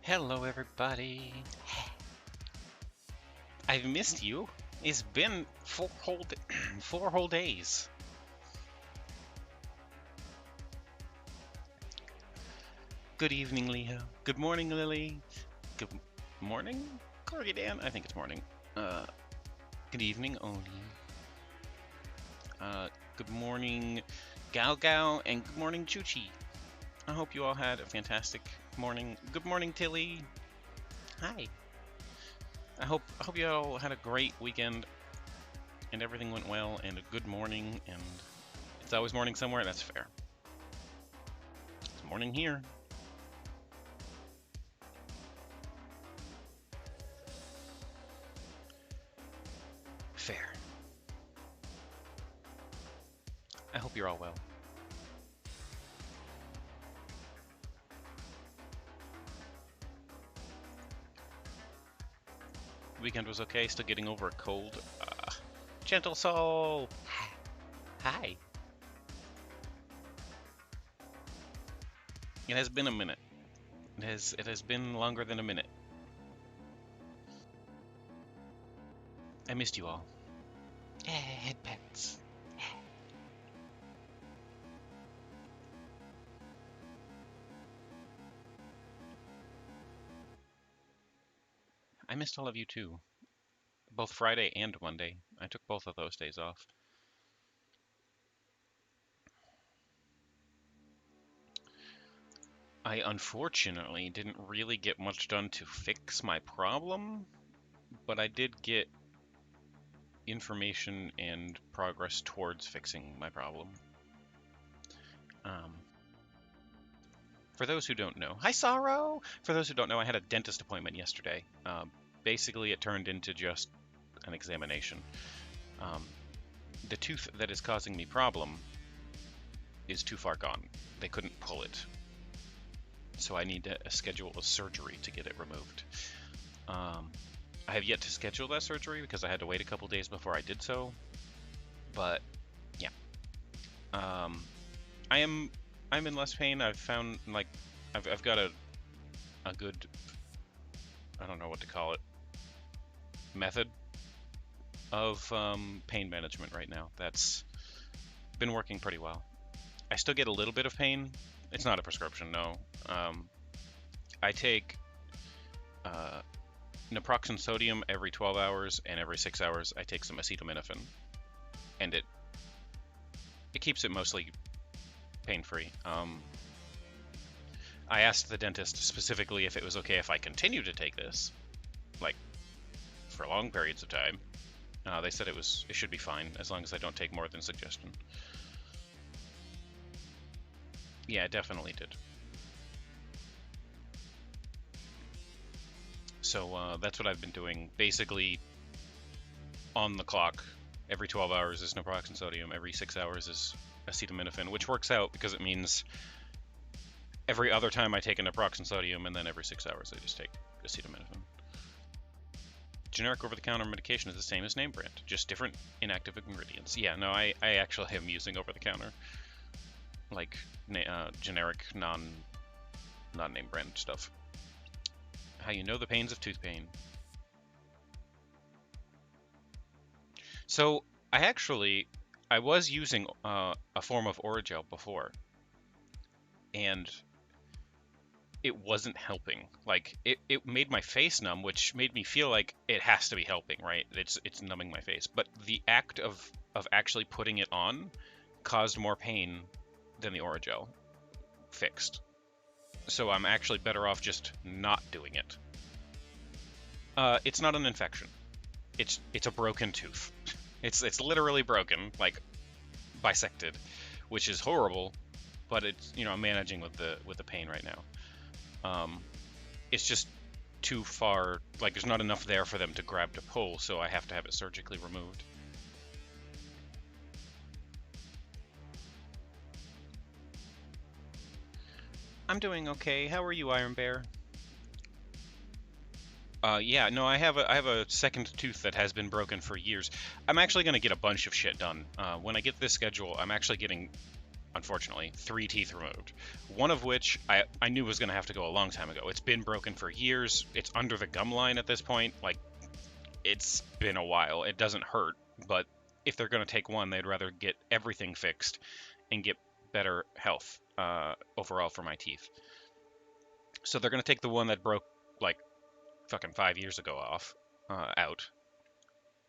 Hello, everybody. I've missed you. It's been four whole days. Good evening, Leo. Good morning, Lily. Good morning, Corgi Dan. I think it's morning. Uh, good evening, Oni. Good morning, Gao Gao, and good morning, Chuchi. I hope you all had a fantastic morning. Good morning, Tilly. Hi. I hope you all had a great weekend and everything went well and a good morning, and it's always morning somewhere. That's fair. It's morning here. Fair. I hope you're all well. Weekend was okay, still getting over a cold. Gentle Soul! Hi. It has been a minute. It has been longer than a minute. I missed you all. Head pets. I missed all of you too. Both Friday and Monday. I took both of those days off. I unfortunately didn't really get much done to fix my problem, but I did get information and progress towards fixing my problem. For those who don't know, hi Sorrow! For those who don't know, I had a dentist appointment yesterday. Basically, it turned into just an examination. The tooth that is causing me problem is too far gone. They couldn't pull it. So I need to schedule a surgery to get it removed. I have yet to schedule that surgery because I had to wait a couple days before I did so. But yeah, I'm in less pain. I've found like I've got a good, I don't know what to call it, method of pain management right now. That's been working pretty well. I still get a little bit of pain. It's not a prescription, no. I take naproxen sodium every 12 hours, and every 6 hours I take some acetaminophen, and it keeps it mostly pain-free. I asked the dentist specifically if it was okay if I continue to take this, like, for long periods of time. They said it should be fine as long as I don't take more than suggestion. Yeah, it definitely did. So that's what I've been doing. Basically, on the clock, every 12 hours is naproxen sodium, every 6 hours is acetaminophen, which works out because it means every other time I take a naproxen sodium, and then every 6 hours I just take acetaminophen. Generic over-the-counter medication is the same as name brand, just different inactive ingredients. Yeah, no, I actually am using over-the-counter, like generic, non-name brand stuff. How you know the pains of tooth pain. So I was using a form of Orajel before, and it wasn't helping. Like, it made my face numb, which made me feel like it has to be helping, right? It's numbing my face. But the act of actually putting it on caused more pain than the Orajel fixed. So I'm actually better off just not doing it. It's not an infection. It's a broken tooth. It's literally broken, like bisected, which is horrible. But it's, I'm managing with the pain right now. It's just too far. Like, there's not enough there for them to grab to pull, so I have to have it surgically removed. I'm doing okay. How are you, Iron Bear? Yeah, no, I have a second tooth that has been broken for years. I'm actually going to get a bunch of shit done. When I get this schedule, I'm actually getting unfortunately, 3 teeth removed. One of which I knew was going to have to go a long time ago. It's been broken for years. It's under the gum line at this point. Like, it's been a while. It doesn't hurt, but if they're going to take one, they'd rather get everything fixed and get better health overall for my teeth. So they're going to take the one that broke like fucking 5 years ago off out,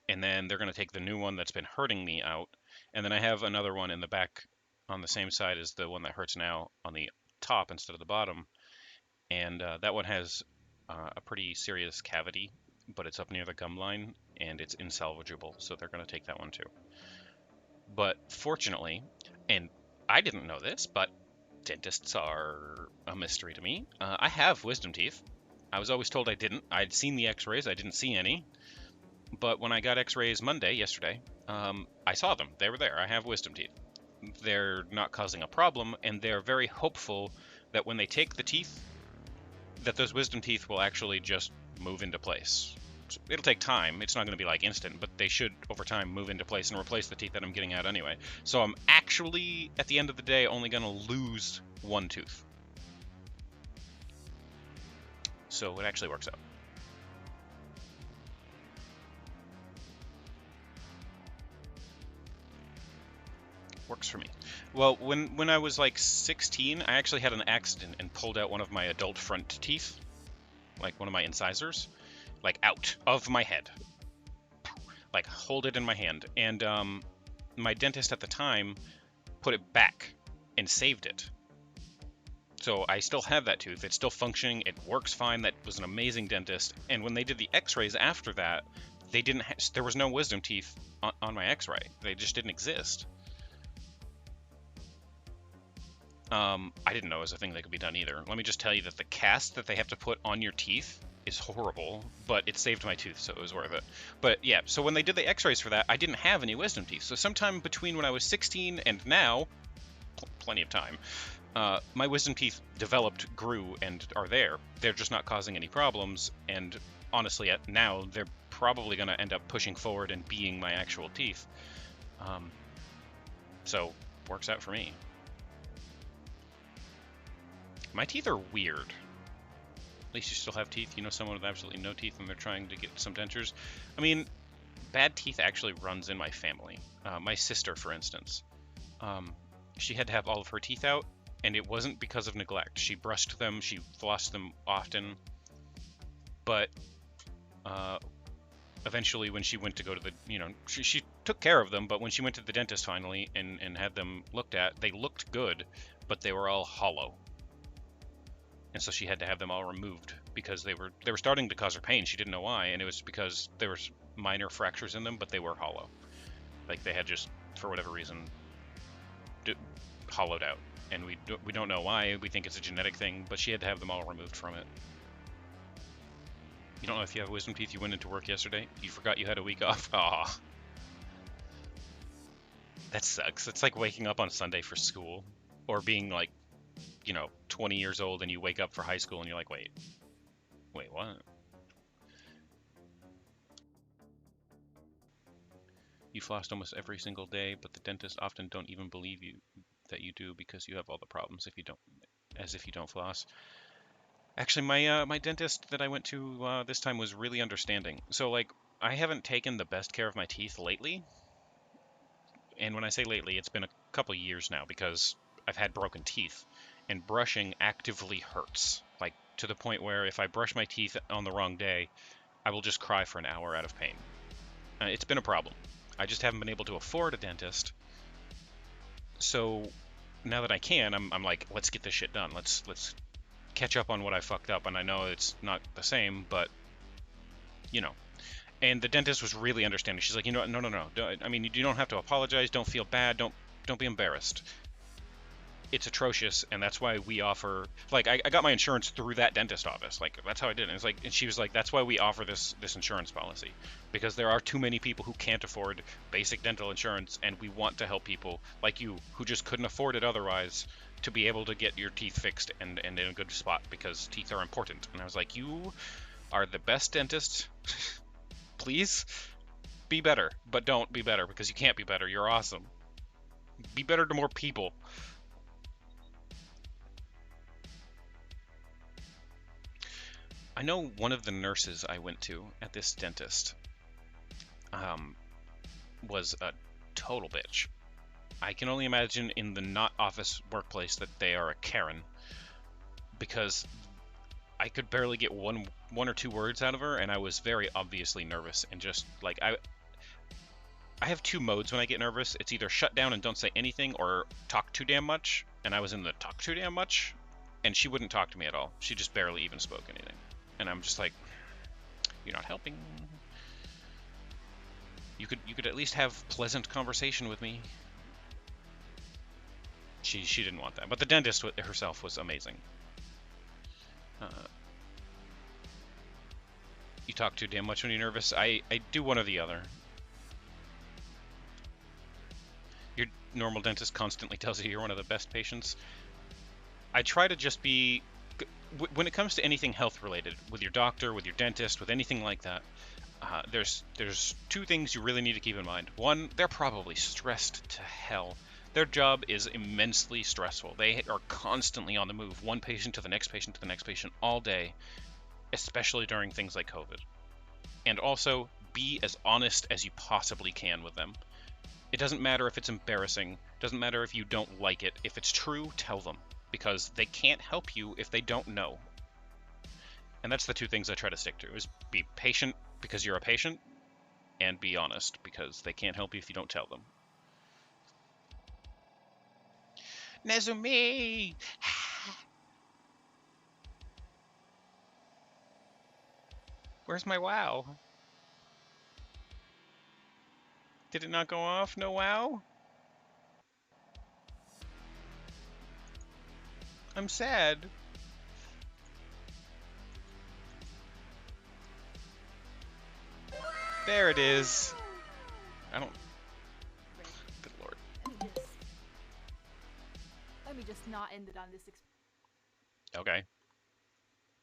and then they're going to take the new one that's been hurting me out, and then I have another one in the back on the same side as the one that hurts now on the top instead of the bottom, and that one has a pretty serious cavity, but it's up near the gum line and it's insalvageable, so they're going to take that one too. But fortunately, and I didn't know this, but dentists are a mystery to me. I have wisdom teeth. I was always told I didn't. I'd seen the x-rays, I didn't see any. But when I got x-rays yesterday, I saw them. They were there. I have wisdom teeth. They're not causing a problem, and they're very hopeful that when they take the teeth, that those wisdom teeth will actually just move into place. It'll take time. It's not going to be like instant, but they should over time move into place and replace the teeth that I'm getting out anyway. So I'm actually, at the end of the day, only going to lose one tooth. So it actually works out. Works for me. Well, when I was like 16, I actually had an accident and pulled out one of my adult front teeth, like one of my incisors, like out of my head, like hold it in my hand. And my dentist at the time put it back and saved it. So I still have that tooth. It's still functioning. It works fine. That was an amazing dentist. And when they did the x-rays after that, they didn't there was no wisdom teeth on my x-ray. They just didn't exist. I didn't know it was a thing that could be done either. Let me just tell you that the cast that they have to put on your teeth is horrible, but it saved my tooth, so it was worth it. But yeah, so when they did the x-rays for that, I didn't have any wisdom teeth. So sometime between when I was 16 and now, plenty of time, my wisdom teeth developed, grew, and are there. They're just not causing any problems, and honestly, now they're probably going to end up pushing forward and being my actual teeth. So, works out for me. My teeth are weird. At least you still have teeth. You know someone with absolutely no teeth and they're trying to get some dentures. I mean, bad teeth actually runs in my family. My sister, for instance, she had to have all of her teeth out, and it wasn't because of neglect. She brushed them, she flossed them often, but eventually when she went to go to the, she took care of them, but when she went to the dentist finally and had them looked at, they looked good, but they were all hollow. And so she had to have them all removed because they were starting to cause her pain. She didn't know why, and it was because there was minor fractures in them, but they were hollow. Like they had just, for whatever reason, hollowed out. And we don't know why. We think it's a genetic thing, but she had to have them all removed from it. You don't know if you have wisdom teeth. You went into work yesterday. You forgot you had a week off. Aw. That sucks. It's like waking up on Sunday for school, or being like, 20 years old and you wake up for high school and you're like, wait, what? You flossed almost every single day, but the dentists often don't even believe you that you do because you have all the problems as if you don't floss. Actually, my dentist that I went to this time was really understanding. So like, I haven't taken the best care of my teeth lately. And when I say lately, it's been a couple years now because I've had broken teeth. And brushing actively hurts, like to the point where if I brush my teeth on the wrong day, I will just cry for an hour out of pain. It's been a problem. I just haven't been able to afford a dentist. So now that I can, I'm like, let's get this shit done. Let's catch up on what I fucked up. And I know it's not the same, but And the dentist was really understanding. She's like, no. I mean, you don't have to apologize. Don't feel bad. Don't be embarrassed. It's atrocious, and that's why we offer, like, I got my insurance through that dentist office. Like, that's how I did it. It's like, and she was like, that's why we offer this insurance policy, because there are too many people who can't afford basic dental insurance, and we want to help people like you who just couldn't afford it otherwise to be able to get your teeth fixed and in a good spot, because teeth are important. And I was like, you are the best dentist. Please be better, but don't be better, because you can't be better. You're awesome. Be better to more people. I know one of the nurses I went to at this dentist was a total bitch. I can only imagine in the not office workplace that they are a Karen, because I could barely get one or two words out of her, and I was very obviously nervous, and just like I have two modes when I get nervous. It's either shut down and don't say anything, or talk too damn much, and I was in the talk too damn much, and she wouldn't talk to me at all. She just barely even spoke anything. And I'm just like, you're not helping. You could at least have pleasant conversation with me. She didn't want that. But the dentist herself was amazing. You talk too damn much when you're nervous. I do one or the other. Your normal dentist constantly tells you you're one of the best patients. I try to just be... When it comes to anything health related, with your doctor, with your dentist, with anything like that, there's two things you really need to keep in mind. One, they're probably stressed to hell. Their job is immensely stressful. They are constantly on the move, one patient to the next patient to the next patient all day, especially during things like COVID. And also, be as honest as you possibly can with them. It doesn't matter if it's embarrassing, doesn't matter if you don't like it. If it's true, tell them, because they can't help you if they don't know. And that's the two things I try to stick to, is be patient because you're a patient, and be honest because they can't help you if you don't tell them. Nezumi! Where's my WoW? Did it not go off? No WoW? I'm sad. There it is. I don't... Good lord. Let me just not end it on this. Okay.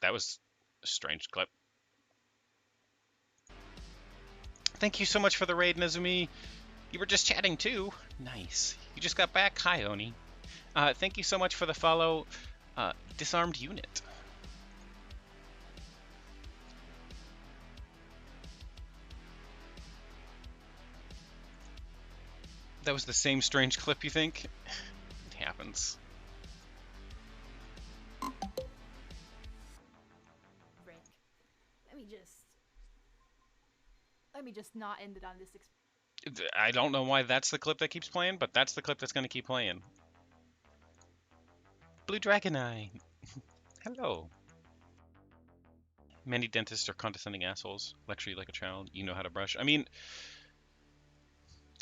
That was a strange clip. Thank you so much for the raid, Nezumi. You were just chatting too. Nice. You just got back. Hi, Oni. Thank you so much for the follow, Disarmed Unit. That was the same strange clip, you think? It happens. Rick, let me just not end it on this. I don't know why that's the clip that keeps playing, but that's the clip that's going to keep playing. Blue Dragon Eye. Hello. Many dentists are condescending assholes. Lecture you like a child. You know how to brush. I mean,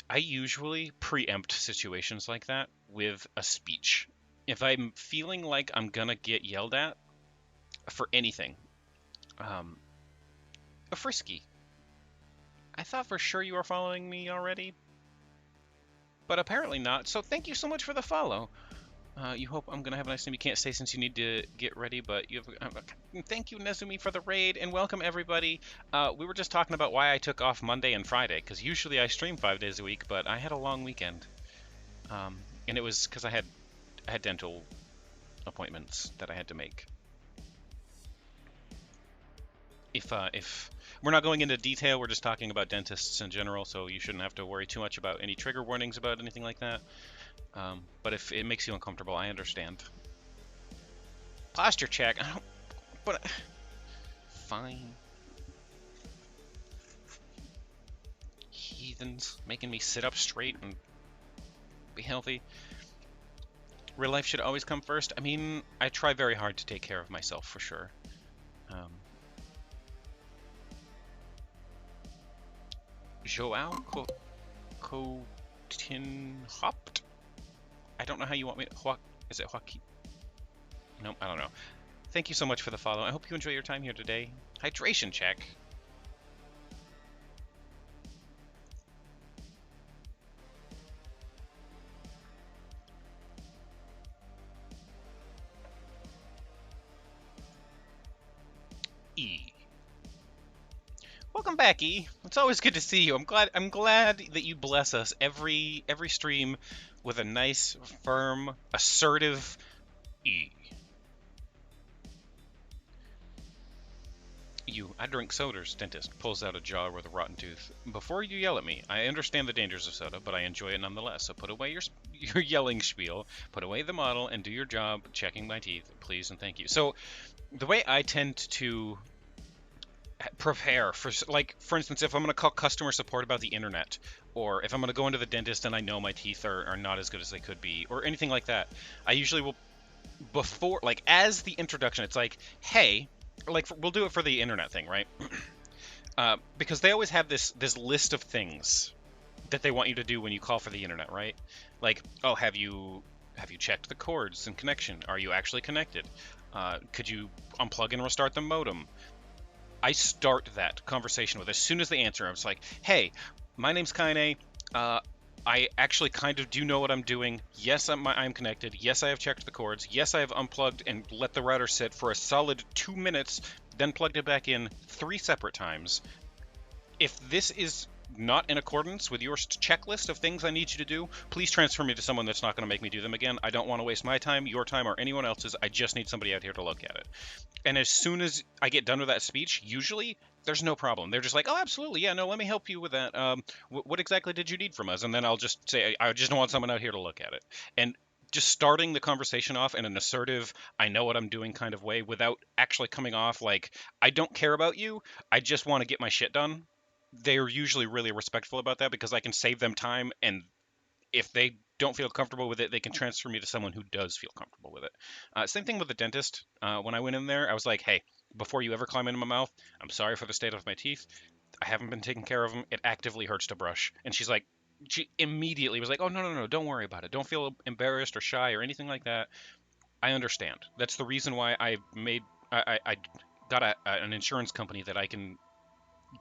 I usually preempt situations like that with a speech. If I'm feeling like I'm gonna get yelled at for anything, a frisky. I thought for sure you were following me already, but apparently not. So thank you so much for the follow. You hope I'm gonna have a nice time. You can't stay since you need to get ready, but you have. Thank you, Nezumi, for the raid, and welcome everybody. We were just talking about why I took off Monday and Friday, because usually I stream 5 days a week, but I had a long weekend, and it was because I had dental appointments that I had to make. If we're not going into detail, we're just talking about dentists in general, so you shouldn't have to worry too much about any trigger warnings about anything like that. But if it makes you uncomfortable, I understand. Posture check. I don't, but fine. Heathens making me sit up straight and be healthy. Real life should always come first. I mean, I try very hard to take care of myself for sure. Joao Coutinhopt? I don't know how you want me to... Is it Joaquin? Nope, I don't know. Thank you so much for the follow. I hope you enjoy your time here today. Hydration check. E. Welcome back, E. It's always good to see you. I'm glad that you bless us every stream with a nice, firm, assertive E. I drink sodas, dentist pulls out a jar with a rotten tooth. Before you yell at me, I understand the dangers of soda, but I enjoy it nonetheless. So put away your yelling spiel, put away the model, and do your job checking my teeth, please and thank you. So the way I tend to prepare for, like, for instance, if I'm going to call customer support about the internet, or if I'm going to go into the dentist and I know my teeth are not as good as they could be, or anything like that, I usually will, before, like, as the introduction, it's like, hey, like, we'll do it for the internet thing, right? Because they always have this list of things that they want you to do when you call for the internet, right? Like, oh, have you checked the cords and connection? Are you actually connected? Could you unplug and restart the modem? I start that conversation with, as soon as they answer, I was like, hey, my name's Kaine. Uh, I actually kind of do know what I'm doing. Yes, I'm connected. Yes, I have checked the cords. Yes, I have unplugged and let the router sit for a solid 2 minutes, then plugged it back in 3 separate times. If this is not in accordance with your checklist of things I need you to do, please transfer me to someone that's not going to make me do them again. I don't want to waste my time, your time, or anyone else's. I just need somebody out here to look at it. And as soon as I get done with that speech, usually there's no problem. They're just like, oh, absolutely. Yeah, no, let me help you with that. What exactly did you need from us? And then I'll just say, I just want someone out here to look at it. And just starting the conversation off in an assertive, I know what I'm doing kind of way, without actually coming off like, I don't care about you. I just want to get my shit done. They're usually really respectful about that because I can save them time, and if they don't feel comfortable with it, they can transfer me to someone who does feel comfortable with it. Same thing with the dentist. When I went in there, I was like, hey, before you ever climb into my mouth, I'm sorry for the state of my teeth. I haven't been taking care of them. It actively hurts to brush. And she immediately was like, oh, no, no, no, don't worry about it. Don't feel embarrassed or shy or anything like that. I understand. That's the reason why I got an insurance company that I can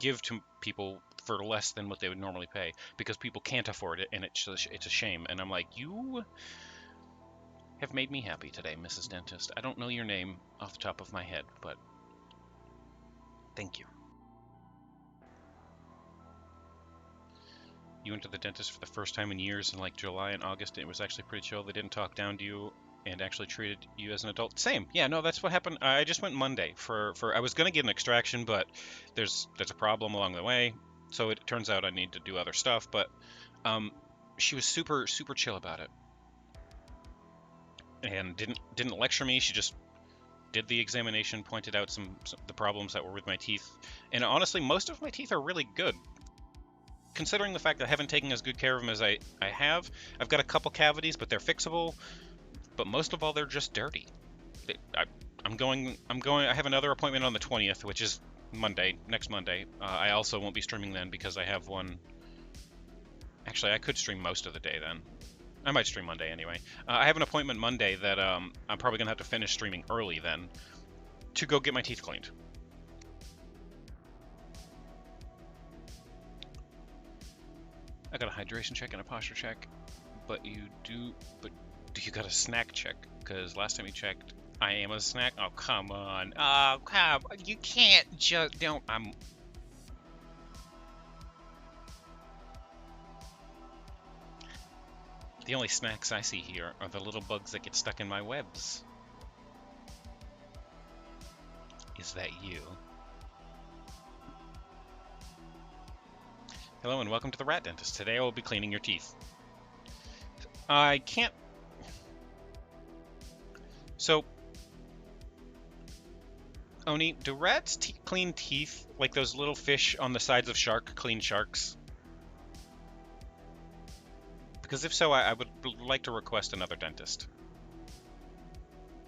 give to people for less than what they would normally pay, because people can't afford it, and it's a shame. And I'm like, you have made me happy today, Mrs. Dentist. I don't know your name off the top of my head, but thank you. You went to the dentist for the first time in years in like July and August, and it was actually pretty chill. They didn't talk down to you and actually treated you as an adult. Same. Yeah, no, that's what happened. I just went Monday for I was gonna get an extraction, but there's a problem along the way. So it turns out I need to do other stuff, but um she was super chill about it, and didn't lecture me. She just did the examination, pointed out some the problems that were with my teeth. And honestly, most of my teeth are really good, considering the fact that I haven't taken as good care of them as I have. I've got a couple cavities, but they're fixable. But most of all, they're just dirty. I'm going. I have another appointment on the 20th, which is Monday, next Monday. I also won't be streaming then because I have one. Actually, I could stream most of the day then. I might stream Monday anyway. I have an appointment Monday that I'm probably gonna have to finish streaming early then to go get my teeth cleaned. I got a hydration check and a posture check, but do you got a snack check? Because last time you checked, I am a snack. Oh, come on. Oh, come. You can't just don't. The only snacks I see here are the little bugs that get stuck in my webs. Is that you? Hello and welcome to the Rat Dentist. Today I will be cleaning your teeth. I can't... So, Oni, do rats clean teeth like those little fish on the sides of shark clean sharks? Because if so, I would like to request another dentist.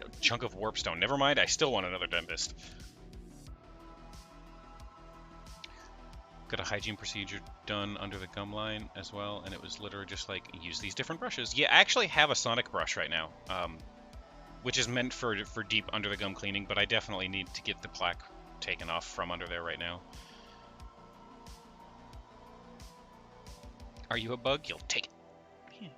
A chunk of warpstone. Never mind, I still want another dentist. Got a hygiene procedure done under the gum line as well, and it was literally just like, use these different brushes. Yeah, I actually have a sonic brush right now, which is meant for deep under the gum cleaning, but I definitely need to get the plaque taken off from under there right now. Are you a bug? You'll take it. Yeah.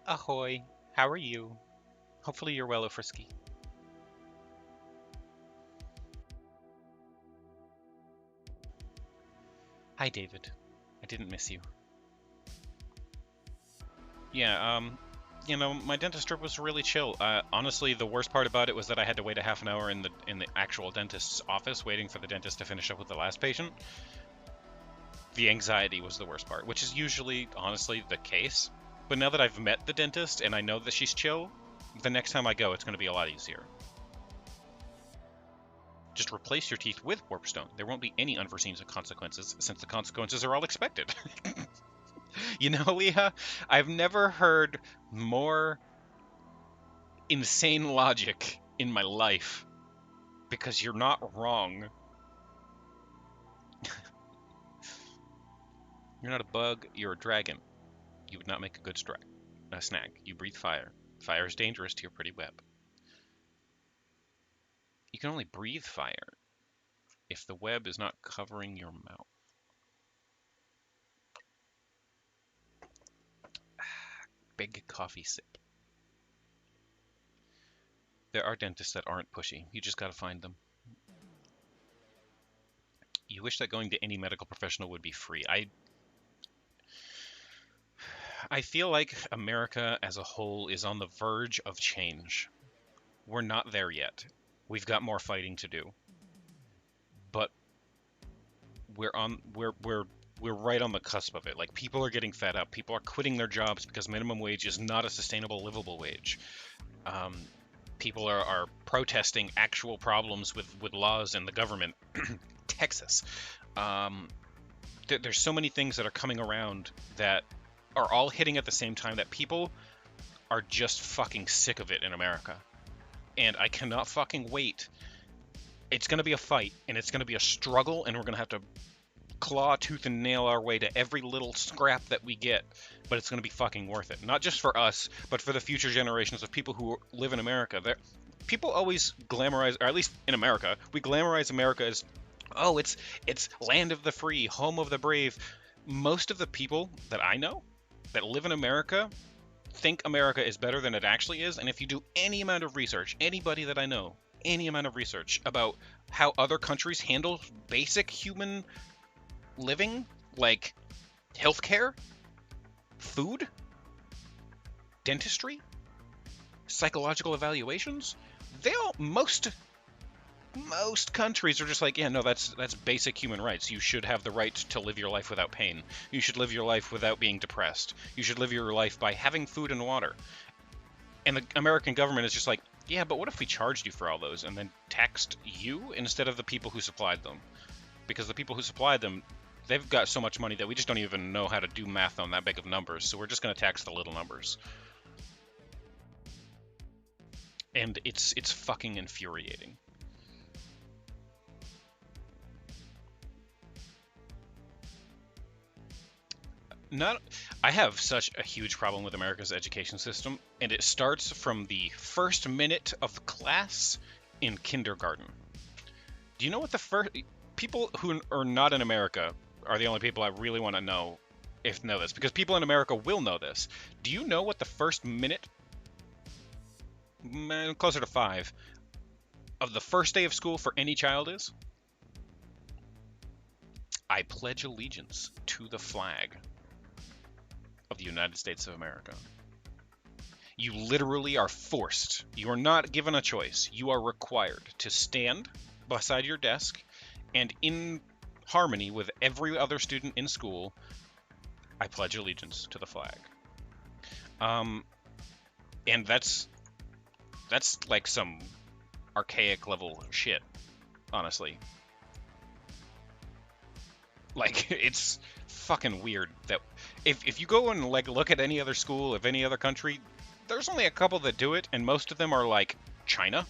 Ahoy. How are you? Hopefully you're well, Frisky. Hi, David. I didn't miss you. Yeah, my dentist trip was really chill. Honestly, the worst part about it was that I had to wait a half an hour in the actual dentist's office waiting for the dentist to finish up with the last patient. The anxiety was the worst part, which is usually, honestly, the case. But now that I've met the dentist and I know that she's chill, the next time I go, it's going to be a lot easier. Just replace your teeth with warpstone. There won't be any unforeseen consequences, since the consequences are all expected. You know, Leah, I've never heard more insane logic in my life, because you're not wrong. You're not a bug, you're a dragon. You would not make a good snag. You breathe fire. Fire is dangerous to your pretty web. You can only breathe fire if the web is not covering your mouth. Big coffee sip. There are dentists that aren't pushy. You just gotta find them. You wish that going to any medical professional would be free. I feel like America as a whole is on the verge of change. We're not there yet. We've got more fighting to do. But we're right on the cusp of it. Like, people are getting fed up. People are quitting their jobs because minimum wage is not a sustainable, livable wage. People are protesting actual problems with laws and the government. Texas. There's so many things that are coming around that are all hitting at the same time that people are just fucking sick of it in America. And I cannot fucking wait. It's going to be a fight, and it's going to be a struggle, and we're going to have to claw tooth and nail our way to every little scrap that we get, but it's going to be fucking worth it. Not just for us, but for the future generations of people who live in America. People always glamorize, or at least in America, we glamorize America as, oh, it's land of the free, home of the brave. Most of the people that I know that live in America think America is better than it actually is, and if you do any amount of research, anybody that I know, any amount of research about how other countries handle basic human living, like healthcare, food, dentistry, psychological evaluations, most countries are just like, yeah, no, that's basic human rights. You should have the right to live your life without pain. You should live your life without being depressed. You should live your life by having food and water. And the American government is just like, yeah, but what if we charged you for all those and then taxed you instead of the people who supplied them? Because the people who supplied them, they've got so much money that we just don't even know how to do math on that big of numbers, so we're just going to tax the little numbers. And it's fucking infuriating. I have such a huge problem with America's education system, and it starts from the first minute of class in kindergarten. Do you know what the first people who are not in America are the only people I really want to know this, because people in America will know this. Do you know what the first minute, closer to 5, of the first day of school for any child is? I pledge allegiance to the flag of the United States of America. You literally are forced. You are not given a choice. You are required to stand beside your desk and, in harmony with every other student in school, I pledge allegiance to the flag. And that's like some archaic level shit, honestly. Like, it's fucking weird that if you go and like look at any other school of any other country, there's only a couple that do it, and most of them are like China,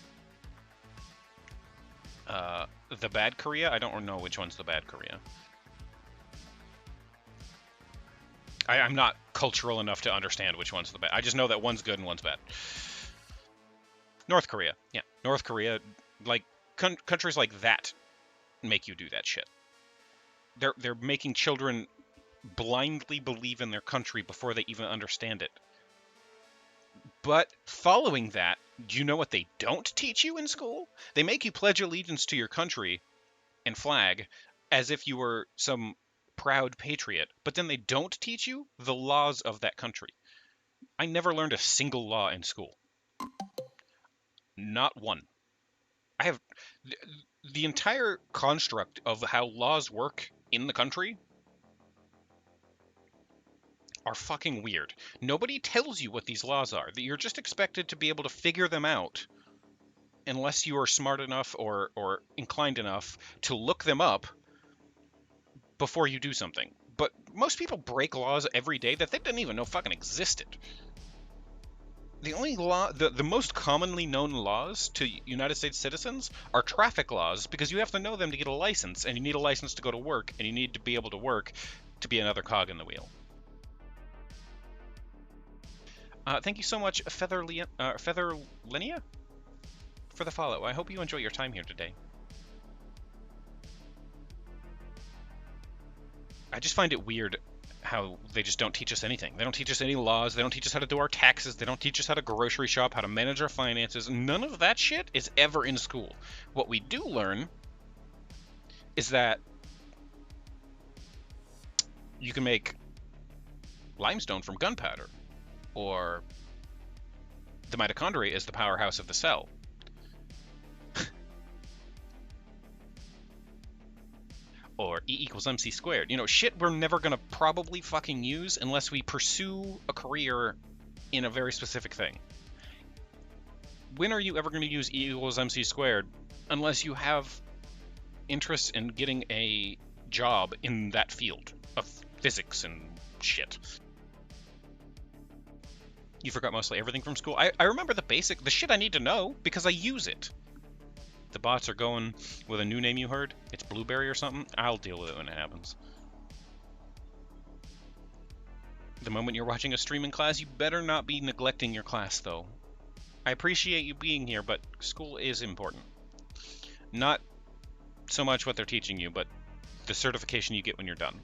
the bad Korea. I don't know which one's the bad Korea. I'm not cultural enough to understand which one's the bad. I just know that one's good and one's bad. North Korea, yeah, North Korea, like countries like that make you do that shit. They're making children blindly believe in their country before they even understand it. But following that, do you know what they don't teach you in school? They make you pledge allegiance to your country and flag as if you were some proud patriot, but then they don't teach you the laws of that country. I never learned a single law in school. Not one. I have the entire construct of how laws work in the country are fucking weird. Nobody tells you what these laws are. You're just expected to be able to figure them out unless you are smart enough or inclined enough to look them up before you do something. But most people break laws every day that they didn't even know fucking existed. The only law, the most commonly known laws to United States citizens are traffic laws, because you have to know them to get a license, and you need a license to go to work, and you need to be able to work to be another cog in the wheel. Thank you so much, Featherlinia, for the follow. I hope you enjoy your time here today. I just find it weird how they just don't teach us anything. They don't teach us any laws. They don't teach us how to do our taxes. They don't teach us how to grocery shop, how to manage our finances. None of that shit is ever in school. What we do learn is that you can make limestone from gunpowder, or the mitochondria is the powerhouse of the cell. Or E equals MC squared. You know, shit we're never gonna probably fucking use unless we pursue a career in a very specific thing. When are you ever gonna use E equals MC squared unless you have interest in getting a job in that field of physics and shit? You forgot mostly everything from school? I remember the shit I need to know because I use it. The bots are going with a new name you heard. It's Blueberry or something. I'll deal with it when it happens. The moment you're watching a stream in class, you better not be neglecting your class, though. I appreciate you being here, but school is important. Not so much what they're teaching you, but the certification you get when you're done.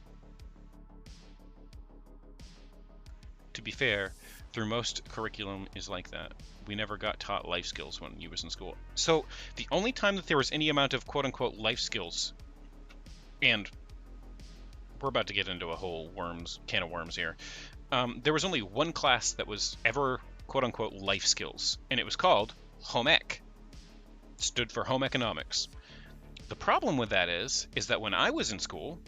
To be fair, through most curriculum is like that. We never got taught life skills when you was in school. So the only time that there was any amount of quote-unquote life skills, and we're about to get into a whole can of worms here, there was only one class that was ever quote-unquote life skills, and it was called Home Ec. It stood for Home Economics. The problem with that is that when I was in school,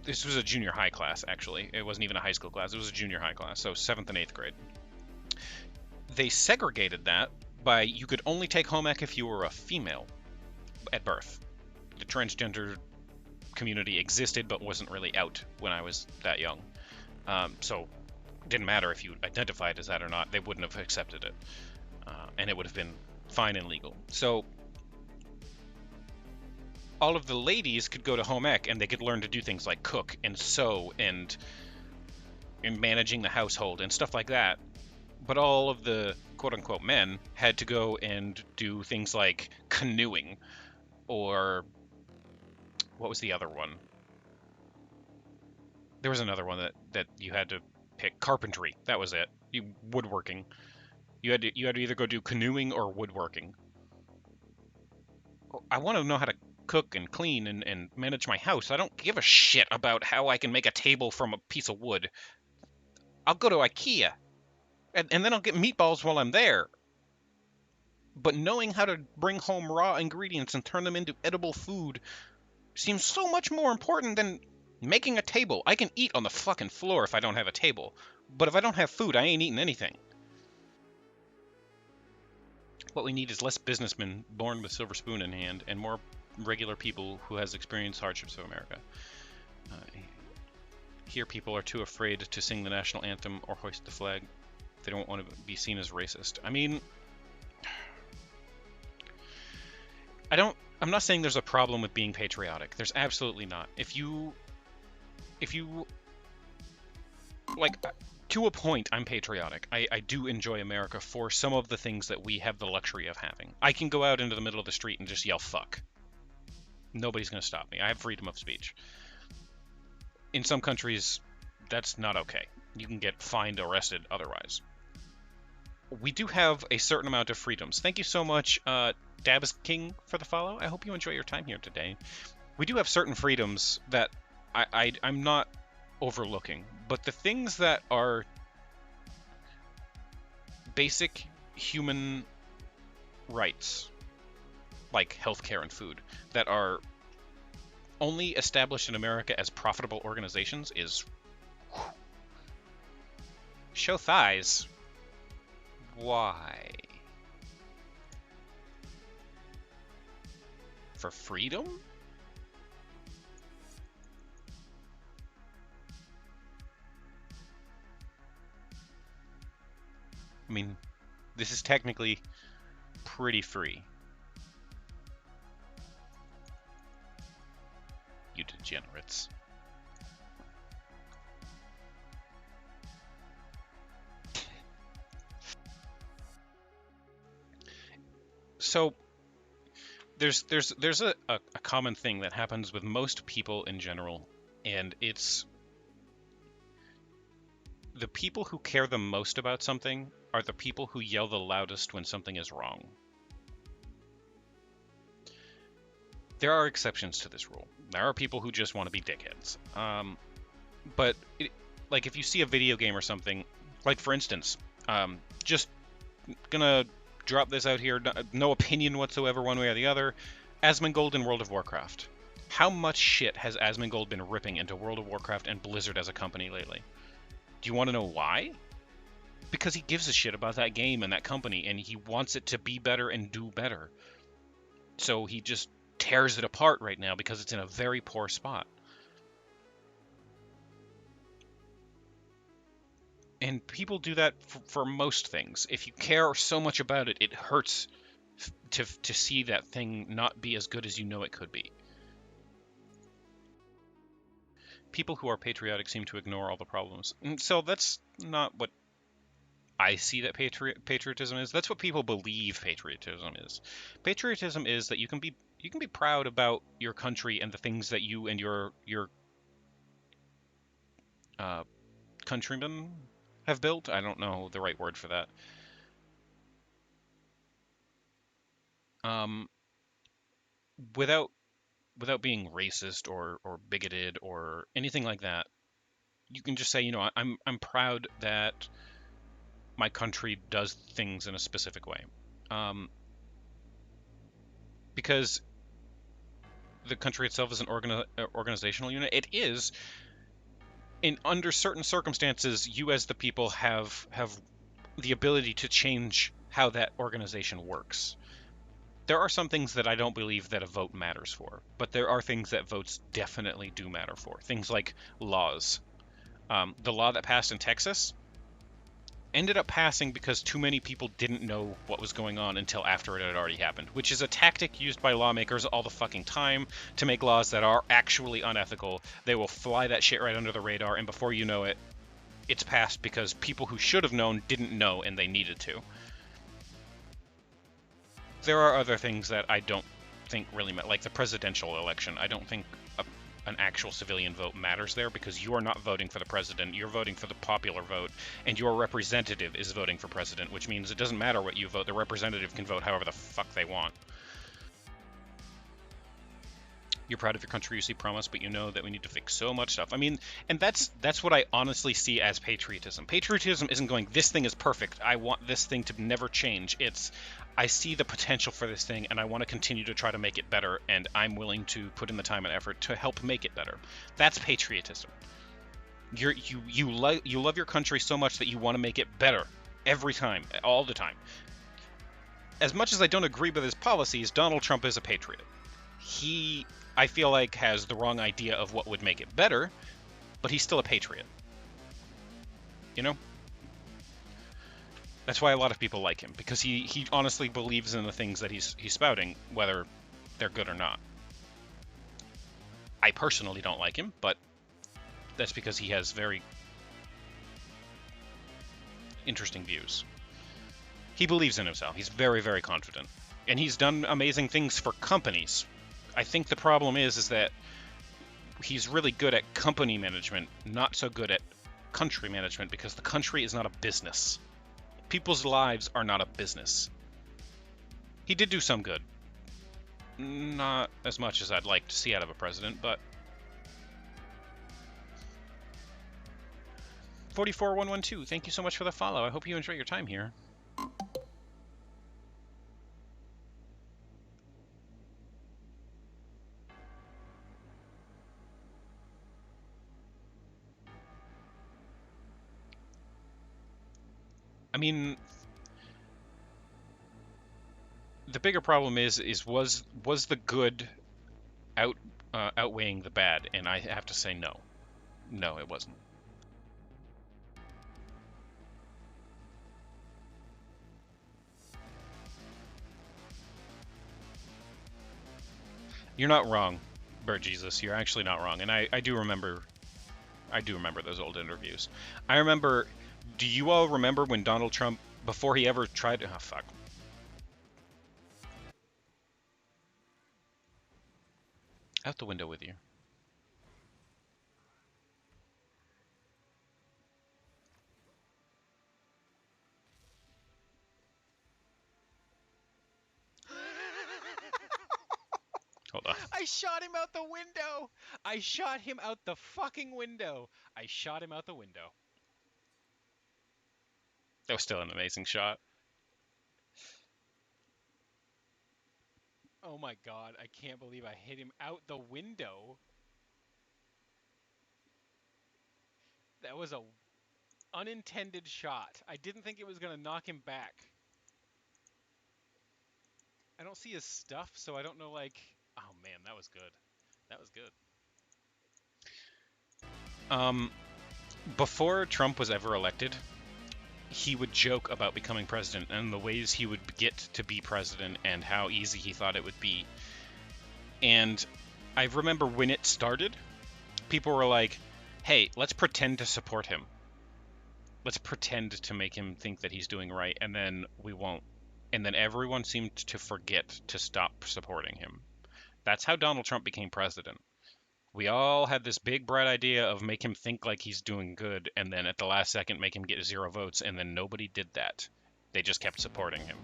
this was a junior high class, actually. It wasn't even a high school class. It was a junior high class, so 7th and 8th grade. They segregated that by you could only take home ec if you were a female at birth. The transgender community existed but wasn't really out when I was that young. So it didn't matter if you identified as that or not. They wouldn't have accepted it. And it would have been fine and legal. So all of the ladies could go to home ec and they could learn to do things like cook and sew and managing the household and stuff like that. But all of the quote-unquote men had to go and do things like canoeing, or what was the other one? There was another one that you had to pick. Carpentry. That was it. Woodworking. You had to either go do canoeing or woodworking. I want to know how to cook and clean and manage my house. I don't give a shit about how I can make a table from a piece of wood. I'll go to IKEA. And then I'll get meatballs while I'm there. But knowing how to bring home raw ingredients and turn them into edible food seems so much more important than making a table. I can eat on the fucking floor if I don't have a table. But if I don't have food, I ain't eating anything. What we need is less businessmen born with silver spoon in hand and more regular people who has experienced hardships of America. Here people are too afraid to sing the national anthem or hoist the flag. They don't want to be seen as racist. I mean, I'm not saying there's a problem with being patriotic. There's absolutely not. If you like, to a point, I'm patriotic. I do enjoy America for some of the things that we have the luxury of having. I can go out into the middle of the street and just yell fuck. Nobody's going to stop me. I have freedom of speech. In some countries, that's not okay. You can get fined, arrested, otherwise. We do have a certain amount of freedoms. Thank you so much, Dabs King, for the follow. I hope you enjoy your time here today. We do have certain freedoms that I'm not overlooking, but the things that are basic human rights, like healthcare and food, that are only established in America as profitable organizations is show thighs. Why? For freedom? I mean, this is technically pretty free. You degenerates. So there's a common thing that happens with most people in general, and it's the people who care the most about something are the people who yell the loudest when something is wrong. There are exceptions to this rule. There are people who just want to be dickheads. But like if you see a video game or something, like for instance, just gonna drop this out here, no opinion whatsoever one way or the other, Asmongold in World of Warcraft. How much shit has Asmongold been ripping into World of Warcraft and Blizzard as a company lately? Do you want to know why? Because he gives a shit about that game and that company, and he wants it to be better and do better. So he just tears it apart right now because it's in a very poor spot. And people do that for most things. If you care so much about it, it hurts to see that thing not be as good as you know it could be. People who are patriotic seem to ignore all the problems. And so that's not what I see that patriotism is. That's what people believe patriotism is. Patriotism is that you can be proud about your country and the things that you and your countrymen have built. I don't know the right word for that. Without being racist or bigoted or anything like that, you can just say, you know, I'm proud that my country does things in a specific way, because the country itself is an organizational unit. It is, in under certain circumstances, you as the people have the ability to change how that organization works. There are some things that I don't believe that a vote matters for, but there are things that votes definitely do matter for. Things like laws. The law that passed in Texas ended up passing because too many people didn't know what was going on until after it had already happened, which is a tactic used by lawmakers all the fucking time to make laws that are actually unethical. They will fly that shit right under the radar, and before you know it, it's passed because people who should have known didn't know and they needed to. There are other things that I don't think really matter, like the presidential election. I don't think an actual civilian vote matters there because you are not voting for the president. You're voting for the popular vote, and your representative is voting for president, which means it doesn't matter what you vote. The representative can vote however the fuck they want. You're proud of your country, you see promise, but you know that we need to fix so much stuff. I mean, and that's what I honestly see as patriotism. Patriotism isn't going, this thing is perfect, I want this thing to never change. It's, I see the potential for this thing, and I want to continue to try to make it better, and I'm willing to put in the time and effort to help make it better. That's patriotism. You love your country so much that you want to make it better every time, all the time. As much as I don't agree with his policies, Donald Trump is a patriot. He, I feel like, has the wrong idea of what would make it better, but he's still a patriot. You know? That's why a lot of people like him, because he honestly believes in the things that he's spouting, whether they're good or not. I personally don't like him, but that's because he has very interesting views. He believes in himself. He's very, very confident. And he's done amazing things for companies. I think the problem is that he's really good at company management, not so good at country management, because the country is not a business. People's lives are not a business. He did do some good. Not as much as I'd like to see out of a president, but 44112, thank you so much for the follow. I hope you enjoy your time here. I mean, the bigger problem is was the good outweighing the bad? And I have to say no. No, it wasn't. You're not wrong, Bird Jesus. You're actually not wrong. And I do remember those old interviews. I remember. Do you all remember when Donald Trump, before he ever tried to? Oh fuck. Out the window with you. Hold on. I shot him out the window. I shot him out the fucking window. I shot him out the window. That was still an amazing shot. Oh my god, I can't believe I hit him out the window. That was a unintended shot. I didn't think it was going to knock him back. I don't see his stuff, so I don't know, like... Oh man, that was good. That was good. Before Trump was ever elected, he would joke about becoming president and the ways he would get to be president and how easy he thought it would be. And I remember when it started, people were like, hey, let's pretend to support him. Let's pretend to make him think that he's doing right, and then we won't. And then everyone seemed to forget to stop supporting him. That's how Donald Trump became president. We all had this big, bright idea of make him think like he's doing good, and then at the last second make him get 0 votes, and then nobody did that. They just kept supporting him.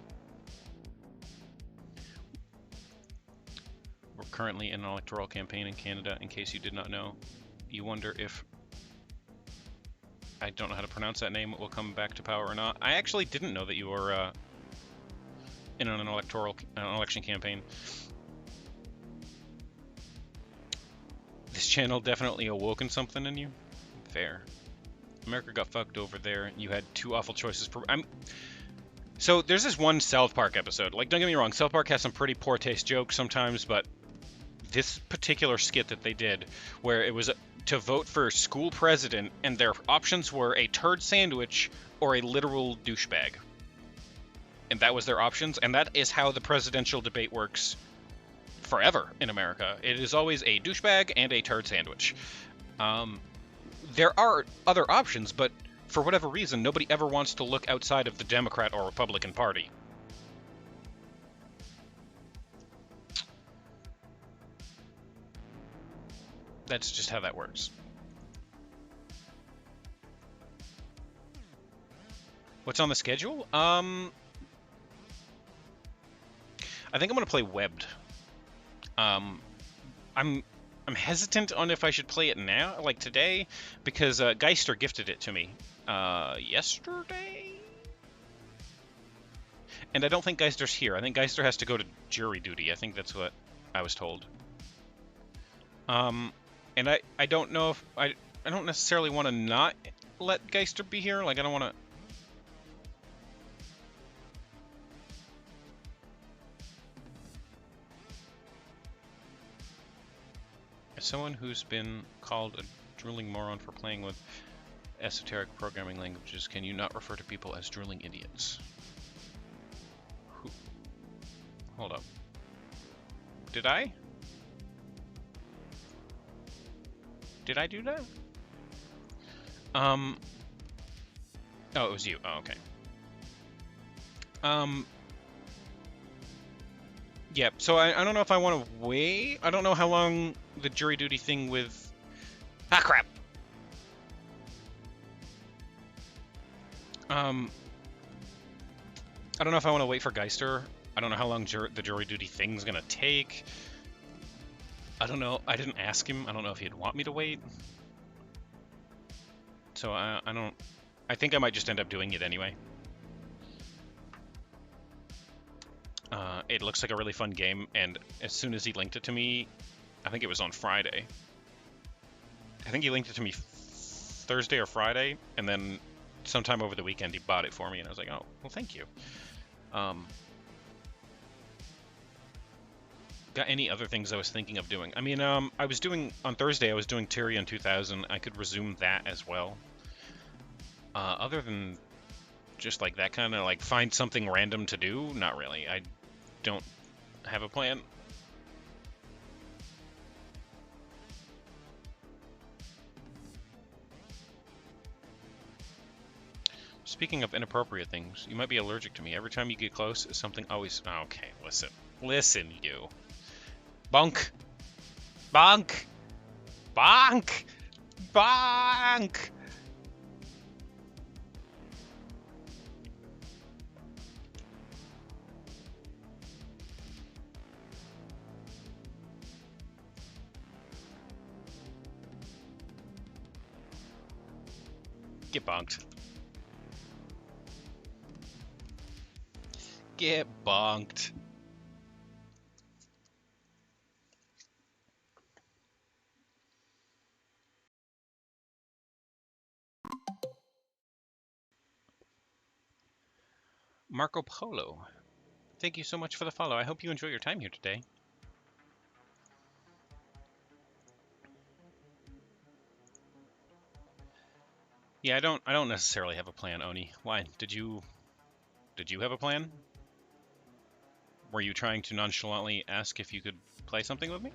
We're currently in an electoral campaign in Canada, in case you did not know. You wonder if... I don't know how to pronounce that name, will come back to power or not. I actually didn't know that you were in an election campaign. This channel definitely awoken something in you. Fair. America got fucked over there. You had 2 awful choices. So there's this one South Park episode. Like, don't get me wrong, South Park has some pretty poor taste jokes sometimes, but this particular skit that they did, where it was to vote for school president, and their options were a turd sandwich or a literal douchebag. And that was their options, and that is how the presidential debate works forever in America. It is always a douchebag and a turd sandwich. There are other options, but for whatever reason, nobody ever wants to look outside of the Democrat or Republican Party. That's just how that works. What's on the schedule? I think I'm gonna play Webbed. I'm hesitant on if I should play it now, like today, because Geister gifted it to me yesterday, and I don't think Geister's here. I think Geister has to go to jury duty. I think that's what I was told. And I don't know if I don't necessarily want to not let Geister be here. Like, I don't want to. As someone who's been called a drooling moron for playing with esoteric programming languages, can you not refer to people as drooling idiots? Hold up. Did I? Did I do that? Oh, it was you. Oh, okay. Yeah, so I don't know if I want to wait. I don't know how long the jury duty thing with... Ah, crap! I don't know if I want to wait for Geister. I don't know how long the jury duty thing's gonna take. I don't know. I didn't ask him. I don't know if he'd want me to wait. So I don't. I think I might just end up doing it anyway. It looks like a really fun game, and as soon as he linked it to me, I think it was on Friday. I think he linked it to me Thursday or Friday, and then sometime over the weekend he bought it for me, and I was like, oh, well, thank you. Got any other things I was thinking of doing? I mean, I was doing, on Thursday, I was doing Tyrion 2000. I could resume that as well. Other than just like that kind of like find something random to do, not really. I don't have a plan. Speaking of inappropriate things, you might be allergic to me. Every time you get close, something always... Oh, okay, listen. Listen, you. Bonk! Bonk! Bonk! Bonk! Get bonked. Get bonked. Marco Polo. Thank you so much for the follow. I hope you enjoy your time here today. Yeah, I don't necessarily have a plan, Oni. Why? Did you have a plan? Were you trying to nonchalantly ask if you could play something with me?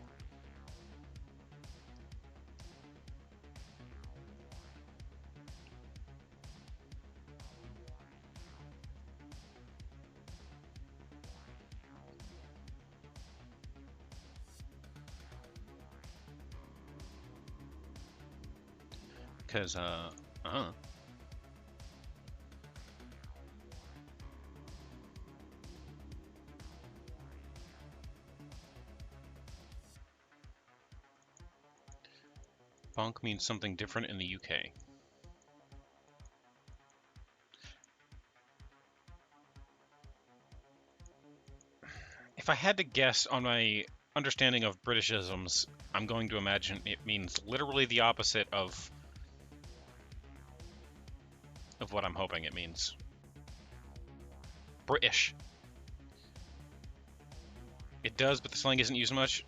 Because, bonk means something different in the UK. If I had to guess on my understanding of Britishisms, I'm going to imagine it means literally the opposite of what I'm hoping it means. British. It does, but the slang isn't used much.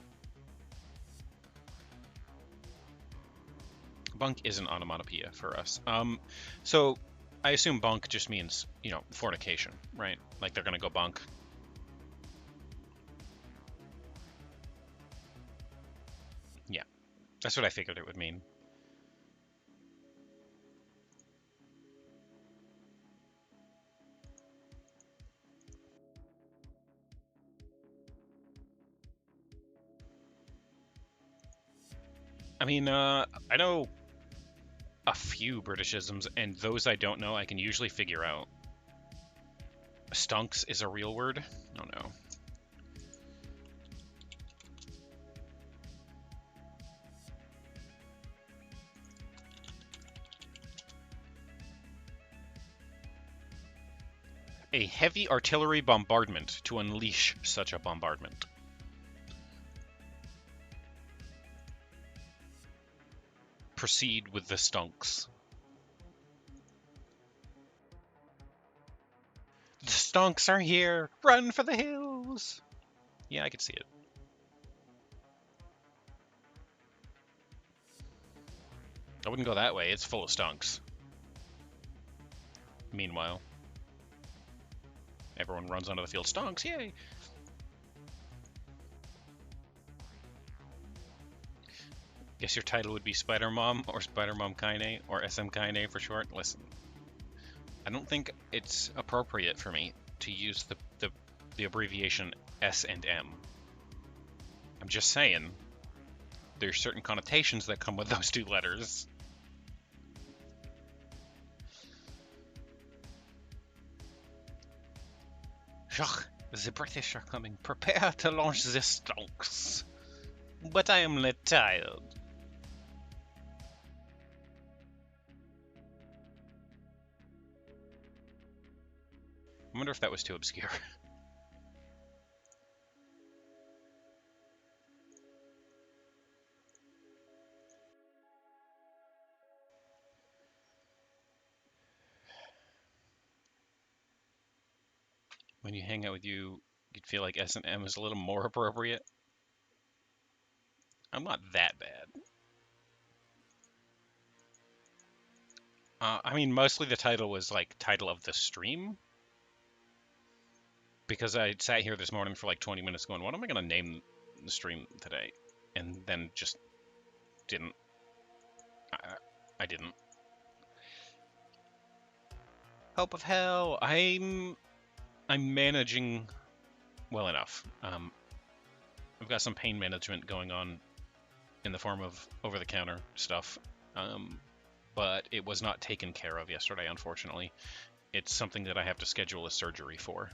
Bunk is an onomatopoeia for us. So I assume bunk just means, you know, fornication, right? Like they're gonna go bunk. Yeah, that's what I figured it would mean. I mean, I know a few Britishisms, and those I don't know, I can usually figure out. Stunks is a real word? Oh no. A heavy artillery bombardment to unleash such a bombardment. Proceed with the stunks. The stunks are here! Run for the hills! Yeah, I could see it. I wouldn't go that way, it's full of stunks. Meanwhile, everyone runs onto the field. Stunks, yay! Guess your title would be Spider Mom or Spider Mom Kaine or SM Kaine for short. Listen, I don't think it's appropriate for me to use the abbreviation S and M. I'm just saying, there's certain connotations that come with those two letters. Ugh, the British are coming. Prepare to launch the stonks. But I am tired. I wonder if that was too obscure. When you hang out with you, you'd feel like S&M is a little more appropriate. I'm not that bad. I mean, mostly the title was like title of the stream, because I sat here this morning for like 20 minutes going, what am I going to name the stream today? And then just didn't. I didn't. Hope of hell. I'm managing well enough. I've got some pain management going on in the form of over-the-counter stuff, but it was not taken care of yesterday, unfortunately. It's something that I have to schedule a surgery for,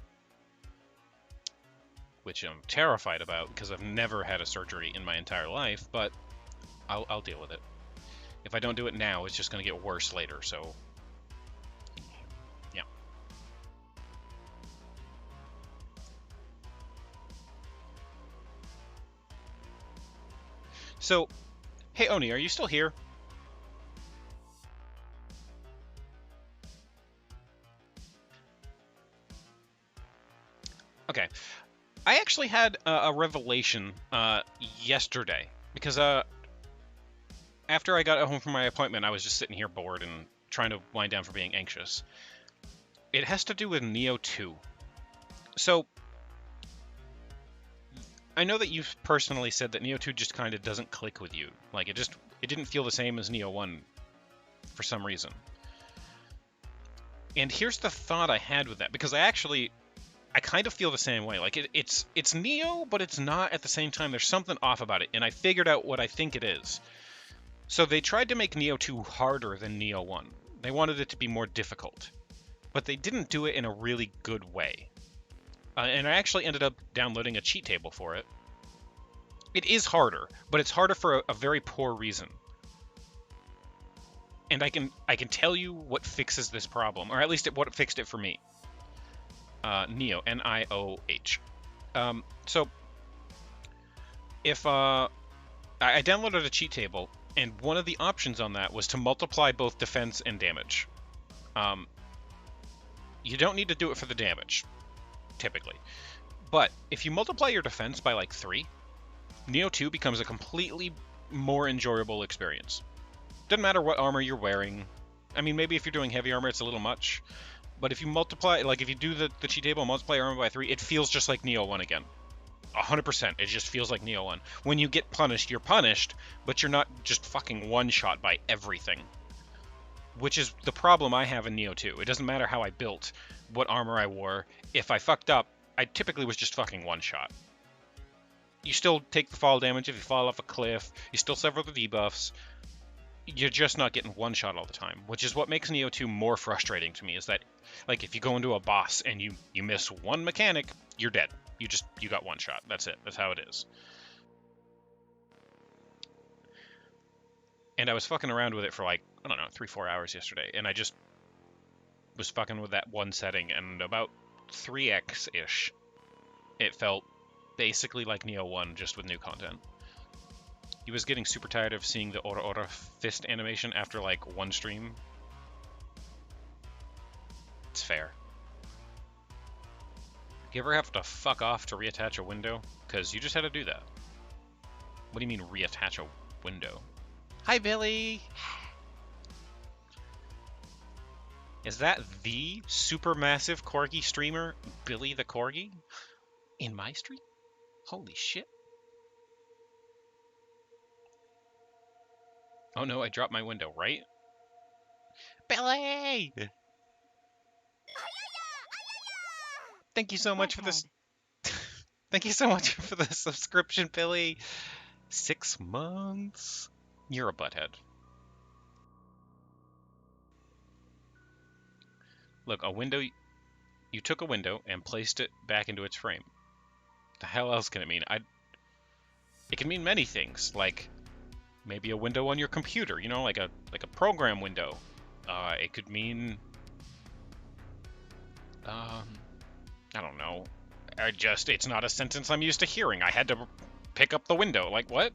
which I'm terrified about because I've never had a surgery in my entire life, but I'll deal with it. If I don't do it now, it's just going to get worse later, so yeah. So, hey Oni, are you still here? Okay. I actually had a revelation yesterday, because after I got home from my appointment, I was just sitting here bored and trying to wind down from being anxious. It has to do with Nioh 2. So, I know that you've personally said that Nioh 2 just kind of doesn't click with you. Like, it didn't feel the same as Nioh 1 for some reason. And here's the thought I had with that, because I kind of feel the same way. Like, it's Nioh, but it's not at the same time. There's something off about it, and I figured out what I think it is. So they tried to make Nioh 2 harder than Nioh 1. They wanted it to be more difficult, but they didn't do it in a really good way. And I actually ended up downloading a cheat table for it. It is harder, but it's harder for a very poor reason. And I can tell you what fixes this problem, or at least what fixed it for me. Nioh, Nioh. So if I downloaded a cheat table, and one of the options on that was to multiply both defense and damage. You don't need to do it for the damage, typically. But if you multiply your defense by like 3, Nioh 2 becomes a completely more enjoyable experience. Doesn't matter what armor you're wearing. I mean, maybe if you're doing heavy armor, it's a little much. But if you multiply, like if you do the cheat table and multiply your armor by 3, it feels just like Nioh 1 again. 100%. It just feels like Nioh 1. When you get punished, you're punished, but you're not just fucking one-shot by everything. Which is the problem I have in Nioh 2. It doesn't matter how I built, what armor I wore. If I fucked up, I typically was just fucking one-shot. You still take the fall damage if you fall off a cliff. You still suffer the debuffs. You're just not getting one-shot all the time, which is what makes Nioh 2 more frustrating to me, is that, like, if you go into a boss and you miss one mechanic, you're dead. You got one shot. That's it. That's how it is. And I was fucking around with it for like, I don't know, 3-4 hours yesterday, and I just was fucking with that one setting, and about 3x-ish, it felt basically like Nioh 1, just with new content. He was getting super tired of seeing the Ora Ora fist animation after like one stream. It's fair. You ever have to fuck off to reattach a window? Because you just had to do that. What do you mean reattach a window? Hi, Billy! Is that the supermassive corgi streamer, Billy the Corgi? In my stream? Holy shit. Oh no, I dropped my window, right? Billy! Thank you so much for this. Thank you so much for the subscription, Billy. 6 months? You're a butthead. Look, a window. You took a window and placed it back into its frame. The hell else can it mean? It can mean many things, like maybe a window on your computer, you know, like a program window. It could mean I don't know. It's not a sentence I'm used to hearing. I had to pick up the window. Like, what?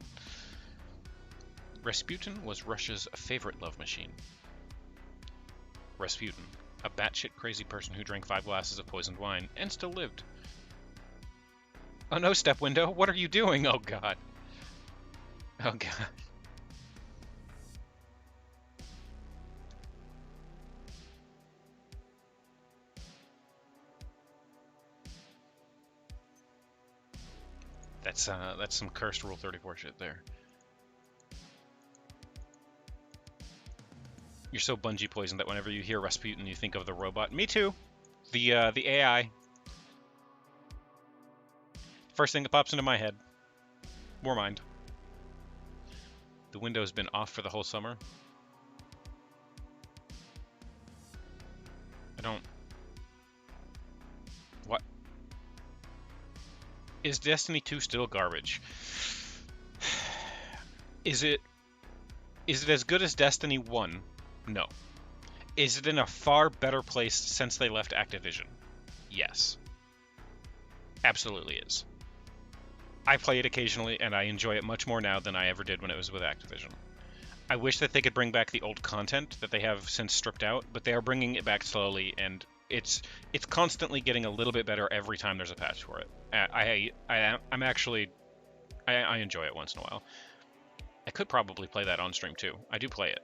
Rasputin was Russia's favorite love machine. Rasputin, a batshit crazy person who drank 5 glasses of poisoned wine and still lived. Oh no, step window, what are you doing? Oh god. Oh god. That's some cursed Rule 34 shit there. You're so Bungie poisoned that whenever you hear Rasputin, you think of the robot. Me too. The AI. First thing that pops into my head. More mind. The window's been off for the whole summer. I don't... What? Is Destiny 2 still garbage? Is it as good as Destiny 1? No. Is it in a far better place since they left Activision? Yes. Absolutely is. I play it occasionally, and I enjoy it much more now than I ever did when it was with Activision. I wish that they could bring back the old content that they have since stripped out, but they are bringing it back slowly, and it's constantly getting a little bit better every time there's a patch for it. I enjoy it once in a while. I could probably play that on stream too. I do play it,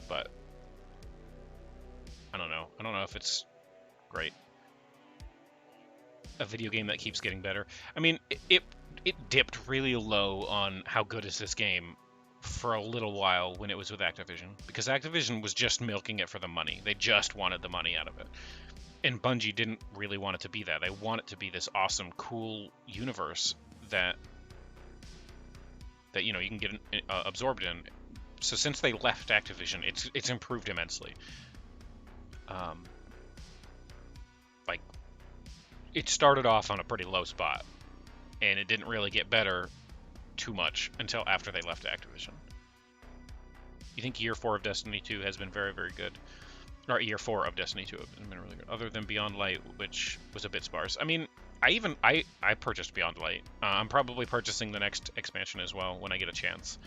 but I don't know. I don't know if it's great. A video game that keeps getting better. I mean, it dipped really low on how good is this game for a little while when it was with Activision, because Activision was just milking it for the money. They just wanted the money out of it. And Bungie didn't really want it to be that. They want it to be this awesome, cool universe that you know you can get absorbed in. So since they left Activision, it's improved immensely. Like, it started off on a pretty low spot, and it didn't really get better too much until after they left Activision. You think Year 4 of Destiny 2 has been very, very good? Or Year 4 of Destiny 2 has been really good, other than Beyond Light, which was a bit sparse. I mean, I purchased Beyond Light. I'm probably purchasing the next expansion as well when I get a chance.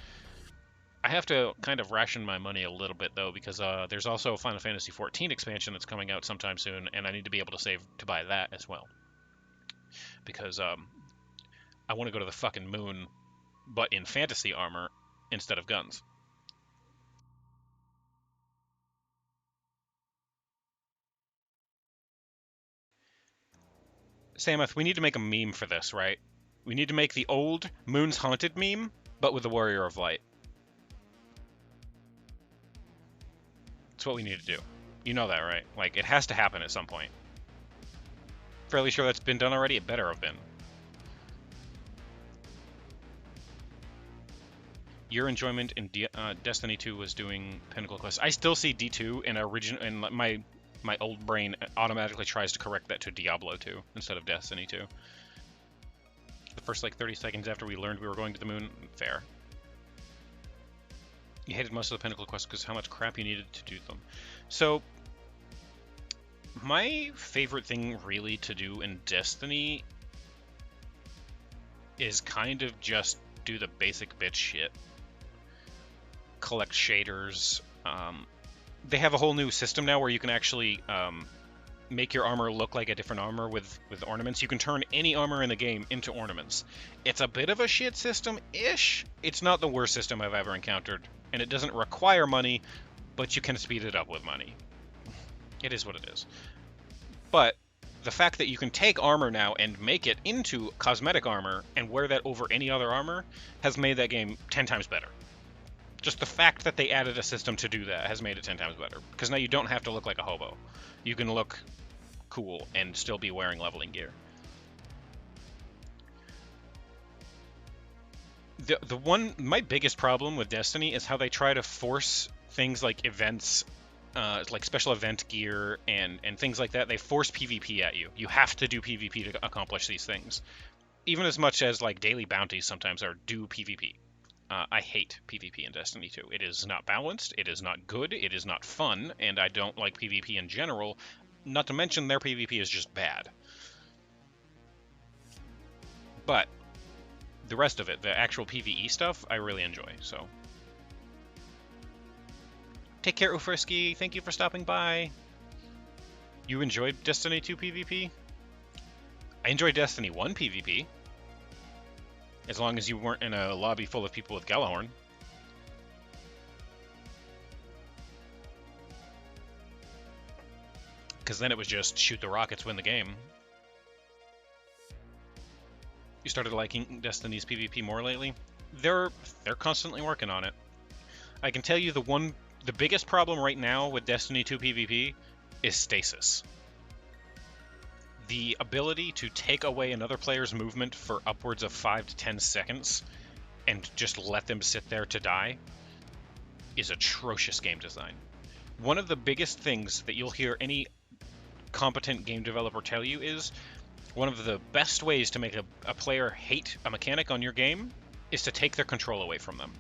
I have to kind of ration my money a little bit, though, because there's also a Final Fantasy XIV expansion that's coming out sometime soon, and I need to be able to save to buy that as well. Because I want to go to the fucking moon, but in fantasy armor instead of guns. Samuth, we need to make a meme for this, right? We need to make the old Moon's Haunted meme, but with the Warrior of Light. That's what we need to do. You know that, right? Like, it has to happen at some point. Fairly sure that's been done already. It better have been. Your enjoyment in Destiny 2 was doing Pinnacle Quest. I still see D2 in my old brain automatically tries to correct that to Diablo 2 instead of Destiny 2. The first like 30 seconds after we learned we were going to the moon, fair. You hated most of the Pinnacle Quests because how much crap you needed to do them. So, my favorite thing really to do in Destiny is kind of just do the basic bitch shit. Collect shaders. They have a whole new system now where you can actually make your armor look like a different armor with ornaments. You can turn any armor in the game into ornaments. It's a bit of a shit system-ish. It's not the worst system I've ever encountered, and it doesn't require money, but you can speed it up with money. It is what it is. But the fact that you can take armor now and make it into cosmetic armor and wear that over any other armor has made that game 10 times better. Just the fact that they added a system to do that has made it 10 times better. Because now you don't have to look like a hobo. You can look cool and still be wearing leveling gear. My biggest problem with Destiny is how they try to force things like events, like special event gear and things like that. They force PvP at you. You have to do PvP to accomplish these things. Even as much as like daily bounties sometimes are do PvP. I hate PvP in Destiny 2. It is not balanced, it is not good, it is not fun, and I don't like PvP in general. Not to mention their PvP is just bad. But the rest of it, the actual PvE stuff, I really enjoy, so. Take care, Ufrisky. Thank you for stopping by. You enjoyed Destiny 2 PvP? I enjoyed Destiny 1 PvP. As long as you weren't in a lobby full of people with Gjallarhorn. Because then it was just shoot the rockets, win the game. You started liking Destiny's PvP more lately? They're constantly working on it. I can tell you the biggest problem right now with Destiny 2 PvP is stasis. The ability to take away another player's movement for upwards of 5 to 10 seconds and just let them sit there to die is atrocious game design. One of the biggest things that you'll hear any competent game developer tell you is one of the best ways to make a player hate a mechanic on your game is to take their control away from them.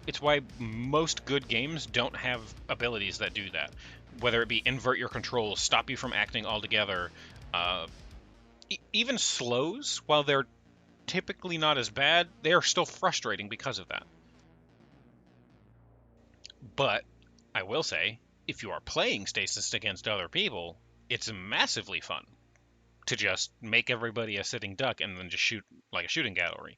It's why most good games don't have abilities that do that. Whether it be invert your control, stop you from acting altogether, even slows, while they're typically not as bad, they are still frustrating because of that. But I will say, if you are playing stasis against other people, it's massively fun to just make everybody a sitting duck and then just shoot like a shooting gallery.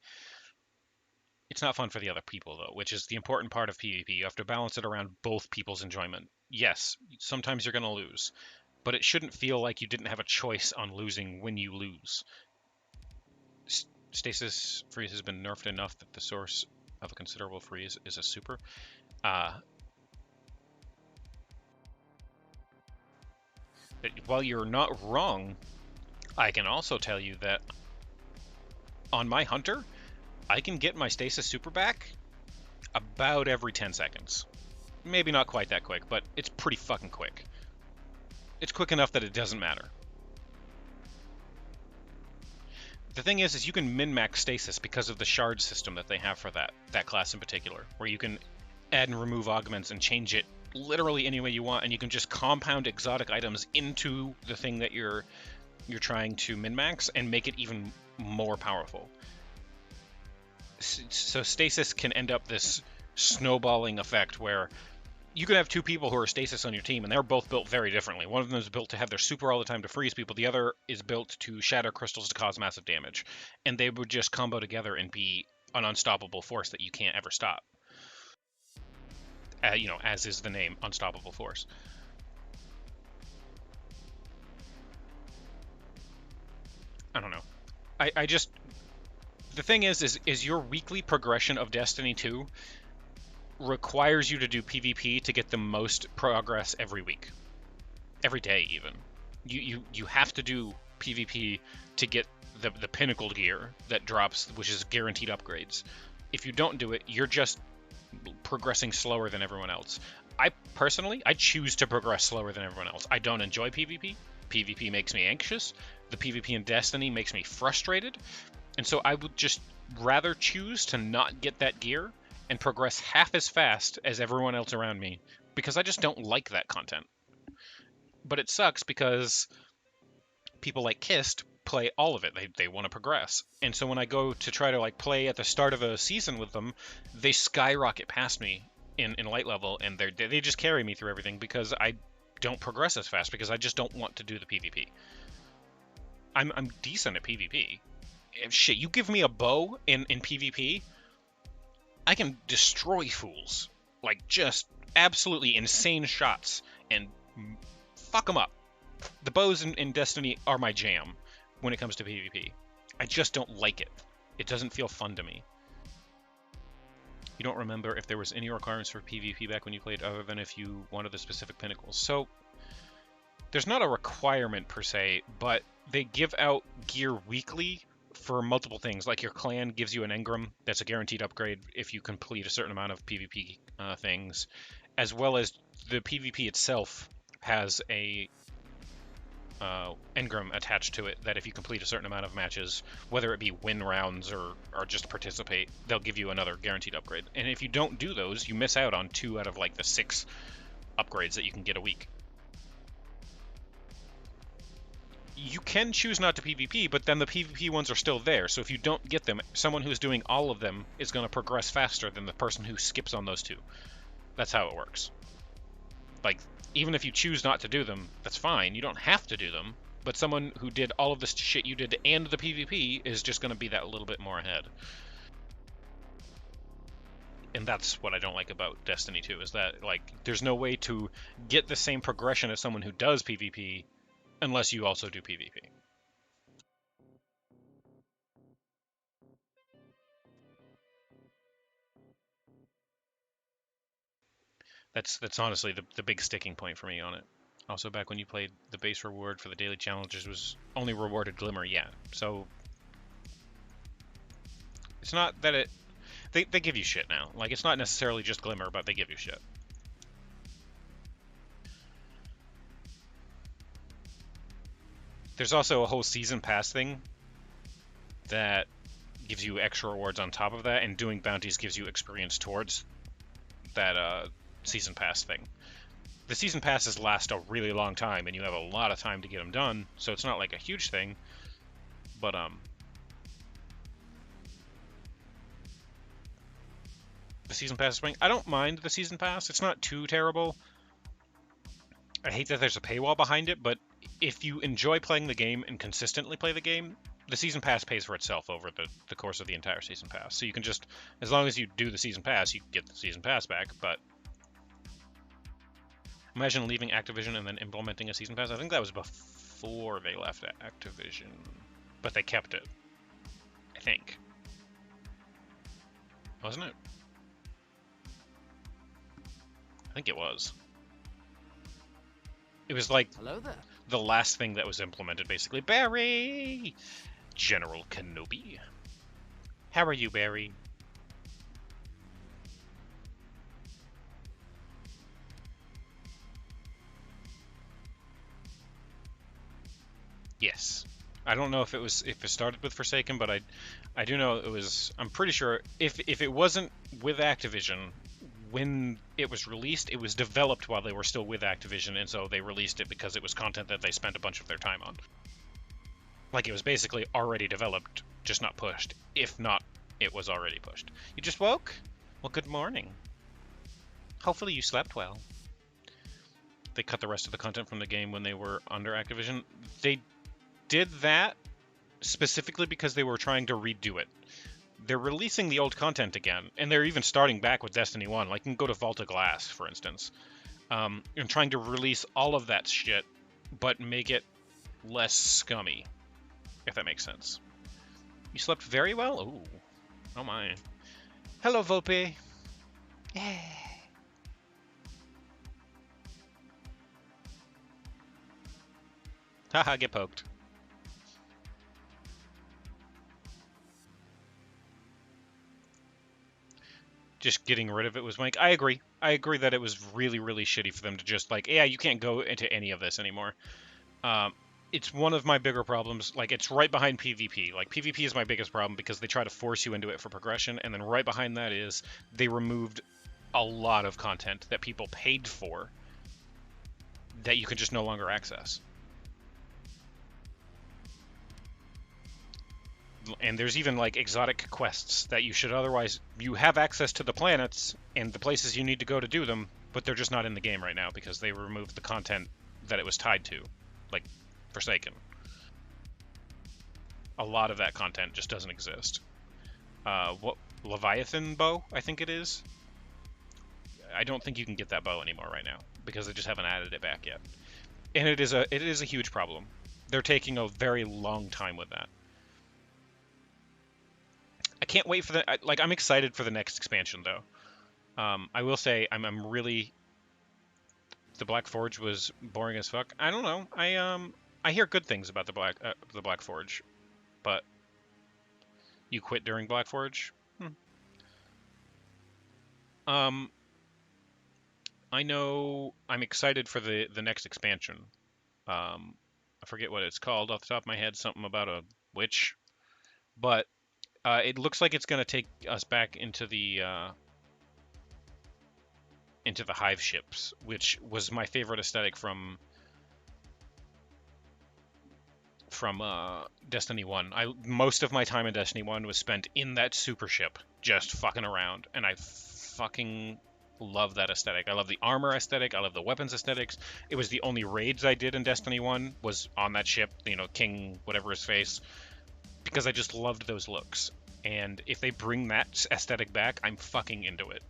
It's not fun for the other people, though, which is the important part of PvP. You have to balance it around both people's enjoyment. Yes, sometimes you're going to lose, but it shouldn't feel like you didn't have a choice on losing when you lose. Stasis freeze has been nerfed enough that the source of a considerable freeze is a super. While you're not wrong, I can also tell you that on my Hunter, I can get my stasis super back about every 10 seconds. Maybe not quite that quick, but it's pretty fucking quick. It's quick enough that it doesn't matter. The thing is you can min-max stasis because of the shard system that they have for that class in particular, where you can add and remove augments and change it literally any way you want, and you can just compound exotic items into the thing that you're trying to min-max and make it even more powerful. So stasis can end up this snowballing effect where you can have two people who are stasis on your team, and they're both built very differently. One of them is built to have their super all the time to freeze people. The other is built to shatter crystals to cause massive damage. And they would just combo together and be an unstoppable force that you can't ever stop. As is the name, Unstoppable Force. I don't know. I just... The thing is your weekly progression of Destiny 2 requires you to do PvP to get the most progress every week. Every day, even. You have to do PvP to get the pinnacle gear that drops, which is guaranteed upgrades. If you don't do it, you're just progressing slower than everyone else. I choose to progress slower than everyone else. I don't enjoy PvP. PvP makes me anxious. The PvP in Destiny makes me frustrated. And so I would just rather choose to not get that gear and progress half as fast as everyone else around me, because I just don't like that content. But it sucks because people like Kist play all of it. They want to progress. And so when I go to try to play at the start of a season with them, they skyrocket past me in light level, and they just carry me through everything because I don't progress as fast, because I just don't want to do the PvP. I'm decent at PvP. Shit, you give me a bow in PvP, I can destroy fools. Just absolutely insane shots and fuck them up. The bows in Destiny are my jam when it comes to PvP. I just don't like it. It doesn't feel fun to me. You don't remember if there was any requirements for PvP back when you played other than if you wanted the specific pinnacles. So, there's not a requirement per se, but they give out gear weekly for multiple things. Like your clan gives you an engram that's a guaranteed upgrade if you complete a certain amount of PvP things, as well as the PvP itself has a engram attached to it that if you complete a certain amount of matches, whether it be win rounds or just participate, they'll give you another guaranteed upgrade. And if you don't do those, you miss out on 2 out of the 6 upgrades that you can get a week. you can choose not to PvP, but then the PvP ones are still there. So if you don't get them, someone who's doing all of them is going to progress faster than the person who skips on those two. That's how it works. Like, even if you choose not to do them, that's fine. You don't have to do them. But someone who did all of this shit you did and the PvP is just going to be that little bit more ahead. And that's what I don't like about Destiny 2, is that, like, there's no way to get the same progression as someone who does PvP unless you also do PvP. That's honestly the big sticking point for me on it. Also, back when you played, the base reward for the daily challenges was only rewarded Glimmer, yeah. So, it's not that it... They give you shit now. Like, it's not necessarily just Glimmer, but they give you shit. There's also a whole season pass thing that gives you extra rewards on top of that, and doing bounties gives you experience towards that season pass thing. The season passes last a really long time, and you have a lot of time to get them done, so it's not like a huge thing. But the season pass thing, I don't mind the season pass. It's not too terrible. I hate that there's a paywall behind it, but if you enjoy playing the game and consistently play the game, the season pass pays for itself over the course of the entire season pass. So you can just, as long as you do the season pass, you get the season pass back. But imagine leaving Activision and then implementing a season pass. I think that was before they left Activision, but they kept it. I think. Wasn't it? I think it was. It was like Hello there. the last thing that was implemented, basically. Barry! General Kenobi. How are you, Barry? Yes. I don't know if it started with Forsaken, but I do know it was. I'm pretty sure if it wasn't with Activision when it was released, it was developed while they were still with Activision, and so they released it because it was content that they spent a bunch of their time on. Like, it was basically already developed, just not pushed. If not, it was already pushed. You just woke? Well, good morning. Hopefully you slept well. They cut the rest of the content from the game when they were under Activision. They did that specifically because they were trying to redo it. They're releasing the old content again, and they're even starting back with Destiny 1. Like, you can go to Vault of Glass, for instance, and trying to release all of that shit, but make it less scummy, if that makes sense. You slept very well? Ooh. Oh my. Hello, Volpe. Yeah. Haha, get poked. Just getting rid of it was Mike. I agree. I agree that it was really, really shitty for them to just like, yeah, you can't go into any of this anymore. It's one of my bigger problems. Like, it's right behind PvP. Like, PvP is my biggest problem because they try to force you into it for progression, and then right behind that is they removed a lot of content that people paid for that you can just no longer access. And there's even like exotic quests that you should otherwise, you have access to the planets and the places you need to go to do them, but they're just not in the game right now because they removed the content that it was tied to, like Forsaken. A lot of that content just doesn't exist. What Leviathan bow, I think it is. I don't think you can get that bow anymore right now because they just haven't added it back yet. And it is a huge problem. They're taking a very long time with that. I can't wait for I'm excited for the next expansion though. I will say I'm really. The Black Forge was boring as fuck. I don't know. I hear good things about the Black Forge, but you quit during Black Forge. I know I'm excited for the next expansion. I forget what it's called off the top of my head. Something about a witch, but it looks like it's going to take us back into the hive ships, which was my favorite aesthetic from from Destiny 1. Most of my time in Destiny 1 was spent in that super ship, just fucking around, and I fucking love that aesthetic. I love the armor aesthetic. I love the weapons aesthetics. It was the only raids I did in Destiny 1 was on that ship, you know, King whatever his face, because I just loved those looks. And if they bring that aesthetic back, I'm fucking into it.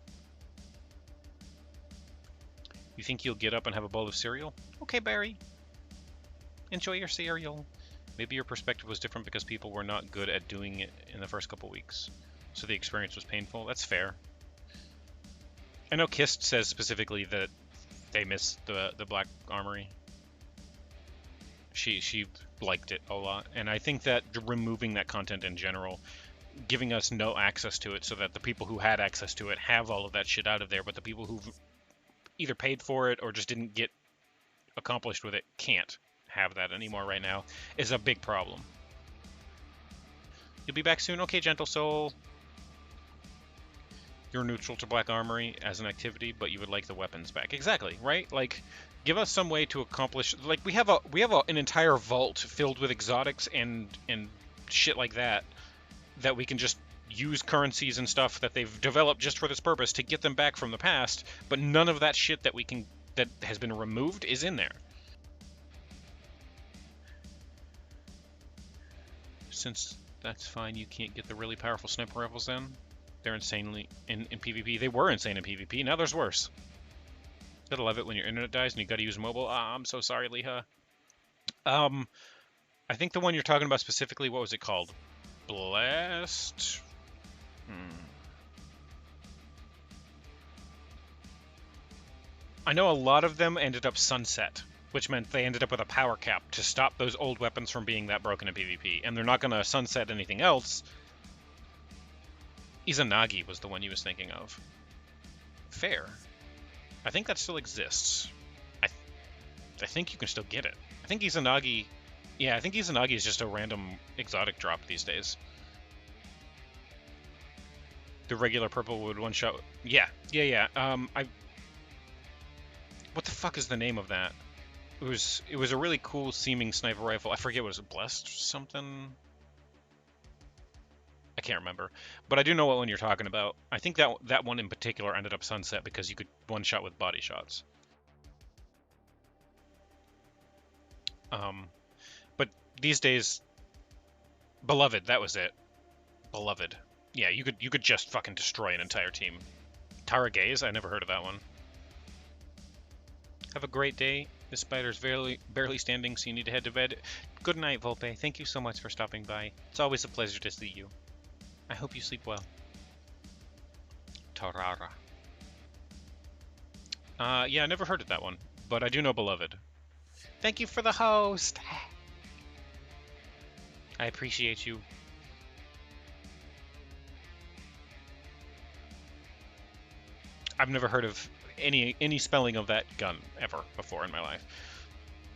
You think you'll get up and have a bowl of cereal? Okay, Barry. Enjoy your cereal. Maybe your perspective was different because people were not good at doing it in the first couple weeks. So the experience was painful. That's fair. I know Kist says specifically that they miss the Black Armory. She liked it a lot. And I think that removing that content in general, giving us no access to it so that the people who had access to it have all of that shit out of there, but the people who've either paid for it or just didn't get accomplished with it can't have that anymore right now, is a big problem. You'll be back soon? Okay, Gentle Soul. You're neutral to Black Armory as an activity, but you would like the weapons back. Exactly, right? Like, give us some way to accomplish... Like, we have an entire vault filled with exotics and shit like that we can just use currencies and stuff that they've developed just for this purpose to get them back from the past, but none of that shit that has been removed is in there. Since that's fine, you can't get the really powerful sniper rifles then? They're insanely in PvP. They were insane in PvP. Now there's worse. Gotta love it when your internet dies and you gotta use mobile. Ah, I'm so sorry, Leha. I think the one you're talking about specifically, what was it called? Blast? I know a lot of them ended up sunset, which meant they ended up with a power cap to stop those old weapons from being that broken in PvP. And they're not going to sunset anything else. Izanagi was the one you was thinking of. Fair. I think that still exists. I think you can still get it. I think Izanagi... Yeah, I think Izanagi is just a random exotic drop these days. The regular purple would one-shot... Yeah. What the fuck is the name of that? It was a really cool seeming sniper rifle. I forget, was it Blessed something? I can't remember. But I do know what one you're talking about. I think that one in particular ended up sunset because you could one-shot with body shots. But these days, Beloved, that was it. Beloved. Yeah, you could just fucking destroy an entire team. Tara Gaze? I never heard of that one. Have a great day. The spider's barely standing, so you need to head to bed. Good night, Volpe. Thank you so much for stopping by. It's always a pleasure to see you. I hope you sleep well. Tarara. Yeah, I never heard of that one, but I do know Beloved. Thank you for the host. I appreciate you. I've never heard of any spelling of that gun ever before in my life.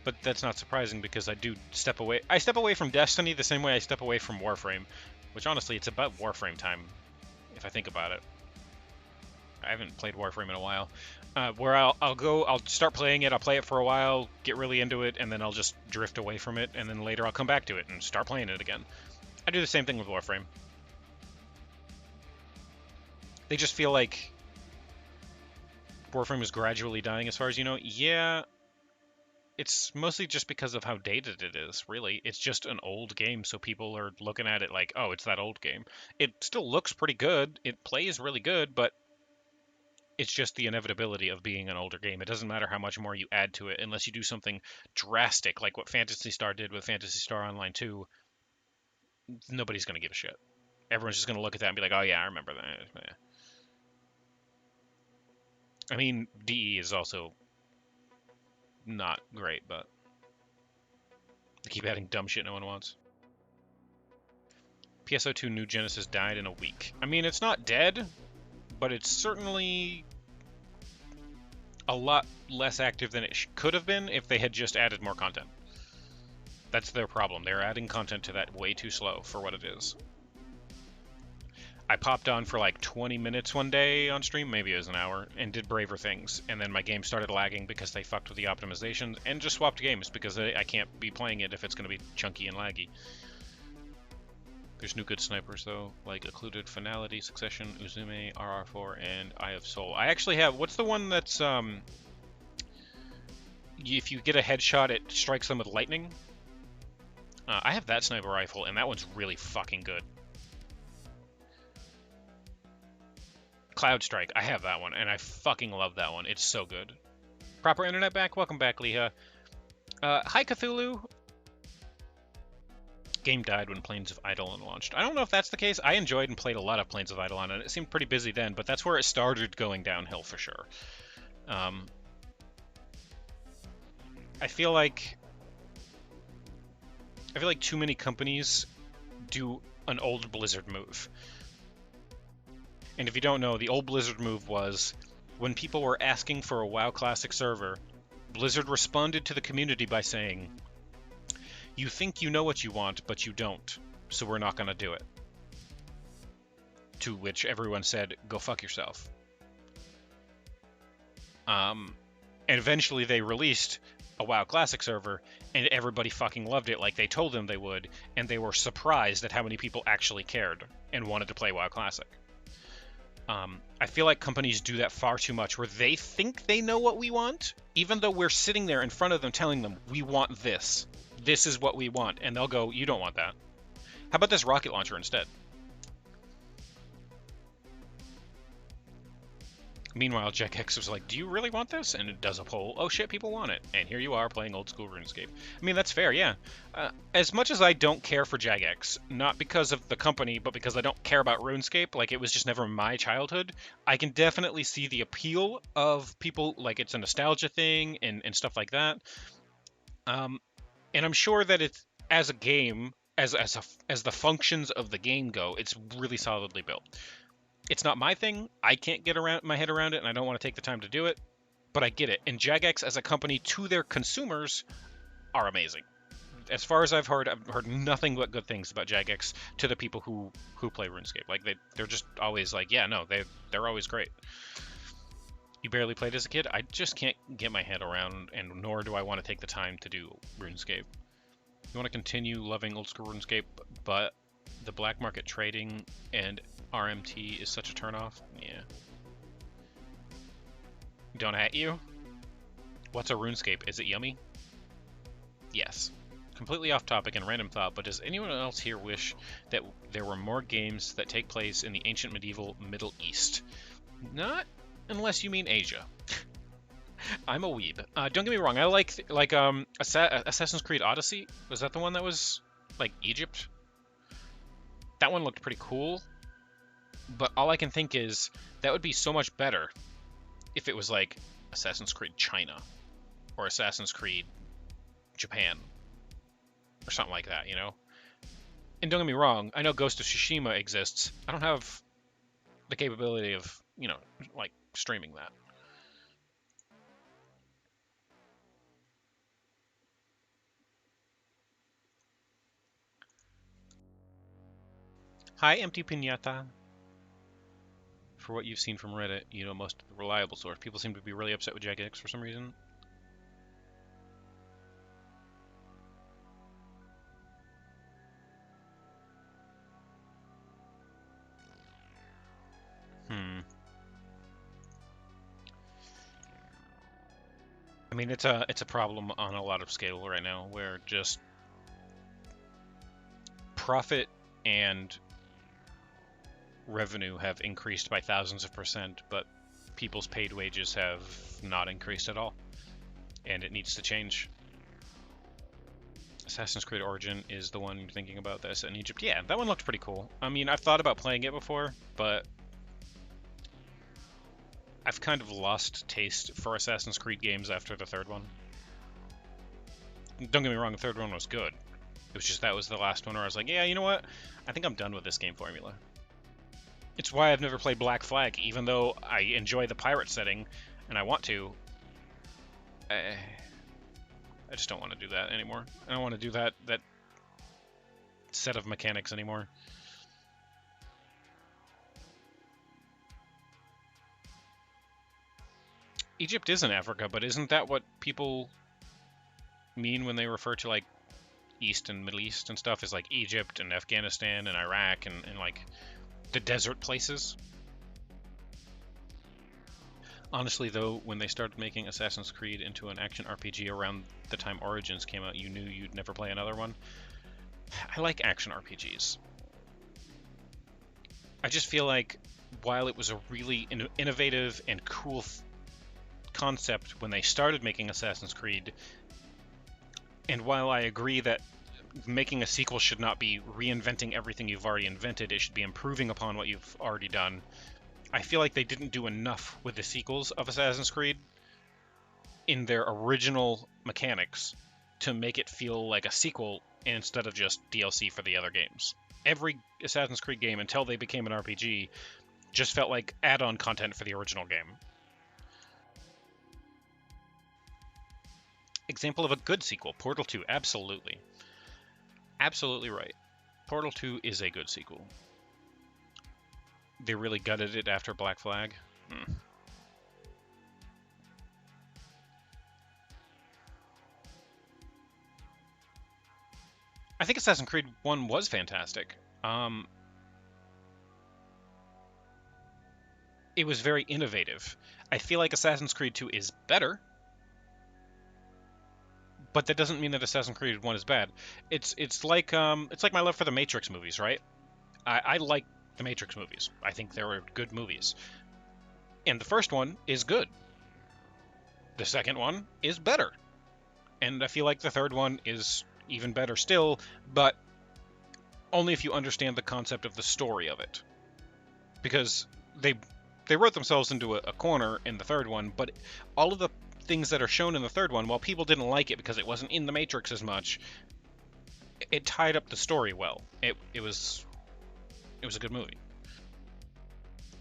But that's not surprising because I do step away. I step away from Destiny the same way I step away from Warframe, which honestly, it's about Warframe time, if I think about it. I haven't played Warframe in a while. Where I'll start playing it, I'll play it for a while, get really into it, and then I'll just drift away from it, and then later I'll come back to it and start playing it again. I do the same thing with Warframe. They just feel like Warframe is gradually dying as far as you know. Yeah, it's mostly just because of how dated it is, really. It's just an old game, so people are looking at it like, oh, it's that old game. It still looks pretty good, it plays really good, but it's just the inevitability of being an older game. It doesn't matter how much more you add to it, unless you do something drastic, like what Phantasy Star did with Phantasy Star Online 2. Nobody's going to give a shit. Everyone's just going to look at that and be like, oh yeah, I remember that. I mean, DE is also not great, but they keep adding dumb shit no one wants. PSO2 New Genesis died in a week. I mean, it's not dead, but it's certainly a lot less active than it could have been if they had just added more content. That's their problem. They're adding content to that way too slow for what it is. I popped on for like 20 minutes one day on stream, maybe it was an hour, and did braver things. And then my game started lagging because they fucked with the optimizations and just swapped games because I can't be playing it if it's going to be chunky and laggy. There's new good snipers though, like Occluded, Finality, Succession, Uzume, RR4, and Eye of Soul. I actually have, what's the one that's, if you get a headshot, it strikes them with lightning? I have that sniper rifle, and that one's really fucking good. Cloud Strike, I have that one, and I fucking love that one. It's so good. Proper internet back? Welcome back, Leha. Hi, Cthulhu. Game died when Planes of Eidolon launched. I don't know if that's the case. I enjoyed and played a lot of Planes of Eidolon, and it seemed pretty busy then, but that's where it started going downhill for sure. I feel like too many companies do an old Blizzard move. And if you don't know, the old Blizzard move was when people were asking for a WoW Classic server, Blizzard responded to the community by saying, "You think you know what you want, but you don't, so we're not going to do it." To which everyone said, "Go fuck yourself." And eventually they released a WoW Classic server, and everybody fucking loved it like they told them they would, and they were surprised at how many people actually cared and wanted to play WoW Classic. I feel like companies do that far too much, where they think they know what we want, even though we're sitting there in front of them telling them, "We want this. This is what we want." And they'll go, "You don't want that. How about this rocket launcher instead?" Meanwhile, Jagex was like, "Do you really want this?" And it does a poll. Oh shit, people want it. And here you are playing old school RuneScape. I mean, that's fair, yeah. As much as I don't care for Jagex, not because of the company, but because I don't care about RuneScape, like it was just never my childhood, I can definitely see the appeal of people, like it's a nostalgia thing and stuff like that. And I'm sure that it's, as a game, as the functions of the game go, it's really solidly built. It's not my thing. I can't get my head around it, and I don't want to take the time to do it, but I get it. And Jagex as a company to their consumers are amazing. As far as I've heard nothing but good things about Jagex to the people who play RuneScape. Like they're just always like, yeah, no, they're always great. You barely played as a kid? I just can't get my head around, and nor do I want to take the time to do RuneScape. You want to continue loving old school RuneScape, but the black market trading and RMT is such a turnoff? Yeah. Don't at you? What's a RuneScape? Is it yummy? Yes. Completely off topic and random thought, but does anyone else here wish that there were more games that take place in the ancient medieval Middle East? Not unless you mean Asia. I'm a weeb. Don't get me wrong, I like Assassin's Creed Odyssey. Was that the one that was like Egypt? That one looked pretty cool. But all I can think is that would be so much better if it was like Assassin's Creed China or Assassin's Creed Japan or something like that, you know? And don't get me wrong, I know Ghost of Tsushima exists. I don't have the capability of, you know, like streaming that. Hi, Empty Pinata. For what you've seen from Reddit, you know most of the reliable source. People seem to be really upset with Jagex for some reason. I mean, it's a problem on a lot of scale right now, where just profit and revenue have increased by thousands of %, but people's paid wages have not increased at all, and it needs to change. Assassin's Creed Origin is the one you're thinking about that's in Egypt. Yeah, that one looked pretty cool. I mean, I've thought about playing it before, but I've kind of lost taste for Assassin's Creed games after the third one. Don't get me wrong, the third one was good. It was just that was the last one where I was like, yeah, you know what? I think I'm done with this game formula. It's why I've never played Black Flag, even though I enjoy the pirate setting, and I want to. I just don't want to do that anymore. I don't want to do that set of mechanics anymore. Egypt is in Africa, but isn't that what people mean when they refer to like East and Middle East and stuff? Is like Egypt and Afghanistan and Iraq and like the desert places? Honestly, though, when they started making Assassin's Creed into an action RPG around the time Origins came out, you knew you'd never play another one. I like action RPGs. I just feel like while it was a really innovative and cool concept when they started making Assassin's Creed, and while I agree that making a sequel should not be reinventing everything you've already invented, it should be improving upon what you've already done, I feel like they didn't do enough with the sequels of Assassin's Creed in their original mechanics to make it feel like a sequel instead of just DLC for the other games. Every Assassin's Creed game until they became an RPG just felt like add-on content for the original game. Example of a good sequel, Portal 2, absolutely. Absolutely right. Portal 2 is a good sequel. They really gutted it after Black Flag. I think Assassin's Creed 1 was fantastic. It was very innovative. I feel like Assassin's Creed 2 is better, but that doesn't mean that Assassin's Creed 1 is bad. It's like my love for the Matrix movies, right? I like the Matrix movies. I think they were good movies. And the first one is good. The second one is better. And I feel like the third one is even better still, but only if you understand the concept of the story of it. Because they wrote themselves into a corner in the third one, but all of the things that are shown in the third one, while people didn't like it because it wasn't in the Matrix as much, it tied up the story well. It was a good movie.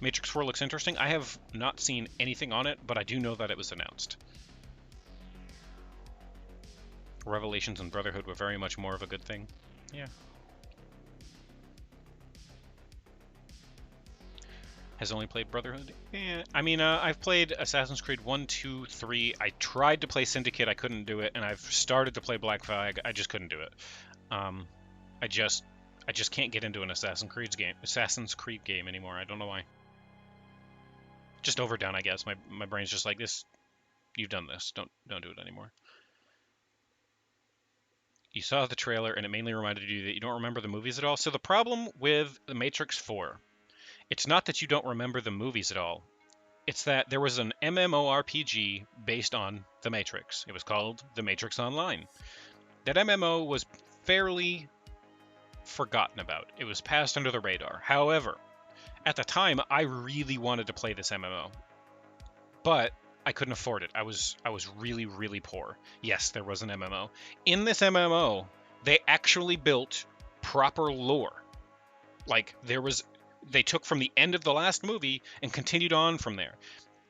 Matrix 4 looks interesting. I have not seen anything on it, but I do know that it was announced. Revelations and Brotherhood were very much more of a good thing. Yeah. Has only played Brotherhood? Yeah. I mean, I've played Assassin's Creed 1, 2, 3. I tried to play Syndicate. I couldn't do it. And I've started to play Black Flag. I just couldn't do it. I just can't get into an Assassin's Creed game anymore. I don't know why. Just overdone, I guess. My brain's just like, this. You've done this. Don't do it anymore. You saw the trailer, and it mainly reminded you that you don't remember the movies at all. So the problem with The Matrix 4, it's not that you don't remember the movies at all. It's that there was an MMORPG based on The Matrix. It was called The Matrix Online. That MMO was fairly forgotten about. It was passed under the radar. However, at the time, I really wanted to play this MMO. But I couldn't afford it. I was really, really poor. Yes, there was an MMO. In this MMO, they actually built proper lore. Like, they took from the end of the last movie and continued on from there.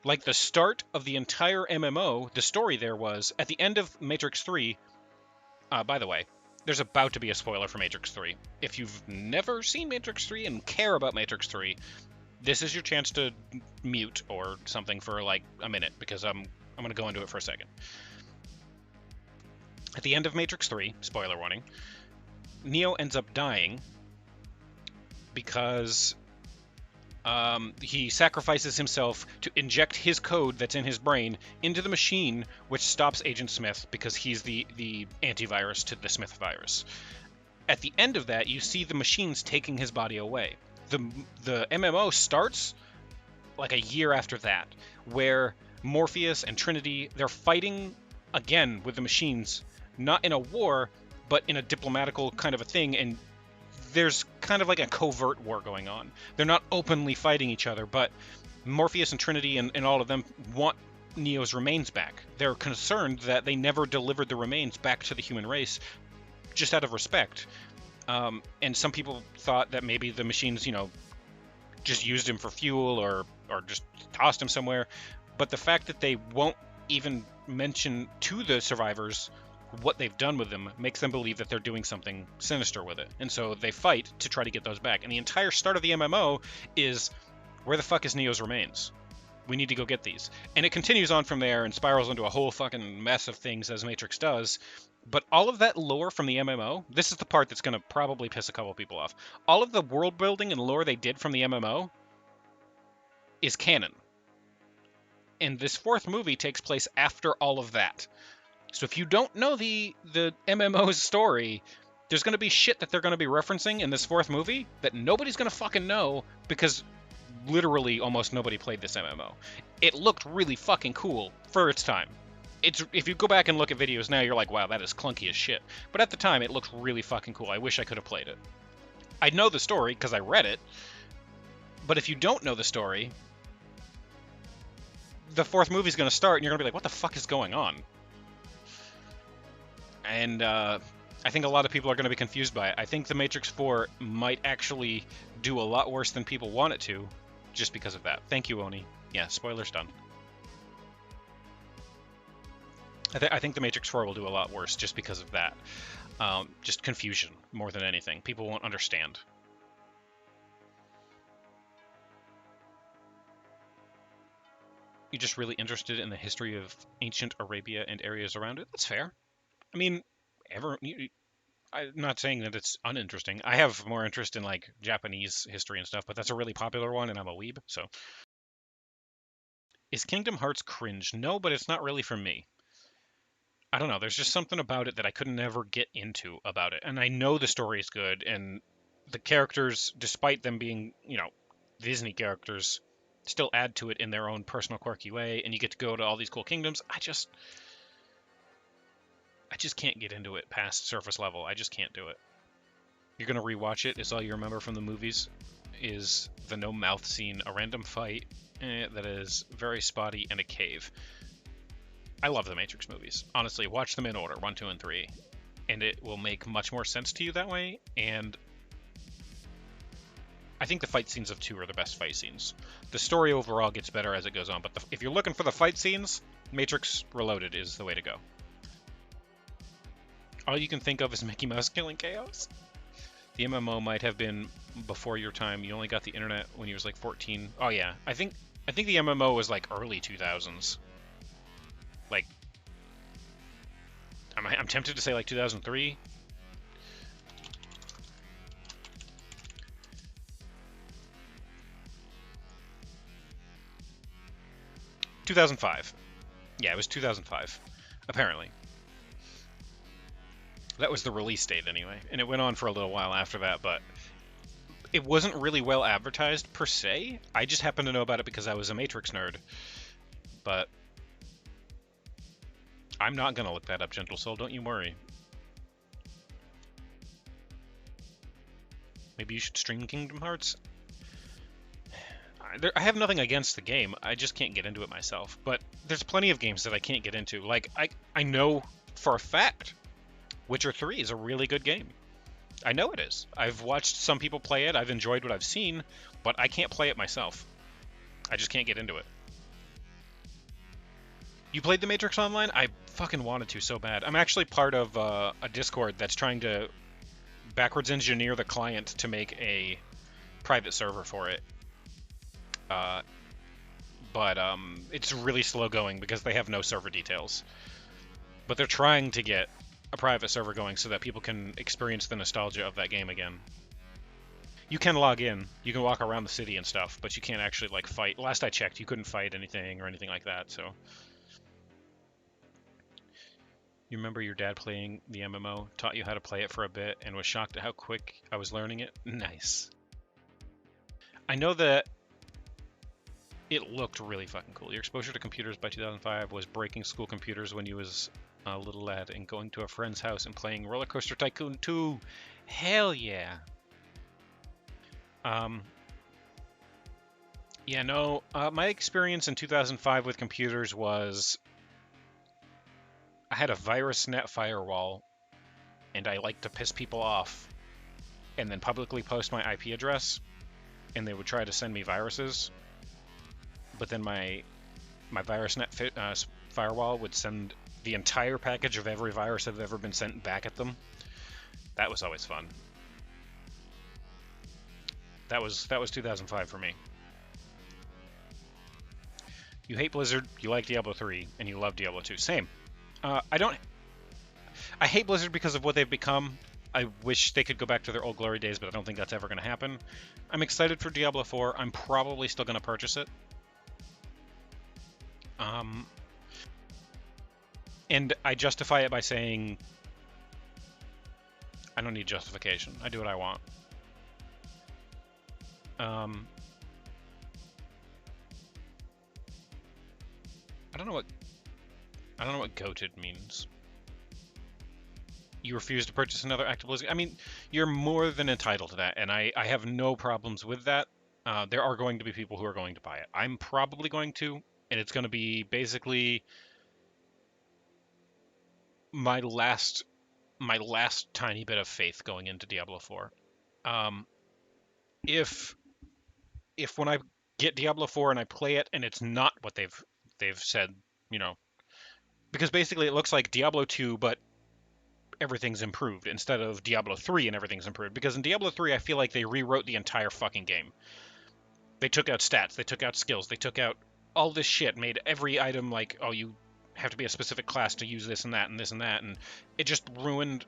Like, the start of the entire MMO, the story there was, at the end of Matrix 3, by the way, there's about to be a spoiler for Matrix 3. If you've never seen Matrix 3 and care about Matrix 3, this is your chance to mute or something for like a minute, because I'm going to go into it for a second. At the end of Matrix 3, spoiler warning, Neo ends up dying because he sacrifices himself to inject his code that's in his brain into the machine, which stops Agent Smith because he's the antivirus to the Smith virus. At the end of that, you see the machines taking his body away. The MMO starts like a year after that, where Morpheus and Trinity, they're fighting again with the machines, not in a war, but in a diplomatical kind of a thing, and there's kind of like a covert war going on. They're not openly fighting each other, but Morpheus and Trinity and all of them want Neo's remains back. They're concerned that they never delivered the remains back to the human race, just out of respect. And some people thought that maybe the machines, just used him for fuel or just tossed him somewhere. But the fact that they won't even mention to the survivors what they've done with them makes them believe that they're doing something sinister with it. And so they fight to try to get those back. And the entire start of the MMO is, where the fuck is Neo's remains? We need to go get these. And it continues on from there and spirals into a whole fucking mess of things as Matrix does. But all of that lore from the MMO, this is the part that's going to probably piss a couple people off. All of the world building and lore they did from the MMO is canon. And this fourth movie takes place after all of that. So if you don't know the MMO's story, there's going to be shit that they're going to be referencing in this fourth movie that nobody's going to fucking know because literally almost nobody played this MMO. It looked really fucking cool for its time. If you go back and look at videos now, you're like, wow, that is clunky as shit. But at the time, it looked really fucking cool. I wish I could have played it. I know the story because I read it. But if you don't know the story, the fourth movie's going to start and you're going to be like, what the fuck is going on? And I think a lot of people are going to be confused by it. I think The Matrix 4 might actually do a lot worse than people want it to, just because of that. Thank you, Oni. Yeah, spoilers done. I think The Matrix 4 will do a lot worse just because of that. Just confusion more than anything. People won't understand. You're just really interested in the history of ancient Arabia and areas around it? That's fair. I mean, I'm not saying that it's uninteresting. I have more interest in like Japanese history and stuff, but that's a really popular one, and I'm a weeb, so. Is Kingdom Hearts cringe? No, but it's not really for me. I don't know. There's just something about it that I could never get into about it. And I know the story is good, and the characters, despite them being, Disney characters, still add to it in their own personal quirky way, and you get to go to all these cool kingdoms. I just can't get into it past surface level. I just can't do it. You're gonna rewatch it. It's all you remember from the movies is the no mouth scene, a random fight that is very spotty, and a cave. I love the Matrix movies. Honestly, watch them in order, 1, 2, and 3, and it will make much more sense to you that way. And I think the fight scenes of 2 are the best fight scenes. The story overall gets better as it goes on, but if you're looking for the fight scenes, Matrix Reloaded is the way to go. All you can think of is Mickey Mouse killing chaos. The MMO might have been before your time. You only got the internet when you was like 14. Oh yeah, I think the MMO was like early 2000s. Like, I'm tempted to say like 2003. 2005. Yeah, it was 2005, apparently. That was the release date anyway, and it went on for a little while after that, but it wasn't really well advertised per se. I just happened to know about it because I was a Matrix nerd. But I'm not going to look that up, Gentle Soul, don't you worry. Maybe you should stream Kingdom Hearts? I have nothing against the game, I just can't get into it myself. But there's plenty of games that I can't get into. Like, I know for a fact Witcher 3 is a really good game. I know it is. I've watched some people play it, I've enjoyed what I've seen, but I can't play it myself. I just can't get into it. You played The Matrix Online? I fucking wanted to so bad. I'm actually part of a Discord that's trying to backwards engineer the client to make a private server for it. But it's really slow going because they have no server details. But they're trying to get a private server going so that people can experience the nostalgia of that game again. You can log in, you can walk around the city and stuff, but you can't actually like fight. Last I checked, you couldn't fight anything or anything like that, so. You remember your dad playing the MMO, taught you how to play it for a bit, and was shocked at how quick I was learning it? Nice. I know that it looked really fucking cool. Your exposure to computers by 2005 was breaking school computers when you was a little lad and going to a friend's house and playing Roller Coaster Tycoon 2. Hell yeah. Yeah, no, my experience in 2005 with computers was I had a VirusNet firewall, and I liked to piss people off and then publicly post my IP address, and they would try to send me viruses, but then my VirusNet firewall would send the entire package of every virus that had ever been sent back at them. That was always fun. That was 2005 for me. You hate Blizzard, you like Diablo 3, and you love Diablo 2. Same. I hate Blizzard because of what they've become. I wish they could go back to their old glory days, but I don't think that's ever going to happen. I'm excited for Diablo 4. I'm probably still going to purchase it. And I justify it by saying I don't need justification. I do what I want. I don't know what goated means. You refuse to purchase another active Blizzard. I mean, you're more than entitled to that, and I have no problems with that. There are going to be people who are going to buy it. I'm probably going to, and it's going to be basically my last tiny bit of faith going into Diablo 4. If when I get Diablo 4 and I play it and it's not what they've said, because basically it looks like Diablo 2, but everything's improved instead of Diablo 3 and everything's improved. Because in Diablo 3, I feel like they rewrote the entire fucking game. They took out stats, they took out skills, they took out all this shit, made every item like, oh, you have to be a specific class to use this and that and this and that, and it just ruined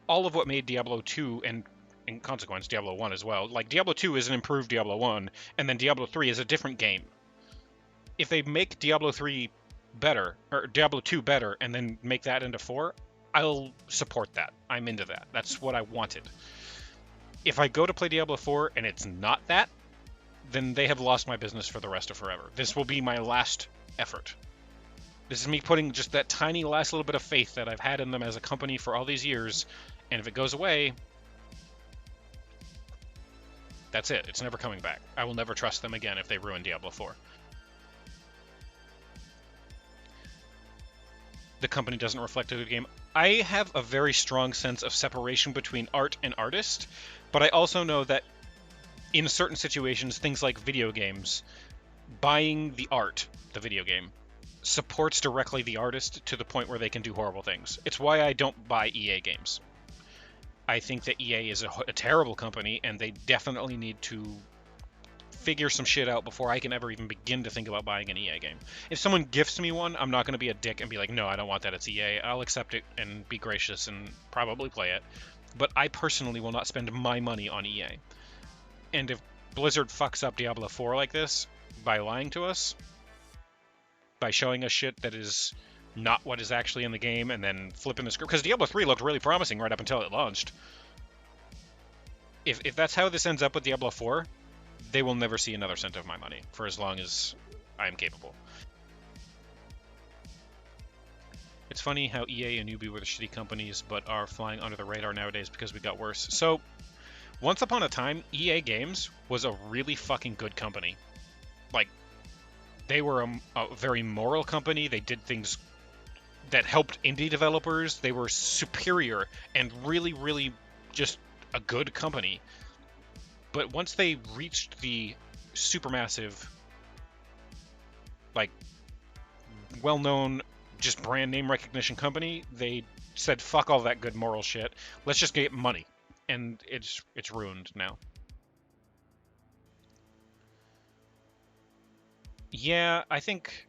all of what made Diablo 2 and in consequence Diablo 1 as well. Like, Diablo 2 is an improved Diablo 1, and then Diablo 3 is a different game. If they make Diablo 3 better, or Diablo 2 better, and then make that into 4, I'll support that. I'm into that. That's what I wanted. If I go to play Diablo 4 and it's not that, then they have lost my business for the rest of forever. This will be my last effort. This is me putting just that tiny last little bit of faith that I've had in them as a company for all these years, and if it goes away, that's it. It's never coming back. I will never trust them again if they ruin Diablo 4. The company doesn't reflect a good game. I have a very strong sense of separation between art and artist, but I also know that in certain situations, things like video games, buying the art, the video game, supports directly the artist to the point where they can do horrible things. It's why I don't buy EA games. I think that EA is a terrible company, and they definitely need to figure some shit out before I can ever even begin to think about buying an EA game. If someone gifts me one, I'm not going to be a dick and be like, no, I don't want that, it's EA. I'll accept it and be gracious and probably play it. But I personally will not spend my money on EA. And if Blizzard fucks up Diablo 4 like this, by lying to us, by showing us shit that is not what is actually in the game, and then flipping the script, because Diablo 3 looked really promising right up until it launched. If that's how this ends up with Diablo 4, they will never see another cent of my money for as long as I am capable. It's funny how EA and Ubi were the shitty companies, but are flying under the radar nowadays because we got worse. So, once upon a time, EA Games was a really fucking good company. Like, they were a very moral company. They did things that helped indie developers. They were superior and really, really just a good company. But once they reached the supermassive, like, well-known, just brand name recognition company, they said, fuck all that good moral shit. Let's just get money. And it's ruined now. Yeah, I think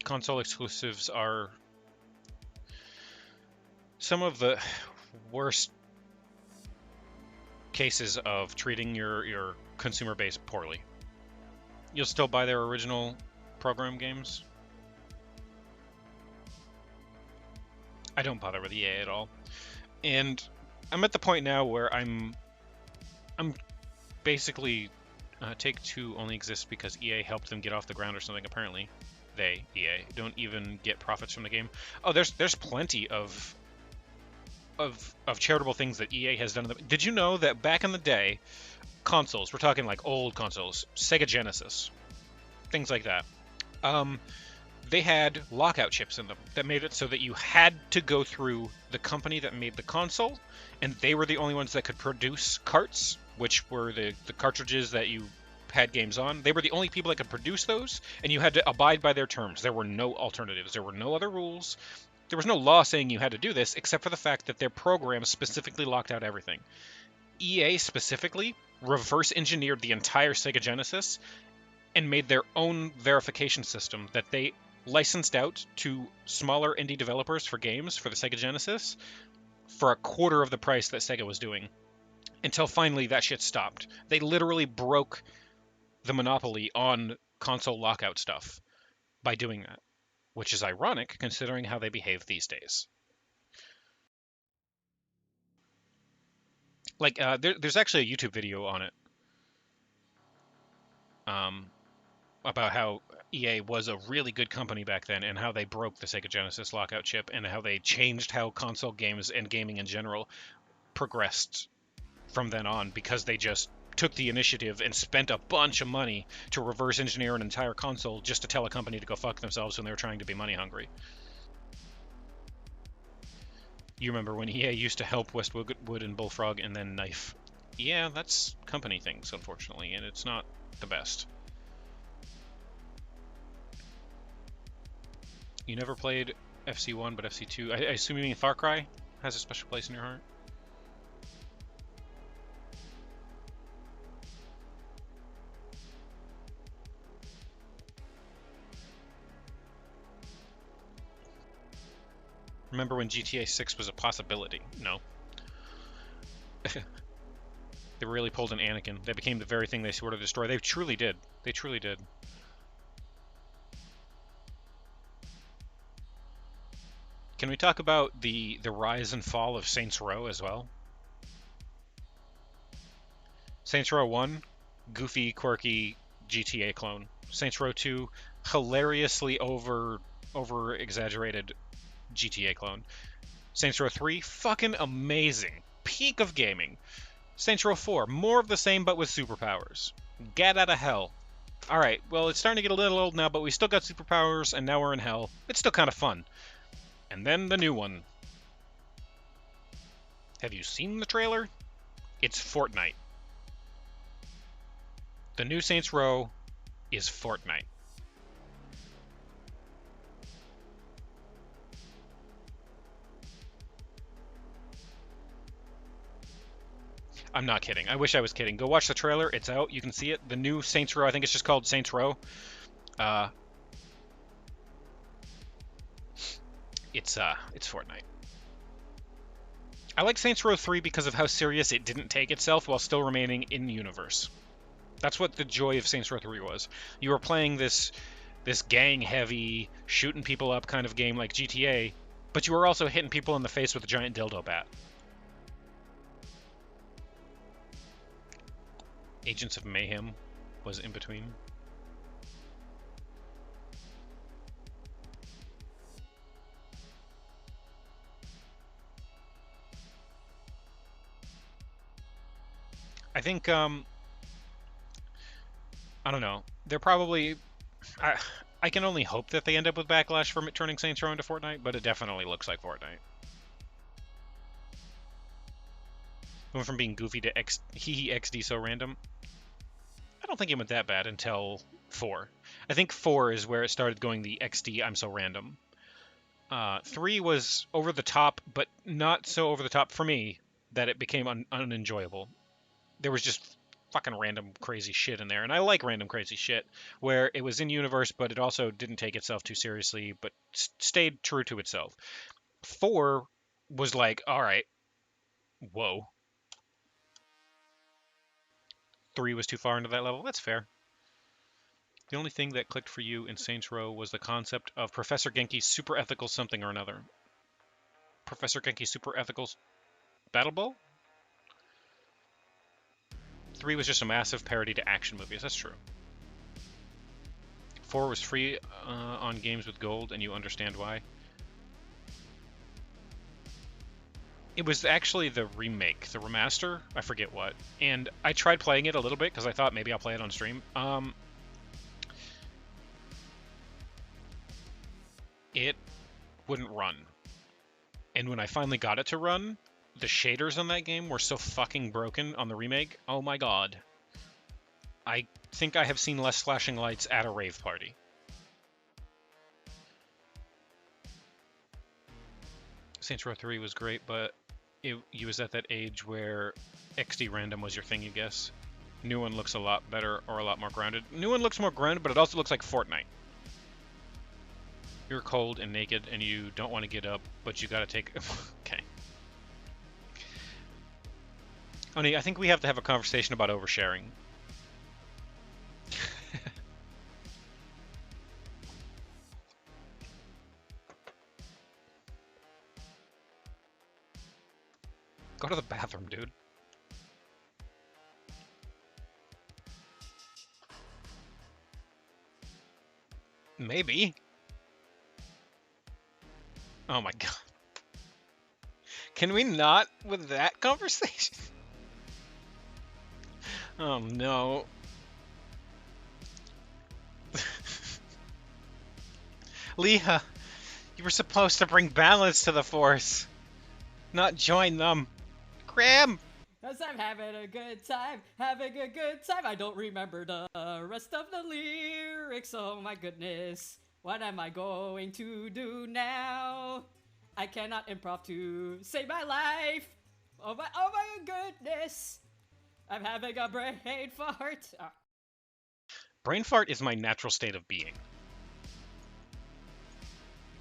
console exclusives are some of the worst cases of treating your consumer base poorly. You'll still buy their original program games. I don't bother with EA at all. And I'm at the point now where I'm basically Take-Two only exists because EA helped them get off the ground or something. Apparently, EA, don't even get profits from the game. Oh, there's plenty of charitable things that EA has done. Did you know that back in the day, consoles, we're talking like old consoles, Sega Genesis, things like that, they had lockout chips in them that made it so that you had to go through the company that made the console, and they were the only ones that could produce carts, which were the cartridges that you had games on. They were the only people that could produce those, and you had to abide by their terms. There were no alternatives. There were no other rules. There was no law saying you had to do this, except for the fact that their program specifically locked out everything. EA specifically reverse engineered the entire Sega Genesis and made their own verification system that they licensed out to smaller indie developers for games for the Sega Genesis for a quarter of the price that Sega was doing. Until finally that shit stopped. They literally broke the monopoly on console lockout stuff by doing that, which is ironic considering how they behave these days. Like, there's actually a YouTube video on it, um, about how EA was a really good company back then and how they broke the Sega Genesis lockout chip and how they changed how console games and gaming in general progressed from then on because they just took the initiative and spent a bunch of money to reverse engineer an entire console just to tell a company to go fuck themselves when they were trying to be money hungry. You remember when EA used to help Westwood and Bullfrog and then knife? Yeah, that's company things, unfortunately, and it's not the best. You never played FC1, but FC2. I assume you mean Far Cry has a special place in your heart? Remember when GTA 6 was a possibility? No. They really pulled an Anakin. They became the very thing they swore to destroy. They truly did. They truly did. Can we talk about the rise and fall of Saints Row as well? Saints Row 1, goofy, quirky GTA clone. Saints Row 2, hilariously over exaggerated GTA clone. Saints Row 3, fucking amazing. Peak of gaming. Saints Row 4, more of the same but with superpowers. Get out of hell. Alright, well, it's starting to get a little old now, but we still got superpowers, and now we're in hell. It's still kind of fun. And then the new one. Have you seen the trailer? It's Fortnite. The new Saints Row is Fortnite. I'm not kidding. I wish I was kidding. Go watch the trailer. It's out. You can see it. The new Saints Row. I think it's just called Saints Row. It's Fortnite. I like Saints Row 3 because of how serious it didn't take itself while still remaining in universe. That's what the joy of Saints Row 3 was. You were playing this gang-heavy, shooting people up kind of game like GTA, but you were also hitting people in the face with a giant dildo bat. Agents of Mayhem was in between. I think, I don't know. They're probably... I can only hope that they end up with backlash from it turning Saints Row into Fortnite, but it definitely looks like Fortnite. Going from being goofy to XD so random. I don't think it went that bad until 4. I think 4 is where it started going the XD I'm so random. 3 was over the top, but not so over the top for me that it became unenjoyable. There was just fucking random crazy shit in there, and I like random crazy shit where it was in universe, but it also didn't take itself too seriously, but stayed true to itself. 4 was like, all right, whoa. 3 was too far into that level. That's fair. The only thing that clicked for you in Saints Row was the concept of Professor Genki's super ethical something or another. Professor Genki's super ethical battle bow? 3 was just a massive parody to action movies. That's true. 4 was free on games with gold, and you understand why. It was actually the remake, the remaster. I forget what. And I tried playing it a little bit because I thought maybe I'll play it on stream. It wouldn't run. And when I finally got it to run, the shaders on that game were so fucking broken on the remake. Oh my god. I think I have seen less flashing lights at a rave party. Saints Row 3 was great, but you was at that age where XD random was your thing, you guess. New one looks a lot better or a lot more grounded. New one looks more grounded, but it also looks like Fortnite. You're cold and naked and you don't want to get up, but you gotta take... Okay. Oni, I think we have to have a conversation about oversharing. Go to the bathroom, dude. Maybe. Oh my god. Can we not with that conversation? Oh no. Leah, you were supposed to bring balance to the Force, not join them. Graham! Cause I'm having a good time, having a good time. I don't remember the rest of the lyrics, oh my goodness. What am I going to do now? I cannot improv to save my life. Oh my goodness. I'm having a brain fart. Ah. Brain fart is my natural state of being.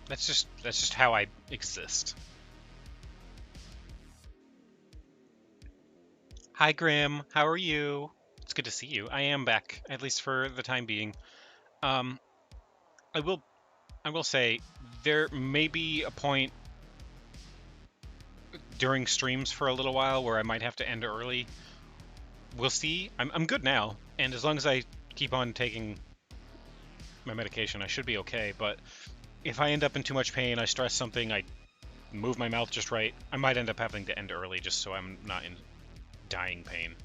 That's just how I exist. Hi Graham, how are you? It's good to see you. I am back, at least for the time being. I will say there may be a point during streams for a little while where I might have to end early. We'll see. I'm good now, and as long as I keep on taking my medication, I should be okay. But if I end up in too much pain, I stress something, I move my mouth just right, I might end up having to end early just so I'm not in dying pain.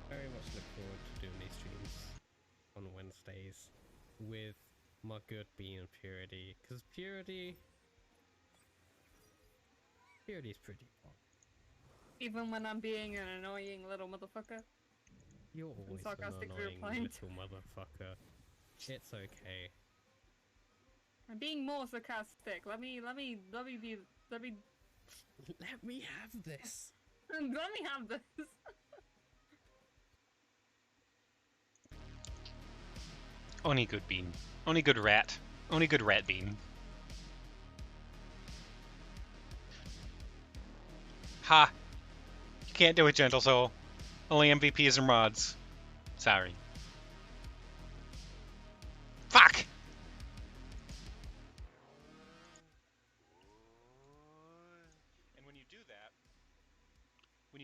Very much look forward to doing these streams on Wednesdays with my good being Purity, because Purity is pretty fun. Even when I'm being an annoying little motherfucker. You're always an sarcastic annoying viewpoint. little motherfucker. It's okay. I'm being more sarcastic. Let me Let me have this. have this. Only good bean. Only good rat. Only good rat bean. Ha! You can't do it, Gentle Soul. Only MVPs and mods. Sorry. Fuck! And when you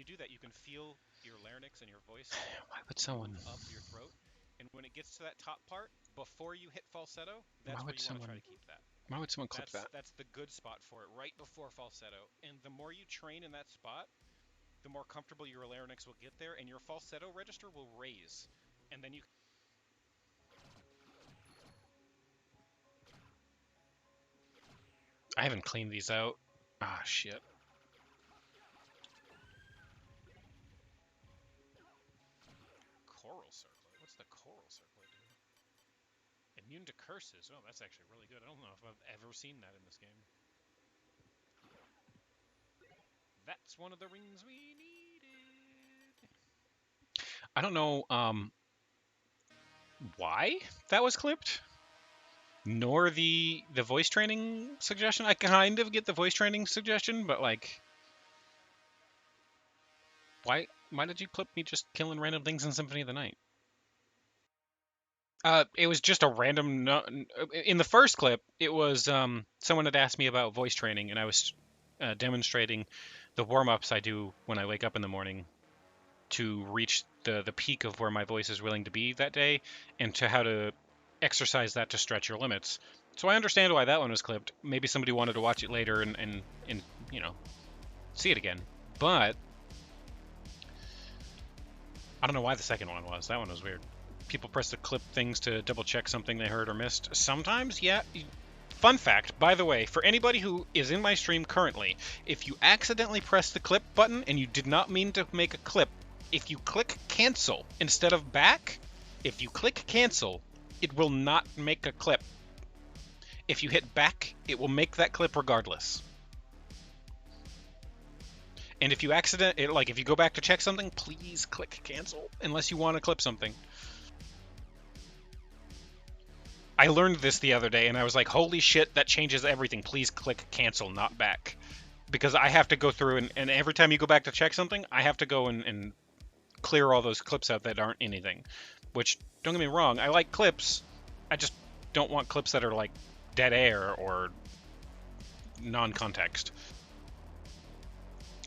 do that, you can feel your larynx and your voice Why would someone... up your throat. And when it gets to that top part, before you hit falsetto, that's Why where would you want to try someone- to keep that. Why would someone clip that? That's the good spot for it, right before falsetto. And the more you train in that spot, the more comfortable your larynx will get there, and your falsetto register will raise. And then you... I haven't cleaned these out. Ah, shit. Coral circlet? What's the coral circlet do? Immune to curses. Oh, that's actually really good. I don't know if I've ever seen that in this game. That's one of the rings we needed. I don't know why that was clipped, nor the voice training suggestion. I kind of get the voice training suggestion, but like, why did you clip me just killing random things in Symphony of the Night? It was just a random. No, in the first clip, it was someone had asked me about voice training, and I was demonstrating the warm-ups I do when I wake up in the morning to reach the peak of where my voice is willing to be that day, and to how to exercise that to stretch your limits. So I understand why that one was clipped. Maybe somebody wanted to watch it later and you know, see it again. But I don't know why the second one was. That one was weird. People press the clip things to double check something they heard or missed. Sometimes, yeah. Fun fact, by the way, for anybody who is in my stream currently, if you accidentally press the clip button and you did not mean to make a clip, if you click cancel instead of back, if you click cancel, it will not make a clip. If you hit back, it will make that clip regardless. And if you if you go back to check something, please click cancel unless you want to clip something. I learned this the other day and I was like, holy shit, that changes everything. Please click cancel, not back. Because I have to go through and every time you go back to check something, I have to go and clear all those clips out that aren't anything. Which, don't get me wrong, I like clips. I just don't want clips that are like dead air or non-context.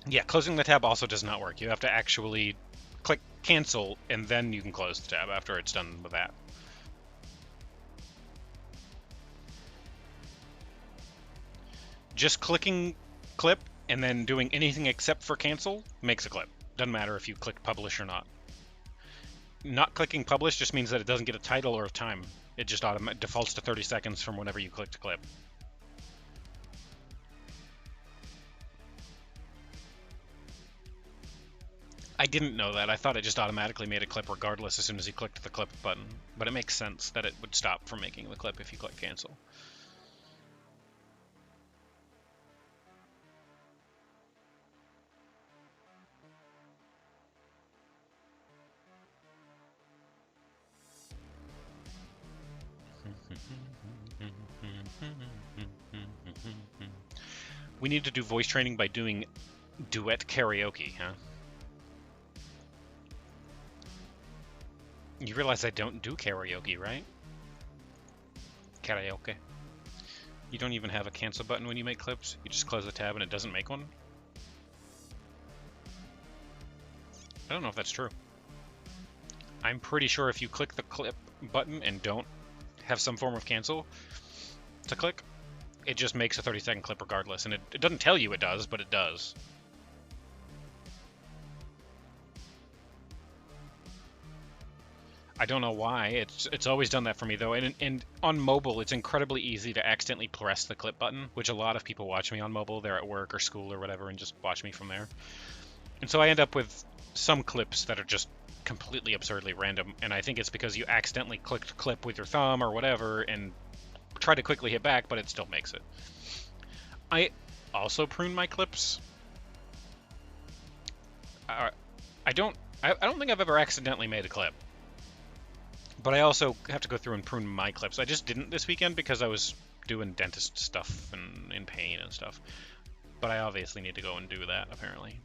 Yeah, closing the tab also does not work. You have to actually click cancel and then you can close the tab after it's done with that. Just clicking clip and then doing anything except for cancel makes a clip. Doesn't matter if you click publish or not. Not clicking publish just means that it doesn't get a title or a time. It just defaults to 30 seconds from whenever you click to clip. I didn't know that. I thought it just automatically made a clip regardless as soon as you clicked the clip button. But it makes sense that it would stop from making the clip if you click cancel. We need to do voice training by doing duet karaoke, huh? You realize I don't do karaoke, right? Karaoke. You don't even have a cancel button when you make clips? You just close the tab and it doesn't make one? I don't know if that's true. I'm pretty sure if you click the clip button and don't have some form of cancel to click, it just makes a 30-second clip regardless. And it doesn't tell you it does, but it does. I don't know why. It's always done that for me though. And on mobile, it's incredibly easy to accidentally press the clip button, which a lot of people watch me on mobile. They're at work or school or whatever and just watch me from there. And so I end up with some clips that are just completely absurdly random. And I think it's because you accidentally clicked clip with your thumb or whatever and try to quickly hit back, but it still makes it. I also prune my clips. I don't think I've ever accidentally made a clip. But I also have to go through and prune my clips. I just didn't this weekend because I was doing dentist stuff and in pain and stuff. But I obviously need to go and do that, apparently.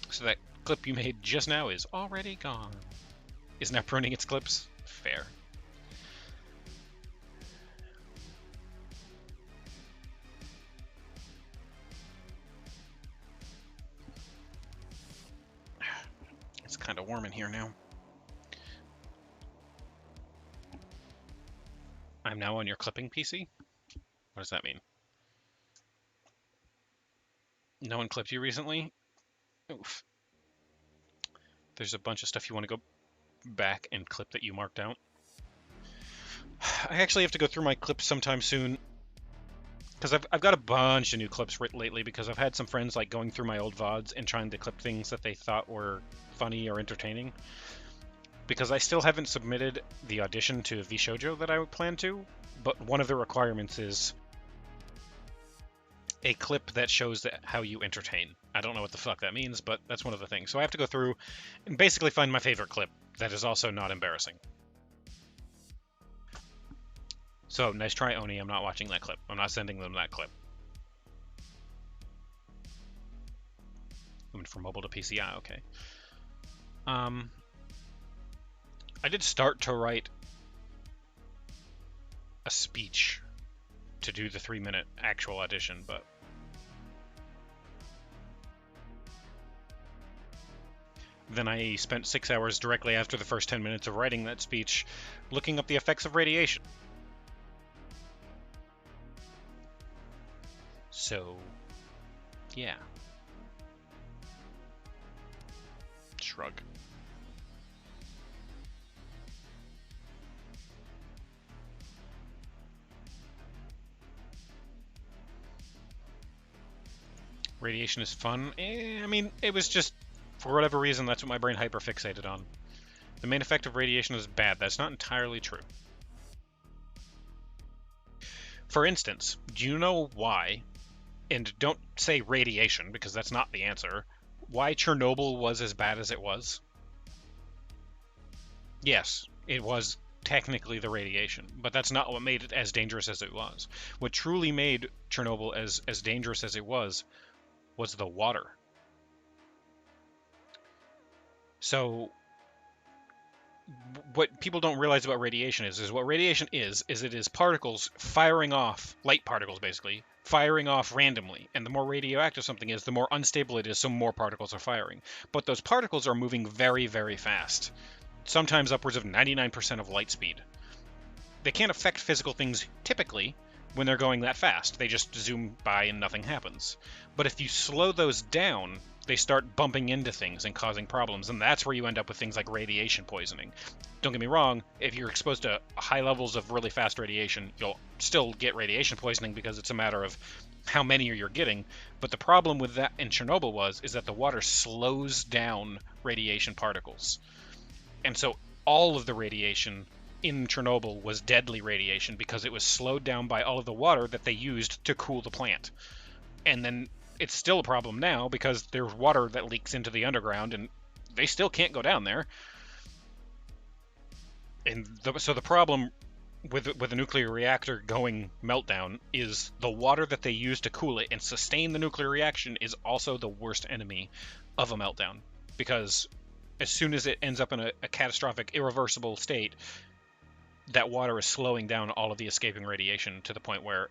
So that clip you made just now is already gone. Is now pruning its clips? Fair. It's kind of warm in here now. I'm now on your clipping PC? What does that mean? No one clipped you recently? Oof. There's a bunch of stuff you want to go back and clip that you marked out. I actually have to go through my clips sometime soon. Because I've got a bunch of new clips lately because I've had some friends like going through my old VODs and trying to clip things that they thought were funny or entertaining. Because I still haven't submitted the audition to VShojo that I plan to, but one of the requirements is a clip that shows how you entertain. I don't know what the fuck that means, but that's one of the things. So I have to go through and basically find my favorite clip that is also not embarrassing. So, nice try, Oni. I'm not watching that clip. I'm not sending them that clip. Moving from mobile to PC. Ah, okay. I did start to write a speech to do the 3-minute actual audition, but then I spent 6 hours directly after the first 10 minutes of writing that speech looking up the effects of radiation. So, yeah. Shrug. Radiation is fun. I mean, it was just, for whatever reason, that's what my brain hyperfixated on. The main effect of radiation is bad. That's not entirely true. For instance, do you know why and don't say radiation because that's not the answer, why Chernobyl was as bad as it was? Yes, it was technically the radiation, but that's not what made it as dangerous as it was. What truly made Chernobyl as dangerous as it was the water. So what people don't realize about radiation is what radiation is it is particles firing off, light particles basically, firing off randomly. And the more radioactive something is, the more unstable it is, so more particles are firing. But those particles are moving very, very fast, sometimes upwards of 99% of light speed. They can't affect physical things typically when they're going that fast. They just zoom by and nothing happens. But if you slow those down, they start bumping into things and causing problems, and that's where you end up with things like radiation poisoning. Don't get me wrong, if you're exposed to high levels of really fast radiation, you'll still get radiation poisoning because it's a matter of how many you're getting. But the problem with that in Chernobyl is that the water slows down radiation particles. And so all of the radiation in Chernobyl was deadly radiation because it was slowed down by all of the water that they used to cool the plant. And then it's still a problem now because there's water that leaks into the underground and they still can't go down there. And so the problem with a nuclear reactor going meltdown is the water that they use to cool it and sustain the nuclear reaction is also the worst enemy of a meltdown, because as soon as it ends up in a catastrophic, irreversible state, that water is slowing down all of the escaping radiation to the point where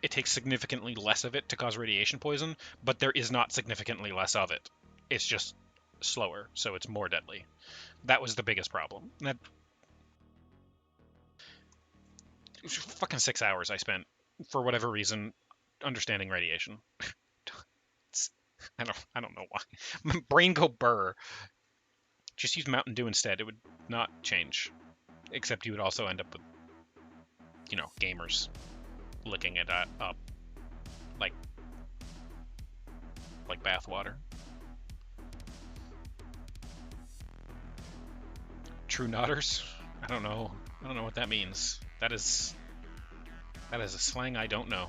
it takes significantly less of it to cause radiation poison, but there is not significantly less of it. It's just slower, so it's more deadly. That was the biggest problem. That it was fucking 6 hours I spent, for whatever reason, understanding radiation. I don't know why. My brain go burr. Just use Mountain Dew instead. It would not change. Except you would also end up with, gamers licking it up like bathwater. True Nodders? I don't know what that means. That is a slang I don't know.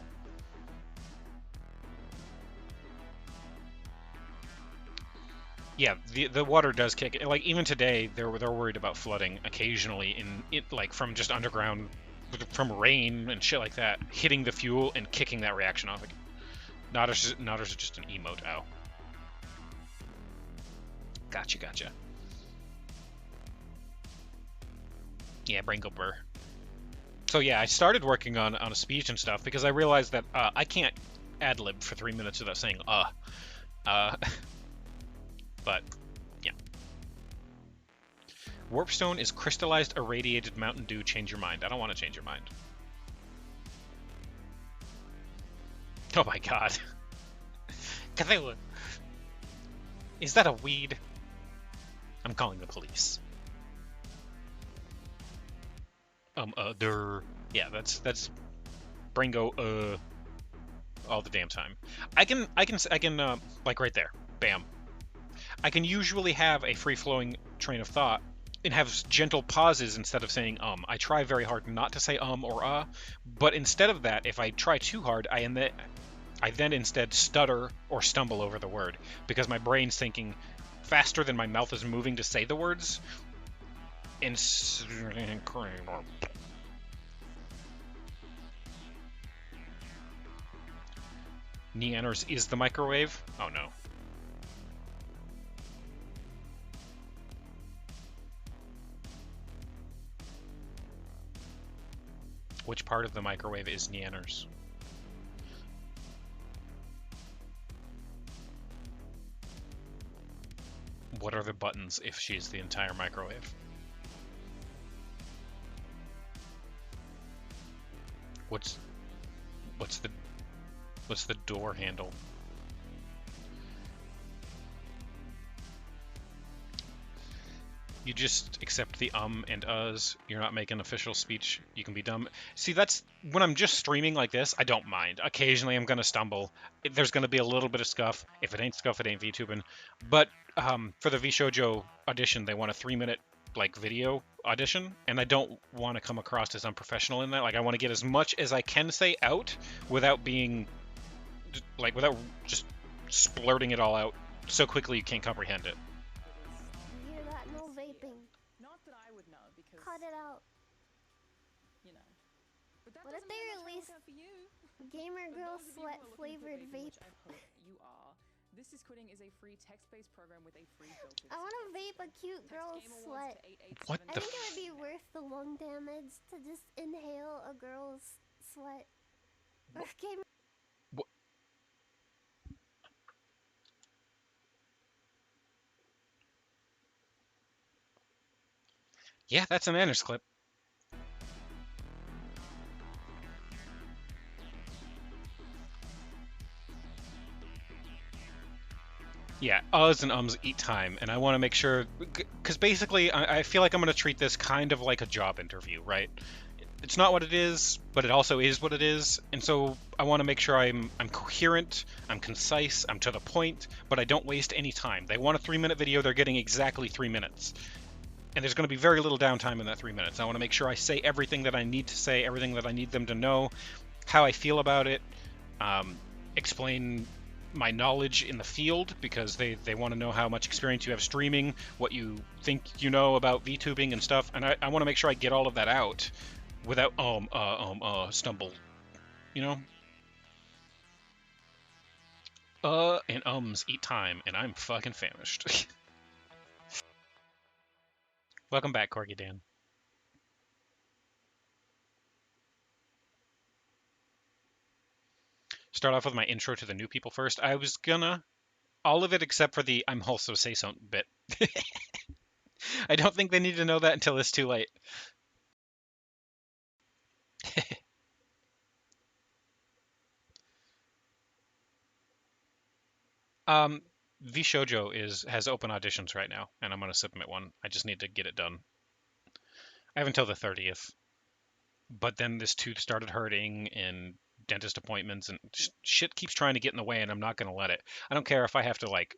Yeah, the water does kick. Like even today, they're worried about flooding occasionally in it, like from just underground, from rain and shit like that, hitting the fuel and kicking that reaction off again. Nodders are just an emote. Ow. Gotcha. Yeah, brain go burr. So yeah, I started working on a speech and stuff because I realized that I can't ad-lib for 3 minutes without saying But, yeah. Warpstone is crystallized irradiated Mountain Dew. Change your mind. I don't want to change your mind. Oh my god. Cthulhu. Is that a weed? I'm calling the police. Yeah, that's brain go, all the damn time. I can, like right there. Bam. I can usually have a free-flowing train of thought and have gentle pauses instead of saying I try very hard not to say or but instead of that, if I try too hard, I then instead stutter or stumble over the word because my brain's thinking faster than my mouth is moving to say the words. Neanners is the microwave? Oh no. Which part of the microwave is Neanners? What are the buttons if she's the entire microwave? What's the door handle? You just accept the and uhs. You're not making official speech. You can be dumb. See, that's when I'm just streaming like this, I don't mind. Occasionally I'm gonna stumble. There's gonna be a little bit of scuff. If it ain't scuff, it ain't VTubing. But for the VShojo audition, they want a 3-minute like video audition, and I don't want to come across as unprofessional in that. Like I want to get as much as I can say out without being like without just splurting it all out so quickly you can't comprehend it. You hear that? No vaping. Not that I would know, because Cut it out. you know. But that What if doesn't they mean much release work out for you. Gamer For Girl those of you who Sweat are looking for flavored vaping, vape? which I hope you are. This is Quitting is a free text-based program with a free built-in I want to system. vape a cute Text girl's Game Awards sweat. to 8879. What I the think it would be worth the lung damage to just inhale a girl's sweat. Or gamer. Yeah, that's a manners clip. Yeah, uhs and ums eat time, and I want to make sure, because basically I feel like I'm going to treat this kind of like a job interview, right? It's not what it is, but it also is what it is, and so I want to make sure I'm coherent, I'm concise, I'm to the point, but I don't waste any time. They want a 3-minute video, they're getting exactly 3 minutes. And there's going to be very little downtime in that 3 minutes. I want to make sure I say everything that I need to say, everything that I need them to know, how I feel about it, explain my knowledge in the field, because they want to know how much experience you have streaming, what you think you know about VTubing and stuff, and I want to make sure I get all of that out without stumble, you know? And ums eat time, and I'm fucking famished. Welcome back, Corgi Dan. Start off with my intro to the new people first. I was gonna all of it except for the I'm also say something bit. I don't think they need to know that until it's too late. um, V Shoujo has open auditions right now, and I'm gonna submit one. I just need to get it done. I have until the 30th, but then this tooth started hurting and dentist appointments and shit keeps trying to get in the way, and I'm not gonna let it. I don't care if I have to like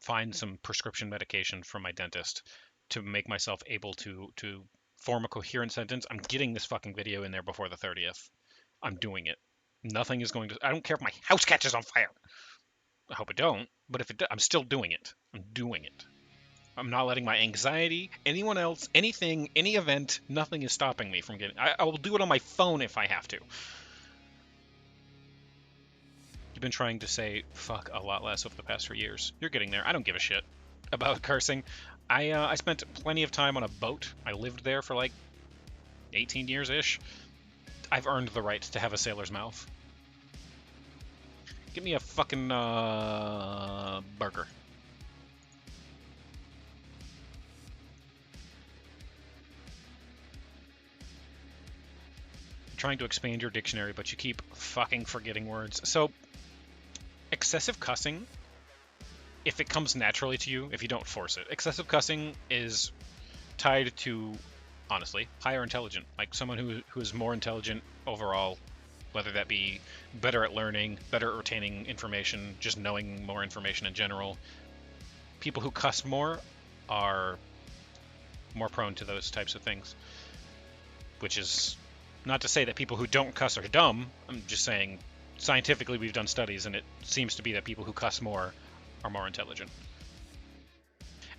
find some prescription medication from my dentist to make myself able to form a coherent sentence. I'm getting this fucking video in there before the 30th. I'm doing it. Nothing is going to. I don't care if my house catches on fire. I hope it don't. But if it does, I'm still doing it. I'm doing it. I'm not letting my anxiety, anyone else, anything, any event, nothing is stopping me from getting. I will do it on my phone if I have to. You've been trying to say fuck a lot less over the past 3 years. You're getting there. I don't give a shit about cursing. I spent plenty of time on a boat. I lived there for like 18 years-ish. I've earned the right to have a sailor's mouth. Give me a fucking burger. You're trying to expand your dictionary, but you keep fucking forgetting words. So, excessive cussing, if it comes naturally to you, if you don't force it, excessive cussing is tied to, honestly, higher intelligence. Like someone who is more intelligent overall, whether that be better at learning, better at retaining information, just knowing more information in general. People who cuss more are more prone to those types of things. Which is not to say that people who don't cuss are dumb. I'm just saying scientifically we've done studies and it seems to be that people who cuss more are more intelligent.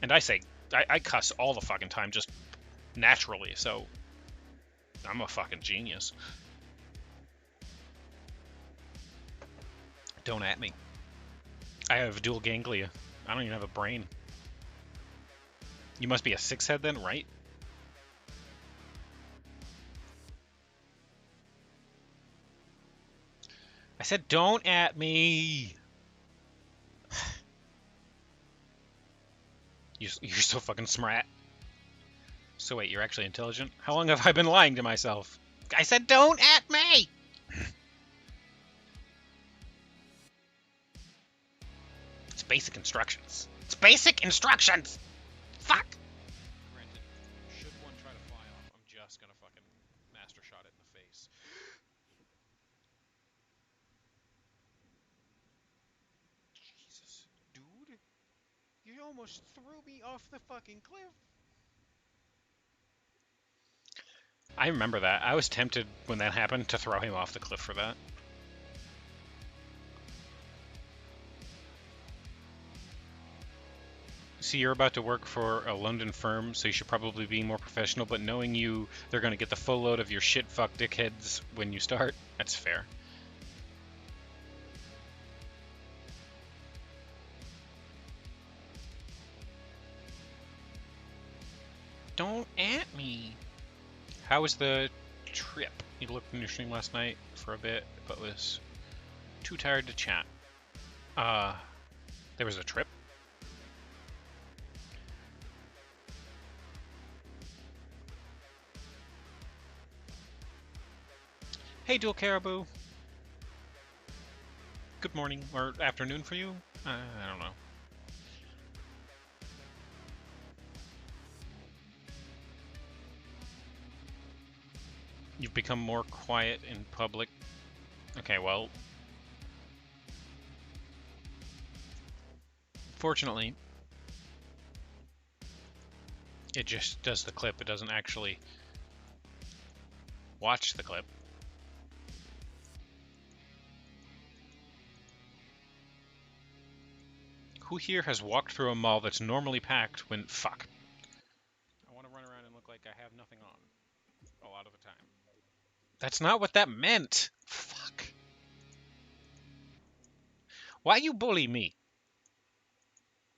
And I say, I cuss all the fucking time just naturally, so I'm a fucking genius. Don't at me. I have dual ganglia. I don't even have a brain. You must be a 6-head then, right? I said don't at me! You're so fucking smart. So wait, you're actually intelligent? How long have I been lying to myself? I said don't at me! It's basic instructions. It's basic instructions! Fuck! Granted, should one try to fly off, I'm just gonna fucking master shot it in the face. Jesus, dude. You almost threw me off the fucking cliff. I remember that. I was tempted when that happened to throw him off the cliff for that. See, you're about to work for a London firm, so you should probably be more professional, but knowing you, they're gonna get the full load of your shit fuck dickheads when you start. That's fair. Don't at me. How was the trip? You looked in your stream last night for a bit, but was too tired to chat. There was a trip? Hey, Dual Caribou. Good morning, or afternoon for you? I don't know. You've become more quiet in public. Okay, well... Fortunately, it just does the clip. It doesn't actually watch the clip. Who here has walked through a mall that's normally packed when... Fuck. I want to run around and look like I have nothing on a lot of the time. That's not what that meant! Fuck. Why you bully me?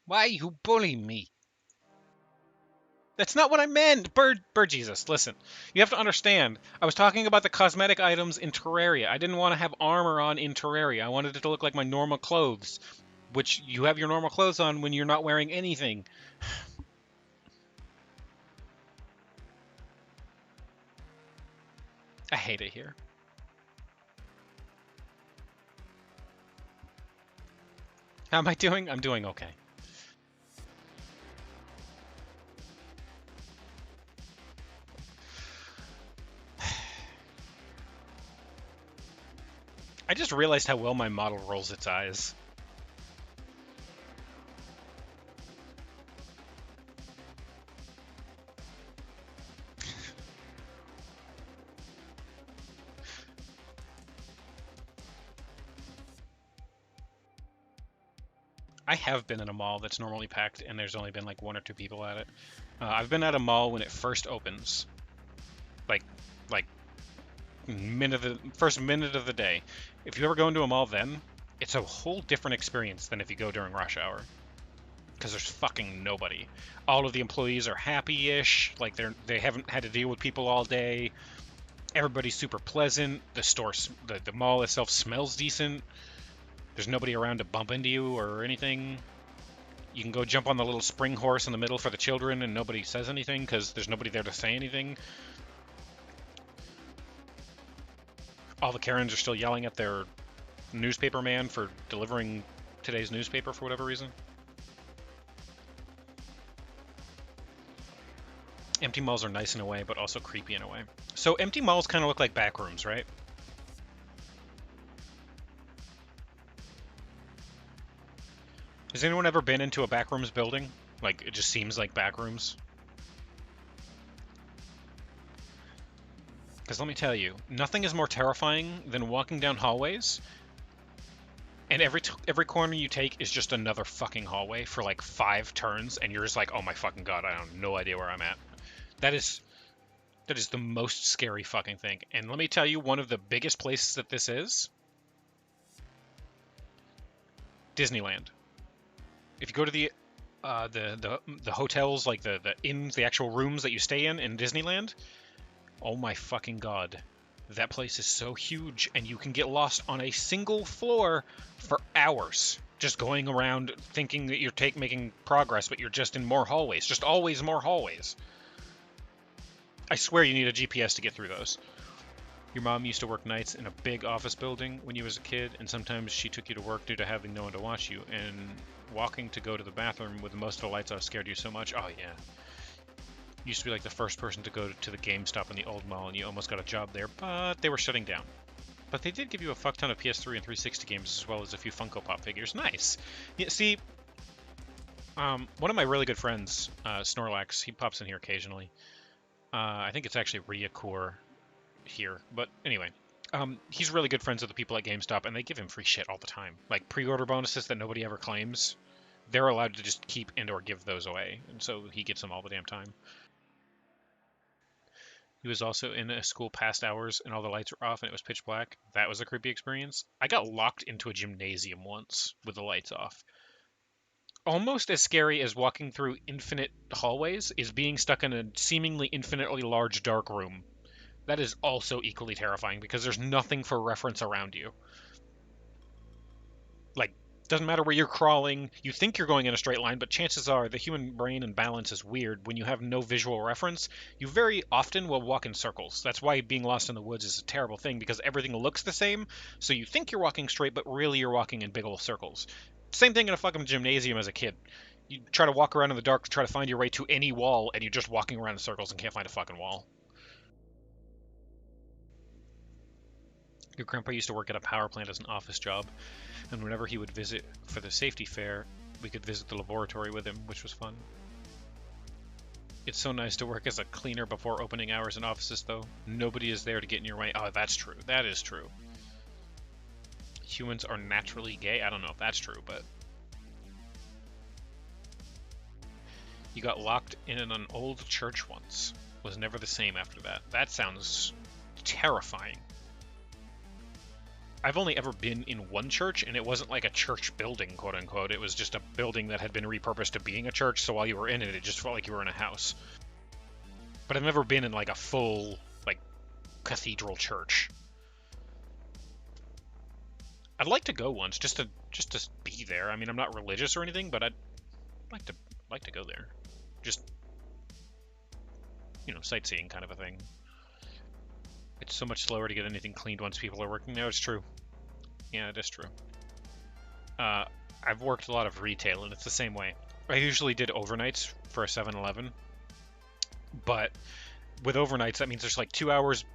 Why you bully me? That's not what I meant! Bird Jesus, listen. You have to understand, I was talking about the cosmetic items in Terraria. I didn't want to have armor on in Terraria. I wanted it to look like my normal clothes. Which, you have your normal clothes on when you're not wearing anything. I hate it here. How am I doing? I'm doing okay. I just realized how well my model rolls its eyes. I have been in a mall that's normally packed, and there's only been like 1 or 2 people at it. I've been at a mall when it first opens, like first minute of the day. If you ever go into a mall then, it's a whole different experience than if you go during rush hour, because there's fucking nobody. All of the employees are happy-ish, like they haven't had to deal with people all day. Everybody's super pleasant. The mall itself smells decent. There's nobody around to bump into you or anything. You can go jump on the little spring horse in the middle for the children and nobody says anything because there's nobody there to say anything. All the Karens are still yelling at their newspaper man for delivering today's newspaper for whatever reason. Empty malls are nice in a way, but also creepy in a way. So empty malls kind of look like back rooms, right? Has anyone ever been into a backrooms building? Like, it just seems like backrooms. Because let me tell you, nothing is more terrifying than walking down hallways, and every corner you take is just another fucking hallway for like 5 turns, and you're just like, oh my fucking god, I have no idea where I'm at. That is the most scary fucking thing. And let me tell you, one of the biggest places that this is, Disneyland. If you go to the hotels, like the inns, the actual rooms that you stay in Disneyland, oh my fucking god, that place is so huge, and you can get lost on a single floor for hours, just going around thinking that you're making progress, but you're just in more hallways, just always more hallways. I swear you need a GPS to get through those. Your mom used to work nights in a big office building when you was a kid, and sometimes she took you to work due to having no one to watch you, and walking to go to the bathroom with most of the lights off scared you so much. Oh yeah. Used to be like the first person to go to the GameStop in the old mall, and you almost got a job there, but they were shutting down. But they did give you a fuck ton of PS3 and 360 games, as well as a few Funko Pop figures. Nice. Yeah, see, one of my really good friends, Snorlax, he pops in here occasionally. I think it's actually Ryakor here, but anyway. He's really good friends with the people at GameStop, and they give him free shit all the time. Like pre-order bonuses that nobody ever claims. they're allowed to just keep and or give those away, and so he gets them all the damn time. He was also in a school past hours and all the lights were off and it was pitch black. That was a creepy experience. I got locked into a gymnasium once with the lights off. Almost as scary as walking through infinite hallways is being stuck in a seemingly infinitely large dark room. That is also equally terrifying because there's nothing for reference around you. Like, doesn't matter where you're crawling, you think you're going in a straight line, but chances are the human brain and balance is weird. When you have no visual reference, you very often will walk in circles. That's why being lost in the woods is a terrible thing, because everything looks the same, so you think you're walking straight, but really you're walking in big old circles. Same thing in a fucking gymnasium as a kid. You try to walk around in the dark to try to find your way to any wall, and you're just walking around in circles and can't find a fucking wall. Your grandpa used to work at a power plant as an office job, and whenever he would visit for the safety fair, we could visit the laboratory with him, which was fun. It's so nice to work as a cleaner before opening hours in offices, though. Nobody is there to get in your way. Oh, that's true. That is true. Humans are naturally gay? I don't know if that's true, but... You got locked in an old church once. Was never the same after that. That sounds terrifying. I've only ever been in one church, and it wasn't like a church building, quote unquote. It was just a building that had been repurposed to being a church, so while you were in it, it just felt like you were in a house. But I've never been in like a full, like, cathedral church. I'd like to go once, just to be there. I mean, I'm not religious or anything, but I'd like to go there. Just, you know, sightseeing kind of a thing. It's so much slower to get anything cleaned once people are working there. It's true. Yeah, it is true. I've worked a lot of retail, and it's the same way. I usually did overnights for a 7-Eleven, but with overnights, that means there's like 2 hours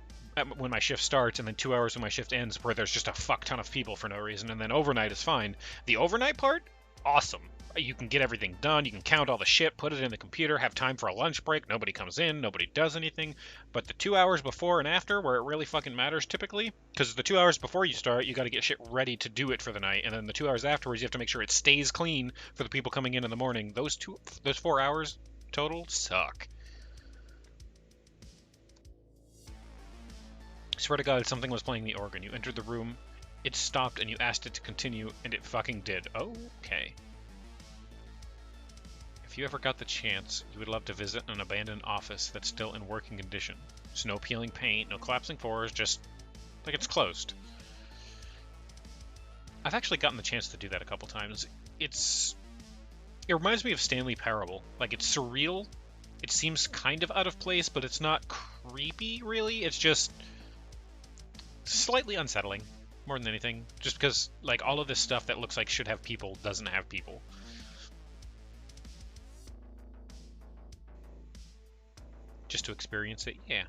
when my shift starts, and then 2 hours when my shift ends, where there's just a fuck ton of people for no reason, and then overnight is fine. The overnight part, awesome. You can get everything done, you can count all the shit, put it in the computer, have time for a lunch break, nobody comes in, nobody does anything. But the 2 hours before and after, where it really fucking matters typically, because the 2 hours before you start, you gotta get shit ready to do it for the night, and then the 2 hours afterwards, you have to make sure it stays clean for the people coming in the morning. Those 4 hours total suck. Swear to God, something was playing the organ. You entered the room, it stopped, and you asked it to continue, and it fucking did. Okay. If you ever got the chance, you would love to visit an abandoned office that's still in working condition. There's no peeling paint, no collapsing floors, just like it's closed. I've actually gotten the chance to do that a couple times. It reminds me of Stanley Parable. Like, it's surreal. It seems kind of out of place, but it's not creepy, really. It's just slightly unsettling, more than anything. Just because, like, all of this stuff that looks like should have people doesn't have people. Just to experience it, yeah.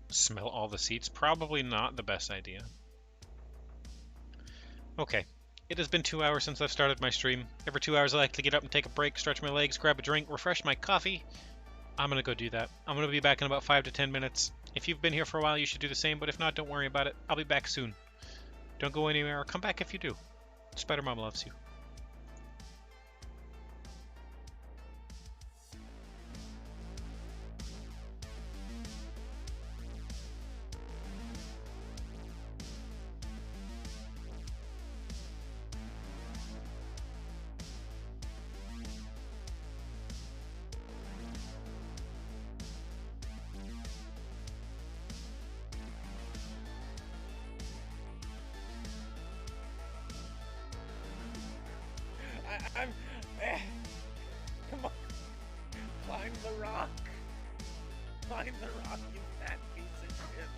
Smell all the seats? Probably not the best idea. Okay. It has been 2 hours since I've started my stream. Every 2 hours I like to get up and take a break, stretch my legs, grab a drink, refresh my coffee. I'm gonna go do that. I'm gonna be back in about 5 to 10 minutes. If you've been here for a while, you should do the same, but if not, don't worry about it. I'll be back soon. Don't go anywhere, or come back if you do. Spider Mom loves you. Come on. Climb the rock. Climb the rock, you fat piece of shit.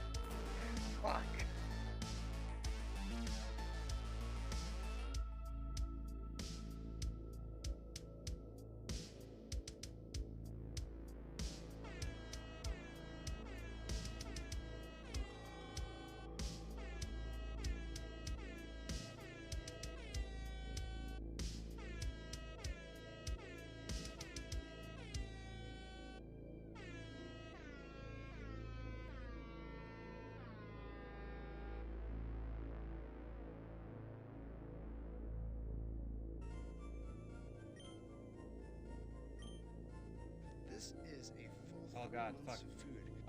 Fuck. Oh god, fuck.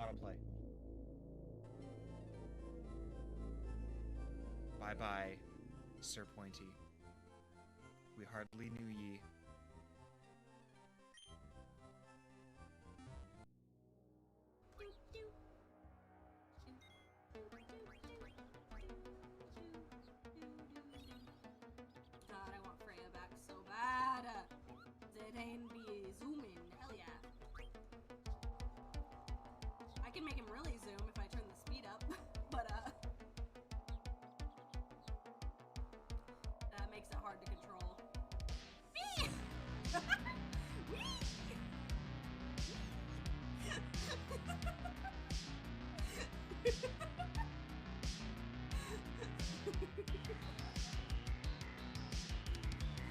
Autoplay. Bye bye, Sir Pointy. We hardly knew ye. God, I want Freya back so bad. That ain't be zooming. Hell yeah. I can make him really zoom if I turn the speed up, but that makes it hard to control. Whee!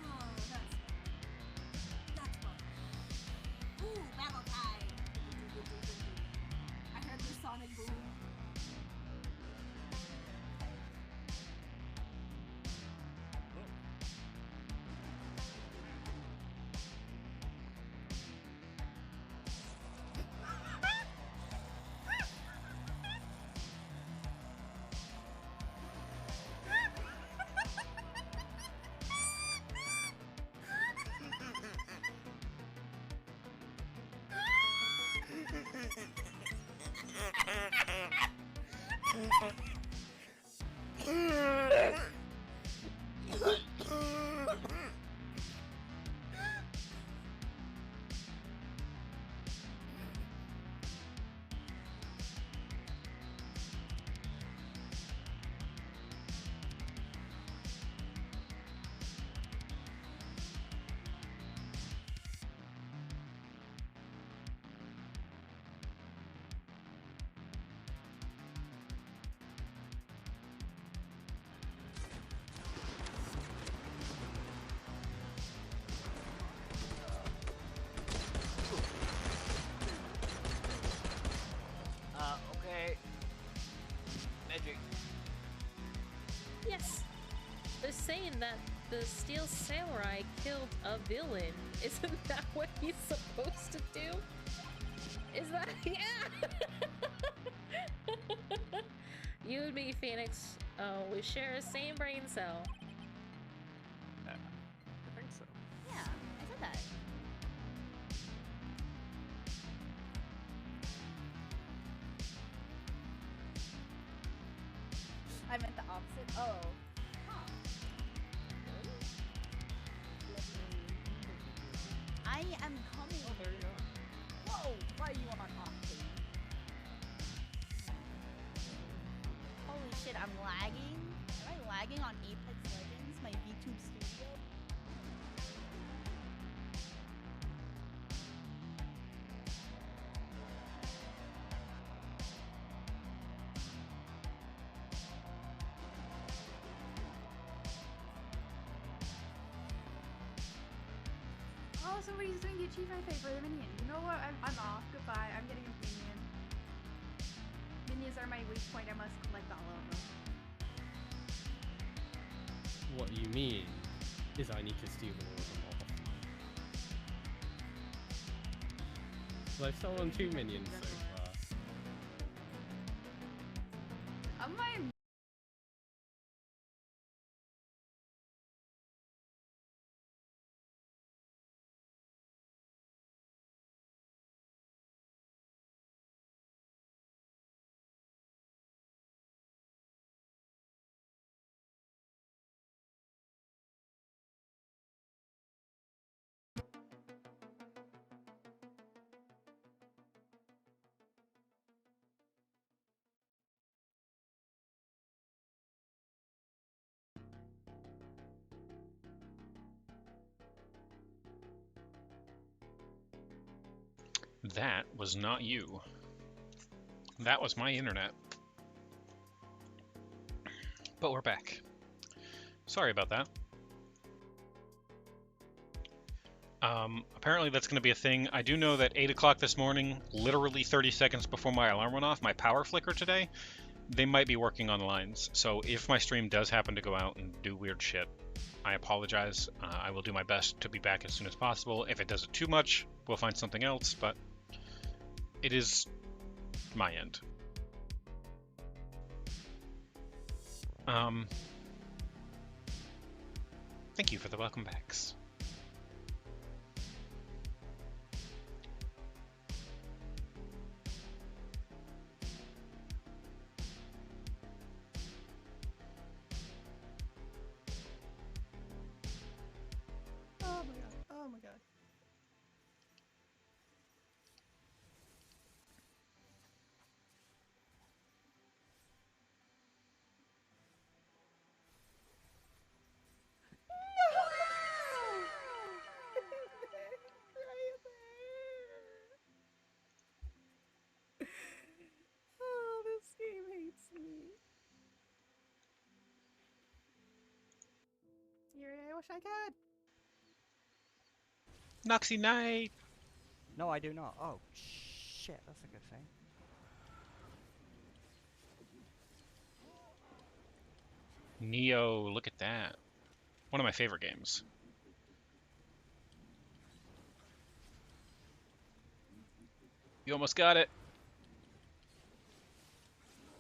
Oh, that's fun. Ooh, battle time! I heard the sonic boom. Okay. Magic. Yes. They're saying that the Steel Samurai killed a villain. Isn't that what he's supposed to do? Is that... Yeah! You and me, Phoenix, we share the same brain cell. I think so. Yeah, I said that. I meant the opposite. Oh. Huh. I am coming. Oh, there you are. Whoa! Why are you on octane? Holy shit, I'm lagging? Am I lagging on Apex Legends, my VTube studio? Oh, somebody's doing the achievement pay for the minion. You know what? I'm off. Goodbye. I'm getting a minion. Minions are my weak point. I must collect all of them. What you mean is I need to steal all of them off. Well, I've stolen 2 minions so far. I'm my That was not you. That was my internet. But we're back. Sorry about that. Apparently that's going to be a thing. I do know that 8 o'clock this morning, literally 30 seconds before my alarm went off, my power flickered today. They might be working on lines. So if my stream does happen to go out and do weird shit, I apologize. I will do my best to be back as soon as possible. If it does it too much, we'll find something else, but It is my end. Thank you for the welcome backs. Oh my god. Oh my god. Oh, this game hates me. Yuri, I wish I could. Noxy Knight! No, I do not. Oh, shit, that's a good thing. Neo, look at that. One of my favorite games. You almost got it.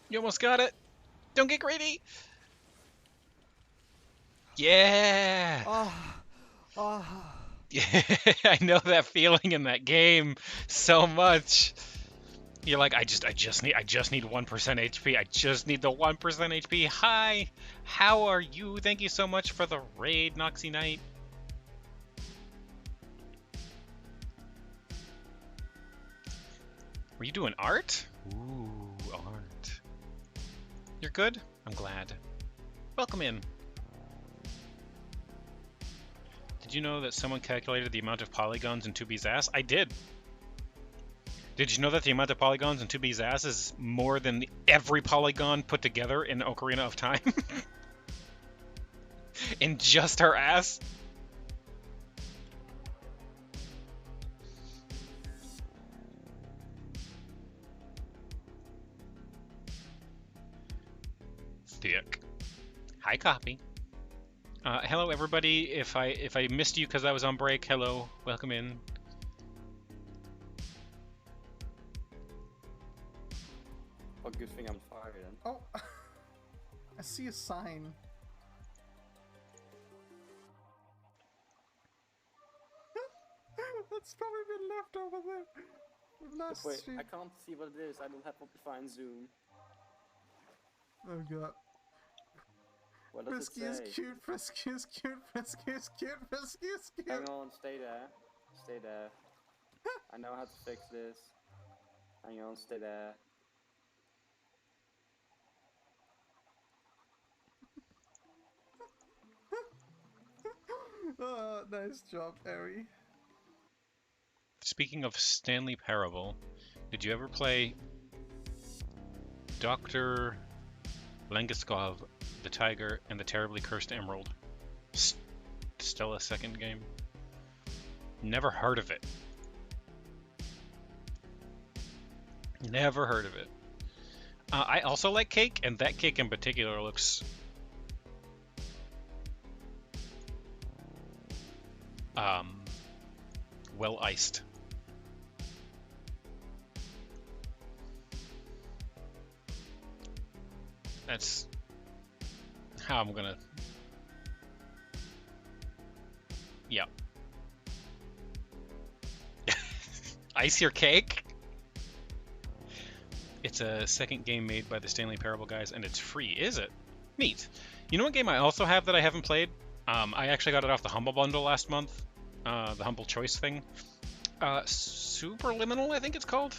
You almost got it. Don't get greedy. Yeah. Oh. Oh. Yeah, I know that feeling in that game so much. You're like, I just need 1% HP. I just need the 1% HP. Hi. How are you? Thank you so much for the raid, Noxy Knight. Were you doing art? Ooh, art. You're good? I'm glad. Welcome in. Did you know that someone calculated the amount of polygons in 2B's ass? I did. Did you know that the amount of polygons in 2B's ass is more than every polygon put together in Ocarina of Time? In just her ass? Thick. Hi, Copy. Hello, everybody. If I missed you because I was on break, hello, welcome in. Oh, good thing I'm fired then. Oh, I see a sign. That's probably been left over there. Last Wait, stream. I can't see what it is. I don't have Optifine Zoom. Oh god. What does Frisky it is say? cute, Frisky is cute, Frisky is cute, Frisky is cute. Hang on, stay there. Stay there. I know how to fix this. Hang on, stay there. Oh, nice job, Harry. Speaking of Stanley Parable, did you ever play Dr. Langeskov, the Tiger, and the Terribly Cursed Emerald? Still a second game? Never heard of it. Never heard of it. I also like cake, and that cake in particular looks well iced. That's how I'm gonna. Yeah. Ice your cake? It's a second game made by the Stanley Parable guys, and it's free. Is it? Neat. You know what game I also have that I haven't played? I actually got it off the Humble Bundle last month. The Humble Choice thing. Superliminal, I think it's called.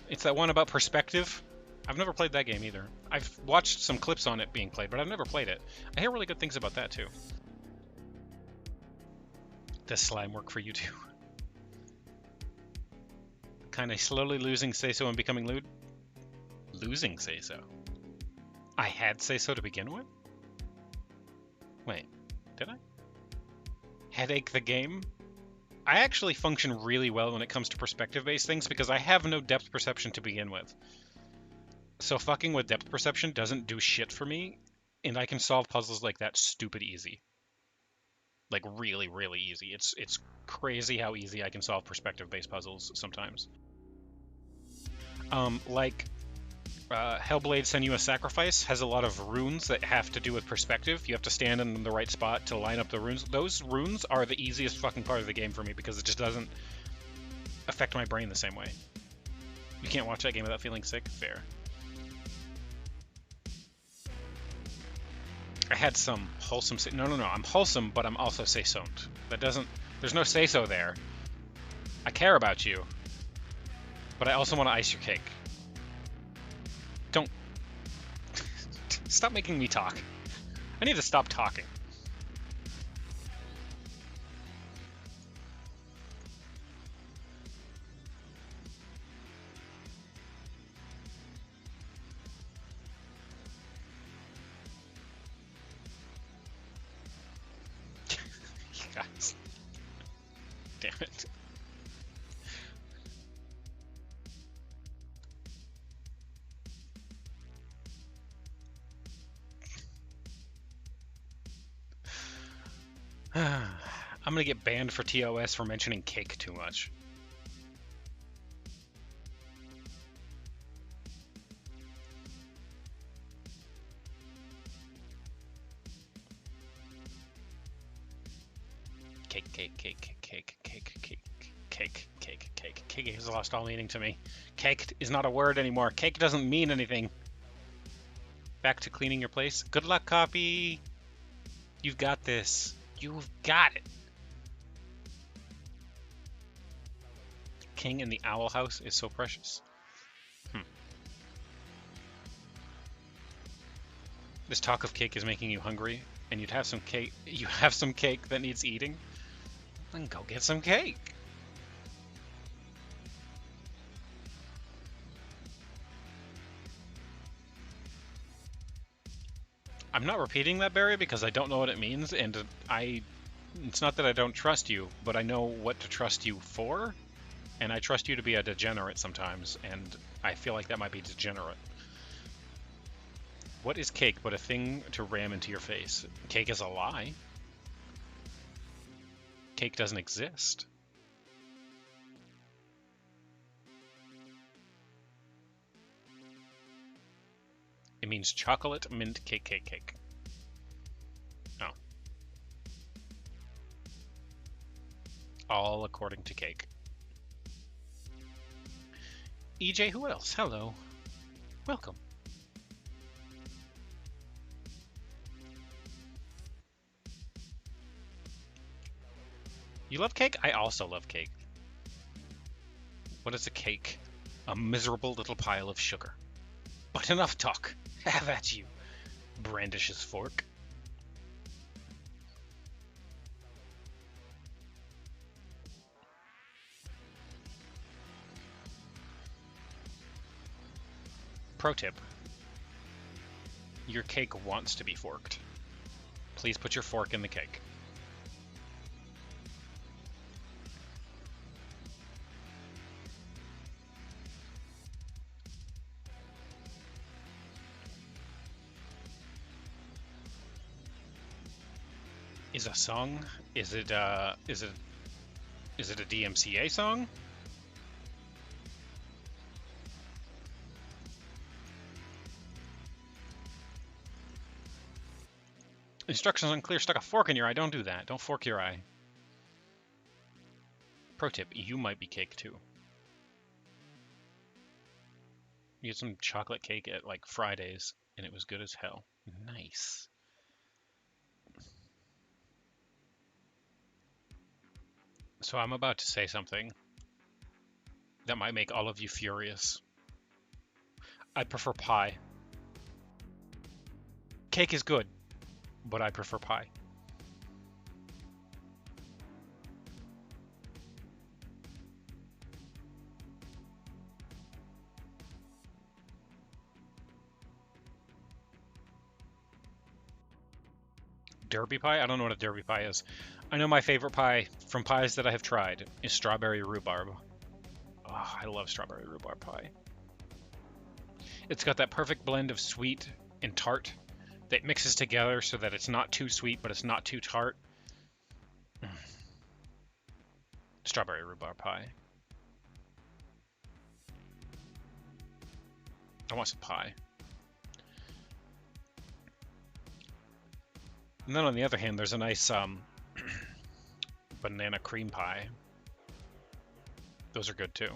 It's that one about perspective. I've never played that game either. I've watched some clips on it being played, but I've never played it. I hear really good things about that too. Does slime work for you too? Kind of slowly losing say-so and becoming lewd? Losing say-so? I had say-so to begin with? Wait, did I? Headache the game? I actually function really well when it comes to perspective-based things because I have no depth perception to begin with. So fucking with depth perception doesn't do shit for me, and I can solve puzzles like that stupid easy. Like really, really easy. It's crazy how easy I can solve perspective-based puzzles sometimes. Like Hellblade Senua's Sacrifice has a lot of runes that have to do with perspective. You have to stand in the right spot to line up the runes. Those runes are the easiest fucking part of the game for me because it just doesn't affect my brain the same way. You can't watch that game without feeling sick? Fair. I had some wholesome... No, I'm wholesome, but I'm also say-so-n't. That doesn't... There's no say-so there. I care about you, but I also want to ice your cake. Don't... Stop making me talk. I need to stop talking. Guys. Damn it. I'm gonna get banned for TOS for mentioning cake too much. Cake has lost all meaning to me. Cake is not a word anymore. Cake doesn't mean anything. Back to cleaning your place. Good luck, copy. You've got this. You've got it. King in the Owl House is so precious. This talk of cake is making you hungry, and you'd have some cake. You have some cake that needs eating. Then go get some cake. I'm not repeating that, Barry, because I don't know what it means, and it's not that I don't trust you, but I know what to trust you for, and I trust you to be a degenerate sometimes, and I feel like that might be degenerate. What is cake but a thing to ram into your face? Cake is a lie. Cake doesn't exist. It means chocolate mint cake. Oh. All according to cake. EJ, who else? Hello. Welcome. You love cake? I also love cake. What is a cake? A miserable little pile of sugar. But enough talk. Have at you. Brandish his fork. Pro tip. Your cake wants to be forked. Please put your fork in the cake. Is a song? Is it a DMCA song? Instructions unclear. Stuck a fork in your eye. Don't do that. Don't fork your eye. Pro tip, you might be cake too. You had some chocolate cake at like Fridays and it was good as hell. Nice. So I'm about to say something that might make all of you furious. I prefer pie. Cake is good, but I prefer pie. Derby pie? I don't know what a derby pie is. I know my favorite pie from pies that I have tried is strawberry rhubarb. Oh, I love strawberry rhubarb pie. It's got that perfect blend of sweet and tart that mixes together so that it's not too sweet, but it's not too tart. Strawberry rhubarb pie. I want some pie. And then on the other hand, there's a nice banana cream pie. Those are good too.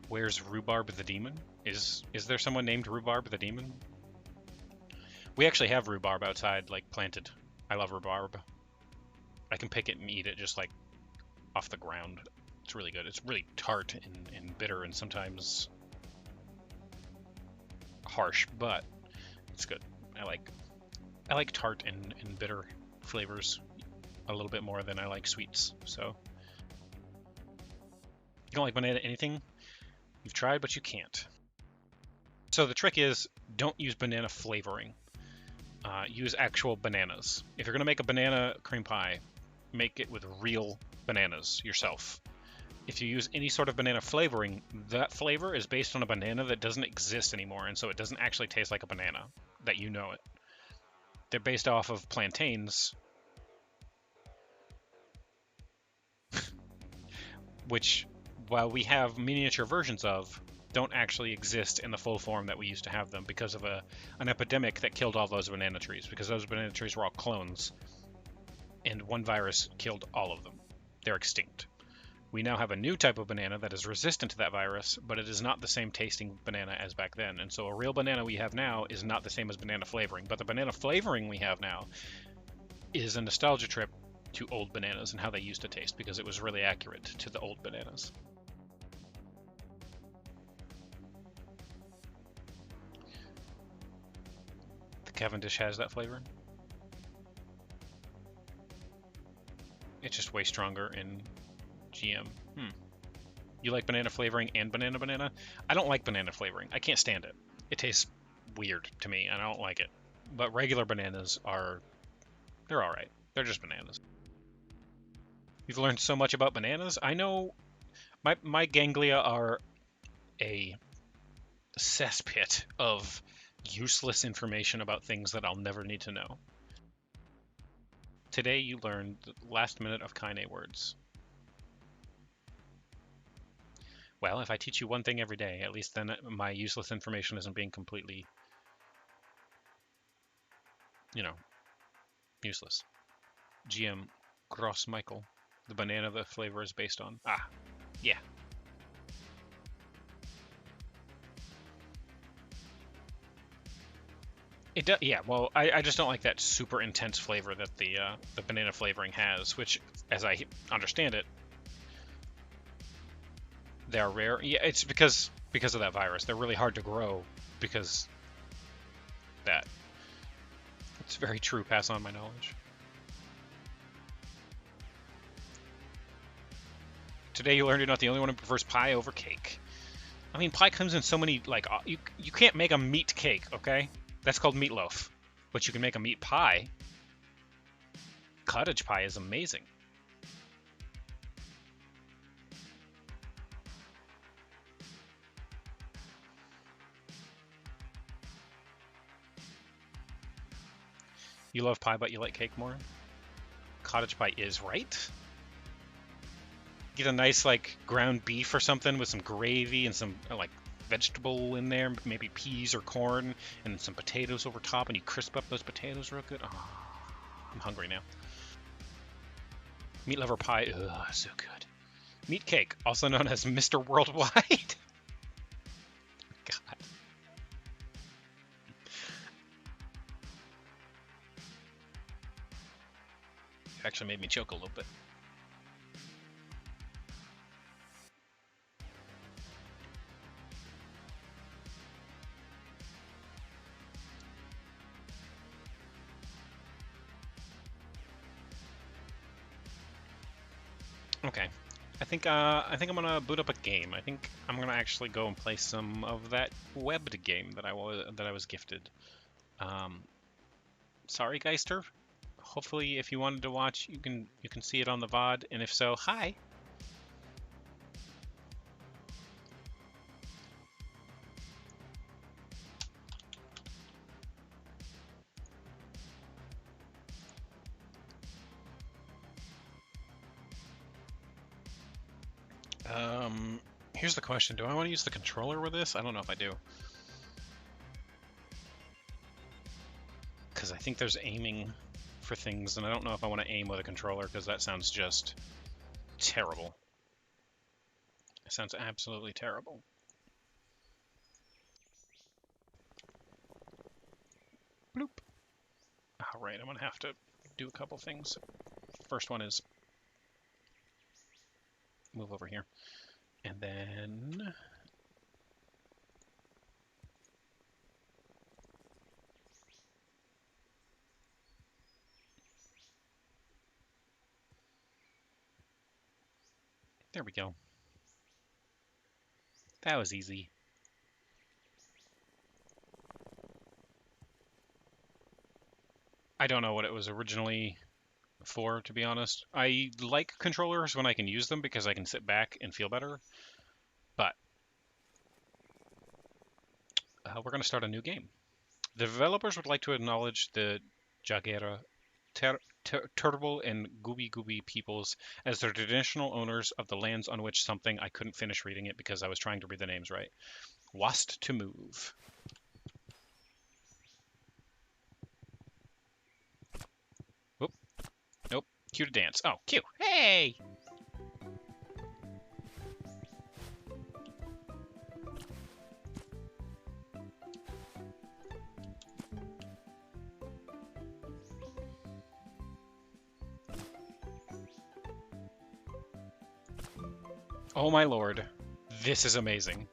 Where's Rhubarb the Demon? Is there someone named Rhubarb the Demon? We actually have rhubarb outside, like, planted. I love rhubarb. I can pick it and eat it just, like, off the ground. It's really good. It's really tart and bitter and sometimes harsh, but it's good. I like tart and bitter flavors a little bit more than I like sweets, so. You don't like banana anything? You've tried, but you can't. So the trick is, don't use banana flavoring. Use actual bananas. If you're going to make a banana cream pie, make it with real bananas yourself. If you use any sort of banana flavoring, that flavor is based on a banana that doesn't exist anymore, and so it doesn't actually taste like a banana, that you know it. They're based off of plantains, which, while we have miniature versions of, don't actually exist in the full form that we used to have them because of an epidemic that killed all those banana trees, because those banana trees were all clones, and one virus killed all of them. They're extinct. We now have a new type of banana that is resistant to that virus, but it is not the same tasting banana as back then, and so a real banana we have now is not the same as banana flavoring, but the banana flavoring we have now is a nostalgia trip to old bananas and how they used to taste, because it was really accurate to the old bananas. Cavendish has that flavor. It's just way stronger in GM. You like banana flavoring and banana? I don't like banana flavoring. I can't stand it. It tastes weird to me, and I don't like it. But regular bananas they're alright. They're just bananas. You've learned so much about bananas. I know my ganglia are a cesspit of useless information about things that I'll never need to know. Today you learned the last minute of Kaine words. Well, if I teach you one thing every day, at least then my useless information isn't being completely, useless. GM Gross Michael, the banana the flavor is based on. Ah, yeah. It does, yeah. Well, I just don't like that super intense flavor that the banana flavoring has, which, as I understand it, they're rare. Yeah, it's because of that virus. They're really hard to grow because that. It's very true. Pass on my knowledge. Today you learned you're not the only one who prefers pie over cake. I mean, pie comes in so many, like, you can't make a meat cake, okay? That's called meatloaf. But you can make a meat pie. Cottage pie is amazing. You love pie, but you like cake more? Cottage pie is, right? Get a nice, like, ground beef or something with some gravy and some, like, vegetable in there, maybe peas or corn, and then some potatoes over top, and you crisp up those potatoes real good. Oh, I'm hungry now. Meat lover pie, ugh, so good. Meat cake, also known as Mr. Worldwide. God. It actually made me choke a little bit. Okay, I think I'm gonna boot up a game. I think I'm gonna actually go and play some of that webbed game that I was gifted. Sorry, Geister. Hopefully, if you wanted to watch, you can see it on the VOD, and if so, hi. Here's the question. Do I want to use the controller with this? I don't know if I do. Because I think there's aiming for things, and I don't know if I want to aim with a controller, because that sounds just terrible. It sounds absolutely terrible. Bloop. Alright, I'm going to have to do a couple things. First one is move over here. And then... there we go. That was easy. I don't know what it was originally for, to be honest. I like controllers when I can use them because I can sit back and feel better. But we're going to start a new game. The developers would like to acknowledge the Jagera, Turrbal, and Gooby Gooby peoples as the traditional owners of the lands on which something, I couldn't finish reading it because I was trying to read the names right, wast to move. Whoop. Nope. Cue to dance. Oh, cue. Hey! Oh my lord. This is amazing.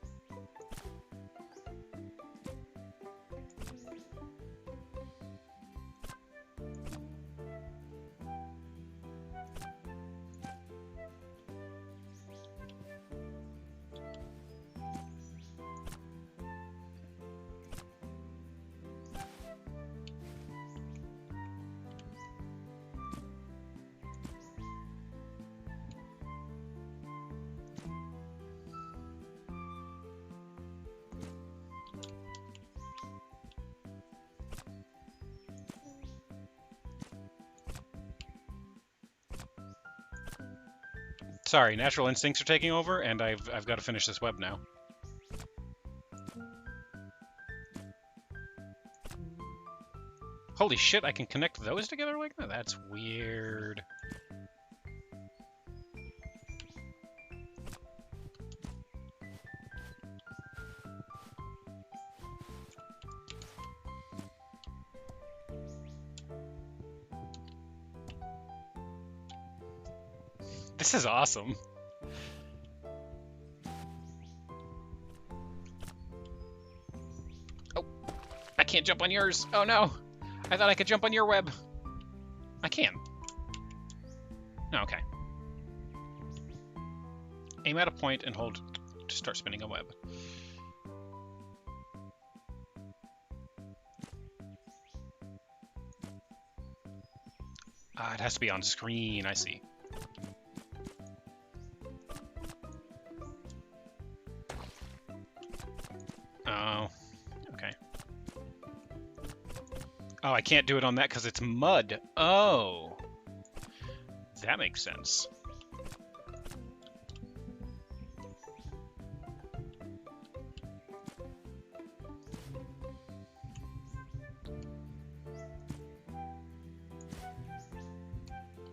Sorry, natural instincts are taking over, and I've got to finish this web now. Holy shit, I can connect those together like that? That's weird. This is awesome. Oh, I can't jump on yours. Oh no, I thought I could jump on your web. I can. No, okay. Aim at a point and hold to start spinning a web. Ah, it has to be on screen, I see. Oh, okay. Oh, I can't do it on that because it's mud. Oh, that makes sense.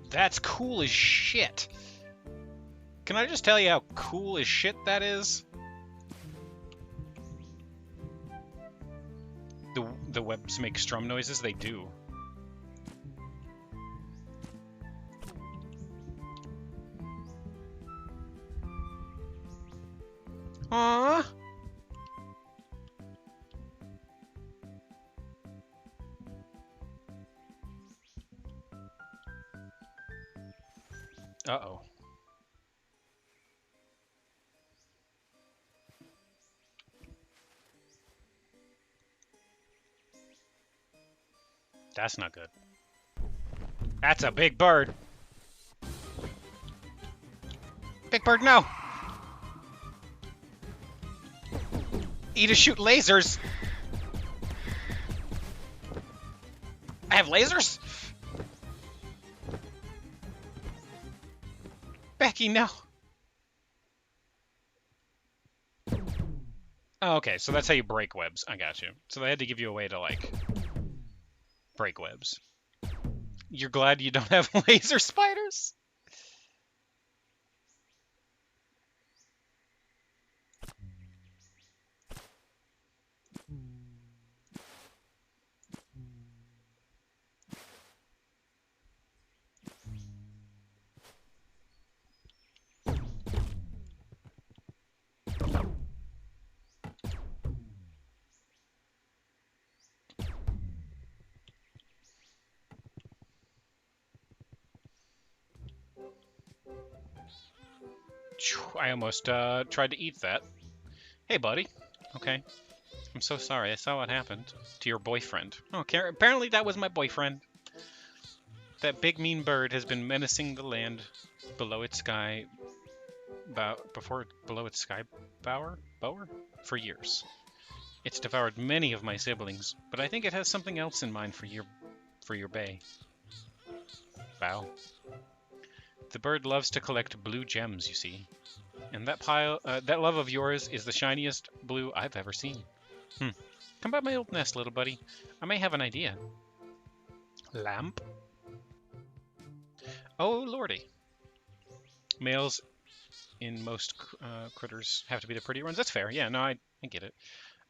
That's cool as shit. Can I just tell you how cool as shit that is? The webs make strum noises? They do. Aww. Uh-oh. That's not good. That's a big bird. Big bird, no! E to shoot lasers! I have lasers? Becky, no! Oh, okay, so that's how you break webs. I got you. So they had to give you a way to, like, break webs. You're glad you don't have laser spiders? I almost tried to eat that. Hey, buddy. Okay. I'm so sorry. I saw what happened to your boyfriend. Oh, apparently that was my boyfriend. That big mean bird has been menacing the land below its sky below its sky bower for years. It's devoured many of my siblings, but I think it has something else in mind for your bay. Bow. The bird loves to collect blue gems, you see. And that love of yours is the shiniest blue I've ever seen. Come by my old nest, little buddy. I may have an idea. Lamp? Oh, lordy. Males in most critters have to be the pretty ones. That's fair. Yeah, no, I get it.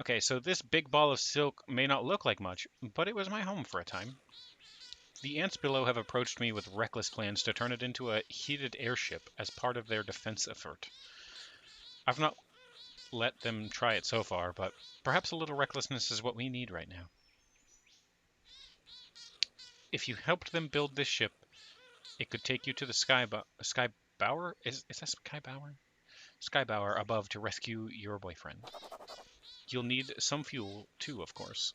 Okay, so this big ball of silk may not look like much, but it was my home for a time. The ants below have approached me with reckless plans to turn it into a heated airship as part of their defense effort. I've not let them try it so far, but perhaps a little recklessness is what we need right now. If you helped them build this ship, it could take you to the sky bower? Is that sky bower? Sky bower above to rescue your boyfriend. You'll need some fuel, too, of course.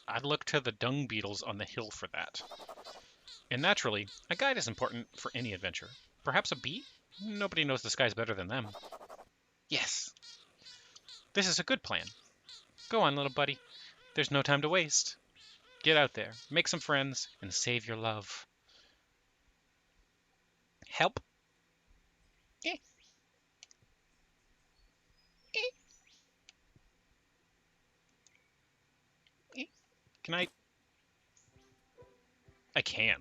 I'd look to the dung beetles on the hill for that. And naturally, a guide is important for any adventure. Perhaps a bee? Nobody knows the skies better than them. Yes! This is a good plan. Go on, little buddy. There's no time to waste. Get out there, make some friends, and save your love. Help? Eh. Eh. Eh. Can I can.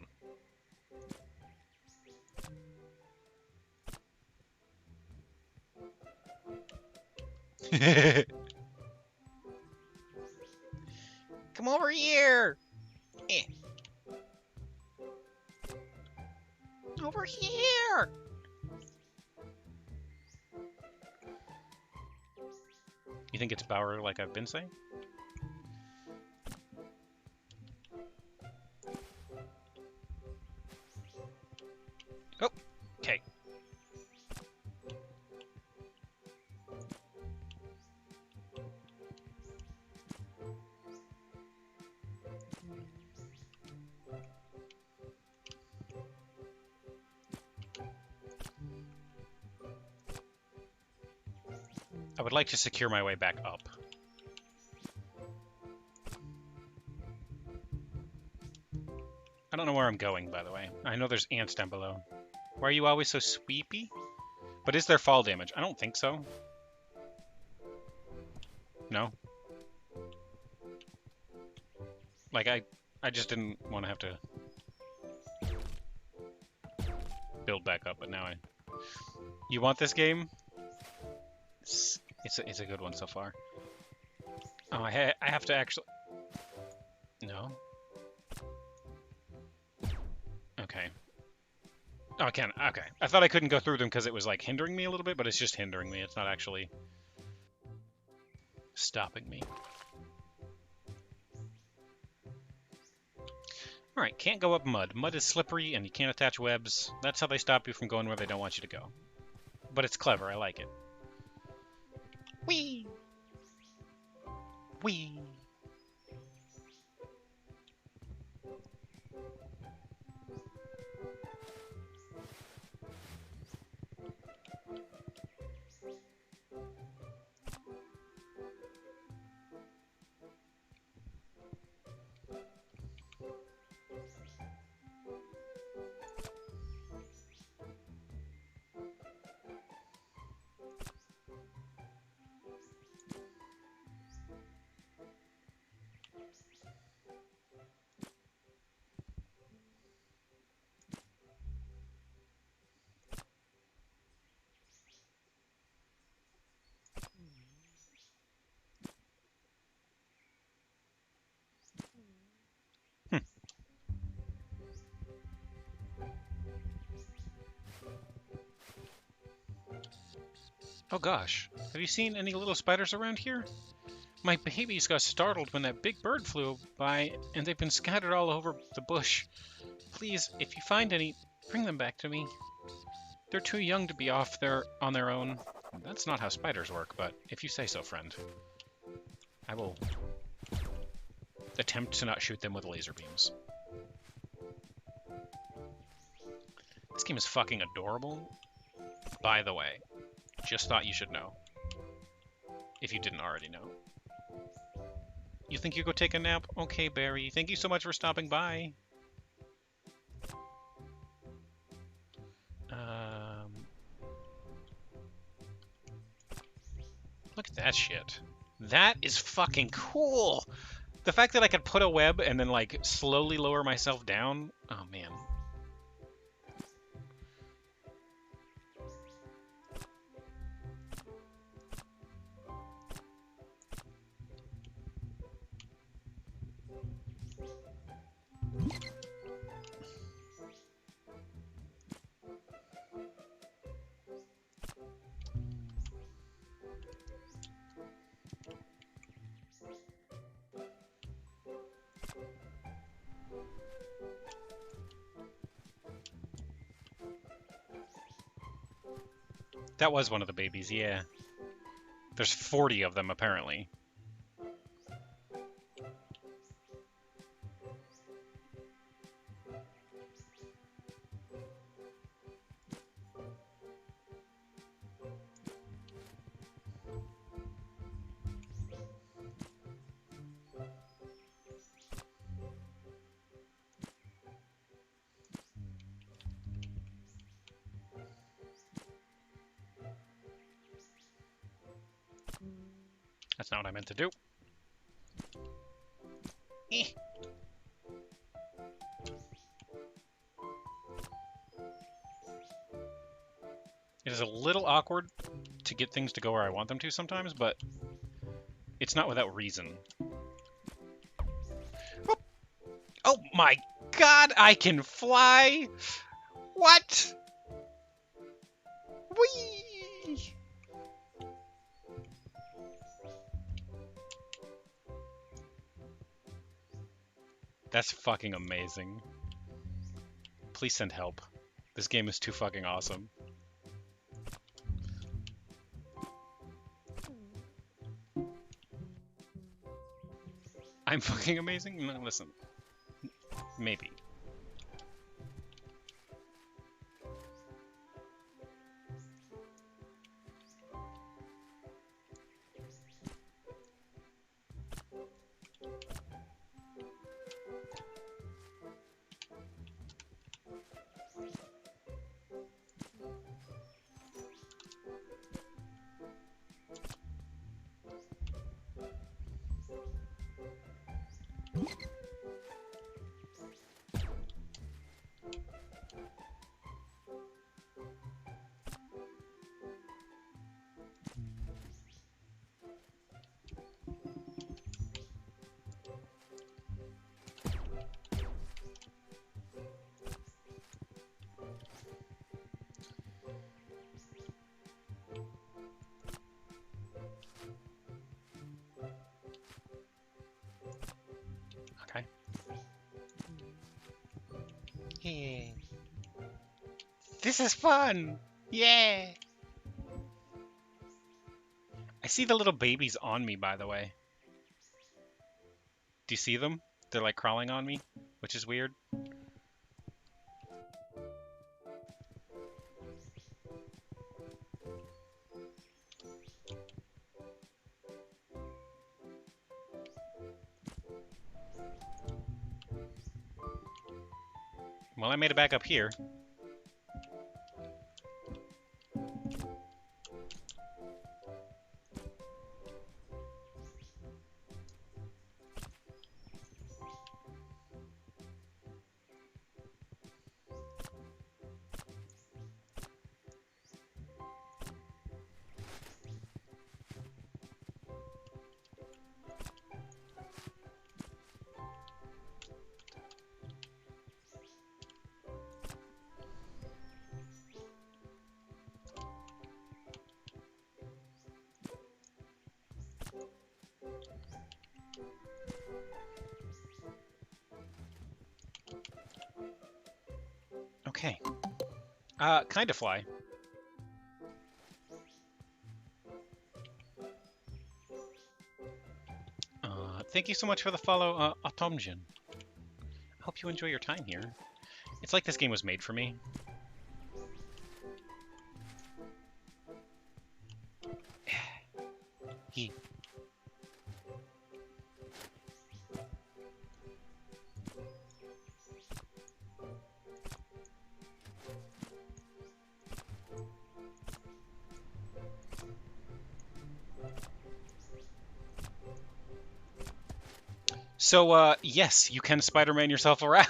Come over here! Eh. Over here! You think it's Bauer like I've been saying? Oh, okay. I would like to secure my way back up. I don't know where I'm going, by the way. I know there's ants down below. Why are you always so sweepy? But is there fall damage? I don't think so. No? Like, I just didn't want to have to build back up, but now I... You want this game? It's a good one so far. Oh, I have to actually... No? Okay. Oh, I can. Okay. I thought I couldn't go through them because it was, like, hindering me a little bit, but it's just hindering me. It's not actually stopping me. Alright, can't go up mud. Mud is slippery and you can't attach webs. That's how they stop you from going where they don't want you to go. But it's clever. I like it. Whee! Whee! Oh gosh, have you seen any little spiders around here? My babies got startled when that big bird flew by, and they've been scattered all over the bush. Please, if you find any, bring them back to me. They're too young to be off on their own. That's not how spiders work, but if you say so, friend. I will attempt to not shoot them with laser beams. This game is fucking adorable. By the way, just thought you should know. If you didn't already know. You think you go take a nap? Okay, Barry. Thank you so much for stopping by. Look at that shit. That is fucking cool. The fact that I could put a web and then like slowly lower myself down. Oh man. That was one of the babies, yeah. There's 40 of them, apparently. That's not what I meant to do. Eh. It is a little awkward to get things to go where I want them to sometimes, but it's not without reason. Oh, oh my god, I can fly! What? Whee! That's fucking amazing. Please send help. This game is too fucking awesome. I'm fucking amazing? No, listen. Maybe. Okay. Yeah. This is fun! Yeah! I see the little babies on me, by the way. Do you see them? They're like crawling on me, which is weird. Well, I made it back up here. Kind of fly. Thank you so much for the follow, Automjin. I hope you enjoy your time here. It's like this game was made for me. He. So, yes, you can Spider-Man yourself around.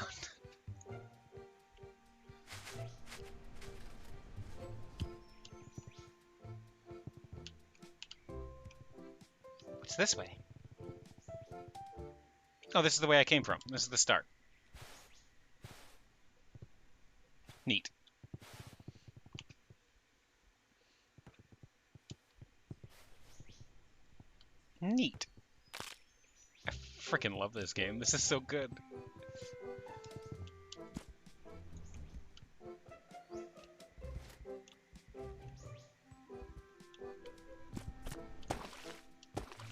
What's this way? Oh, this is the way I came from. This is the start. Neat. Neat. I freaking love this game. This is so good.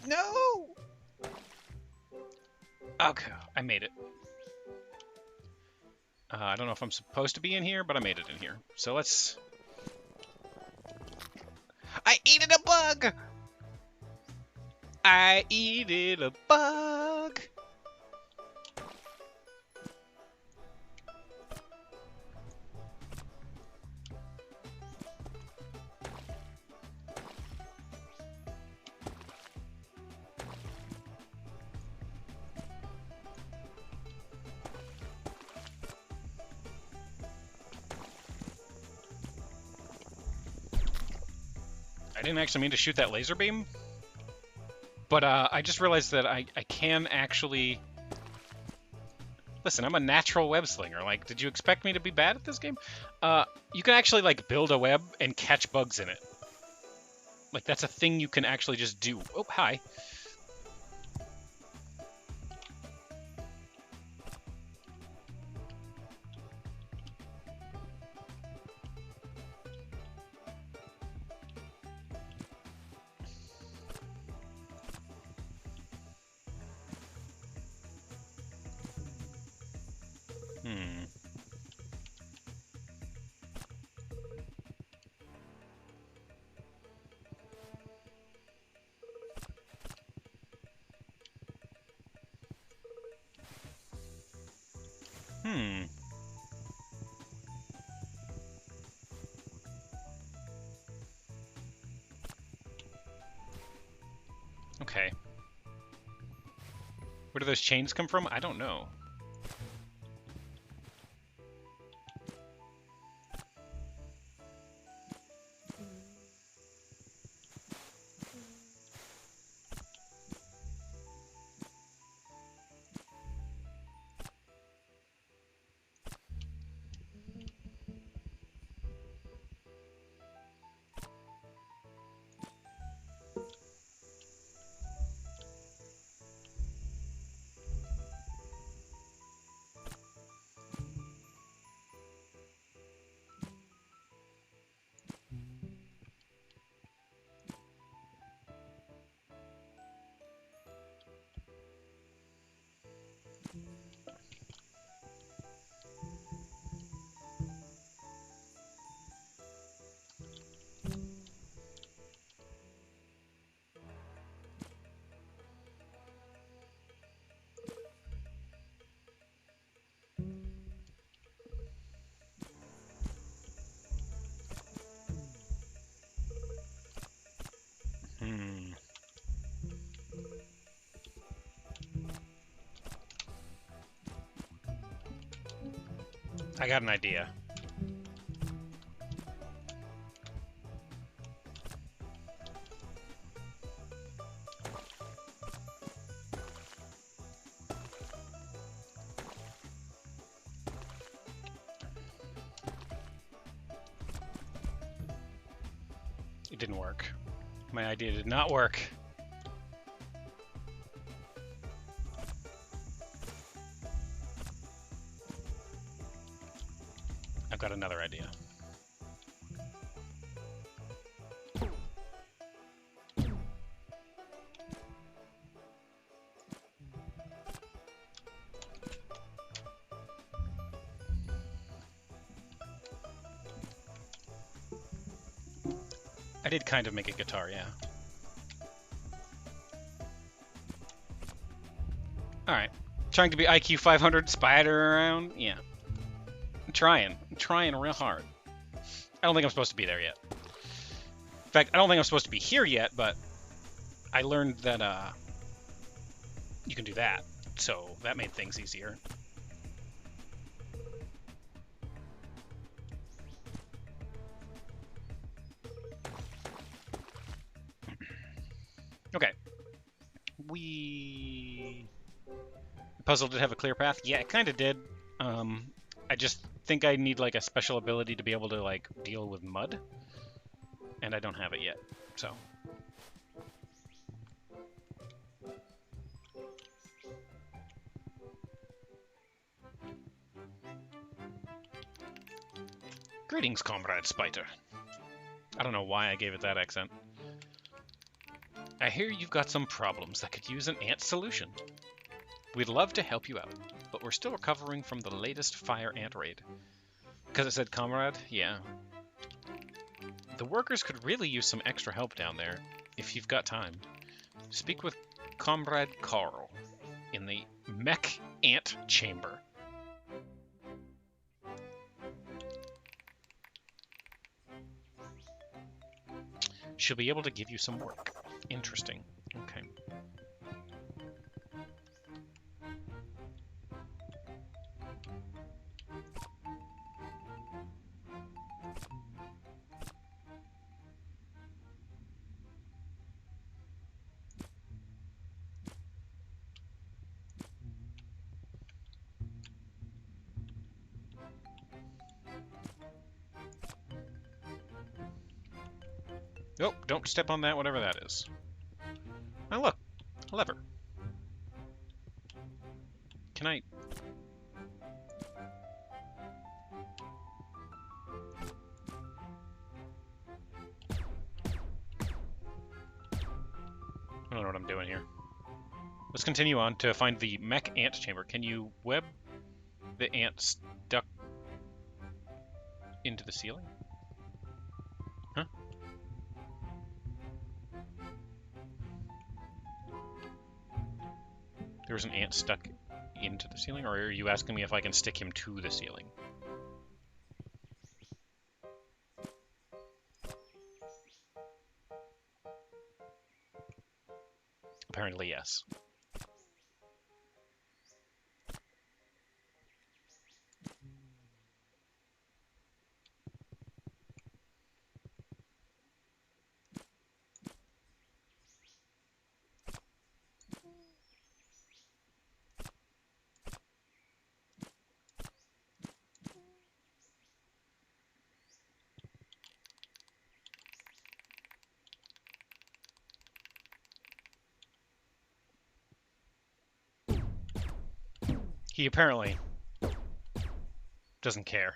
No! Okay, I made it. I don't know if I'm supposed to be in here, but I made it in here. So let's... I eated a bug! I eated a bug! I didn't actually mean to shoot that laser beam, but I just realized that I can actually... Listen, I'm a natural web slinger. Like, did you expect me to be bad at this game? You can actually, like, build a web and catch bugs in it. Like, that's a thing you can actually just do. Oh, hi. Hmm. Hmm. Okay. Where do those chains come from? I don't know. Hmm. I got an idea. It didn't work. My idea did not work. I've got another idea. I did kind of make a guitar, yeah. Alright. Trying to be IQ 500 spider around? Yeah. I'm trying real hard. I don't think I'm supposed to be there yet. In fact, I don't think I'm supposed to be here yet, but I learned that you can do that, so that made things easier. Okay. The puzzle did have a clear path? Yeah, it kind of did. I just think I need like a special ability to be able to like deal with mud, and I don't have it yet, so. Greetings, Comrade Spider. I don't know why I gave it that accent. I hear you've got some problems that could use an ant solution. We'd love to help you out, but we're still recovering from the latest fire ant raid. Because it said comrade? Yeah. The workers could really use some extra help down there, if you've got time. Speak with Comrade Carl in the mech ant chamber. She'll be able to give you some work. Interesting. Okay. Nope, don't step on that, whatever that is. Oh, look. A lever. Can I... I don't know what I'm doing here. Let's continue on to find the mech ant chamber. Can you web the ant stuck into the ceiling? Huh? There was an ant stuck into the ceiling, or are you asking me if I can stick him to the ceiling? Apparently, yes. He apparently doesn't care.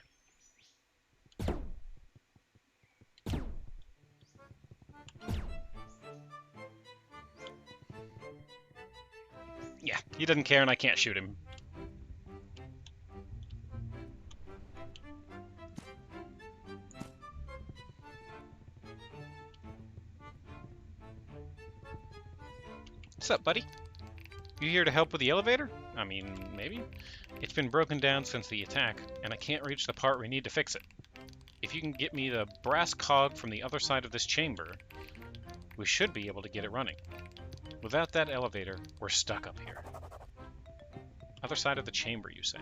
Yeah, he doesn't care and I can't shoot him. What's up, buddy? You here to help with the elevator? I mean, maybe? It's been broken down since the attack, and I can't reach the part we need to fix it. If you can get me the brass cog from the other side of this chamber, we should be able to get it running. Without that elevator, we're stuck up here. Other side of the chamber, you say?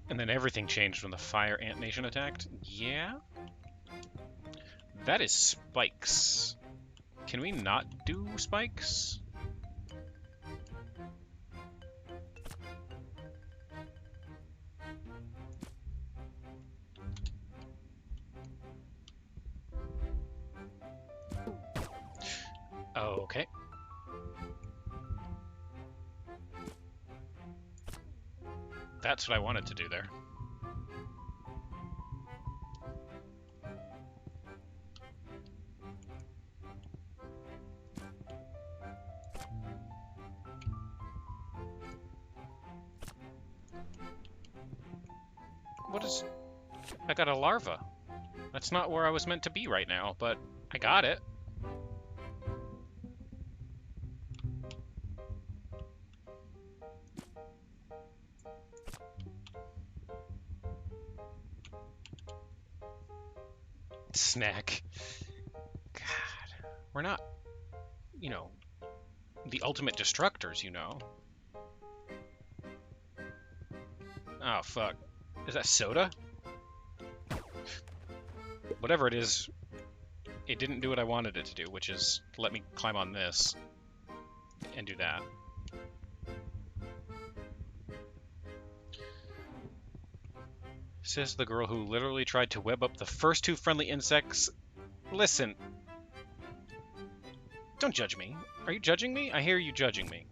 And then everything changed when the Fire Ant Nation attacked? Yeah? That is spikes. Can we not do spikes? Okay. That's what I wanted to do there. What is... I got a larva. That's not where I was meant to be right now, but I got it. Snack. God. We're not, you know, the ultimate destructors, you know. Oh, fuck. Is that soda? Whatever it is, it didn't do what I wanted it to do, which is let me climb on this and do that. Says the girl who literally tried to web up the first 2 friendly insects. Listen. Don't judge me. Are you judging me? I hear you judging me.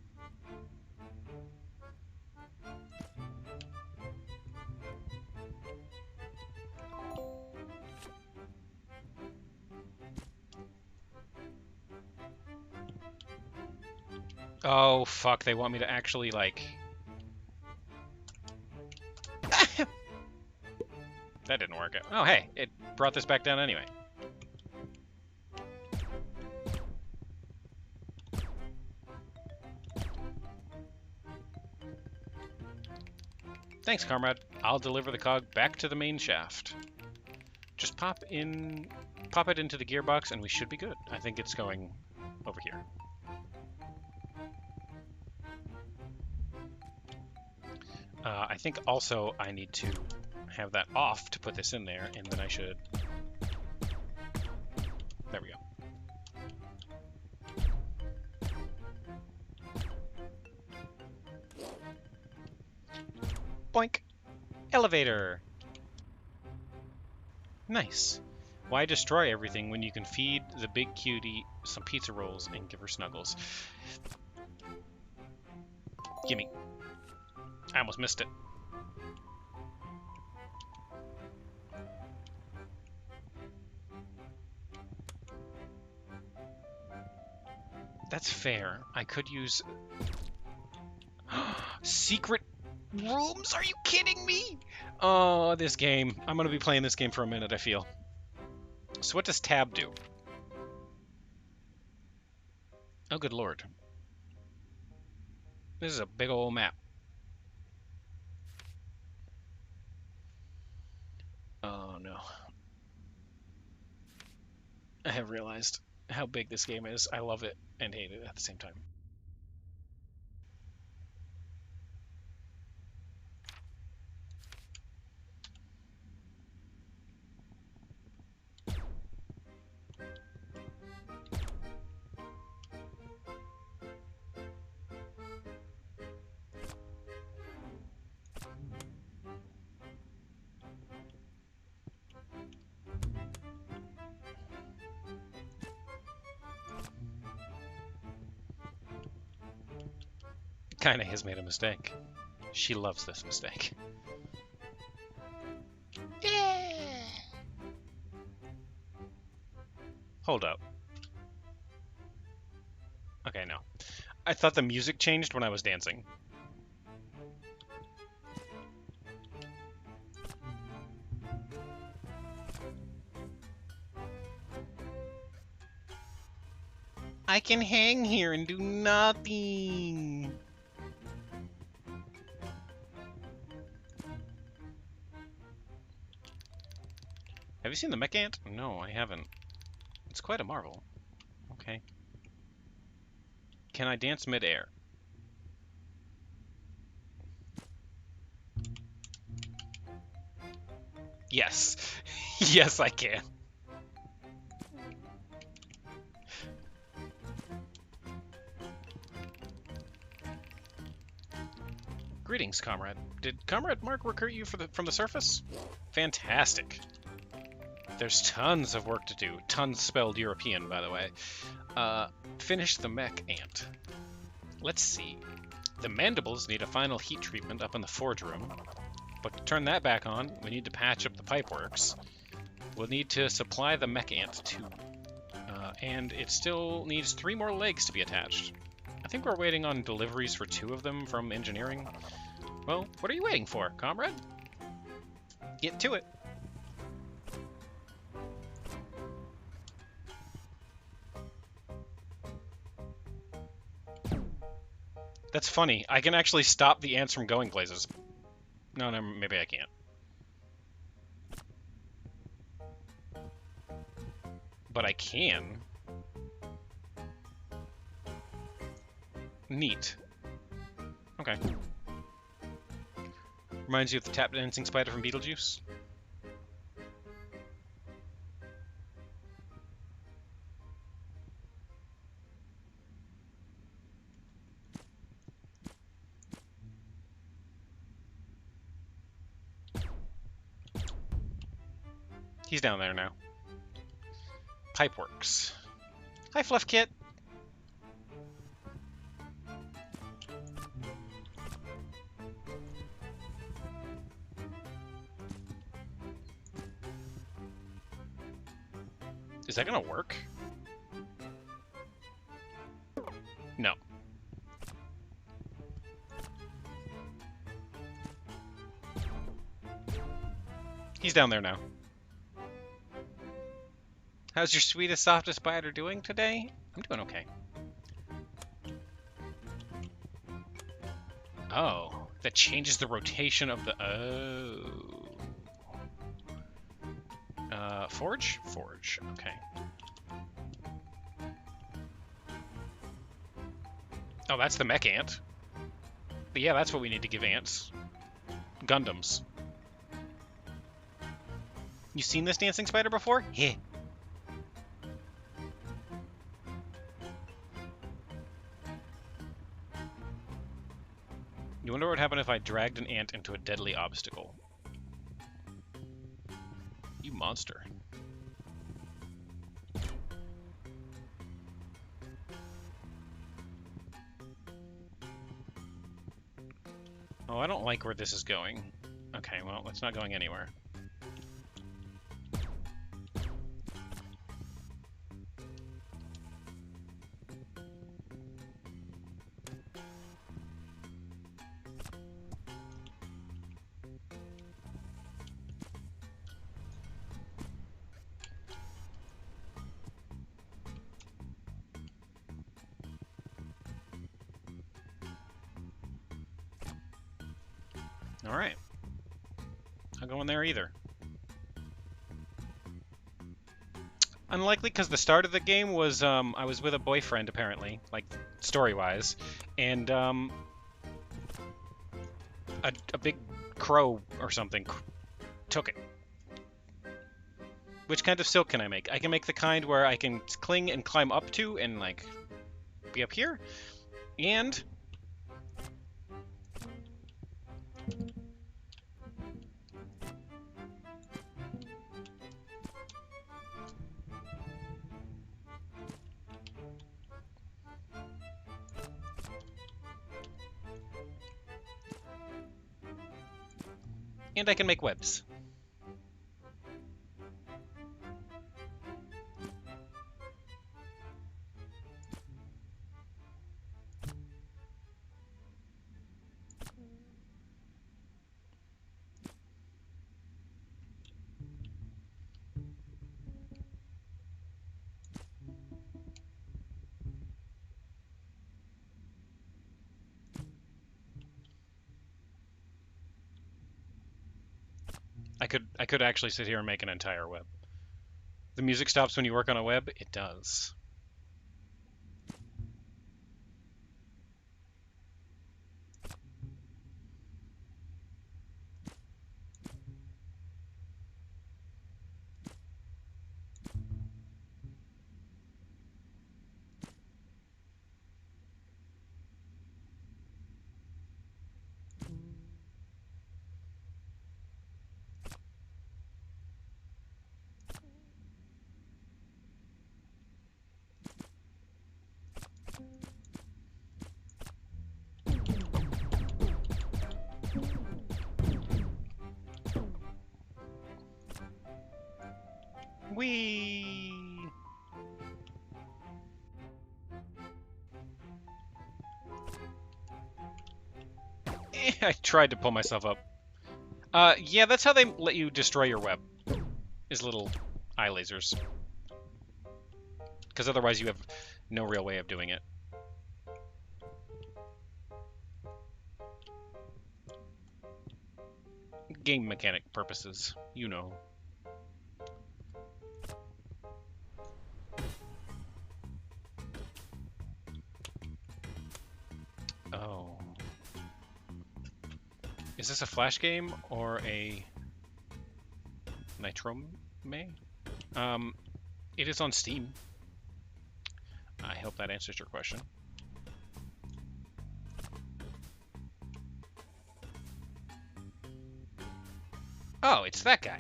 Oh, fuck. They want me to actually, like... That didn't work out. Oh, hey. It brought this back down anyway. Thanks, comrade. I'll deliver the cog back to the main shaft. Just pop it into the gearbox and we should be good. I think it's going over here. I think also I need to have that off to put this in there, and then I should... There we go. Boink! Elevator! Nice. Why destroy everything when you can feed the big cutie some pizza rolls and give her snuggles? Gimme. I almost missed it. That's fair. I could use... Secret rooms? Are you kidding me? Oh, this game. I'm going to be playing this game for a minute, I feel. So what does tab do? Oh, good lord. This is a big old map. Oh, no. I have realized how big this game is. I love it and hate it at the same time. Kinda has made a mistake. She loves this mistake. Yeah. Hold up. Okay, no. I thought the music changed when I was dancing. I can hang here and do nothing. Have you seen the mech ant? No, I haven't. It's quite a marvel. Okay. Can I dance mid-air? Yes. Yes, I can. Greetings, comrade. Did Comrade Mark recruit you from the surface? Fantastic. There's tons of work to do. Tons spelled European, by the way. Finish the mech ant. Let's see. The mandibles need a final heat treatment up in the forge room. But to turn that back on, we need to patch up the pipeworks. We'll need to supply the mech ant too. And it still needs 3 more legs to be attached. I think we're waiting on deliveries for 2 of them from engineering. Well, what are you waiting for, comrade? Get to it. That's funny. I can actually stop the ants from going places. No, maybe I can't. But I can. Neat. Okay. Reminds you of the tap dancing spider from Beetlejuice. He's down there now. Pipeworks. Hi, Fluff Kit. Is that gonna work? No. He's down there now. How's your sweetest, softest spider doing today? I'm doing okay. Oh, that changes the rotation of the... Oh. Forge? Forge, okay. Oh, that's the mech ant. But yeah, that's what we need to give ants. Gundams. You seen this dancing spider before? Heh. You wonder what would happen if I dragged an ant into a deadly obstacle. You monster. Oh, I don't like where this is going. Okay, well, it's not going anywhere. Alright. Not going there either. Unlikely, because the start of the game was, I was with a boyfriend, apparently, like, story-wise, and, a big crow or something took it. Which kind of silk can I make? I can make the kind where I can cling and climb up to and, like, be up here, and... And I can make webs. I could actually sit here and make an entire web. The music stops when you work on a web? It does. Whee! I tried to pull myself up. Yeah, that's how they let you destroy your web. Is little eye lasers. Because otherwise you have no real way of doing it. Game mechanic purposes, you know. Oh. Is this a Flash game or a Nitrome? It is on Steam. I hope that answers your question. Oh, it's that guy.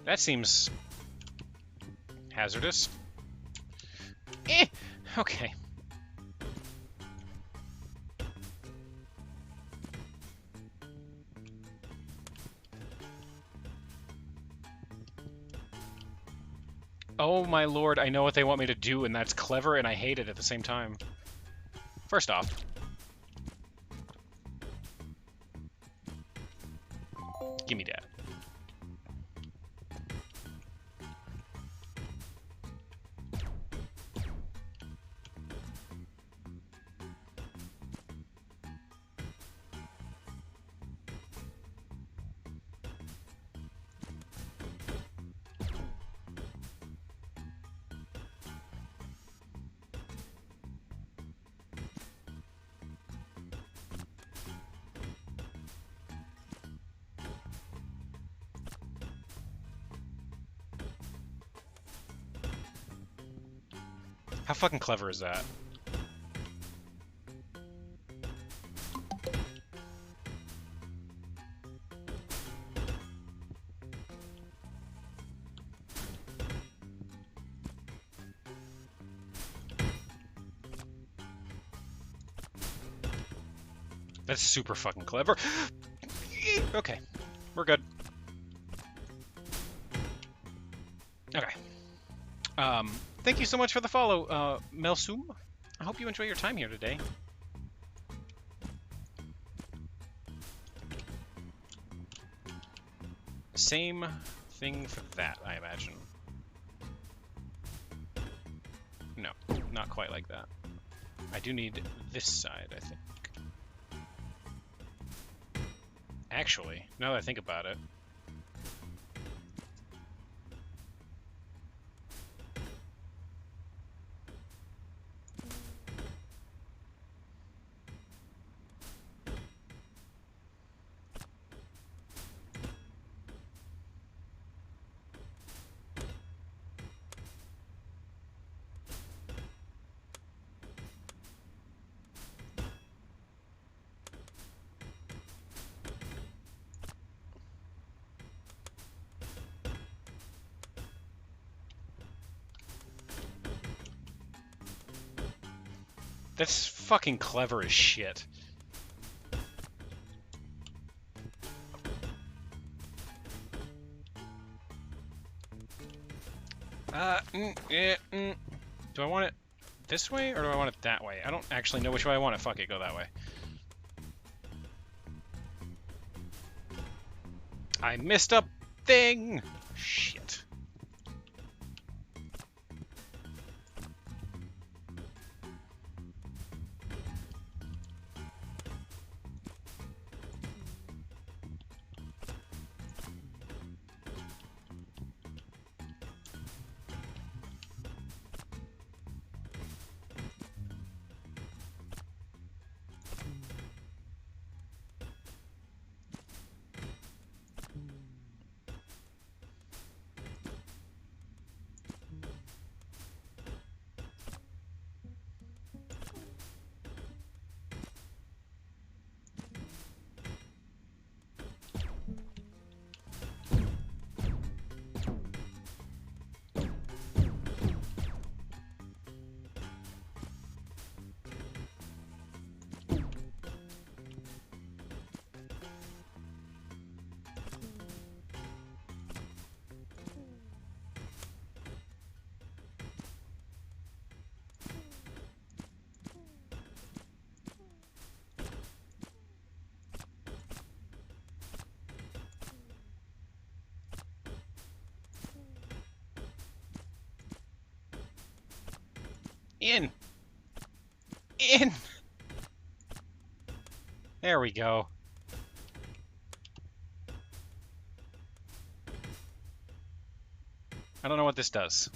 That seems hazardous. Okay. Oh my lord, I know what they want me to do, and that's clever, and I hate it at the same time. First off, gimme that. How fucking clever is that? That's super fucking clever. Okay, we're good. Okay. Thank you so much for the follow, Melsum. I hope you enjoy your time here today. Same thing for that, I imagine. No, not quite like that. I do need this side, I think. Actually, now that I think about it, that's fucking clever as shit. Do I want it this way, or do I want it that way? I don't actually know which way I want it. Fuck it, go that way. I missed a thing! Shit. In! In! There we go. I don't know what this does.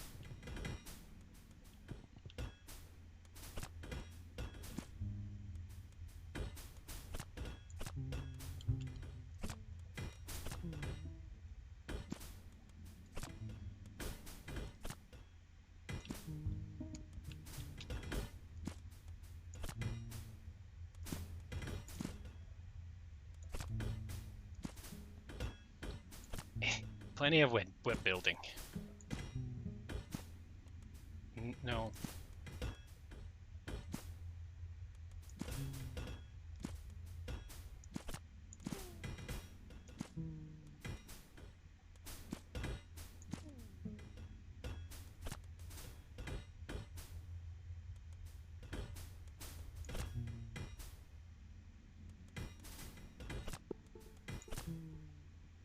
Plenty of web building. No.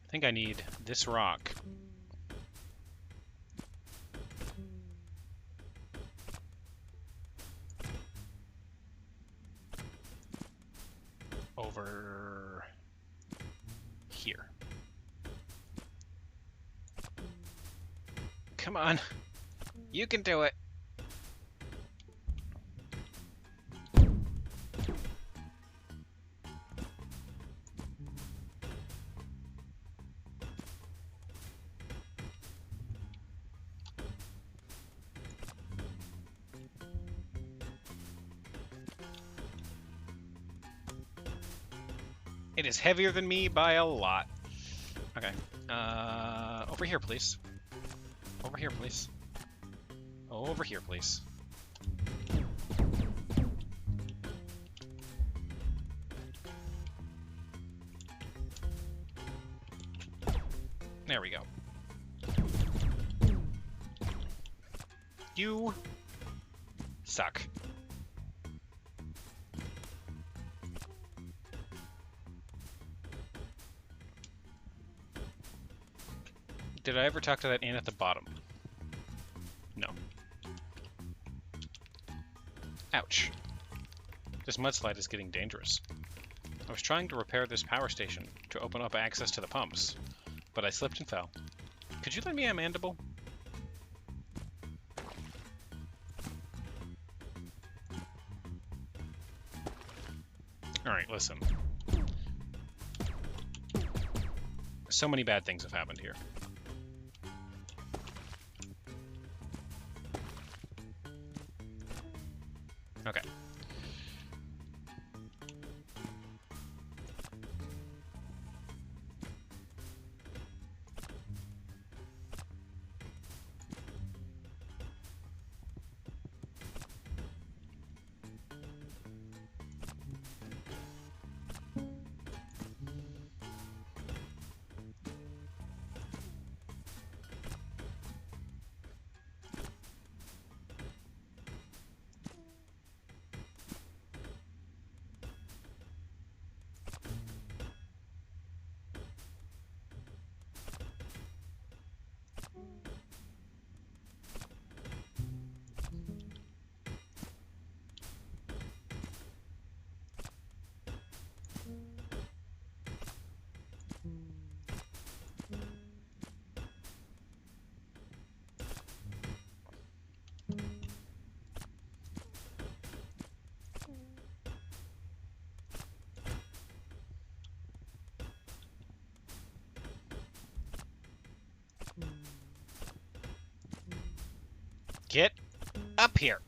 I think I need this rock. Over here. Come on. You can do it. It is heavier than me by a lot. Okay. Over here, please. Over here, please. Over here, please. There we go. You suck. Did I ever talk to that ant at the bottom? No. Ouch. This mudslide is getting dangerous. I was trying to repair this power station to open up access to the pumps, but I slipped and fell. Could you lend me a mandible? Alright, listen. So many bad things have happened here. Okay. Get up here.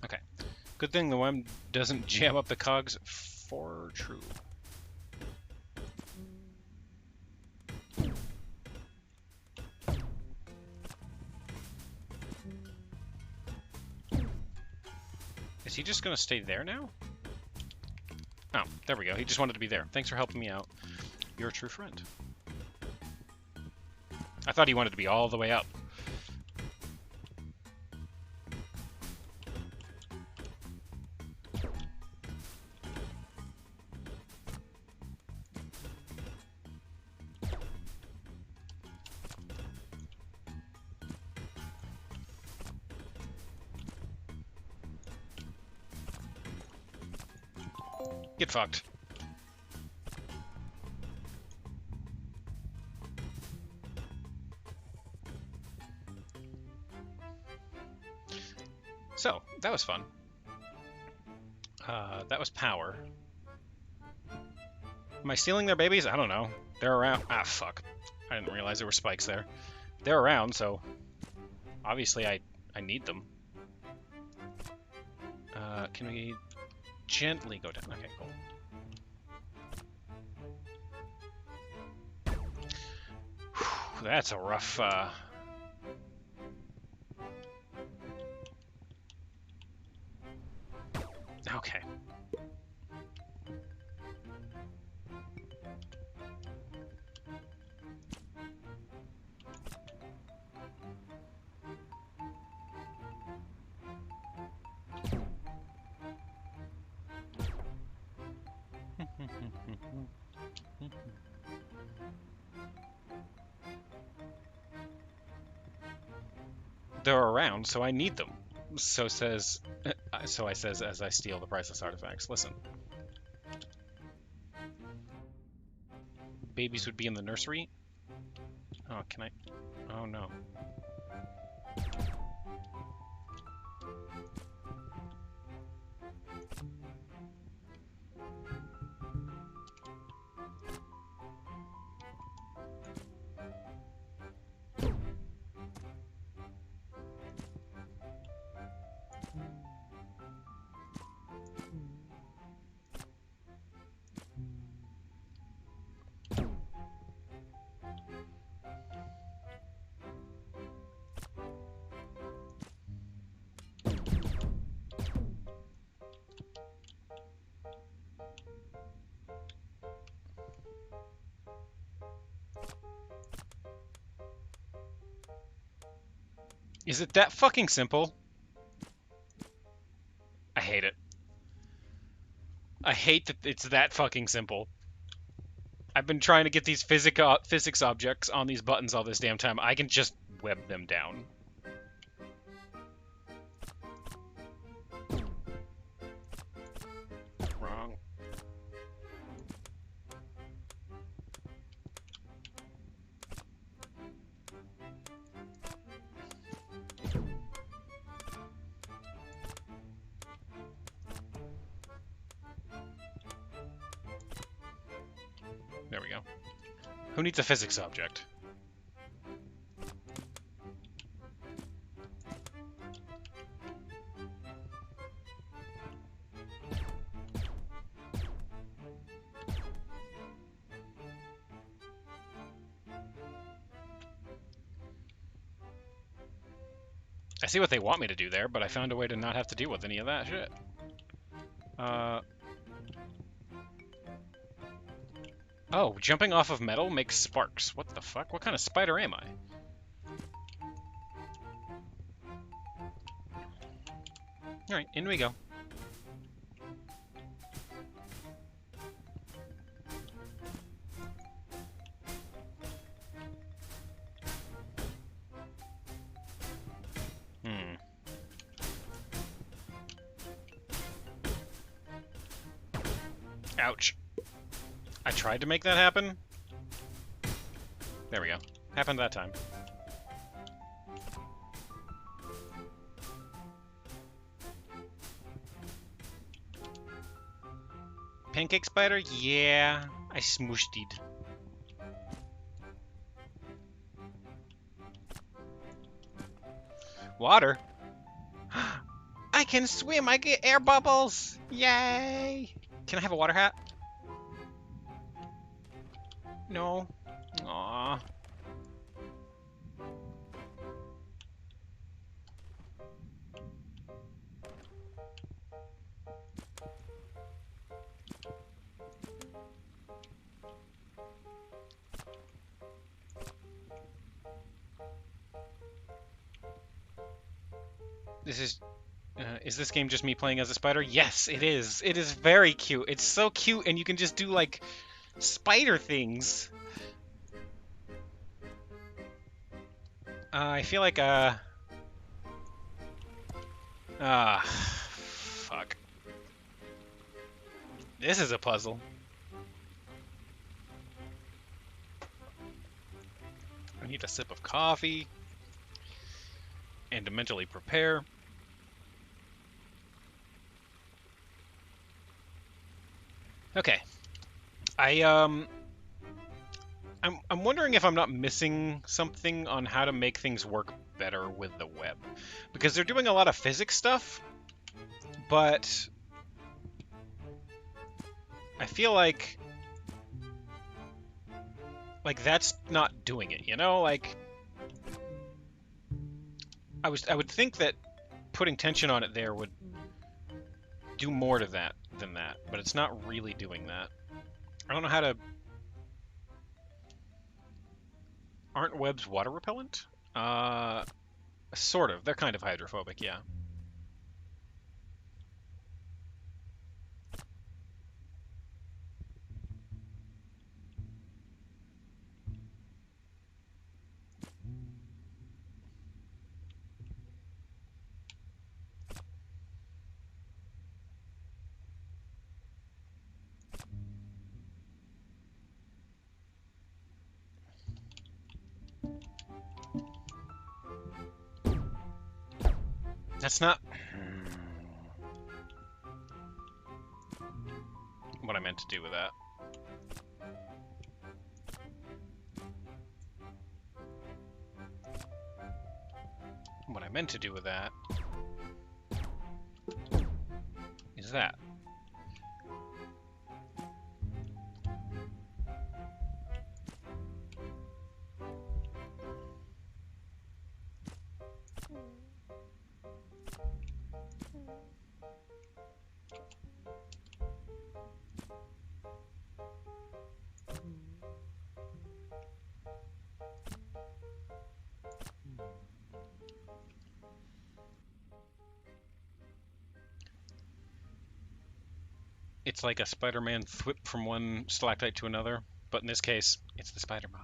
Okay. Good thing the worm doesn't jam up the cogs for true. Is he just gonna stay there now? Oh, there we go. He just wanted to be there. Thanks for helping me out. You're a true friend. I thought he wanted to be all the way up. Get fucked. So, that was fun. That was power. Am I stealing their babies? I don't know. They're around. Ah, fuck. I didn't realize there were spikes there. They're around, so obviously I need them. Can we gently go down? Okay, cool. Whew, that's a rough, Okay. They're around, so I need them. So I says as I steal the priceless artifacts. Listen. Babies would be in the nursery. Oh, can I? Oh no. Is it that fucking simple? I hate it. I hate that it's that fucking simple. I've been trying to get these physics objects on these buttons all this damn time. I can just web them down. Wrong. There we go. Who needs a physics object? I see what they want me to do there, but I found a way to not have to deal with any of that shit. Oh, jumping off of metal makes sparks. What the fuck? What kind of spider am I? Alright, in we go. Ouch. I tried to make that happen. There we go. Happened that time. Pancake spider? Yeah, I smooshed it. Water? I can swim! I get air bubbles! Yay! Can I have a water hat? No. Aww. Is this game just me playing as a spider? Yes, it is. It is very cute. It's so cute, and you can just do, like, spider things. I feel like, fuck. This is a puzzle. I need a sip of coffee and to mentally prepare. Okay. I'm wondering if I'm not missing something on how to make things work better with the web. Because they're doing a lot of physics stuff, but I feel like that's not doing it, you know? Like I would think that putting tension on it there would do more to that than that, but it's not really doing that. I don't know how to. Aren't webs water repellent? Sort of. They're kind of hydrophobic, yeah. That's not what I meant to do with that. What I meant to do with that is that. It's like a Spider-Man thwip from one stalactite to another, but in this case, it's the Spider Mom.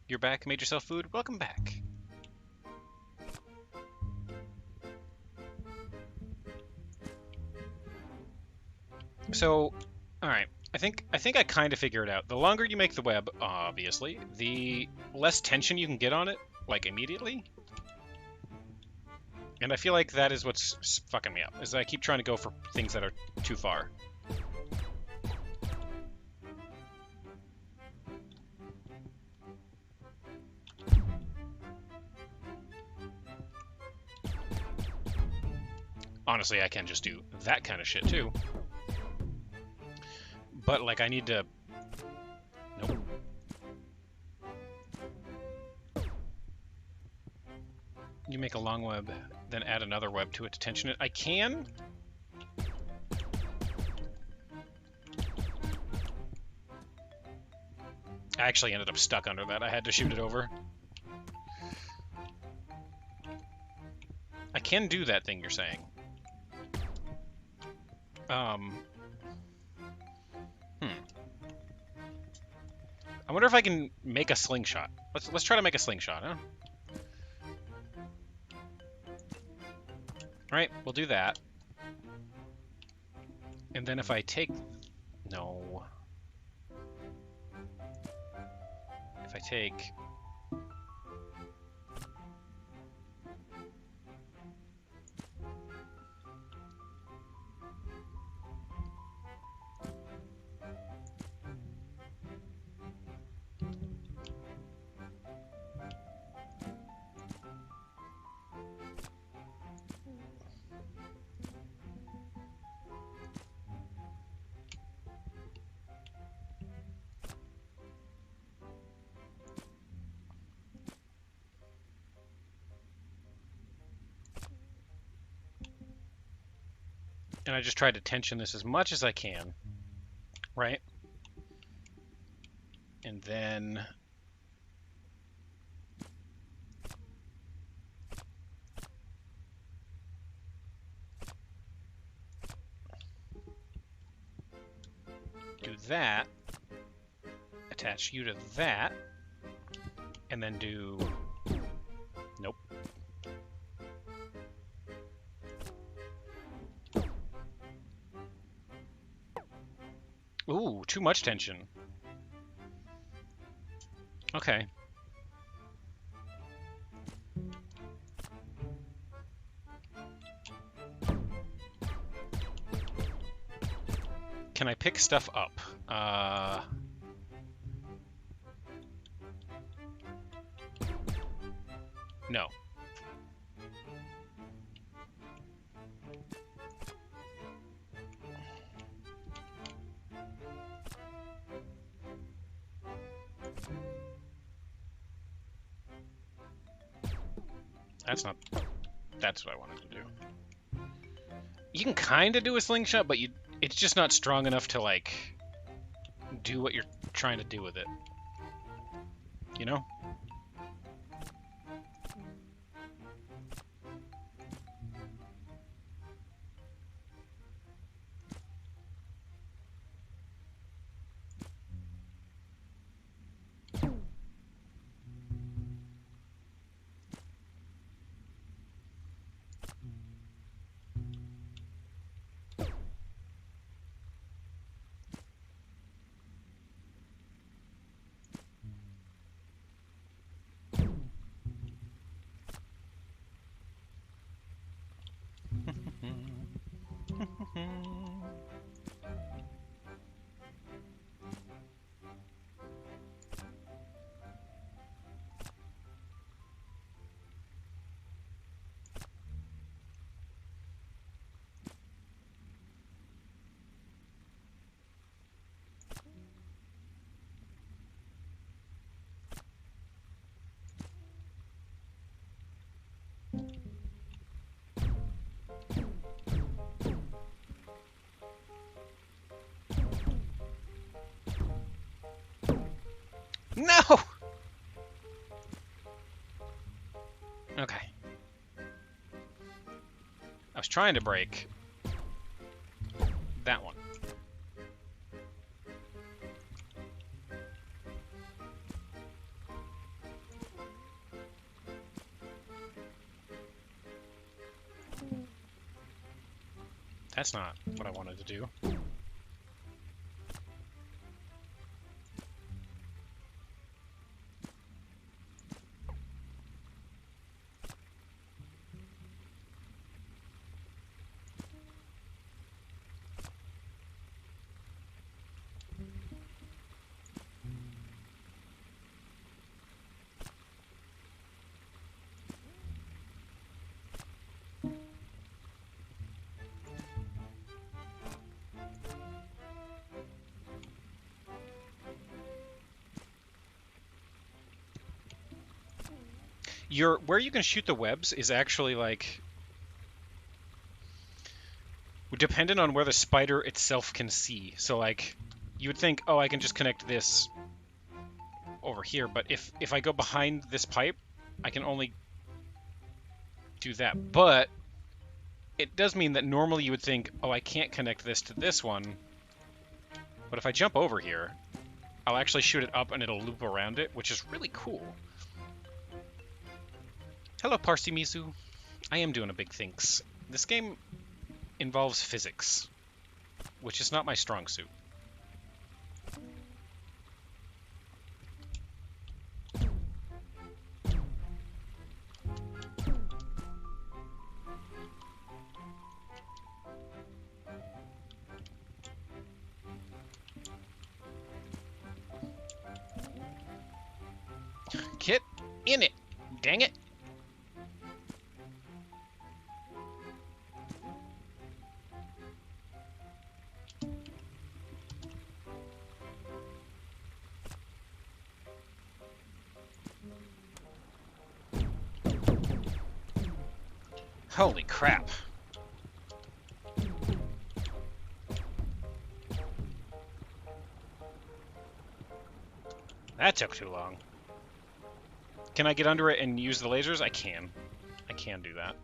You're back, made yourself food? Welcome back. So, alright. I think I kind of figure it out. The longer you make the web, obviously, the less tension you can get on it, like immediately. And I feel like that is what's fucking me up, is that I keep trying to go for things that are too far. Honestly, I can just do that kind of shit too. But, like, I need to... Nope. You make a long web, then add another web to it to tension it. I can? I actually ended up stuck under that. I had to shoot it over. I can do that thing you're saying. I wonder if I can make a slingshot. Let's try to make a slingshot, huh? Alright, we'll do that. And then if I take... No. If I take... And I just tried to tension this as much as I can, right? And then... do that, attach you to that, and then do... Nope. Ooh, too much tension. Okay. Can I pick stuff up? No. That's what I wanted to do. You can kind of do a slingshot, but it's just not strong enough to, like, do what you're trying to do with it. You know? No! Okay. I was trying to break that one. That's not what I wanted to do. Where you can shoot the webs is actually, like, dependent on where the spider itself can see. So, like, you would think, oh, I can just connect this over here, but if I go behind this pipe, I can only do that. But it does mean that normally you would think, oh, I can't connect this to this one. But if I jump over here, I'll actually shoot it up and it'll loop around it, which is really cool. Hello, Parsi Mizu. I am doing a big thinks. This game involves physics, which is not my strong suit. Get in it! Dang it! Holy crap. That took too long. Can I get under it and use the lasers? I can. I can do that.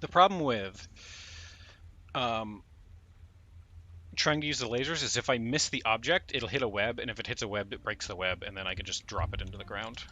The problem with trying to use the lasers is if I miss the object, it'll hit a web, and if it hits a web, it breaks the web, and then I can just drop it into the ground.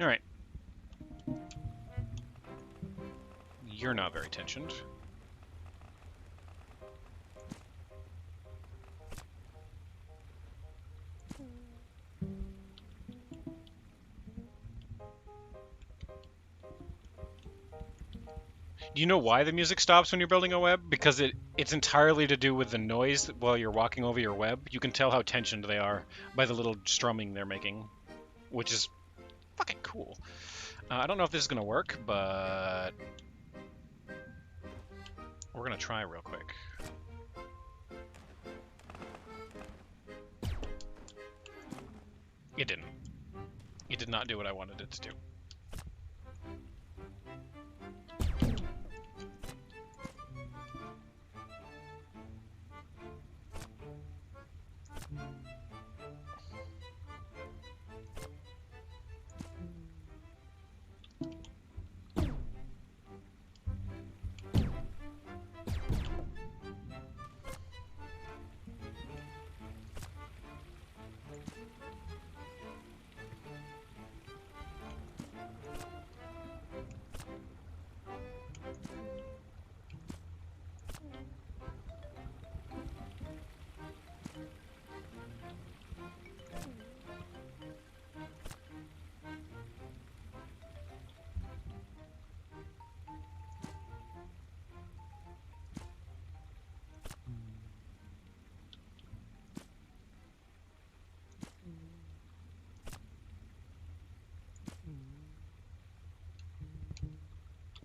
All right. You're not very tensioned. Do you know why the music stops when you're building a web? Because it's entirely to do with the noise while you're walking over your web. You can tell how tensioned they are by the little strumming they're making, which is fucking cool. I don't know if this is going to work, but we're going to try real quick. It didn't. It did not do what I wanted it to do.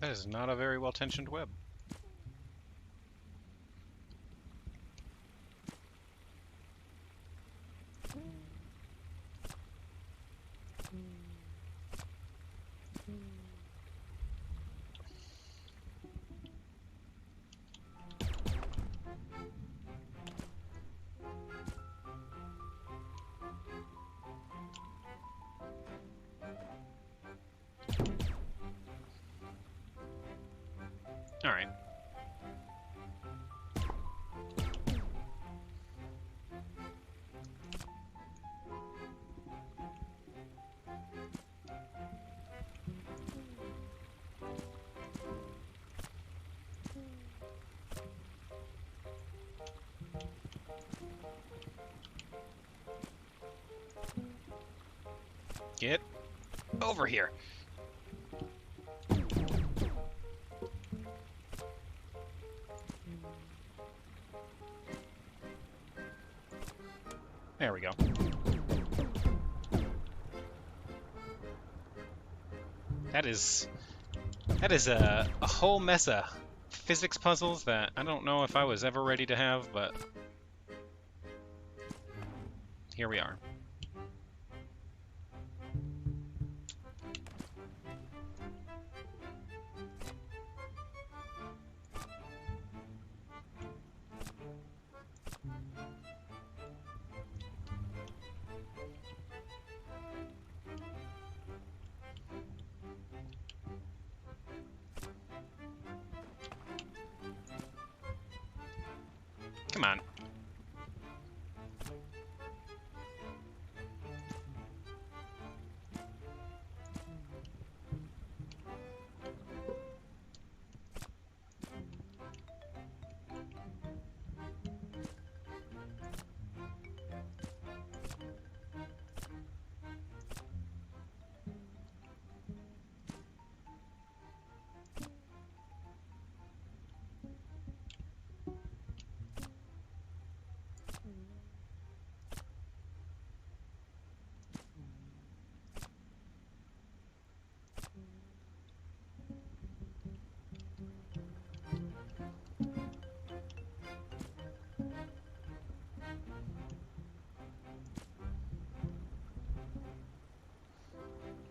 That is not a very well tensioned web. All right. Get over here. There we go. That is a whole mess of physics puzzles that I don't know if I was ever ready to have, but here we are. Come on.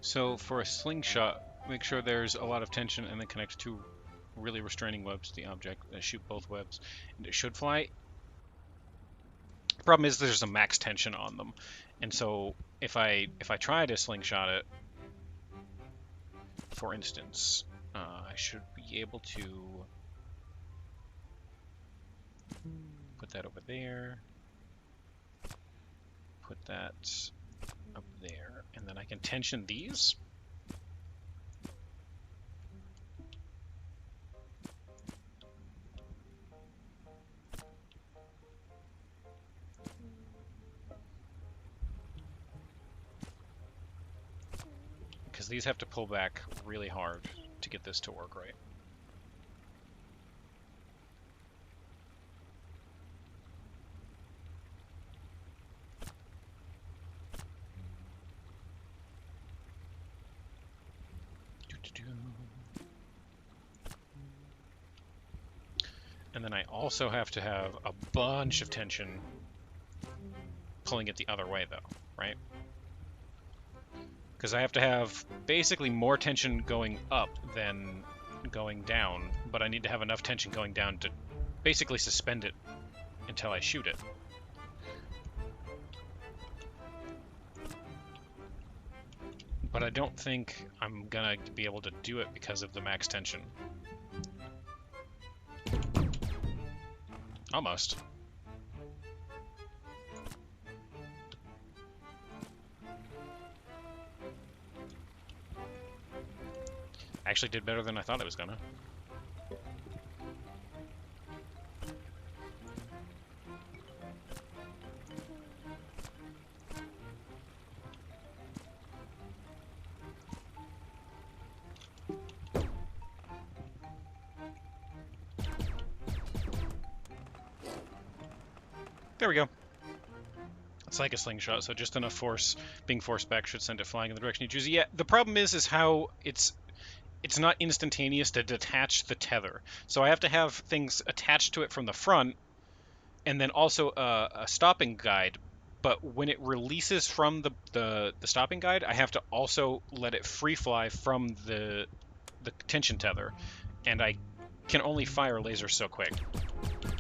So for a slingshot, make sure there's a lot of tension and then connect two really restraining webs to the object and shoot both webs, and it should fly. The problem is there's a max tension on them, and so if I try to slingshot it, for instance, I should be able to put that over there, put that up there, and then I can tension these. Because these have to pull back really hard to get this to work right. And then I also have to have a bunch of tension pulling it the other way, though, right? Because I have to have basically more tension going up than going down, but I need to have enough tension going down to basically suspend it until I shoot it. But I don't think I'm gonna be able to do it because of the max tension. Almost. Actually did better than I thought it was gonna. There we go. It's like a slingshot, so just enough force being forced back should send it flying in the direction you choose. Yeah, the problem is how it's not instantaneous to detach the tether. So I have to have things attached to it from the front, and then also a stopping guide. But when it releases from the stopping guide, I have to also let it free fly from the tension tether, and I can only fire lasers so quick.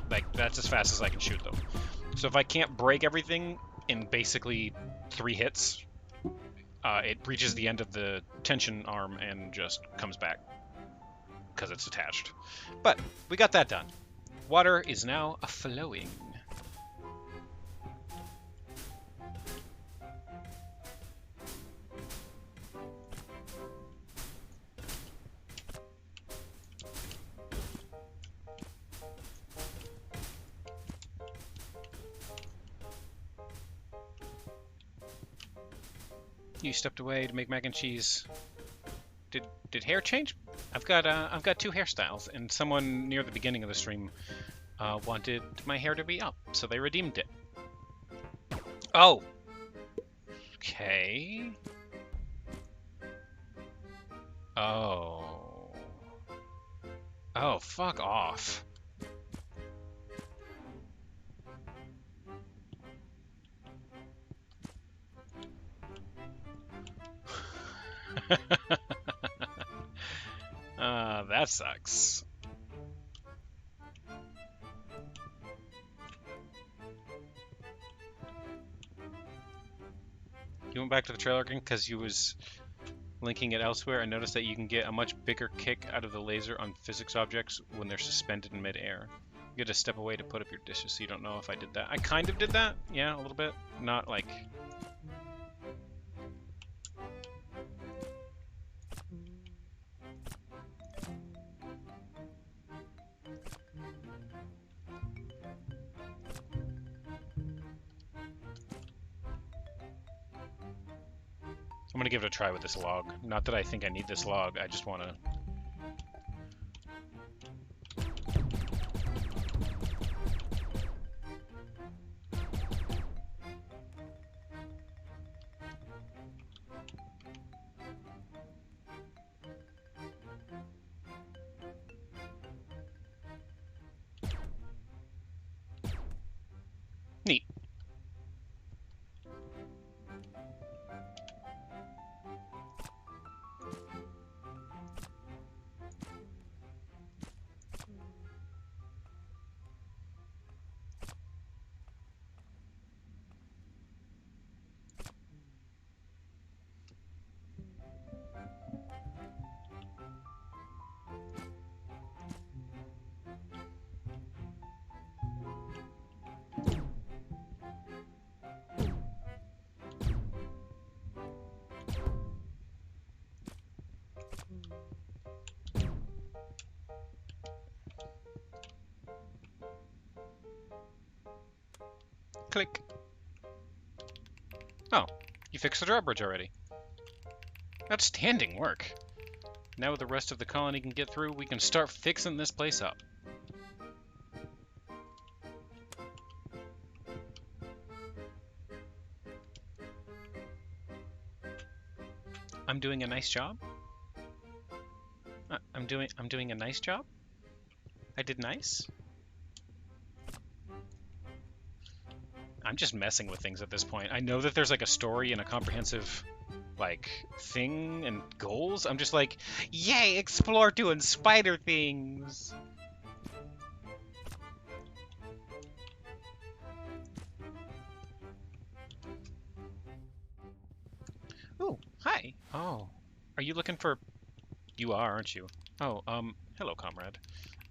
Like, that's as fast as I can shoot them. So if I can't break everything in basically 3 hits, it reaches the end of the tension arm and just comes back because it's attached. But we got that done. Water is now flowing. You stepped away to make mac and cheese. Did hair change? I've got 2 hairstyles, and someone near the beginning of the stream wanted my hair to be up, so they redeemed it. Oh. Okay. Oh. Oh, fuck off. That sucks. You went back to the trailer again because you was linking it elsewhere. I noticed that you can get a much bigger kick out of the laser on physics objects when they're suspended in midair. You had to step away to put up your dishes, so you don't know if I did that. I kind of did that, yeah, a little bit. Not like... I'm gonna give it a try with this log. Not that I think I need this log, I just wanna... Neat. Click. Oh, you fixed the drawbridge already. Outstanding work. Now the rest of the colony can get through, we can start fixing this place up. I'm doing a nice job? I'm doing a nice job? I did nice? I'm just messing with things at this point. I know that there's like a story and a comprehensive like thing and goals. I'm just like, yay, explore doing spider things. Ooh, hi. Oh, are you looking for... You are, aren't you? Oh, hello, comrade.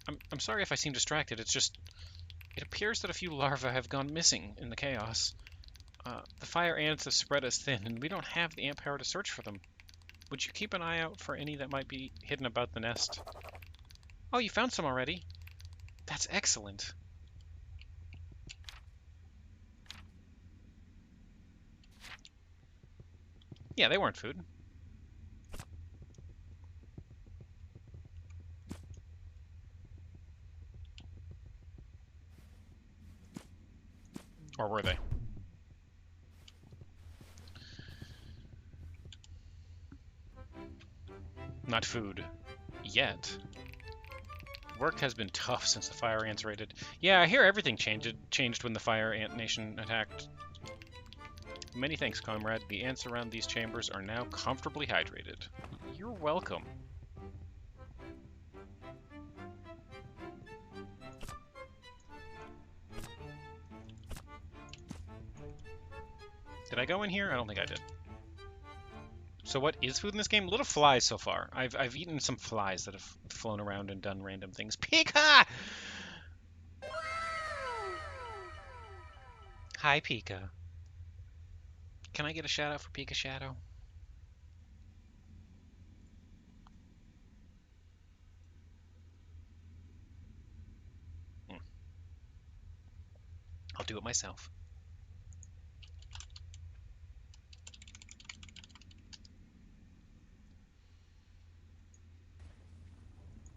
I'm sorry if I seem distracted. It's just... It appears that a few larvae have gone missing in the chaos. The fire ants have spread us thin, and we don't have the ant power to search for them. Would you keep an eye out for any that might be hidden about the nest? Oh, you found some already? That's excellent. Yeah, they weren't food. Or were they? Not food. Yet. Work has been tough since the fire ants raided. Yeah, I hear everything changed when the fire ant nation attacked. Many thanks, comrade. The ants around these chambers are now comfortably hydrated. You're welcome. Did I go in here? I don't think I did. So what is food in this game? Little flies so far. I've eaten some flies that have flown around and done random things. Pika! Hi, Pika. Can I get a shout out for Pika Shadow? I'll do it myself.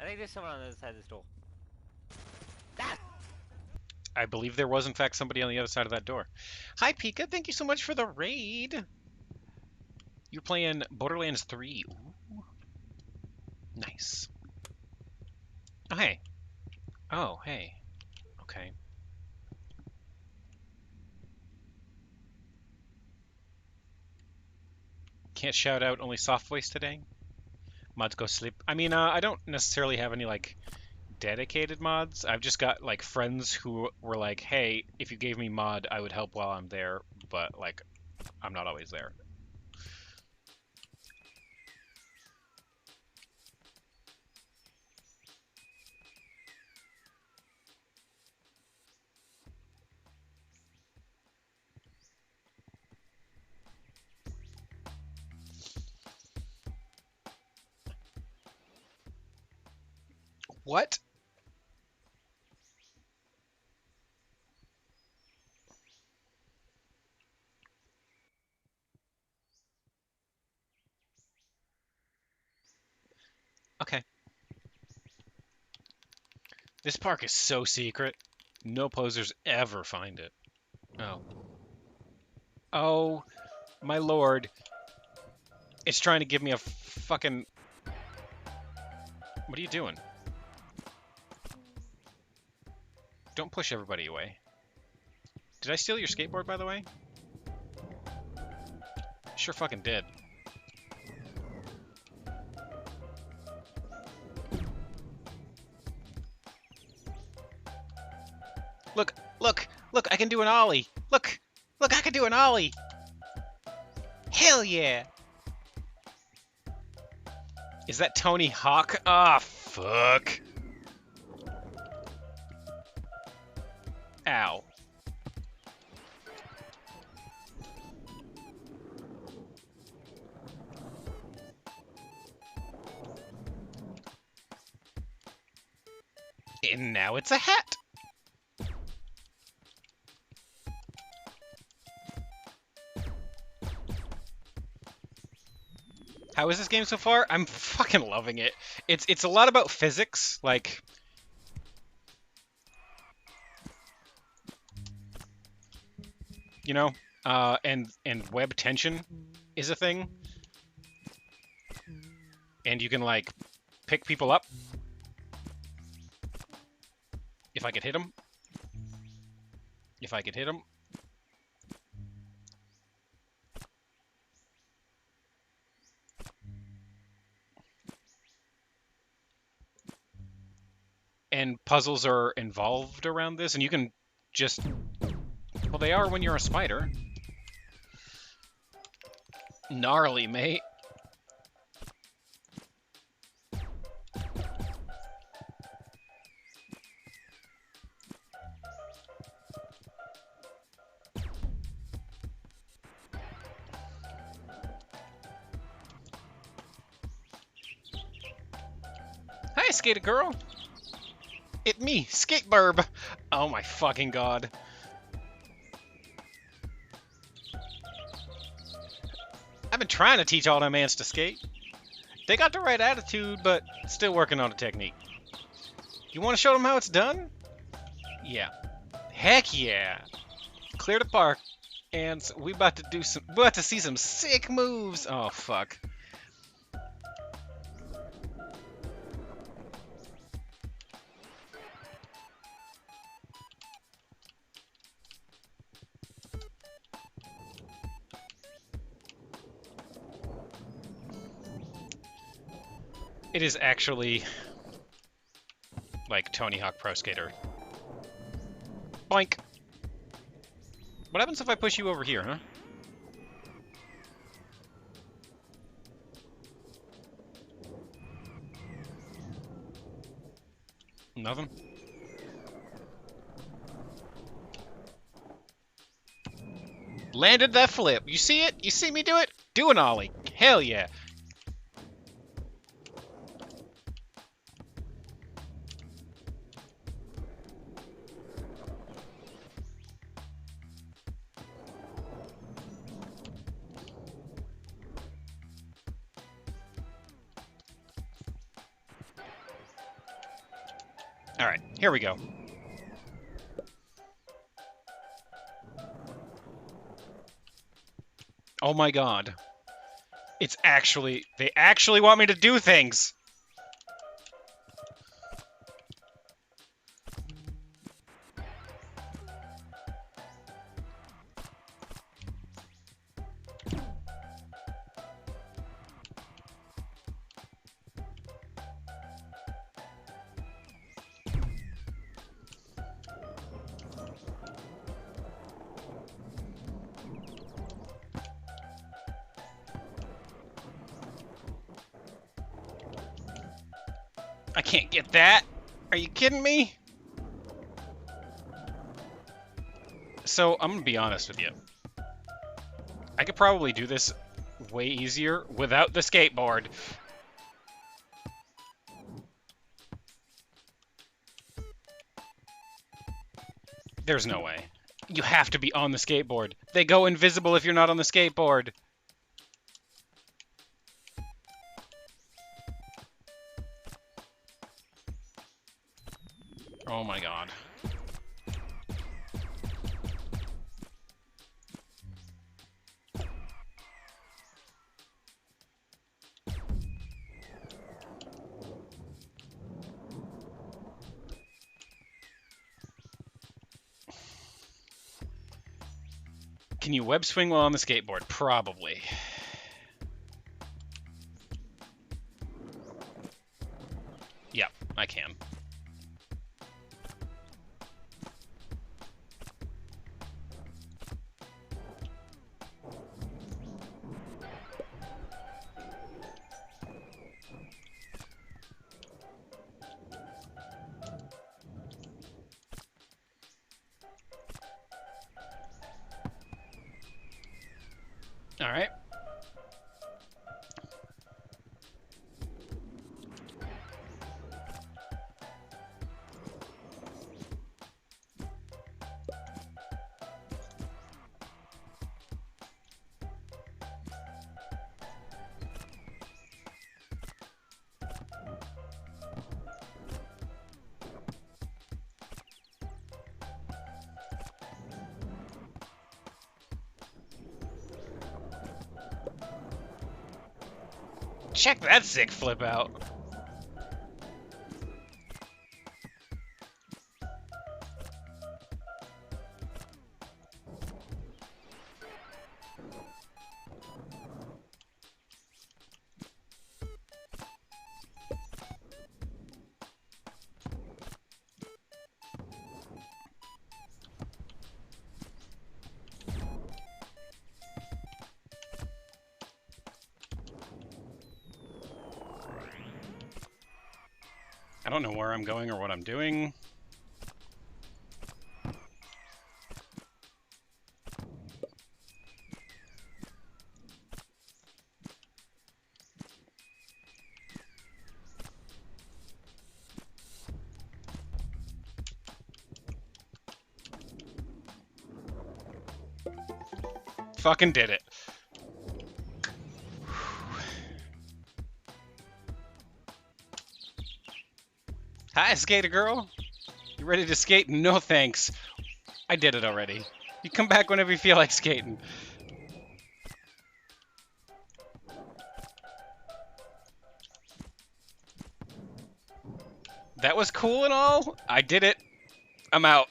I think there's someone on the other side of this door. I believe there was, in fact, somebody on the other side of that door. Hi, Pika. Thank you so much for the raid. You're playing Borderlands 3. Ooh. Nice. Oh, hey. Oh, hey. Okay. Can't shout out, only soft voice today. Mods go sleep. I mean, I don't necessarily have any, like, dedicated mods. I've just got, like, friends who were like, hey, if you gave me mod, I would help while I'm there, but, like, I'm not always there. What? Okay. This park is so secret. No posers ever find it. Oh. Oh, my lord. It's trying to give me a fucking... What are you doing? Don't push everybody away. Did I steal your skateboard, by the way? Sure fucking did. Look, look, look, I can do an ollie. Look, look, I can do an ollie. Hell yeah. Is that Tony Hawk? Ah, fuck. Ow. And now it's a hat. How is this game so far? I'm fucking loving it. It's a lot about physics, like you know, and web tension is a thing, and you can like pick people up. If I could hit them. If I could hit them. And puzzles are involved around this, and you can just... Well, they are when you're a spider. Gnarly, mate. Hi, skater girl. It me, Skateburb. Oh my fucking god. I've been trying to teach all them ants to skate. They got the right attitude, but still working on the technique. You want to show them how it's done? Yeah. Heck yeah. Clear the park, and we about to see some sick moves. Oh fuck. It is actually like Tony Hawk Pro Skater. Boink! What happens if I push you over here, huh? Nothing? Landed that flip. You see it? You see me do it? Do an ollie. Hell yeah. Alright, here we go. Oh my god. It's actually... They actually want me to do things! I can't get that. Are you kidding me? So, I'm gonna be honest with you. I could probably do this way easier without the skateboard. There's no way. You have to be on the skateboard. They go invisible if you're not on the skateboard. Oh my god. Can you web swing while on the skateboard? Probably. Yep, I can. All right. Check that sick flip out. I don't know where I'm going or what I'm doing. Fucking did it. Hi, skater girl. You ready to skate? No thanks. I did it already. You come back whenever you feel like skating. That was cool and all. I did it. I'm out.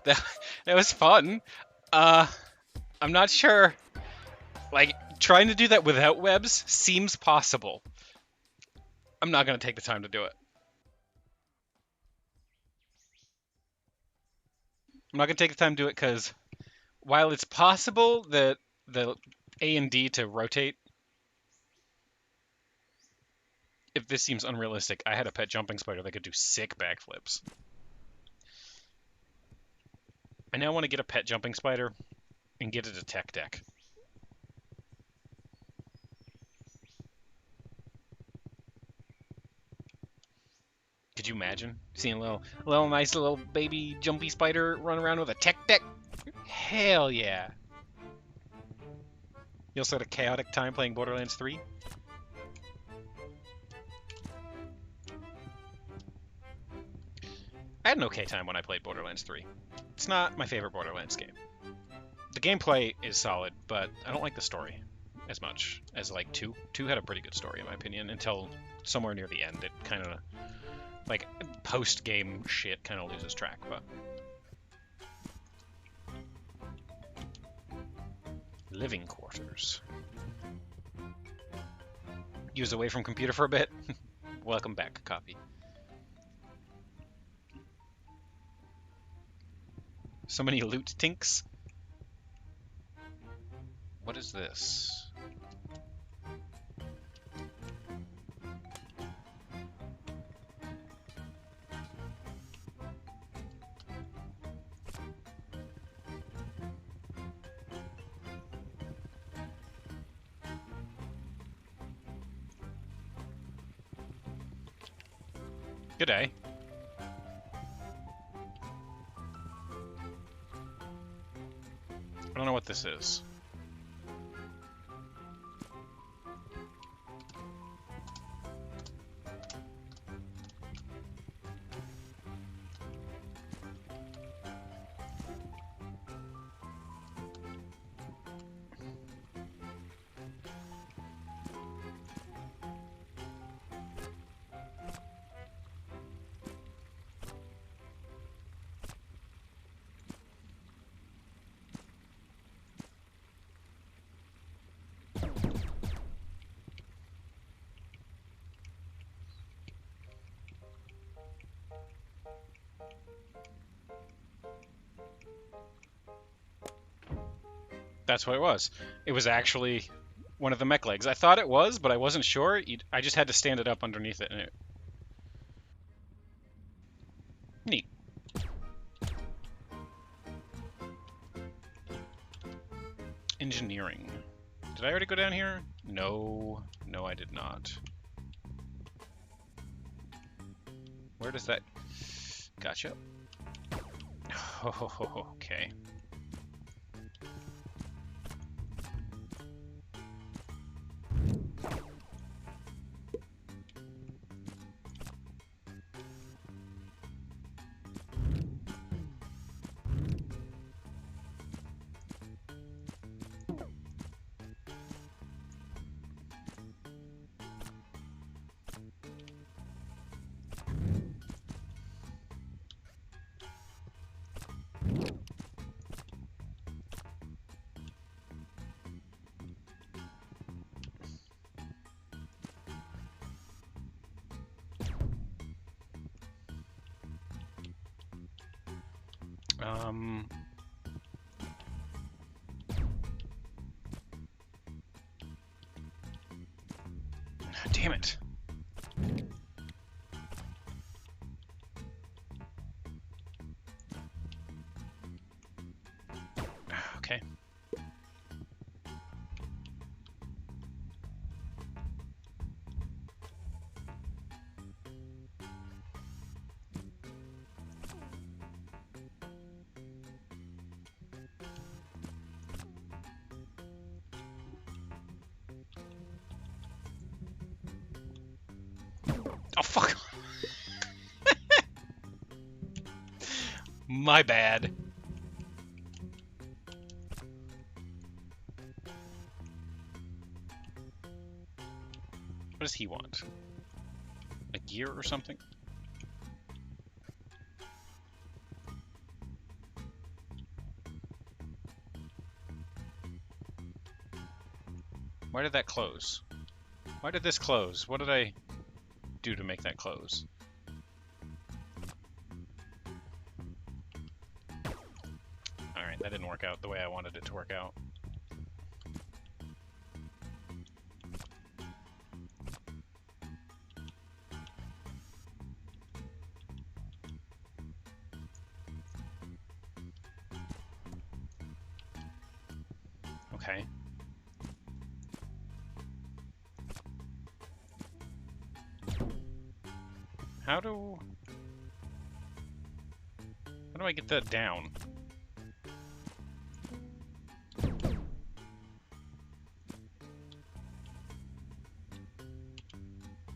that was fun. I'm not sure. Like, trying to do that without webs seems possible. I'm not going to take the time to do it. I'm not going to take the time to do it because while it's possible that the A and D to rotate, if this seems unrealistic, I had a pet jumping spider that could do sick backflips. I now want to get a pet jumping spider and get it a tech deck. Could you imagine seeing a little nice little baby jumpy spider run around with a tech deck? Hell yeah! You also had a chaotic time playing Borderlands 3? I had an okay time when I played Borderlands 3. It's not my favorite Borderlands game. The gameplay is solid, but I don't like the story as much as like 2. 2 had a pretty good story in my opinion until somewhere near the end it kind of like post-game shit kind of loses track, but living quarters. You was away from computer for a bit? Welcome back, copy. So many loot tinks. What is this? Good day. I don't know what this is. That's what it was. It was actually one of the mech legs. I thought it was, but I wasn't sure. I just had to stand it up underneath it. And it... Neat. Engineering. Did I already go down here? No. No, I did not. Where does that... Gotcha. Oh, okay. Damn it. Okay. Oh, fuck. My bad. What does he want? A gear or something? Why did that close? Why did this close? What did I do to make that close? Alright, that didn't work out the way I wanted it to work out. Okay. How do I get that down?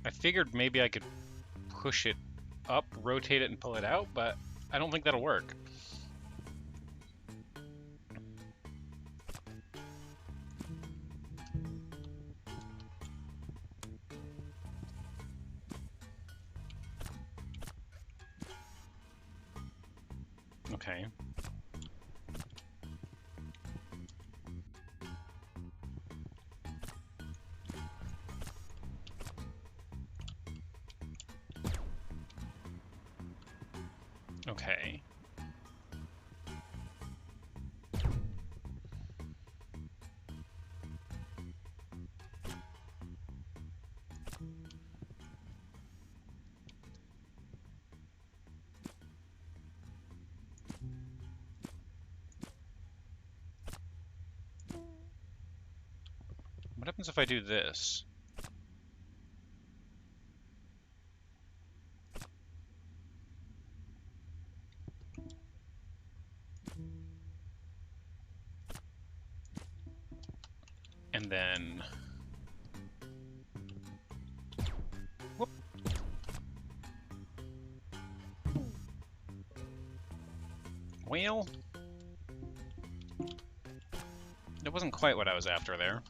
I figured maybe I could push it up, rotate it, and pull it out, but I don't think that'll work. Okay. Okay. What happens if I do this? And then... Whoop. Well... It wasn't quite what I was after there.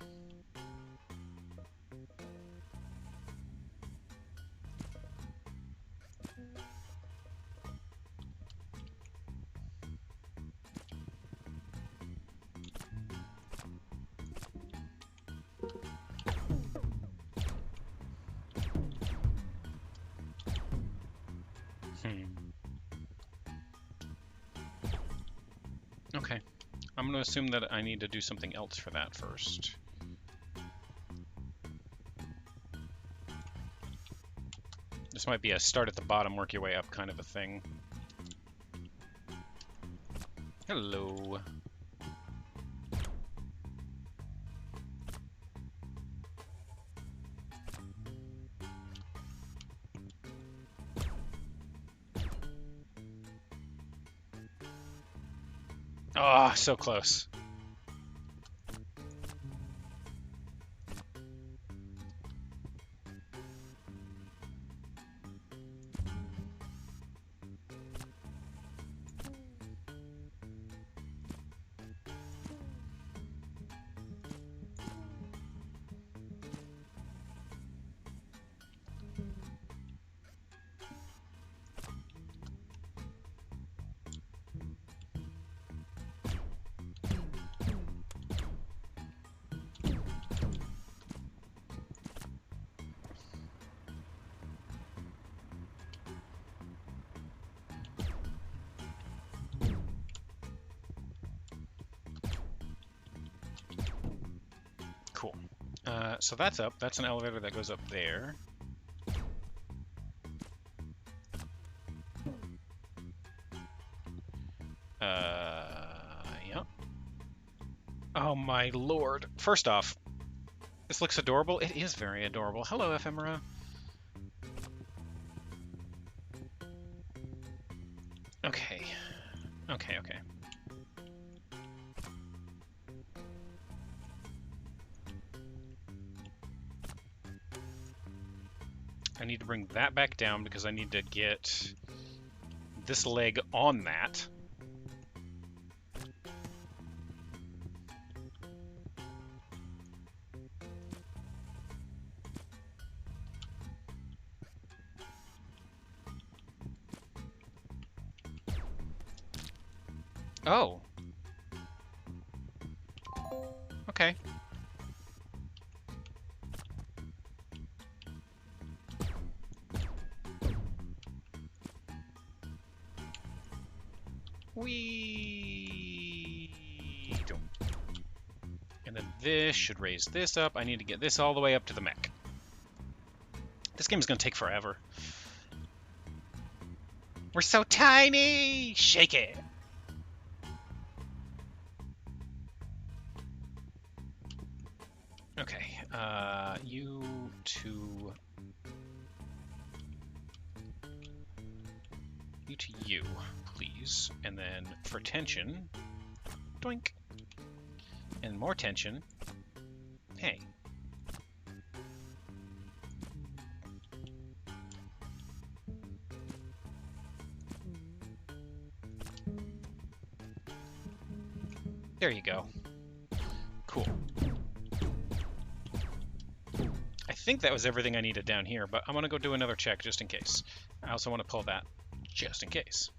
Okay. I'm going to assume that I need to do something else for that first. This might be a start at the bottom, work your way up kind of a thing. Hello. Ah, oh, so close. So that's up. That's an elevator that goes up there. Yep. Oh my lord. First off, this looks adorable. It is very adorable. Hello, Ephemera. Okay. Okay, okay. I need to bring that back down because I need to get this leg on that. Oh. Okay. We don't. And then this should raise this up. I need to get this all the way up to the mech. This game is going to take forever. We're so tiny! Shake it! Okay, you to... You to you, please. And then for tension, doink. And more tension. Hey. There you go. Cool. I think that was everything I needed down here, but I'm going to go do another check just in case. I also want to pull that just in case.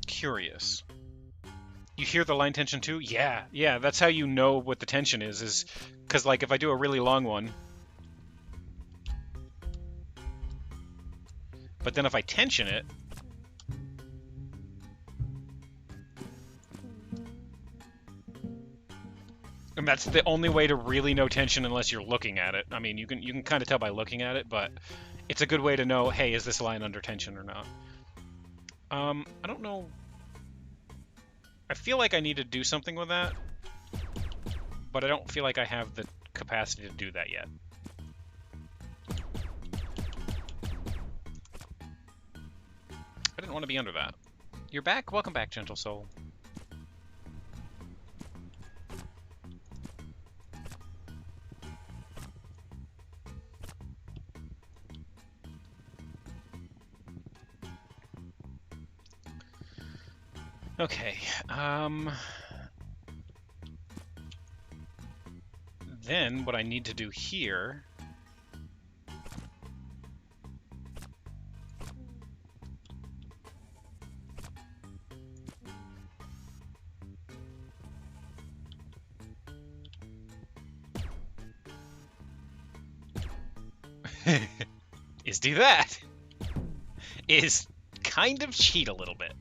Curious. You hear the line tension too? Yeah, that's how you know what the tension is because like if I do a really long one, but then if I tension it, and that's the only way to really know tension unless you're looking at it. I mean, you can kind of tell by looking at it, but it's a good way to know, hey, is this line under tension or not? I don't know. I feel like I need to do something with that, but I don't feel like I have the capacity to do that yet. I didn't want to be under that. You're back? Welcome back, gentle soul. Okay, then what I need to do here is do that. Is kind of cheat a little bit.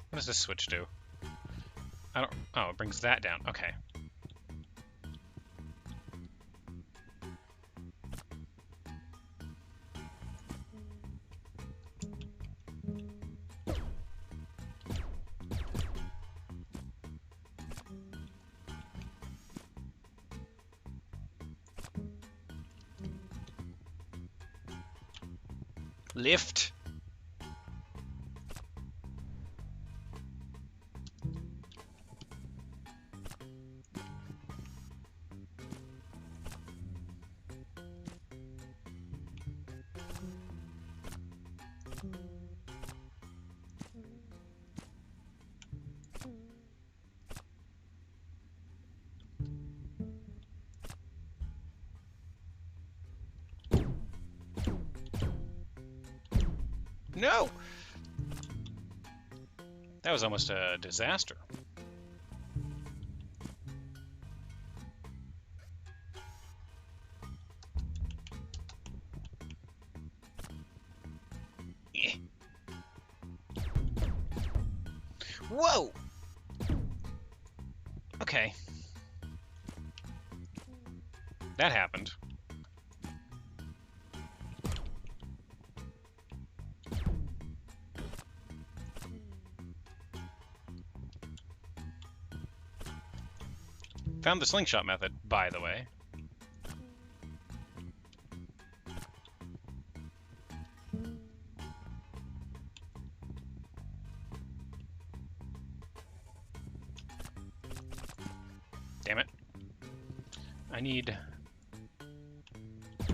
What does this switch do? I don't... Oh, it brings that down. Okay. Lift. No! That was almost a disaster. Eh. Whoa! Okay. That happened. Found the slingshot method, by the way. Damn it. I need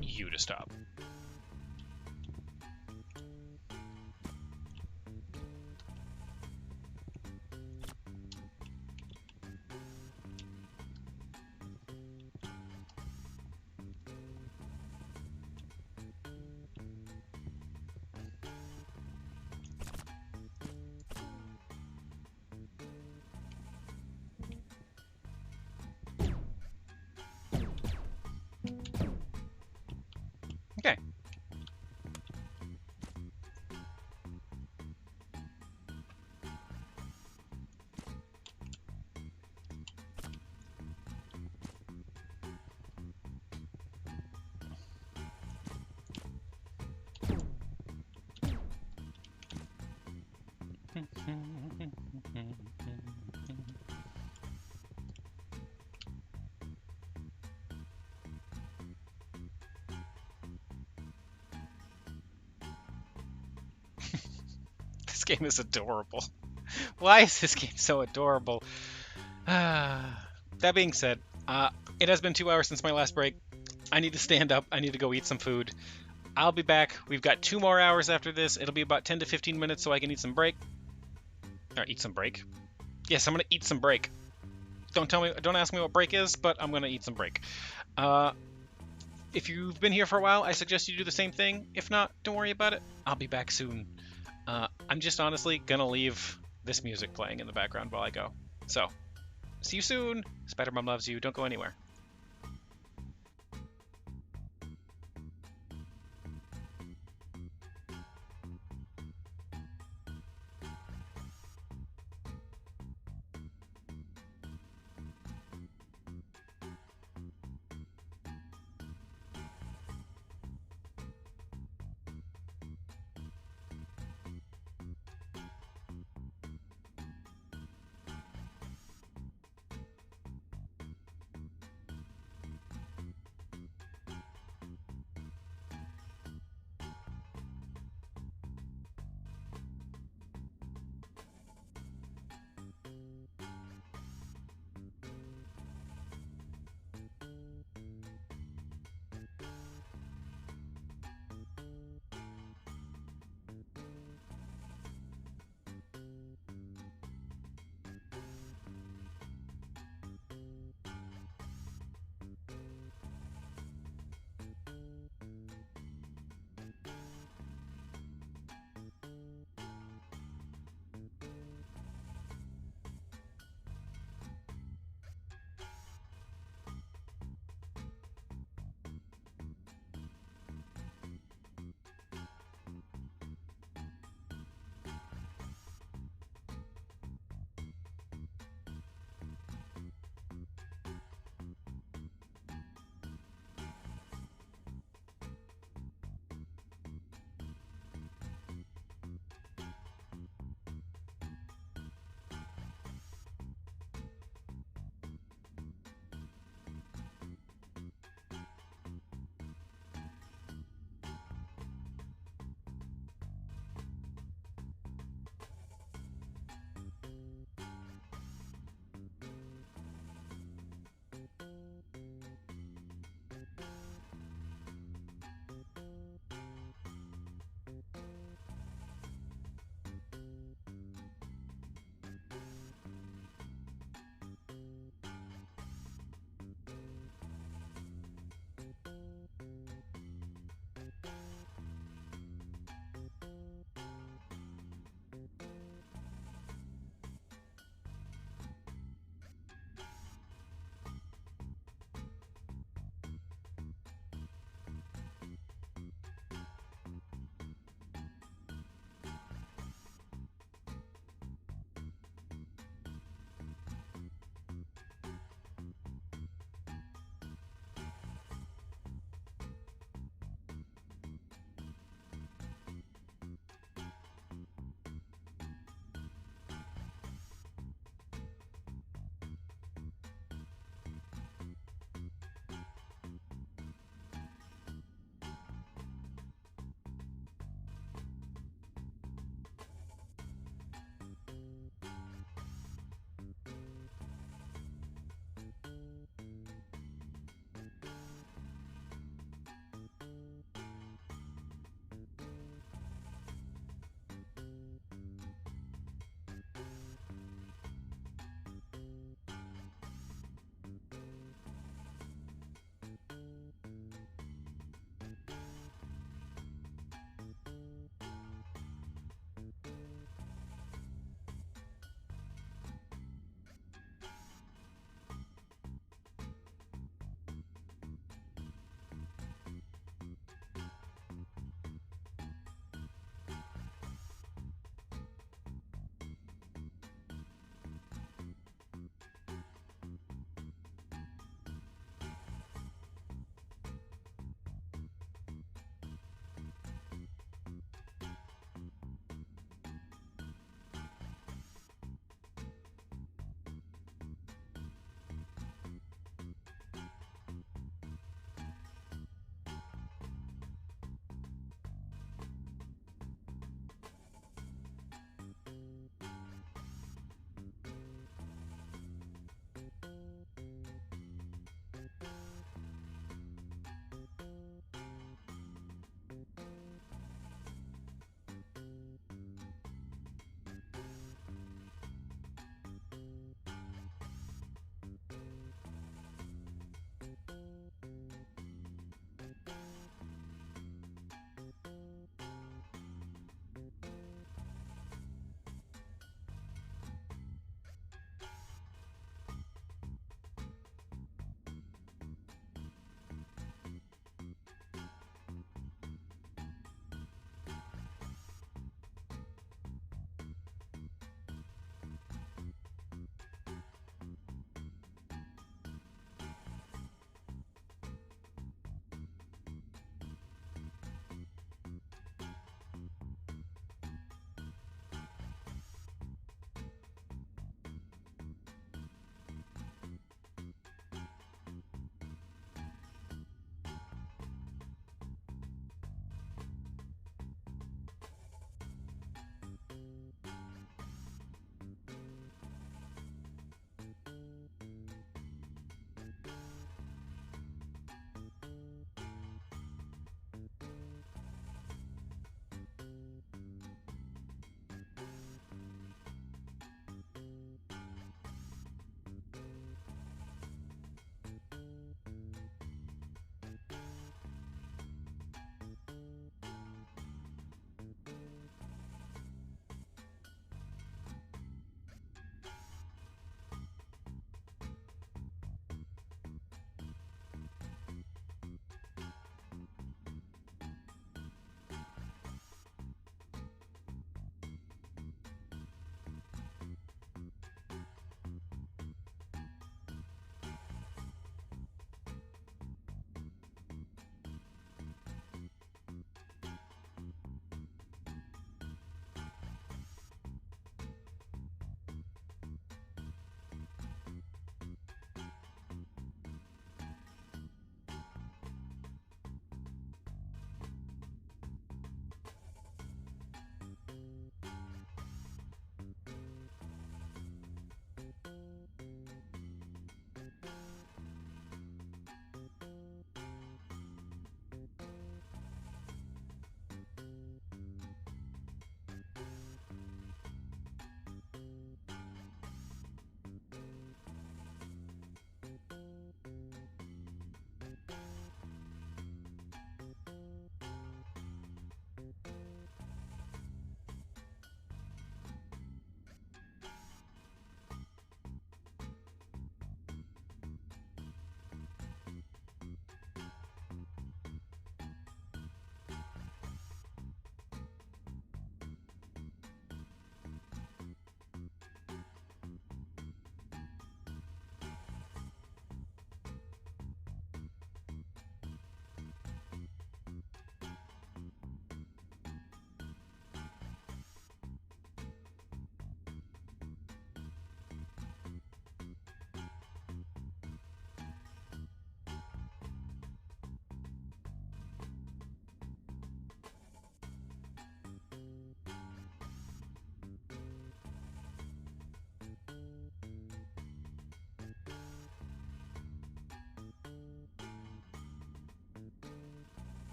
you to stop. Okay. This game is adorable. Why is this game so adorable? That being said, it has been 2 hours since my last break. I need to stand up. I need to go eat some food. I'll be back. We've got 2 more hours after this. It'll be about 10 to 15 minutes so I can eat some break. Or eat some break? Yes, I'm gonna eat some break. Don't ask me what break is, but I'm gonna eat some break. If you've been here for a while, I suggest you do the same thing. If not, don't worry about it. I'll be back soon. I'm just honestly gonna leave this music playing in the background while I go. So, see you soon. Spider-Mom loves you. Don't go anywhere.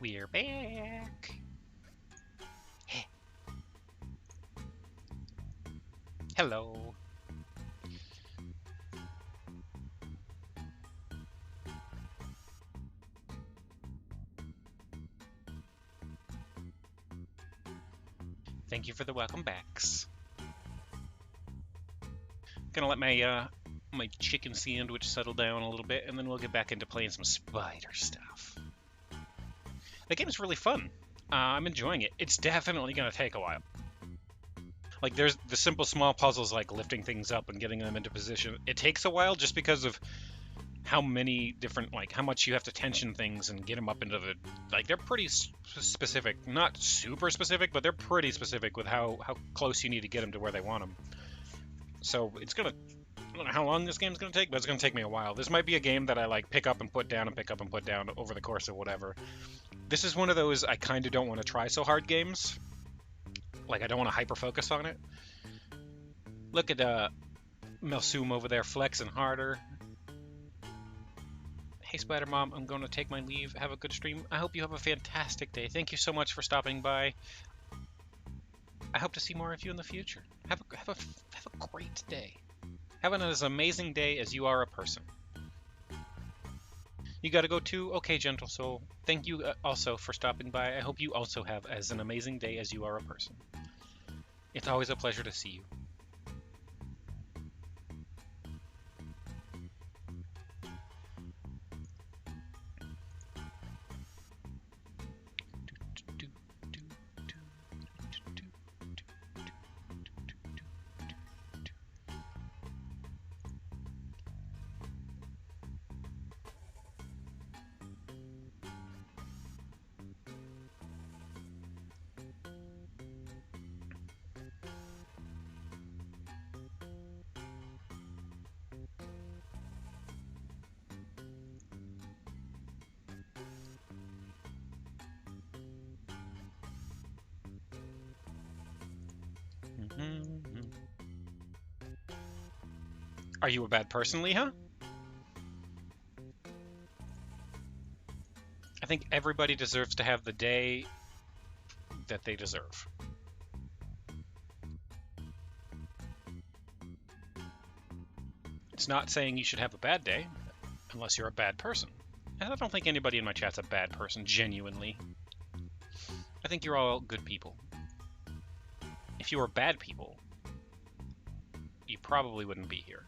We're back. Hello. Thank you for the welcome backs. Gonna let my my chicken sandwich settle down a little bit, and then we'll get back into playing some spider stuff. The game is really fun. I'm enjoying it. It's definitely gonna take a while. Like, there's the simple small puzzles like lifting things up and getting them into position. It takes a while just because of how many different, like, how much you have to tension things and get them up into the, like, they're pretty specific. Not super specific, but they're pretty specific with how close you need to get them to where they want them. So it's gonna, I don't know how long this game's gonna take, but it's gonna take me a while. This might be a game that I like pick up and put down and pick up and put down over the course of whatever. This is one of those I kind of don't want to try so hard games. Like, I don't want to hyper focus on it. Look at Melsum over there flexing harder. Hey Spider Mom, I'm going to take my leave. Have a good stream. I hope you have a fantastic day. Thank you so much for stopping by. I hope to see more of you in the future. Have a great day. Have an as amazing day as you are a person. You gotta go too? Okay, gentle soul. Thank you also for stopping by. I hope you also have as an amazing day as you are a person. It's always a pleasure to see you. Are you a bad person, Leha? I think everybody deserves to have the day that they deserve. It's not saying you should have a bad day, unless you're a bad person. And I don't think anybody in my chat's a bad person, genuinely. I think you're all good people. If you were bad people, you probably wouldn't be here.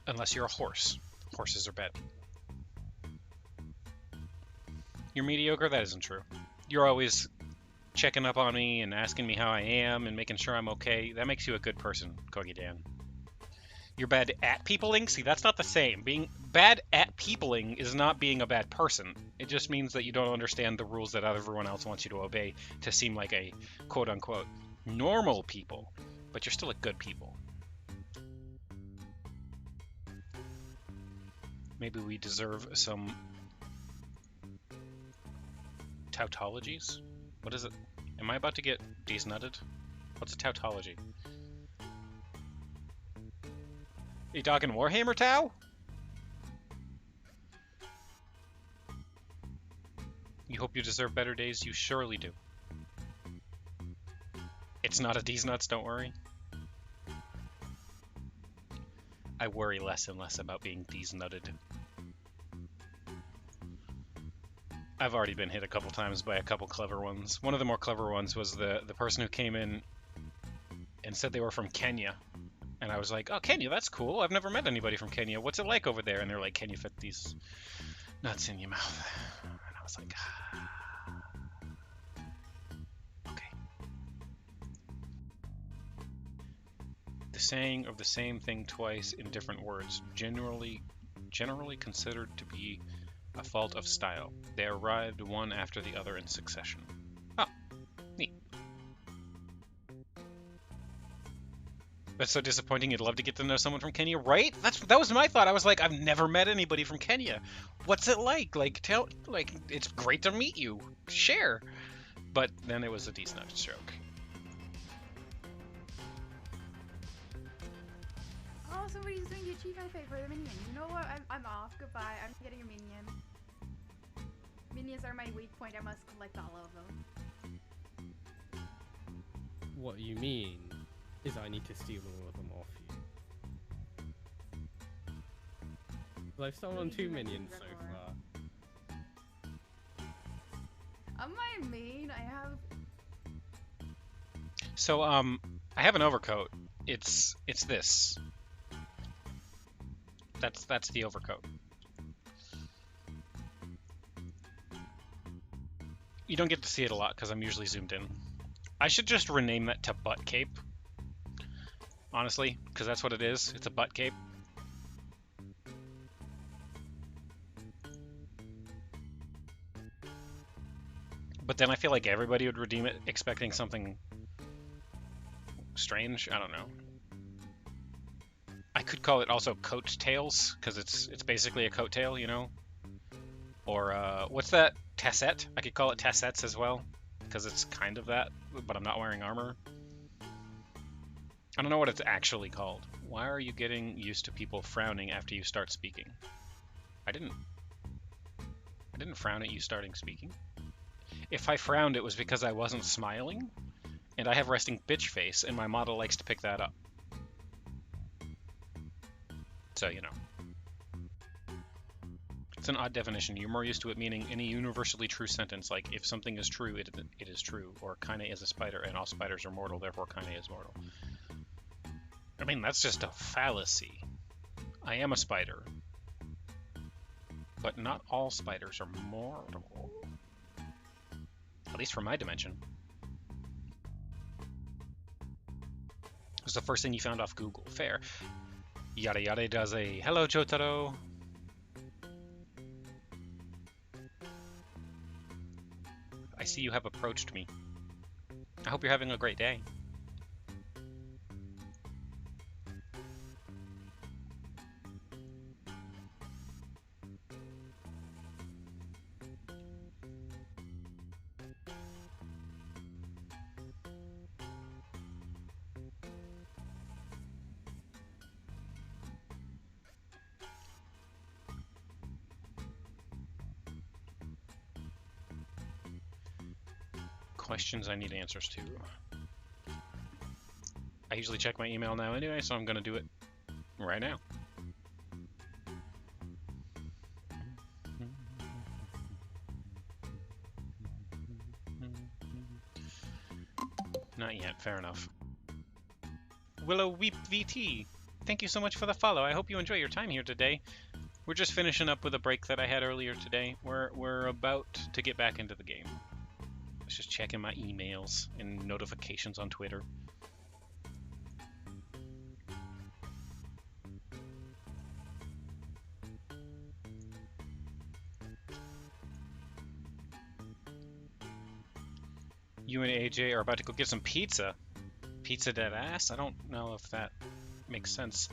Unless you're a horse. Horses are bad people. You're mediocre? That isn't true. You're always checking up on me and asking me how I am and making sure I'm okay. That makes you a good person, Kogi Dan. You're bad at peopling? See, that's not the same. Being bad at peopling is not being a bad person. It just means that you don't understand the rules that everyone else wants you to obey to seem like a quote-unquote normal people. But you're still a good people. Maybe we deserve some tautologies? What is it? Am I about to get desnutted? What's a tautology? Are you talking Warhammer Tau? You hope you deserve better days? You surely do. It's not a desnuts, don't worry. I worry less and less about being desnutted. I've already been hit a couple times by a couple clever ones. One of the more clever ones was the person who came in and said they were from Kenya. And I was like, oh, Kenya, that's cool. I've never met anybody from Kenya. What's it like over there? And they're like, can you fit these nuts in your mouth? And I was like, okay. The saying of the same thing twice in different words, generally considered to be a fault of style. They arrived one after the other in succession. Oh, neat. That's so disappointing. You'd love to get to know someone from Kenya, right? That was my thought. I was like, I've never met anybody from Kenya. What's it like? Like, it's great to meet you. Share. But then it was a desnut joke. Oh, Oh, somebody's doing the achieve I for the minion. You know what? I'm off. Goodbye. I'm getting a minion. Minions are my weak point. I must collect all of them. What you mean is I need to steal all of them off you. Well, I've stolen 2 minions so far. On my main, I have. So I have an overcoat. It's this. That's the overcoat. You don't get to see it a lot because I'm usually zoomed in. I should just rename that to butt cape. Honestly, because that's what it is. It's a butt cape. But then I feel like everybody would redeem it expecting something strange. I don't know. I could call it also coat tails because it's basically a coat tail, you know. Or what's that? Tassette? I could call it tassettes as well because it's kind of that, but I'm not wearing armor. I don't know what it's actually called. Why are you getting used to people frowning after you start speaking? I didn't frown at you starting speaking. If I frowned, it was because I wasn't smiling, and I have resting bitch face, and my model likes to pick that up. So, you know. It's an odd definition. You're more used to it meaning any universally true sentence, like if something is true, it is true, or Kaine is a spider, and all spiders are mortal, therefore Kaine is mortal. I mean, that's just a fallacy. I am a spider. But not all spiders are mortal. At least from my dimension. It was the first thing you found off Google. Fair. Yada Yada does a hello, Jotaro. I see you have approached me. I hope you're having a great day. Questions I need answers to. I usually check my email now anyway, so I'm gonna do it right now. Not yet, fair enough. Willow Weep VT, thank you so much for the follow. I hope you enjoy your time here today. We're just finishing up with a break that I had earlier today. We're about to get back into the game. Just checking my emails and notifications on Twitter. You and AJ are about to go get some pizza. Pizza dead ass? I don't know if that makes sense.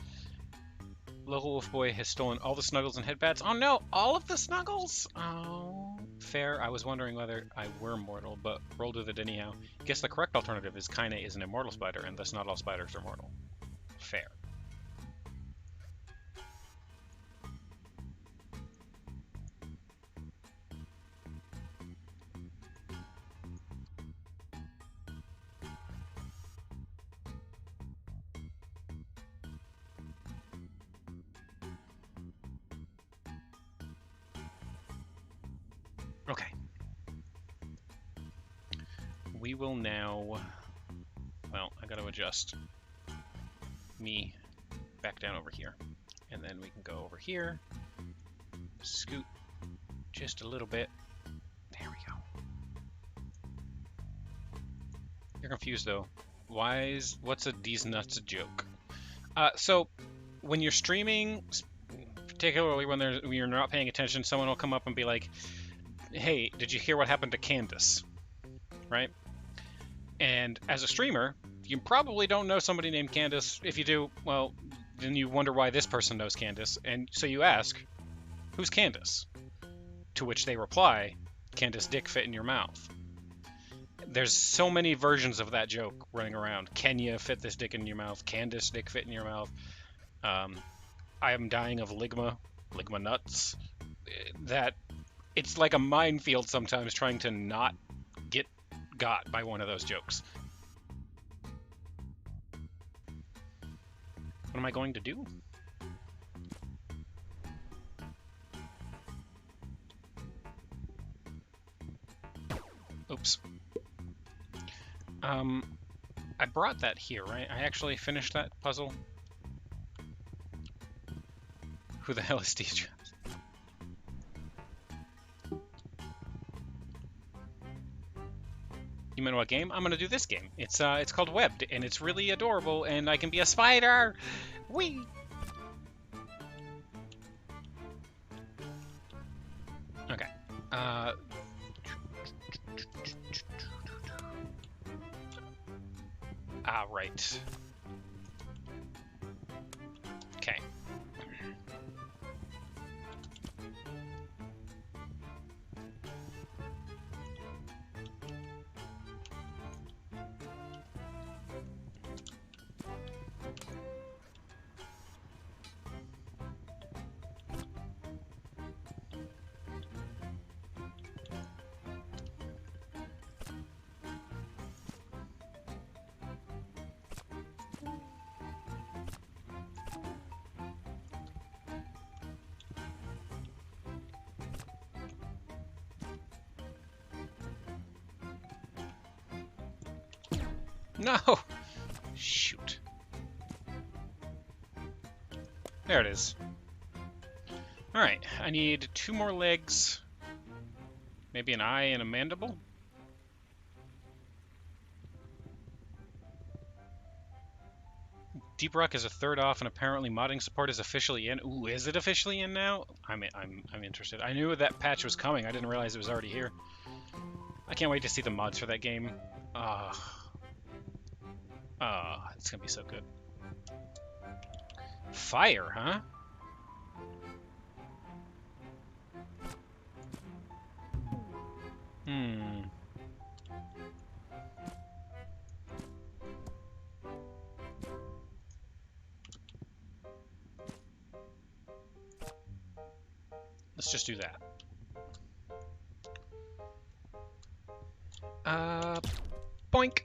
Local Wolf Boy has stolen all the snuggles and headbats. Oh no, all of the snuggles? Oh, fair. I was wondering whether I were mortal, but rolled with it anyhow. Guess the correct alternative is Kaine is an immortal spider, and thus not all spiders are mortal. Fair. Okay. We will now... Well, I gotta adjust me back down over here. And then we can go over here. Scoot just a little bit. There we go. You're confused though. What's a these nuts joke? So when you're streaming, particularly when you're not paying attention, someone will come up and be like, hey, did you hear what happened to Candace? Right? And as a streamer, you probably don't know somebody named Candace. If you do, well, then you wonder why this person knows Candace. And so you ask, who's Candace? To which they reply, Candace dick fit in your mouth. There's so many versions of that joke running around. Kenya fit this dick in your mouth. Candace dick fit in your mouth. I am dying of ligma nuts. That it's like a minefield sometimes trying to not get got by one of those jokes. What am I going to do? Oops. I brought that here, right? I actually finished that puzzle. Who the hell is Steve Jobs? You mean what game? I'm gonna do this game. It's called Webbed, and it's really adorable, and I can be a spider! Whee! Okay. Right. Okay. No! Shoot. There it is. Alright, I need 2 more legs. Maybe an eye and a mandible? Deep Rock is a third off, and apparently modding support is officially in. Ooh, is it officially in now? I'm interested. I knew that patch was coming. I didn't realize it was already here. I can't wait to see the mods for that game. It's gonna be so good. Fire, huh? Let's just do that. Boink!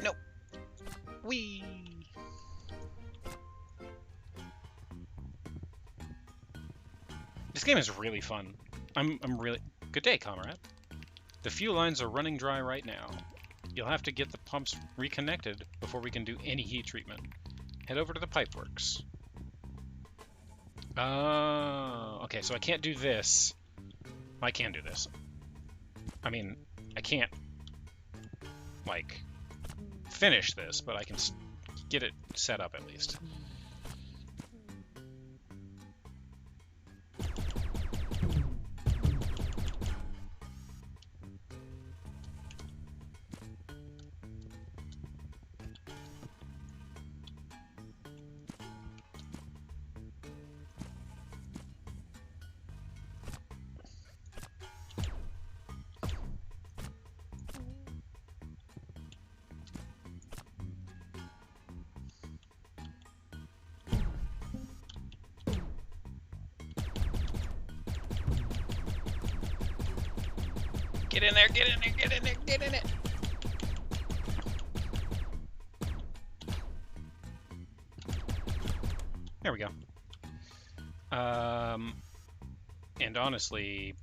No. This game is really fun. I'm really... Good day, comrade. The fuel lines are running dry right now. You'll have to get the pumps reconnected before we can do any heat treatment. Head over to the pipeworks. Okay, so I can't do this. I can do this. I mean, I can't, like, finish this, but I can get it set up at least. Get in there, get in there, get in there, get in it! There we go. And honestly...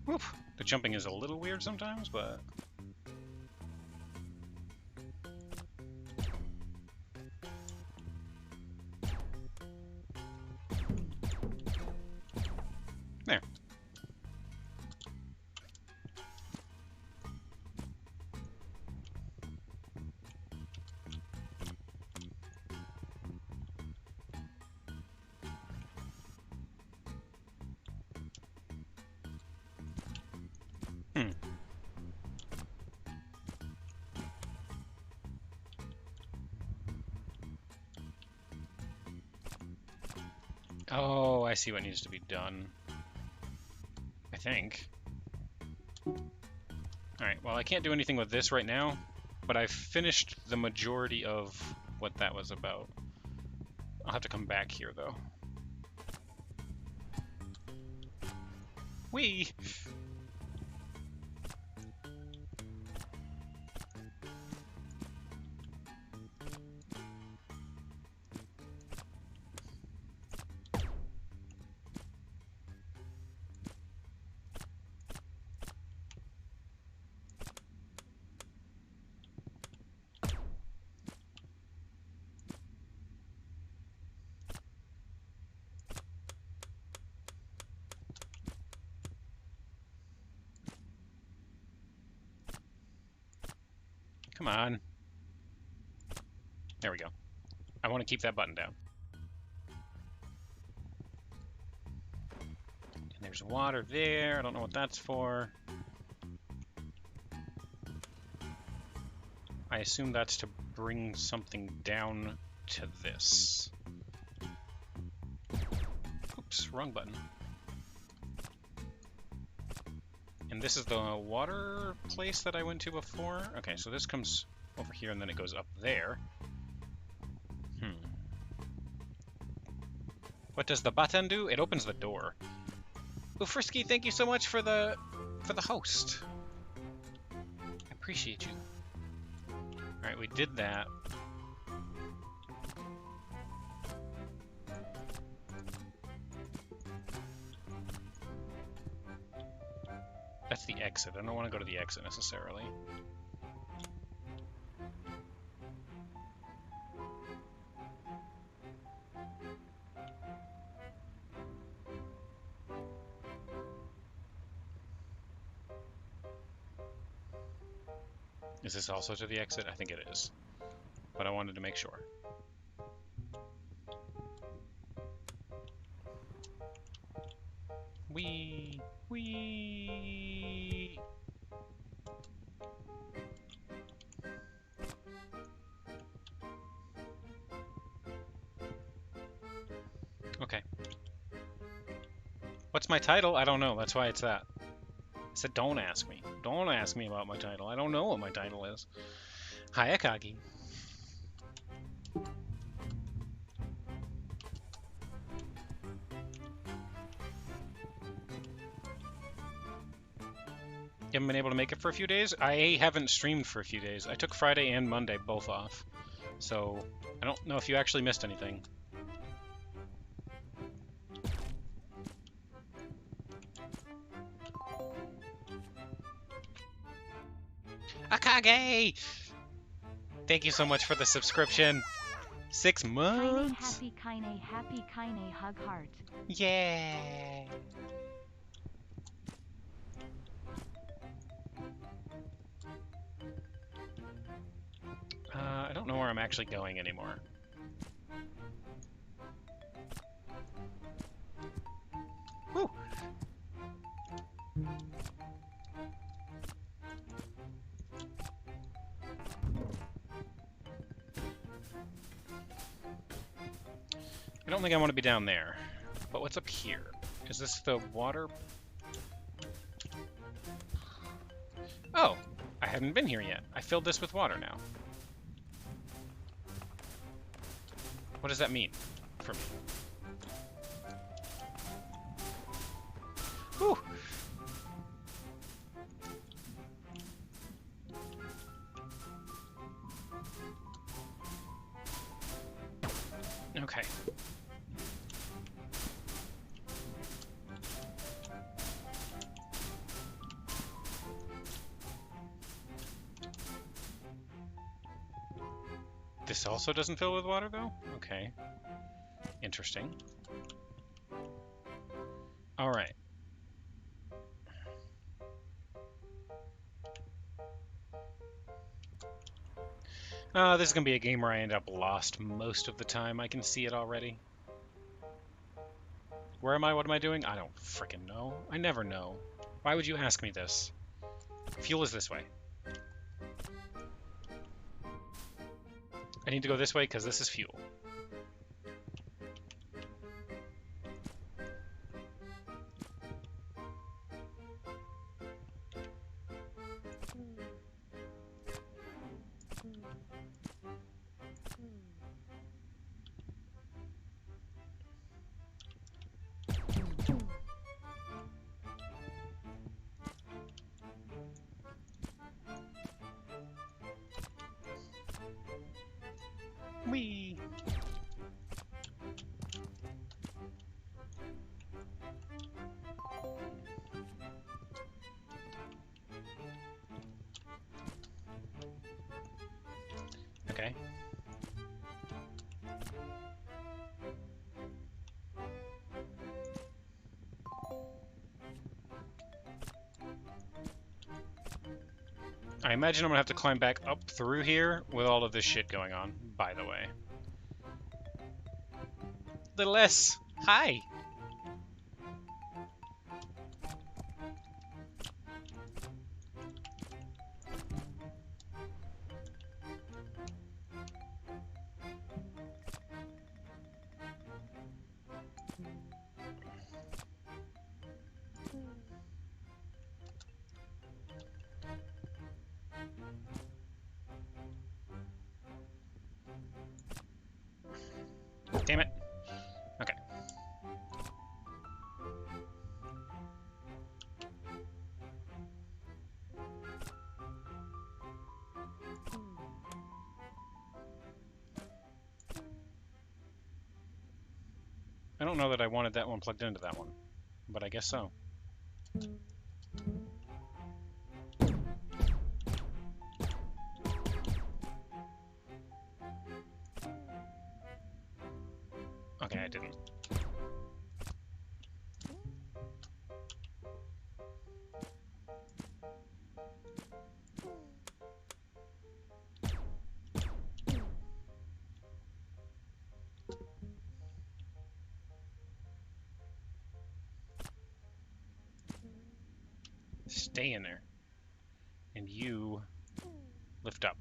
Whoop. The jumping is a little weird sometimes, but... There. Oh, I see what needs to be done. I think. Alright, well I can't do anything with this right now, but I've finished the majority of what that was about. I'll have to come back here though. Whee! Come on. There we go. I want to keep that button down. And there's water there. I don't know what that's for. I assume that's to bring something down to this. Oops, wrong button. And this is the water place that I went to before? Okay, so this comes over here and then it goes up there. What does the button do? It opens the door. Oh, Frisky, thank you so much for the host. I appreciate you. Alright, we did that. That's the exit. I don't want to go to the exit necessarily. Is this also to the exit? I think it is. But I wanted to make sure. Whee! Whee! Okay. What's my title? I don't know. That's why it's that. I said don't ask me. Don't ask me about my title. I don't know what my title is. Hi, Akagi. You haven't been able to make it for a few days? I haven't streamed for a few days. I took Friday and Monday both off. So, I don't know if you actually missed anything. Akage! Thank you so much for the subscription. 6 months? Happy Kaine hug heart. Yeah! I don't know where I'm actually going anymore. Woo! I don't think I want to be down there. But what's up here? Is this the water? Oh! I haven't been here yet. I filled this with water now. What does that mean for me? Whew! Okay. This also doesn't fill with water, though? Okay. Interesting. Alright. This is going to be a game where I end up lost most of the time. I can see it already. Where am I? What am I doing? I don't frickin' know. I never know. Why would you ask me this? Fuel is this way. I need to go this way because this is fuel. imagine I'm gonna have to climb back up through here with all of this shit going on, by the way. Little S, hi! Damn it. Okay. I don't know that I wanted that one plugged into that one, but I guess so. Okay, I didn't. Stay in there. And you lift up.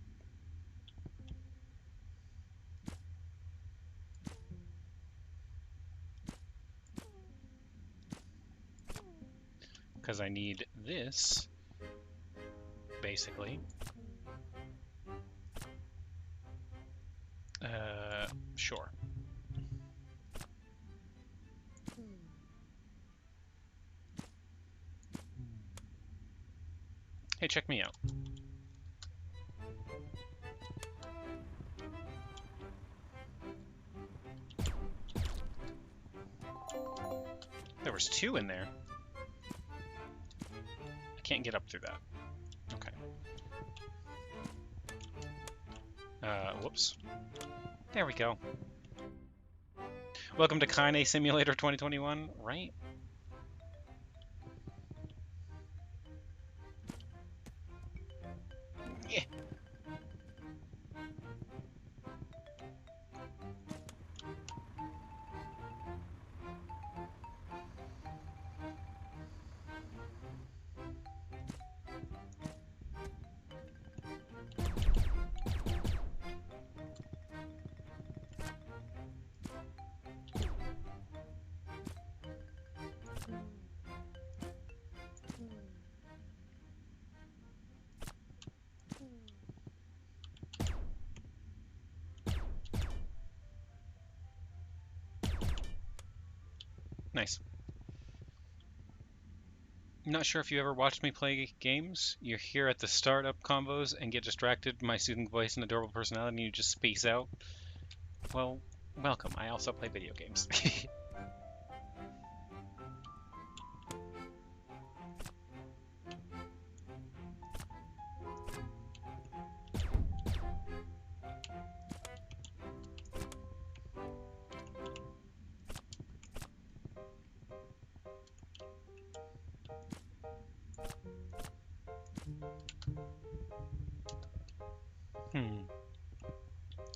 Because I need this, basically. Sure. Hey, check me out. There was 2 in there. I can't get up through that. Okay. Whoops. There we go. Welcome to Kaine Simulator 2021, right? Yeah. Nice. I'm not sure if you ever watched me play games. You're here at the startup combos and get distracted by my soothing voice and adorable personality and you just space out. Well, welcome. I also play video games.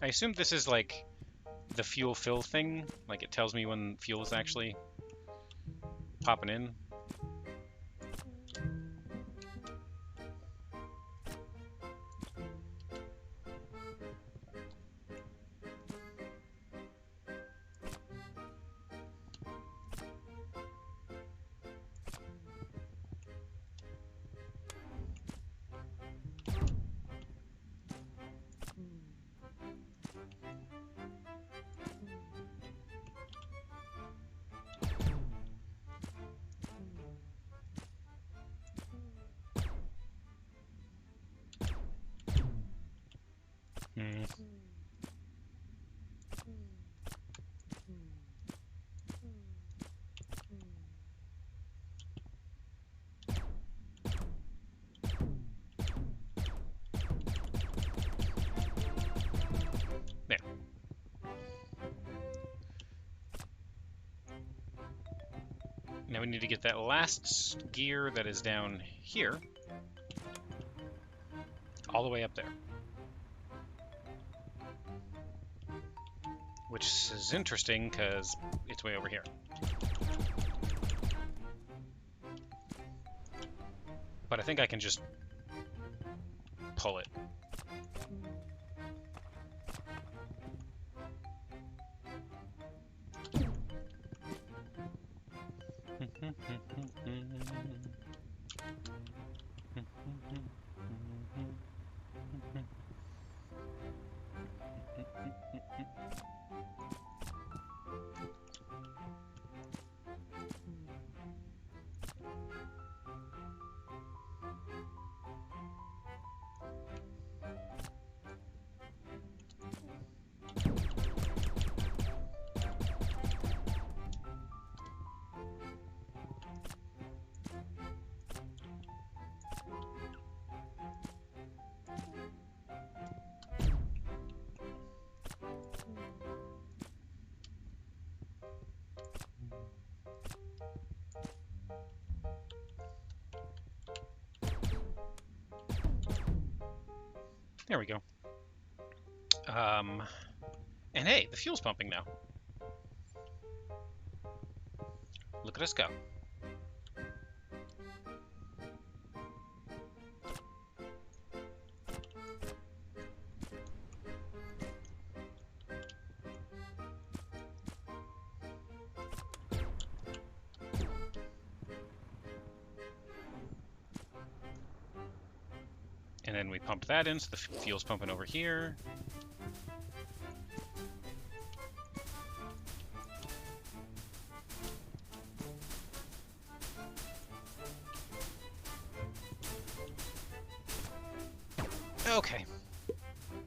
I assume this is like the fuel fill thing. Like it tells me when fuel is actually popping in. There. Now we need to get that last gear that is down here. All the way up there. Which is interesting, because it's way over here. But I think I can just pull it. There we go. And hey, the fuel's pumping now. Look at us go. And then we pump that in, so the fuel's pumping over here. Okay.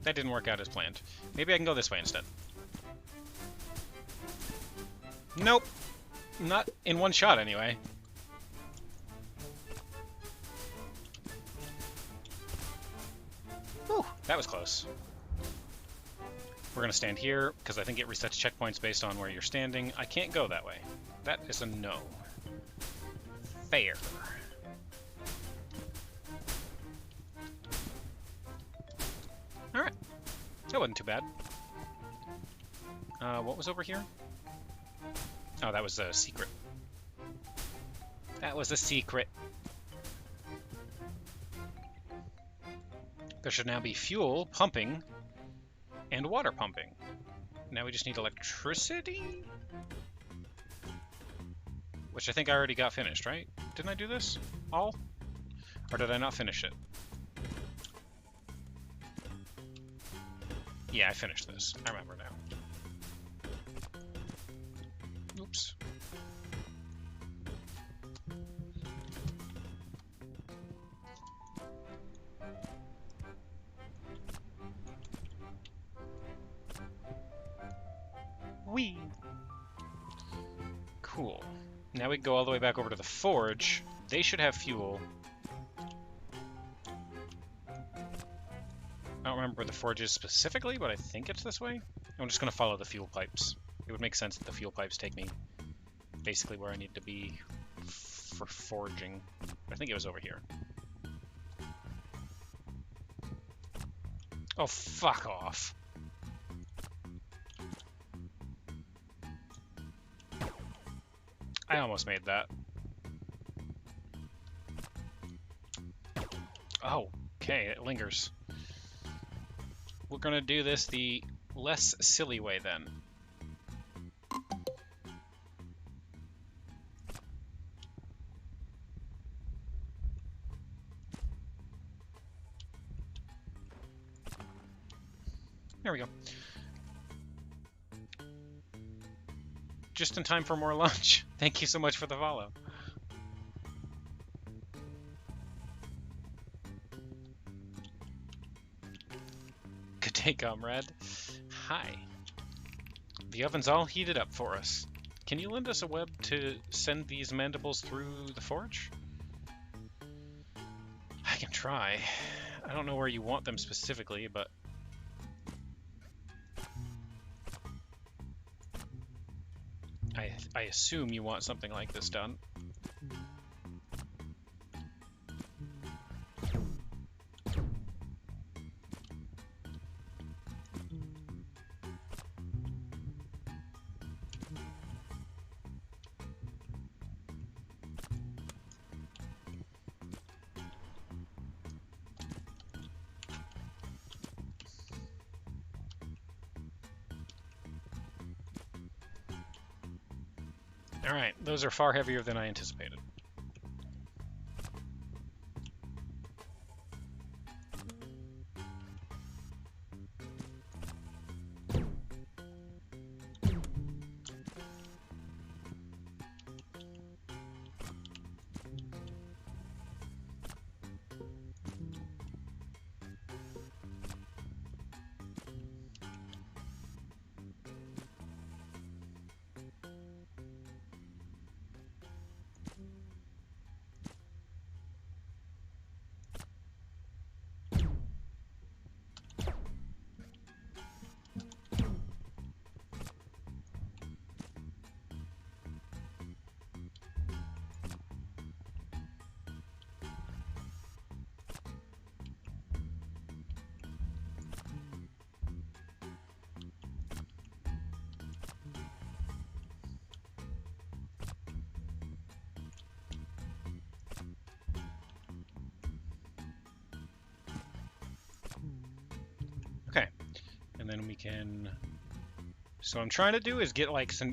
That didn't work out as planned. Maybe I can go this way instead. Nope. Not in one shot, anyway. Whew, that was close. We're gonna stand here, because I think it resets checkpoints based on where you're standing. I can't go that way. That is a no. Fair. Alright. That wasn't too bad. What was over here? Oh, that was a secret. That was a secret. There should now be fuel pumping and water pumping. Now we just need electricity? Which I think I already got finished, right? Didn't I do this all? Or did I not finish it? Yeah, I finished this. I remember now. Oops. Whee! Cool. Now we can go all the way back over to the forge. They should have fuel. I don't remember where the forge is specifically, but I think it's this way. I'm just going to follow the fuel pipes. It would make sense that the fuel pipes take me basically where I need to be for forging. I think it was over here. Oh, fuck off. I almost made that. Oh, okay, it lingers. We're gonna do this the less silly way then. There we go. Just in time for more lunch. Thank you so much for the follow. Good day, comrade. Hi. The oven's all heated up for us. Can you lend us a web to send these mandibles through the forge? I can try. I don't know where you want them specifically, but... I assume you want something like this done. Alright, those are far heavier than I anticipated. Okay, and then we can... So what I'm trying to do is get like some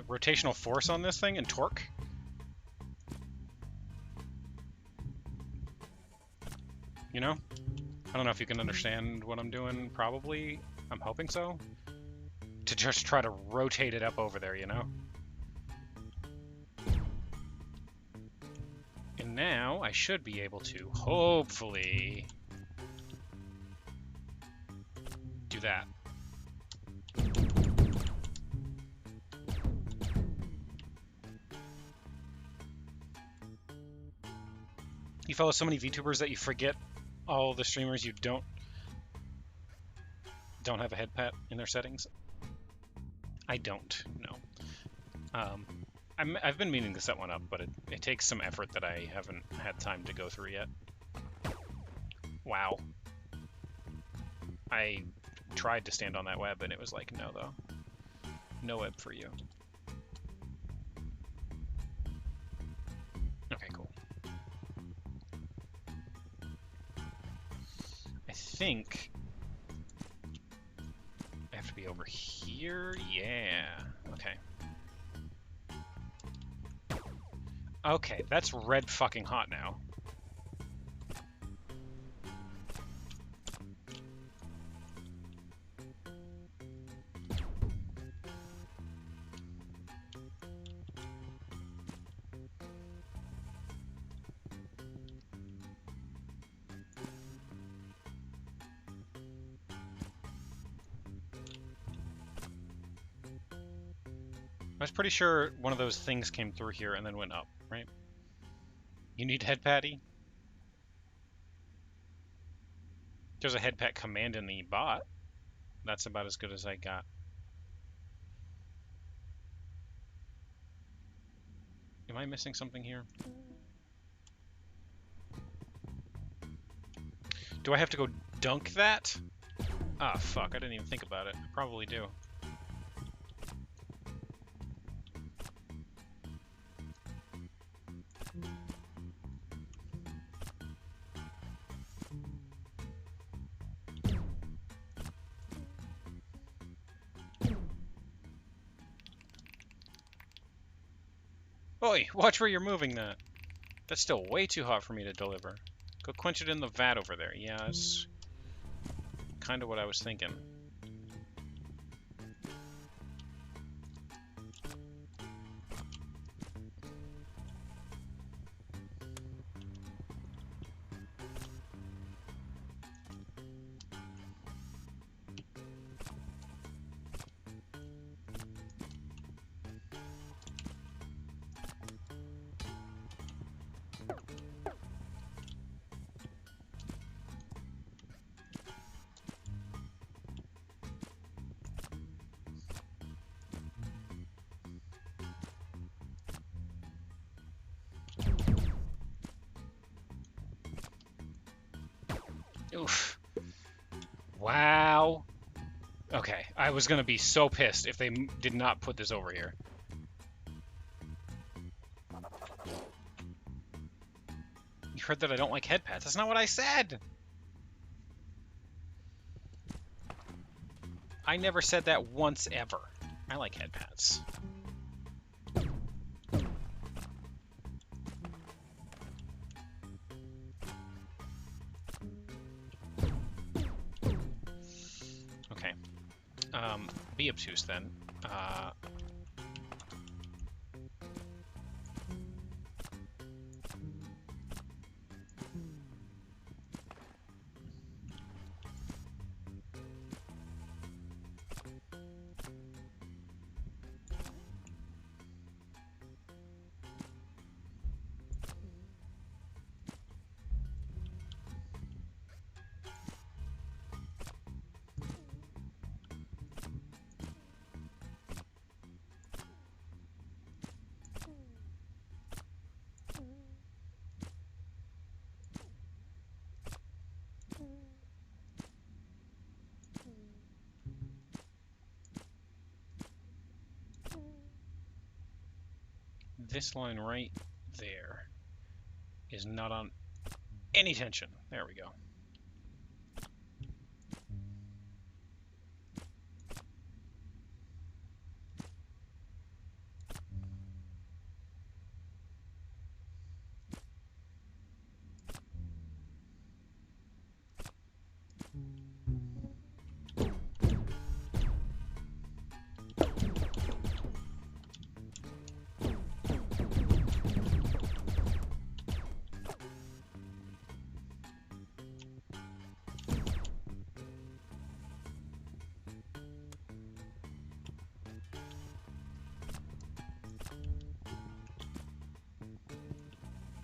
rotational force on this thing and torque. You know? I don't know if you can understand what I'm doing, probably. I'm hoping so. To just try to rotate it up over there, you know? And now I should be able to, hopefully, do that. You follow so many VTubers that you forget all the streamers you don't have a head pat in their settings. I don't, no. I've been meaning to set one up, but it takes some effort that I haven't had time to go through yet. Wow. I tried to stand on that web and it was like, no though. No web for you. Okay, cool. I think I have to be over here. Yeah. Okay. Okay, that's red fucking hot now. I was pretty sure one of those things came through here and then went up, right? You need head patty? There's a head pat command in the bot. That's about as good as I got. Am I missing something here? Do I have to go dunk that? Ah, fuck, I didn't even think about it. I probably do. Oi, watch where you're moving that. That's still way too hot for me to deliver. Go quench it in the vat over there. Yeah, that's kind of what I was thinking. Oof. Wow. Okay, I was gonna be so pissed if they did not put this over here. You heard that I don't like head pats. That's not what I said! I never said that once ever. I like head pats. be obtuse then. This line right there is not on any tension. There we go.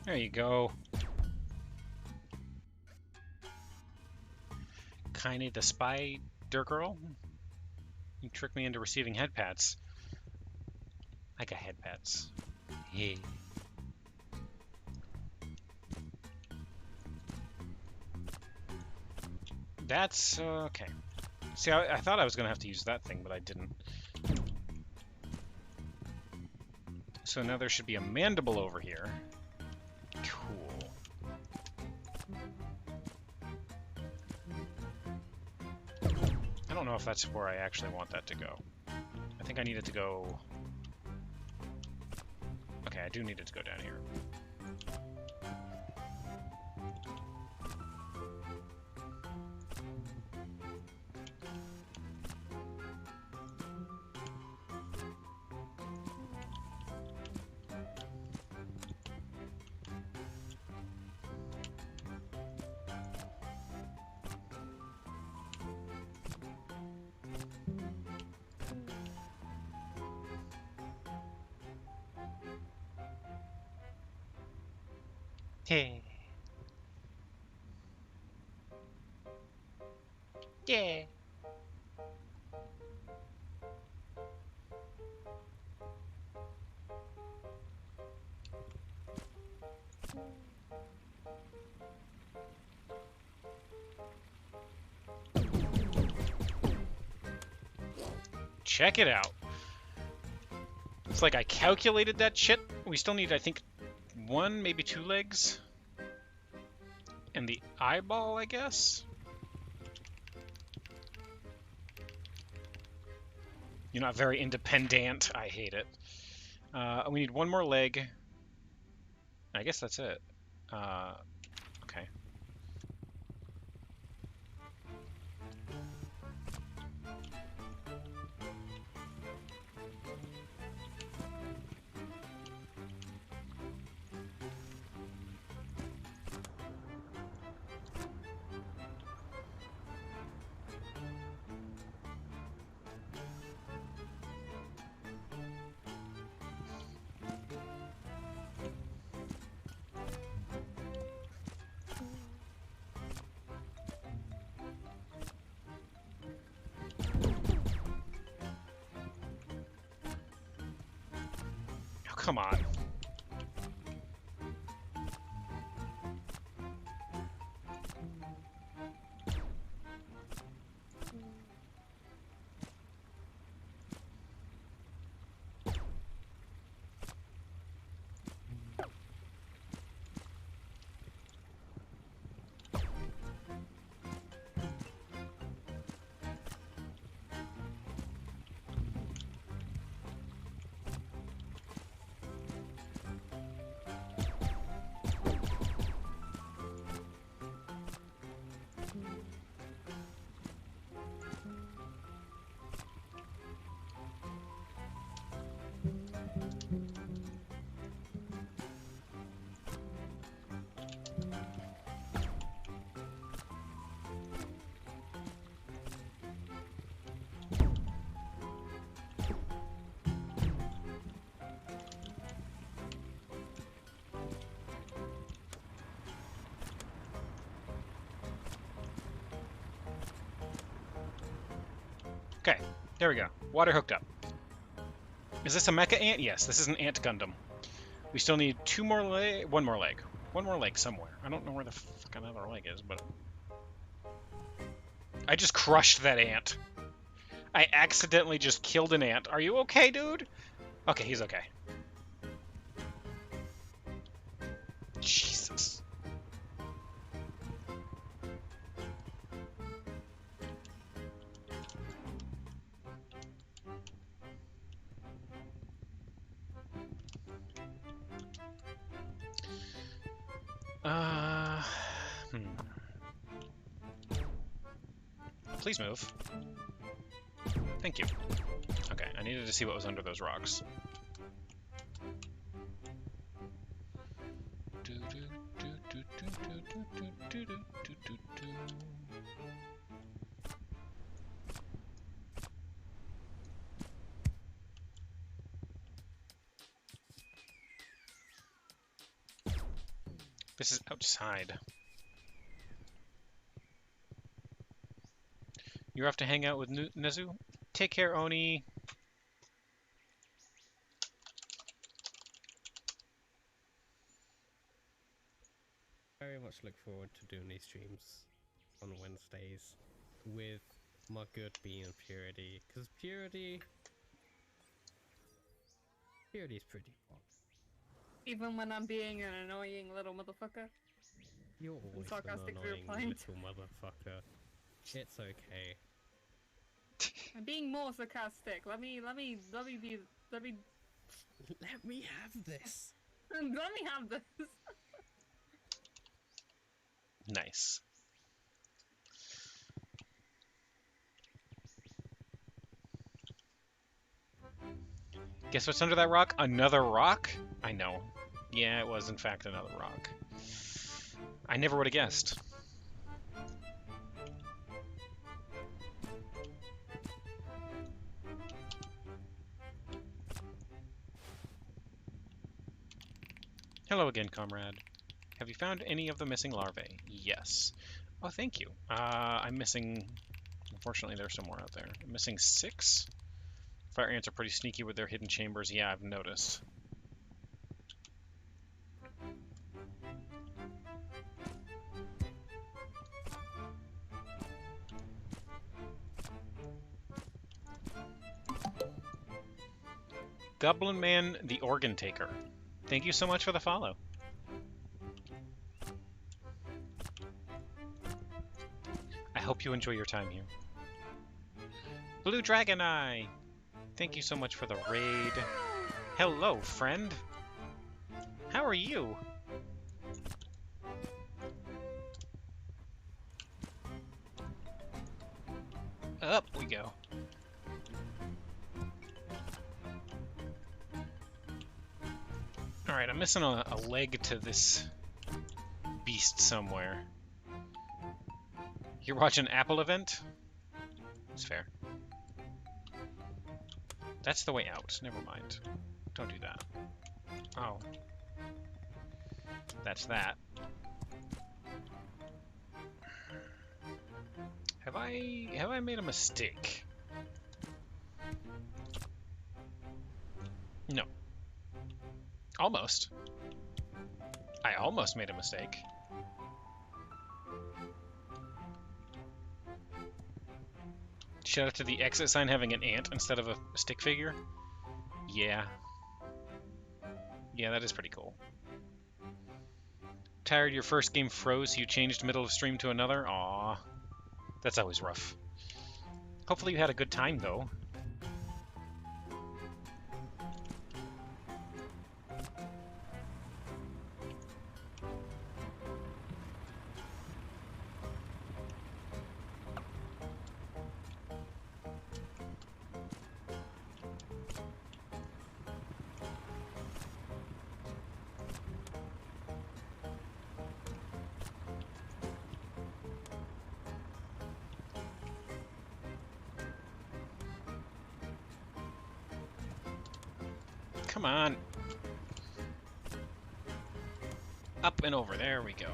There you go. Kinda the spider girl. You tricked me into receiving head pats. I got head pats. Hey. That's okay. See, I thought I was gonna have to use that thing, but I didn't. So now there should be a mandible over here. Cool. I don't know if that's where I actually want that to go. I think I need it to go... Okay, I do need it to go down here. Hey. Yeah. Check it out. It's like I calculated that shit. We still need, I think, one, maybe two legs. And the eyeball, I guess? You're not very independent. I hate it. We need one more leg. I guess that's it. Okay. Oh, come on. Okay, there we go. Water hooked up. Is this a mecha ant? Yes, this is an ant Gundam. We still need one more leg. One more leg somewhere. I don't know where the fuck another leg is, but... I just crushed that ant. I accidentally just killed an ant. Are you okay, dude? Okay, he's okay. Jesus. Please move. Thank you. Okay, I needed to see what was under those rocks. This is outside. You have to hang out with Nezu? Take care, Oni. Very much look forward to doing these streams on Wednesdays with my good being Purity, because Purity's pretty fun. Even when I'm being an annoying little motherfucker. You're always an sarcastic annoying viewpoint. little motherfucker. It's okay. I'm being more sarcastic. Let me Let me have this. Let me have this. Nice. Guess what's under that rock? Another rock? I know. Yeah, it was in fact another rock. I never would have guessed. Hello again, comrade. Have you found any of the missing larvae? Yes. Oh, thank you. I'm missing... Unfortunately, there's some more out there. I'm missing 6. Fire ants are pretty sneaky with their hidden chambers. Yeah, I've noticed. Goblin Man the Organ Taker. Thank you so much for the follow. I hope you enjoy your time here. Blue Dragon Eye! Thank you so much for the raid. Hello, friend. How are you? Up we go. Alright, I'm missing a leg to this beast somewhere. You're watching Apple event? It's fair. That's the way out. Never mind. Don't do that. Oh. That's that. Have I made a mistake? No. Almost. I almost made a mistake. Shout out to the exit sign having an ant instead of a stick figure. Yeah. Yeah, that is pretty cool. Tired your first game froze, so you changed middle of stream to another? Aww. That's always rough. Hopefully you had a good time, though. Come on. Up and over. There we go.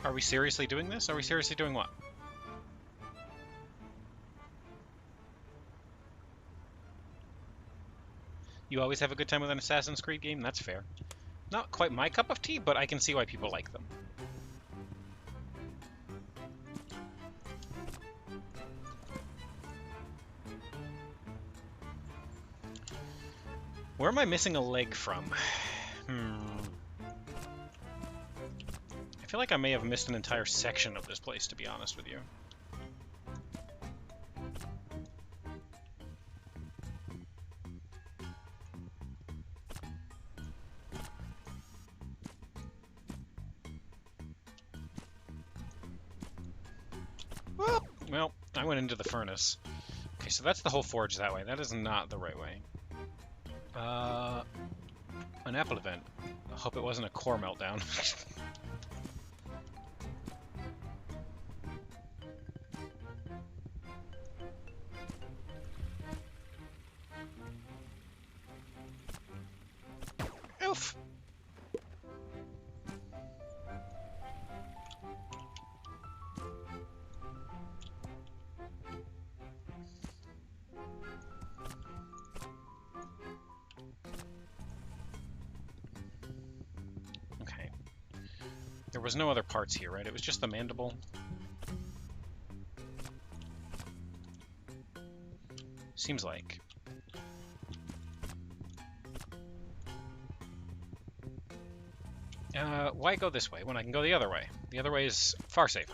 Are we seriously doing this? Are we seriously doing what? You always have a good time with an Assassin's Creed game? That's fair. Not quite my cup of tea, but I can see why people like them. Where am I missing a leg from? I feel like I may have missed an entire section of this place, to be honest with you. Well, I went into the furnace. Okay, so that's the whole forge that way. That is not the right way. An apple event. I hope it wasn't a core meltdown. Oof! Okay. There was no other parts here, right? It was just the mandible. Seems like. Why go this way when I can go the other way? The other way is far safer.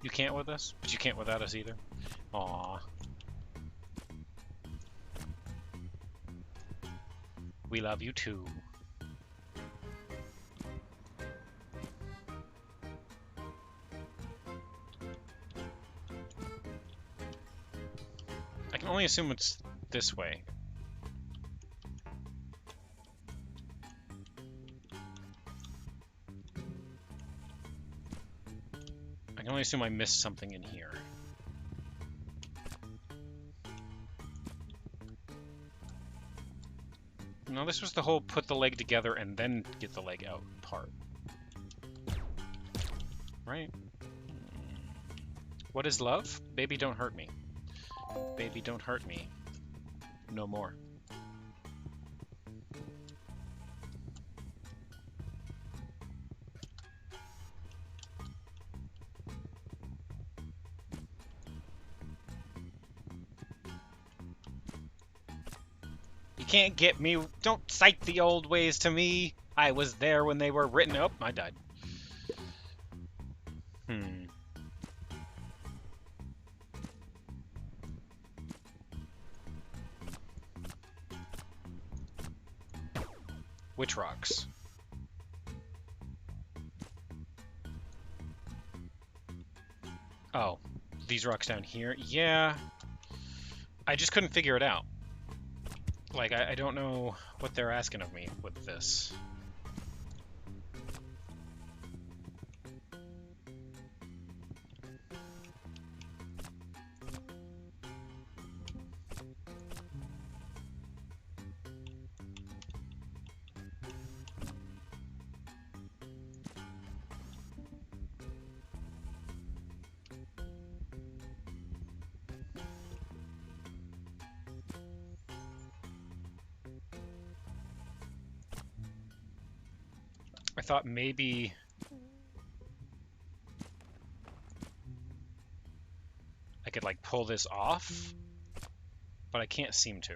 You can't with us, but you can't without us either. Aww. We love you too. I can only assume it's this way. I can only assume I missed something in here. No, this was the whole put the leg together and then get the leg out part. Right? What is love? Baby, don't hurt me. Baby, don't hurt me. No more. You can't get me. Don't cite the old ways to me. I was there when they were written. Oh, I died. Which rocks? Oh, these rocks down here? Yeah. I just couldn't figure it out. Like, I don't know what they're asking of me with this. I thought maybe I could like pull this off, but I can't seem to.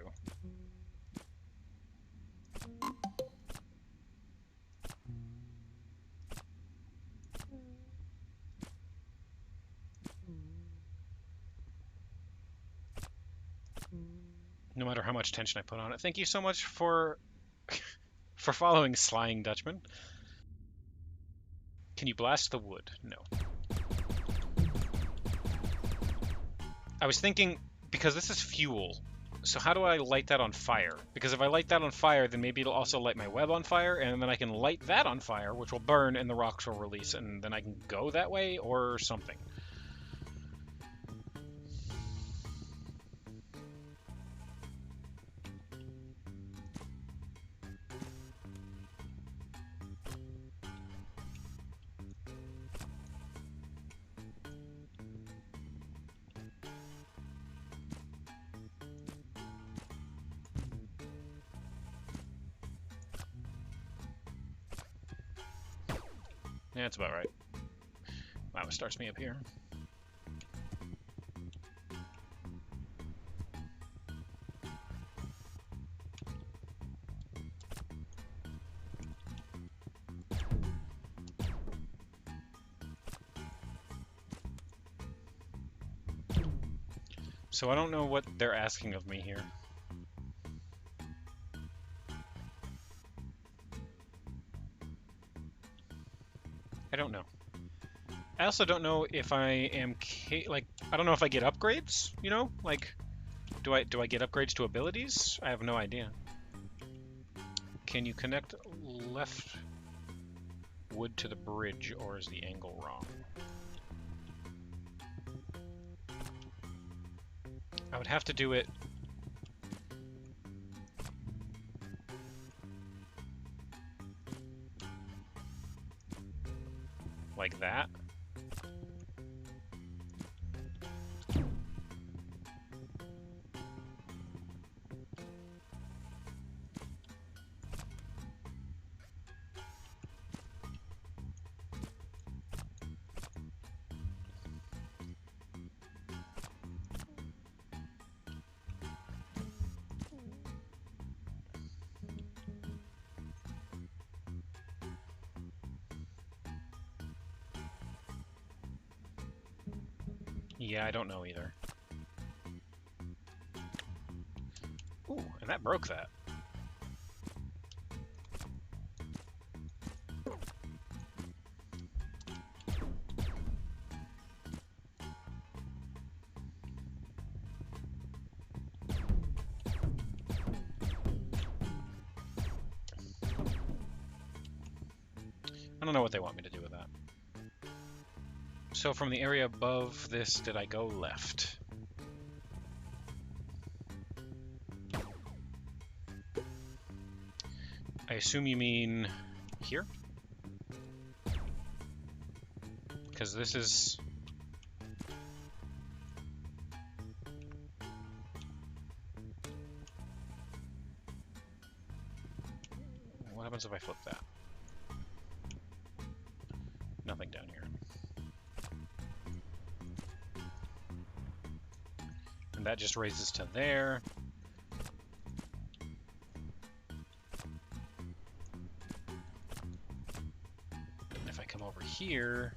No matter how much tension I put on it. Thank you so much for for following Slying Dutchman. Can you blast the wood? No. I was thinking, because this is fuel, So how do I light that on fire? Because if I light that on fire, then maybe it'll also light my web on fire, and then I can light that on fire, which will burn, and the rocks will release, and then I can go that way, or something. Yeah, that's about right. Wow, it starts me up here. So I don't know what they're asking of me here. I don't know. I also don't know if I am like, I don't know if I get upgrades, you know? Like, do I get upgrades to abilities? I have no idea. Can you connect left wood to the bridge, or is the angle wrong? I would have to do it like that. Yeah, I don't know either. Ooh, and that broke that. I don't know what they want me to do with that. So from the area above this, did I go left? I assume you mean here? Because this is... What happens if I flip that? Nothing down here. And that just raises to there. And if I come over here...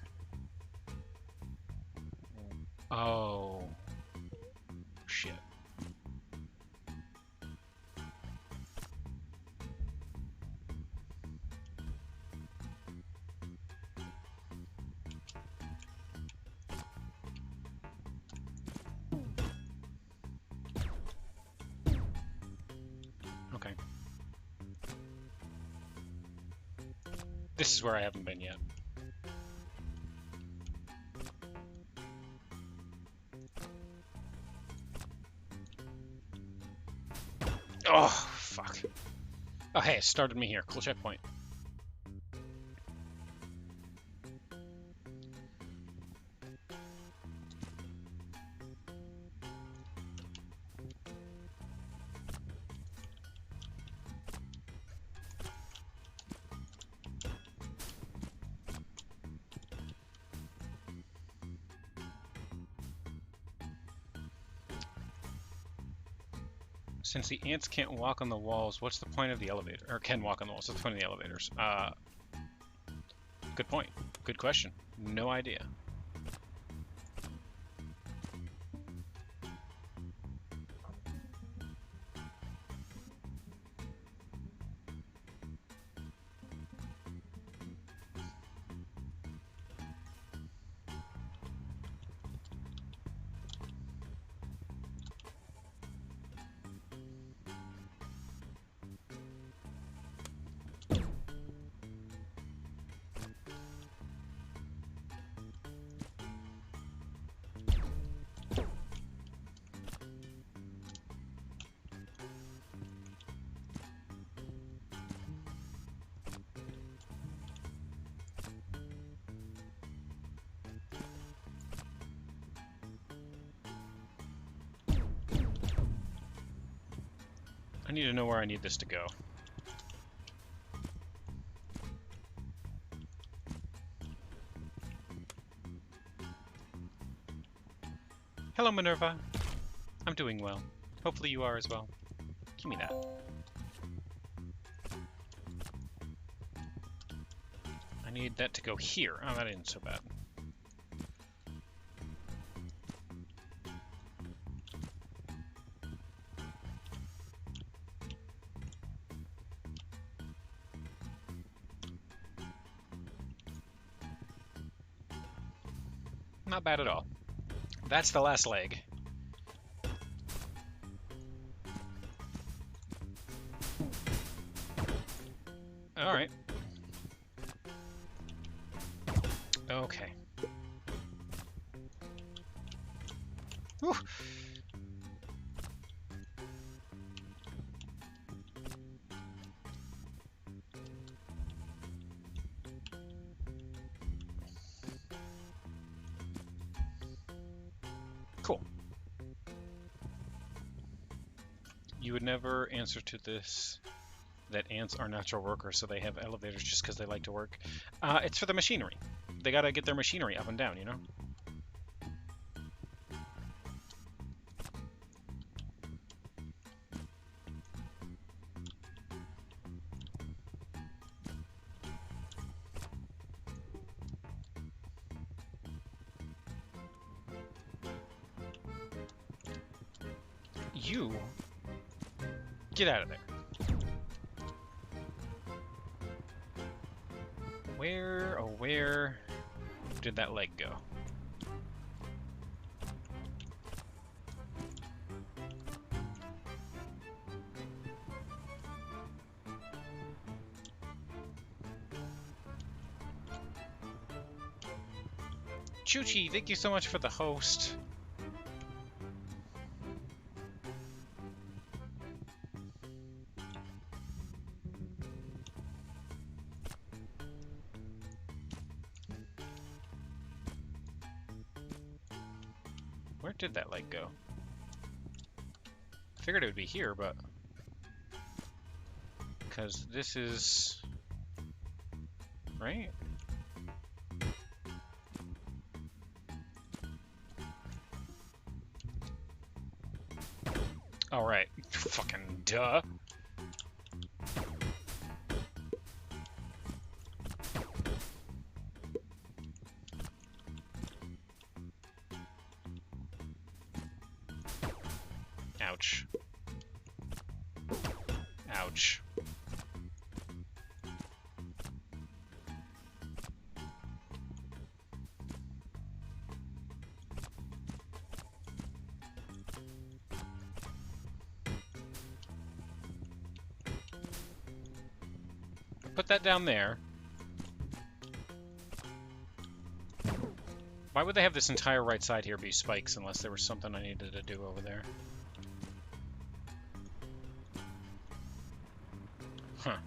Oh. Shit. Okay. This is where I haven't been yet. Oh, fuck. Oh, hey, it started me here. Cool checkpoint. Since the ants can't walk on the walls, what's the point of the elevator? Or can walk on the walls, what's the point of the elevators? Good point. Good question. No idea. I need to know where I need this to go. Hello, Minerva. I'm doing well. Hopefully you are as well. Give me that. I need that to go here. Oh, that isn't so bad. Not bad at all. That's the last leg. Alright. Okay. Whew. Cool. You would never answer to this that ants are natural workers, so they have elevators just because they like to work. It's for the machinery. They gotta get their machinery up and down, you know? You get out of there. Where, oh where did that leg go? Chuchi, thank you so much for the host. Where did that leg go? I figured it would be here, but... because this is... right? Alright. Fucking duh. Ouch. Ouch. Put that down there. Why would they have this entire right side here be spikes unless there was something I needed to do over there? Huh.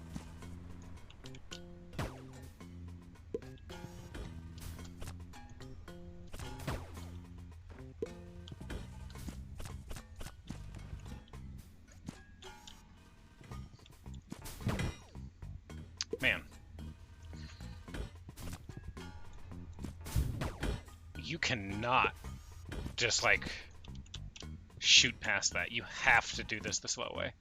Man. You cannot just, like, shoot past that. You have to do this the slow way.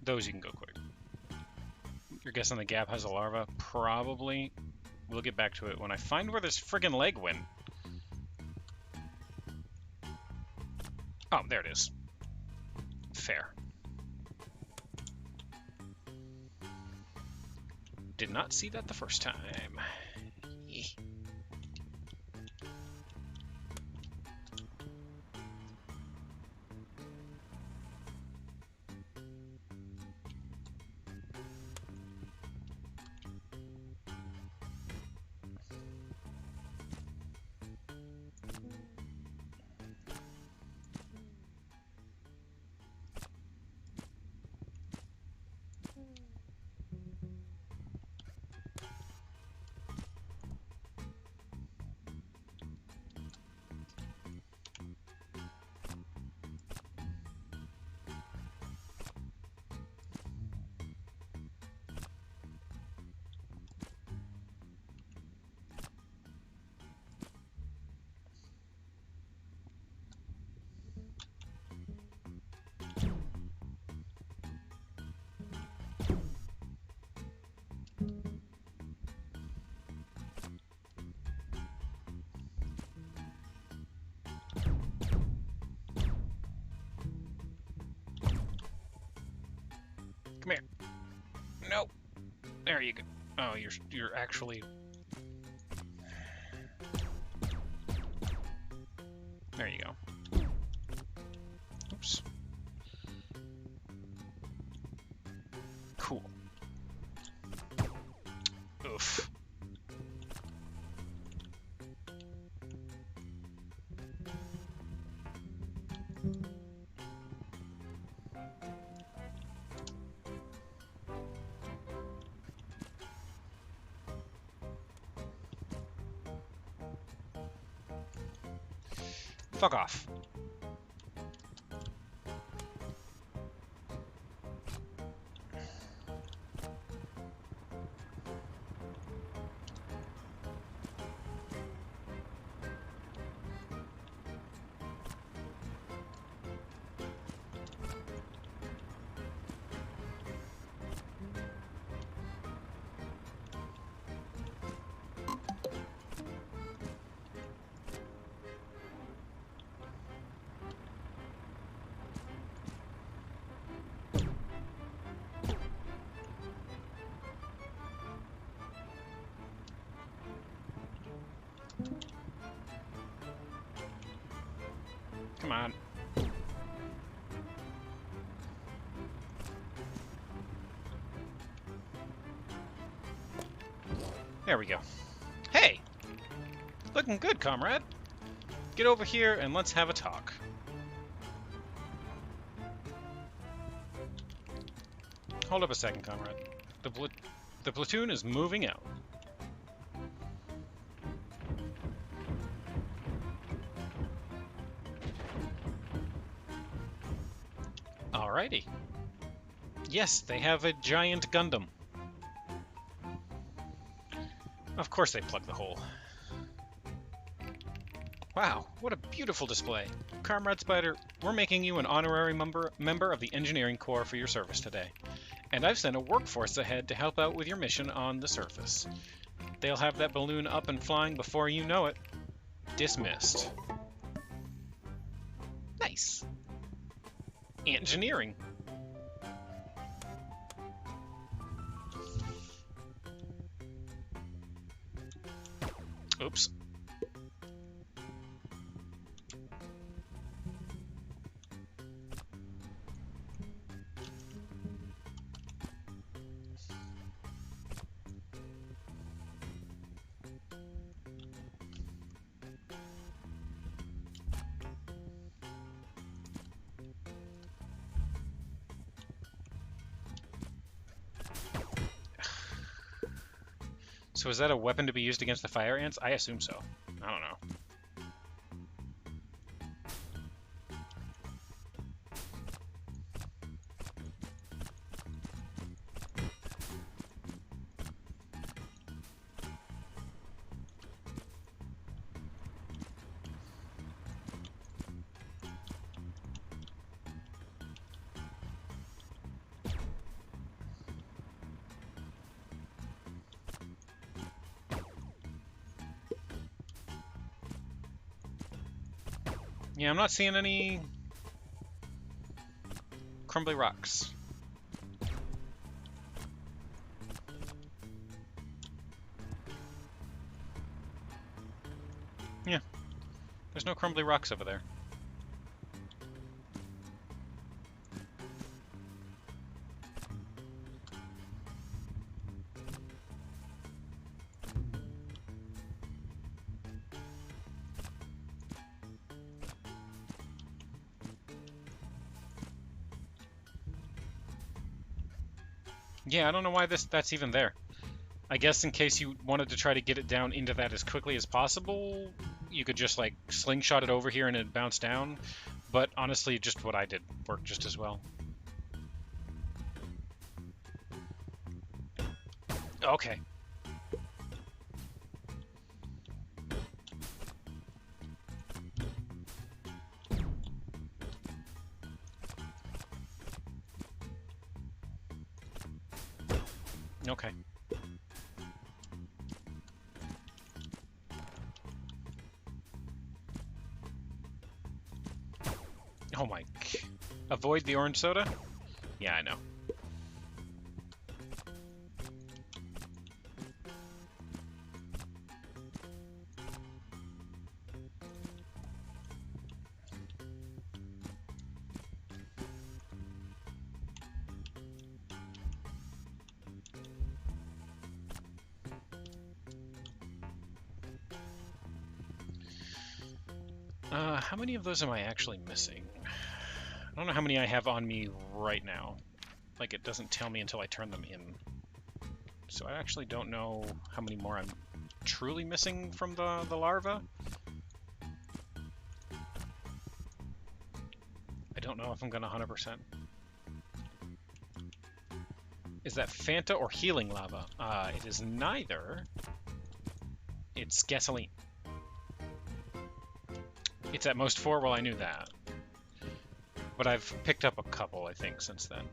Those you can go quick. You're guessing the gap has a larva? Probably. We'll get back to it when I find where this friggin' leg went. Oh, there it is. Fair. Did not see that the first time. There you go. Oh, you're actually... There you go. Oops. Cool. Oof. Fuck off. Come on. There we go. Hey! Looking good, comrade. Get over here and let's have a talk. Hold up a second, comrade. The platoon is moving out. Alrighty. Yes, they have a giant Gundam. Of course they plug the hole. Wow, what a beautiful display. Comrade Spider, we're making you an honorary member of the Engineering Corps for your service today. And I've sent a workforce ahead to help out with your mission on the surface. They'll have that balloon up and flying before you know it. Dismissed. Nice. Engineering. Oops. So is that a weapon to be used against the fire ants? I assume so. I don't know. Yeah, I'm not seeing any crumbly rocks. Yeah, there's no crumbly rocks over there. Yeah, I don't know why that's even there. I guess in case you wanted to try to get it down into that as quickly as possible, you could just like slingshot it over here and it bounce down. But honestly, just what I did worked just as well. Okay. Okay. Oh my... Avoid the orange soda? Yeah, I know. How many of those am I actually missing? I don't know how many I have on me right now. Like, it doesn't tell me until I turn them in. So I actually don't know how many more I'm truly missing from the larva. I don't know if I'm gonna 100%. Is that Fanta or healing lava? It is neither. It's gasoline. It's at most 4, well I knew that. But I've picked up a couple, I think, since then.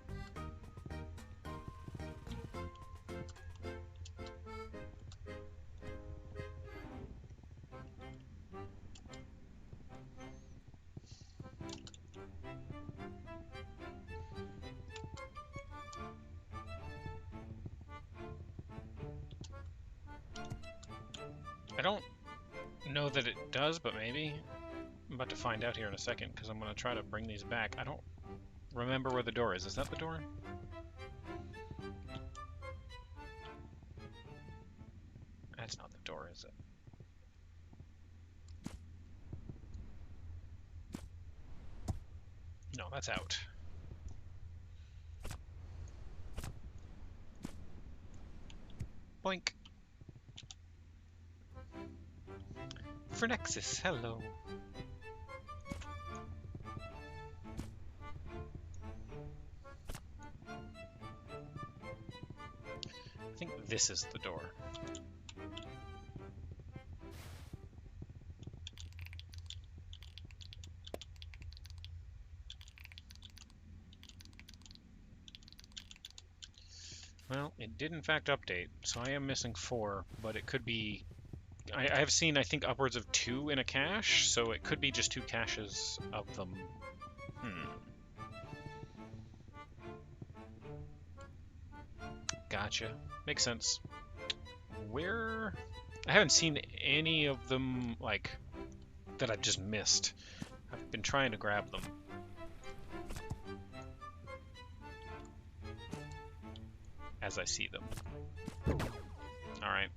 I don't know that it does, but maybe. I'm about to find out here in a second, because I'm going to try to bring these back. I don't remember where the door is. Is that the door? That's not the door, is it? No, that's out. Boink. For Nexus, hello. I think this is the door. Well, it did in fact update, so I am missing 4, but it could be... I have seen, I think, upwards of 2 in a cache, so it could be just 2 caches of them. Gotcha. Makes sense. Where... I haven't seen any of them, like, that I've just missed. I've been trying to grab them. As I see them. Alright.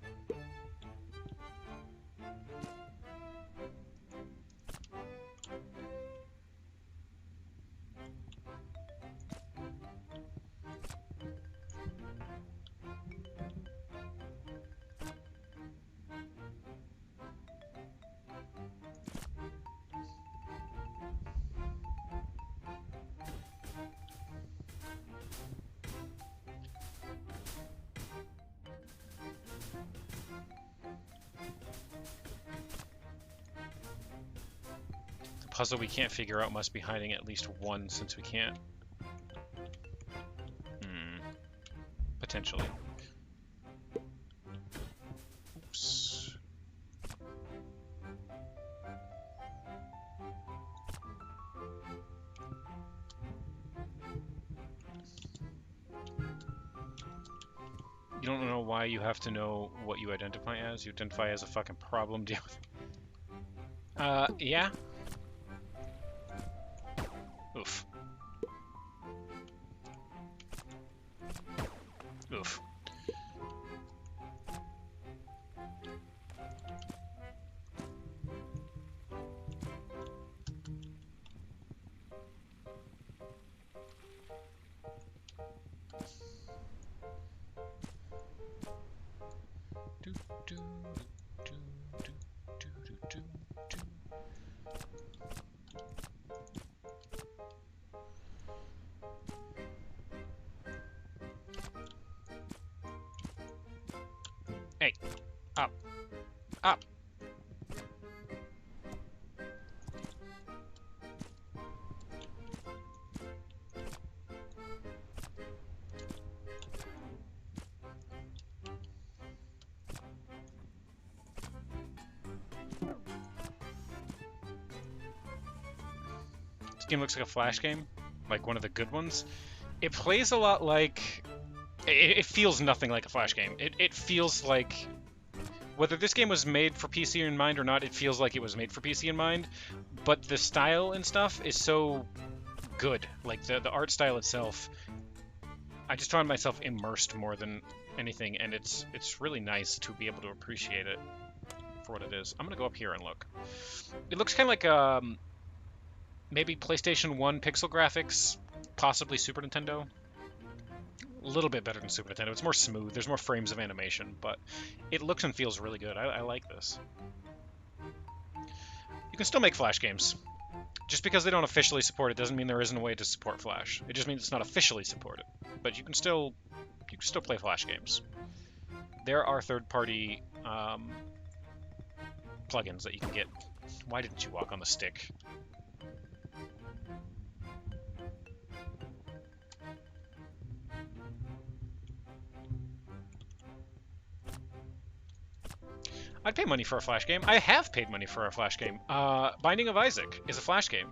Puzzle we can't figure out must be hiding at least 1 since we can't. Potentially. Oops. You don't know why you have to know what you identify as? You identify as a fucking problem, deal with it. Yeah. Oof. Oof. Do, do, do, do, do, do, do, do. Hey, up, up. This game looks like a Flash game, like one of the good ones. It plays a lot like... It feels nothing like a Flash game. It feels like... Whether this game was made for PC in mind or not, it feels like it was made for PC in mind. But the style and stuff is so good. Like, the art style itself, I just found myself immersed more than anything, and it's really nice to be able to appreciate it. for what it is. I'm gonna go up here and look. It looks kind of like maybe PlayStation 1 pixel graphics, possibly Super Nintendo. A little bit better than Super Nintendo. It's more smooth. There's more frames of animation, but it looks and feels really good. I like this. You can still make Flash games. Just because they don't officially support it doesn't mean there isn't a way to support Flash. It just means it's not officially supported. But you can still play Flash games. There are third-party plugins that you can get. Why didn't you walk on the stick? I'd pay money for a Flash game. I have paid money for a Flash game. Binding of Isaac is a Flash game.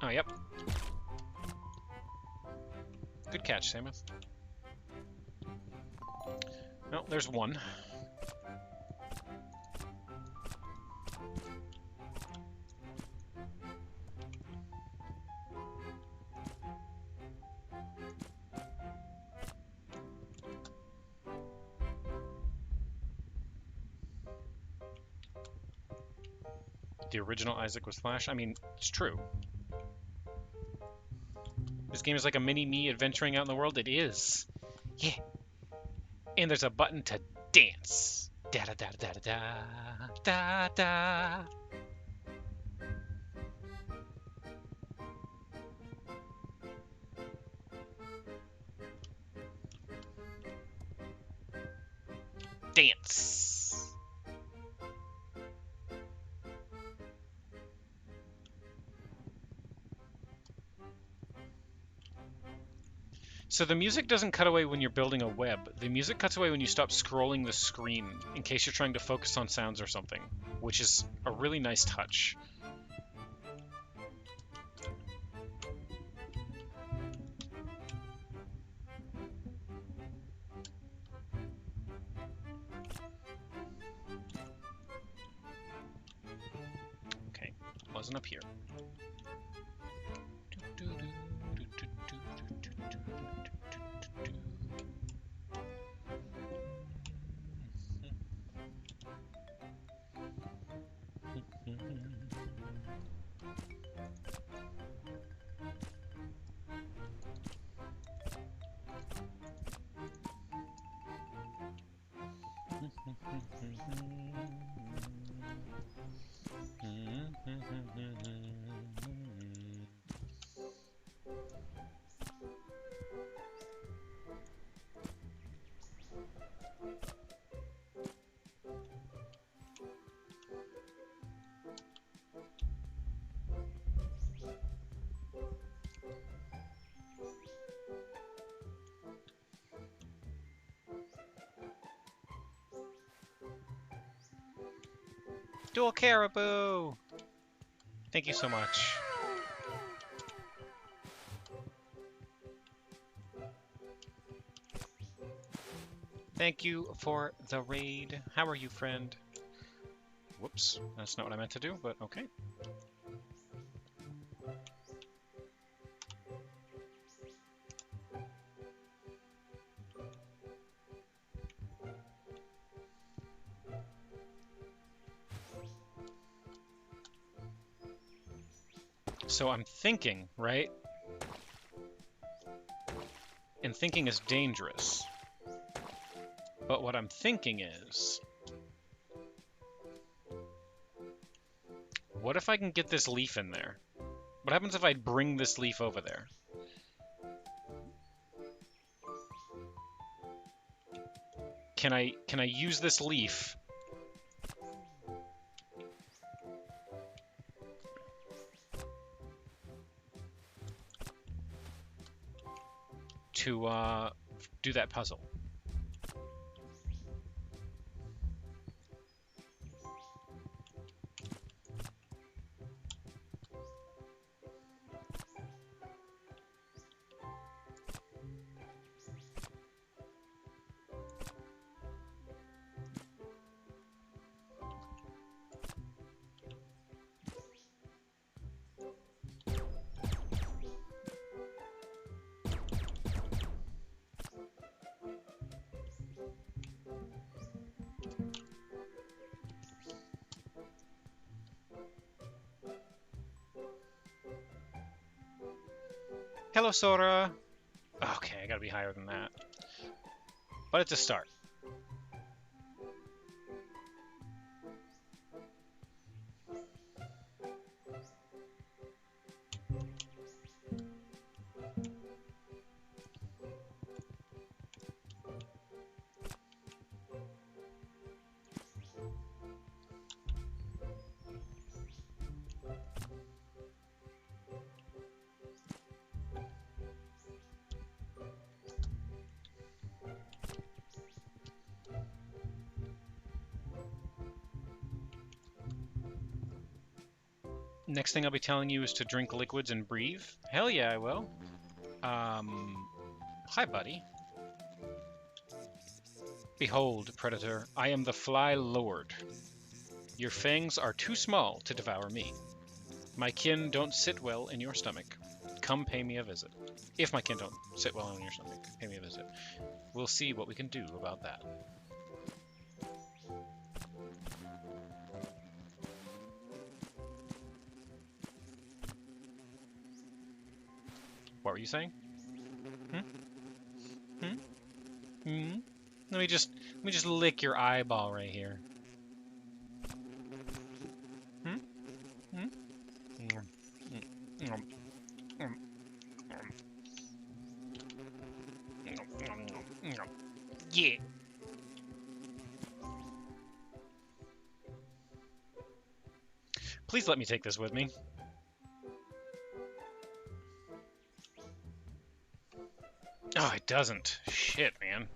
Oh, yep. Good catch, Samuth. No, there's one. The original Isaac was Flash? I mean, it's true. This game is like a mini-me adventuring out in the world. It is. Yeah. And there's a button to dance. Da-da-da-da-da-da-da-da. Dance. So the music doesn't cut away when you're building a web. The music cuts away when you stop scrolling the screen in case you're trying to focus on sounds or something, which is a really nice touch. Okay, wasn't up here. Dual Caribou! Thank you so much. Thank you for the raid. How are you, friend? Whoops, that's not what I meant to do, but okay. So I'm thinking, right? And thinking is dangerous. But what I'm thinking is, what if I can get this leaf in there? What happens if I bring this leaf over there? Can I use this leaf to do that puzzle? Hello, Sora. Okay, I gotta be higher than that. But it's a start. Next thing I'll be telling you is to drink liquids and breathe. Hell yeah, I will. Hi, buddy. Behold, Predator, I am the Fly Lord. Your fangs are too small to devour me. My kin don't sit well in your stomach. Come pay me a visit. If my kin don't sit well in your stomach, pay me a visit. We'll see what we can do about that. What were you saying? Let me just lick your eyeball right here. Yeah. Please let me take this with me. Oh, it doesn't. Shit, man.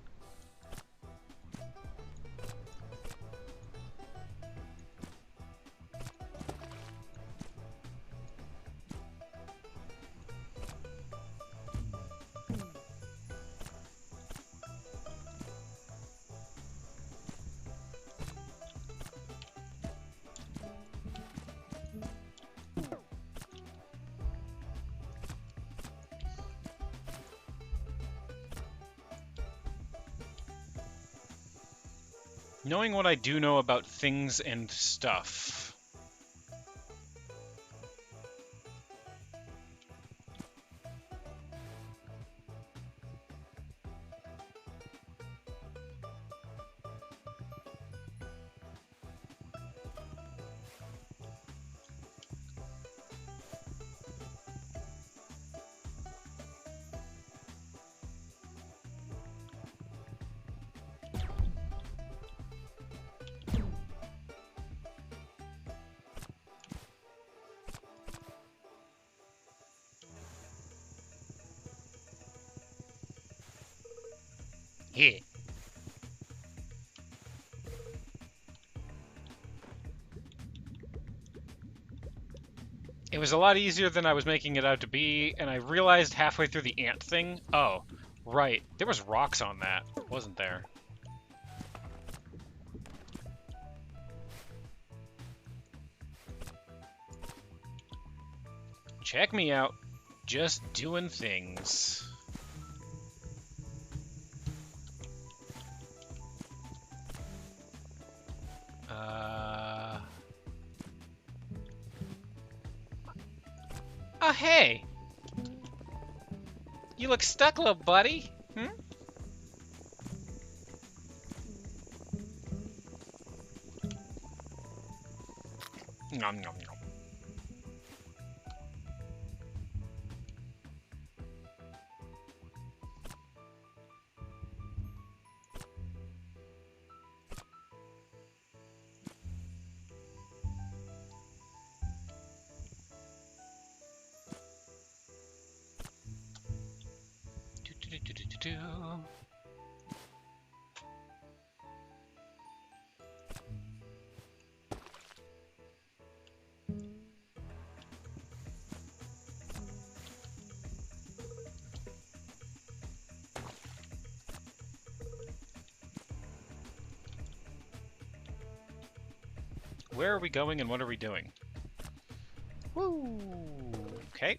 Knowing what I do know about things and stuff. Yeah. It was a lot easier than I was making it out to be, and I realized halfway through the ant thing, oh, right, there was rocks on that, wasn't there? Check me out, just doing things. Oh, hey! You look stuck, little buddy. Nom nom nom. Where are we going and what are we doing? Woo! Okay.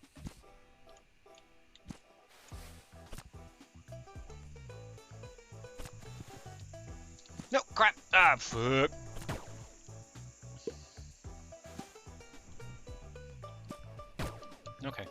No, crap! Ah, fuck! Okay.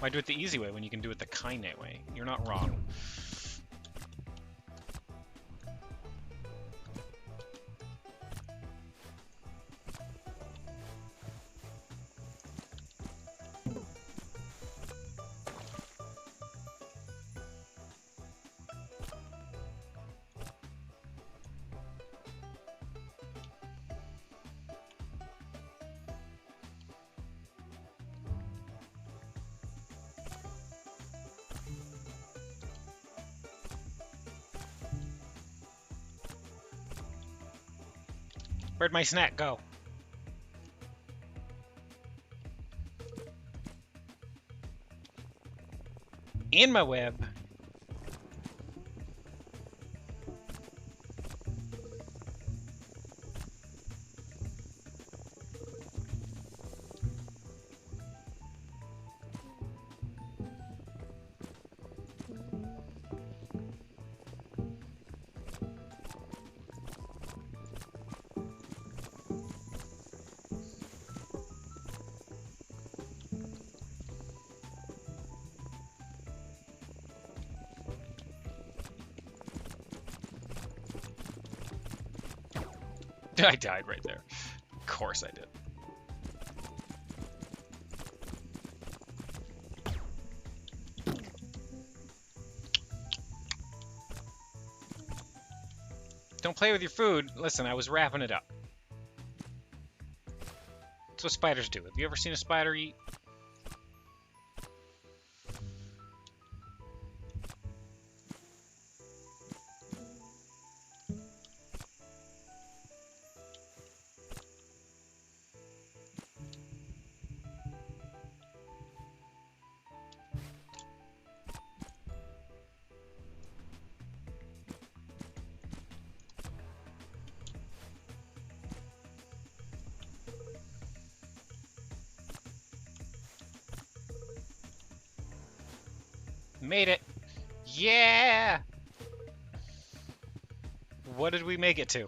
Why do it the easy way when you can do it the Kaine way? You're not wrong. Where'd my snack go? In my web. I died right there. Of course I did. Don't play with your food. Listen, I was wrapping it up. That's what spiders do. Have you ever seen a spider eat? Made it. Yeah! What did we make it to?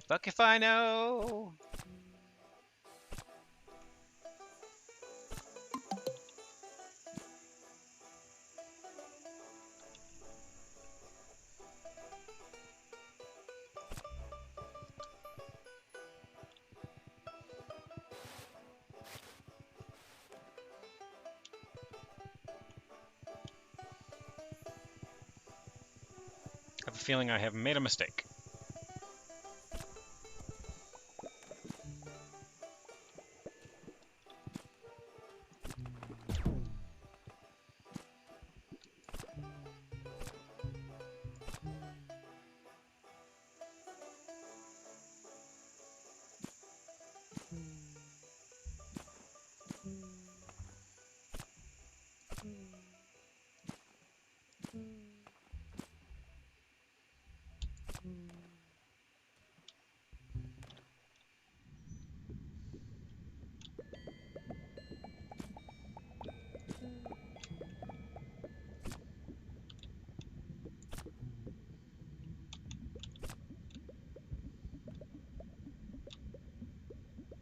Fuck if I know. I have a feeling I have made a mistake.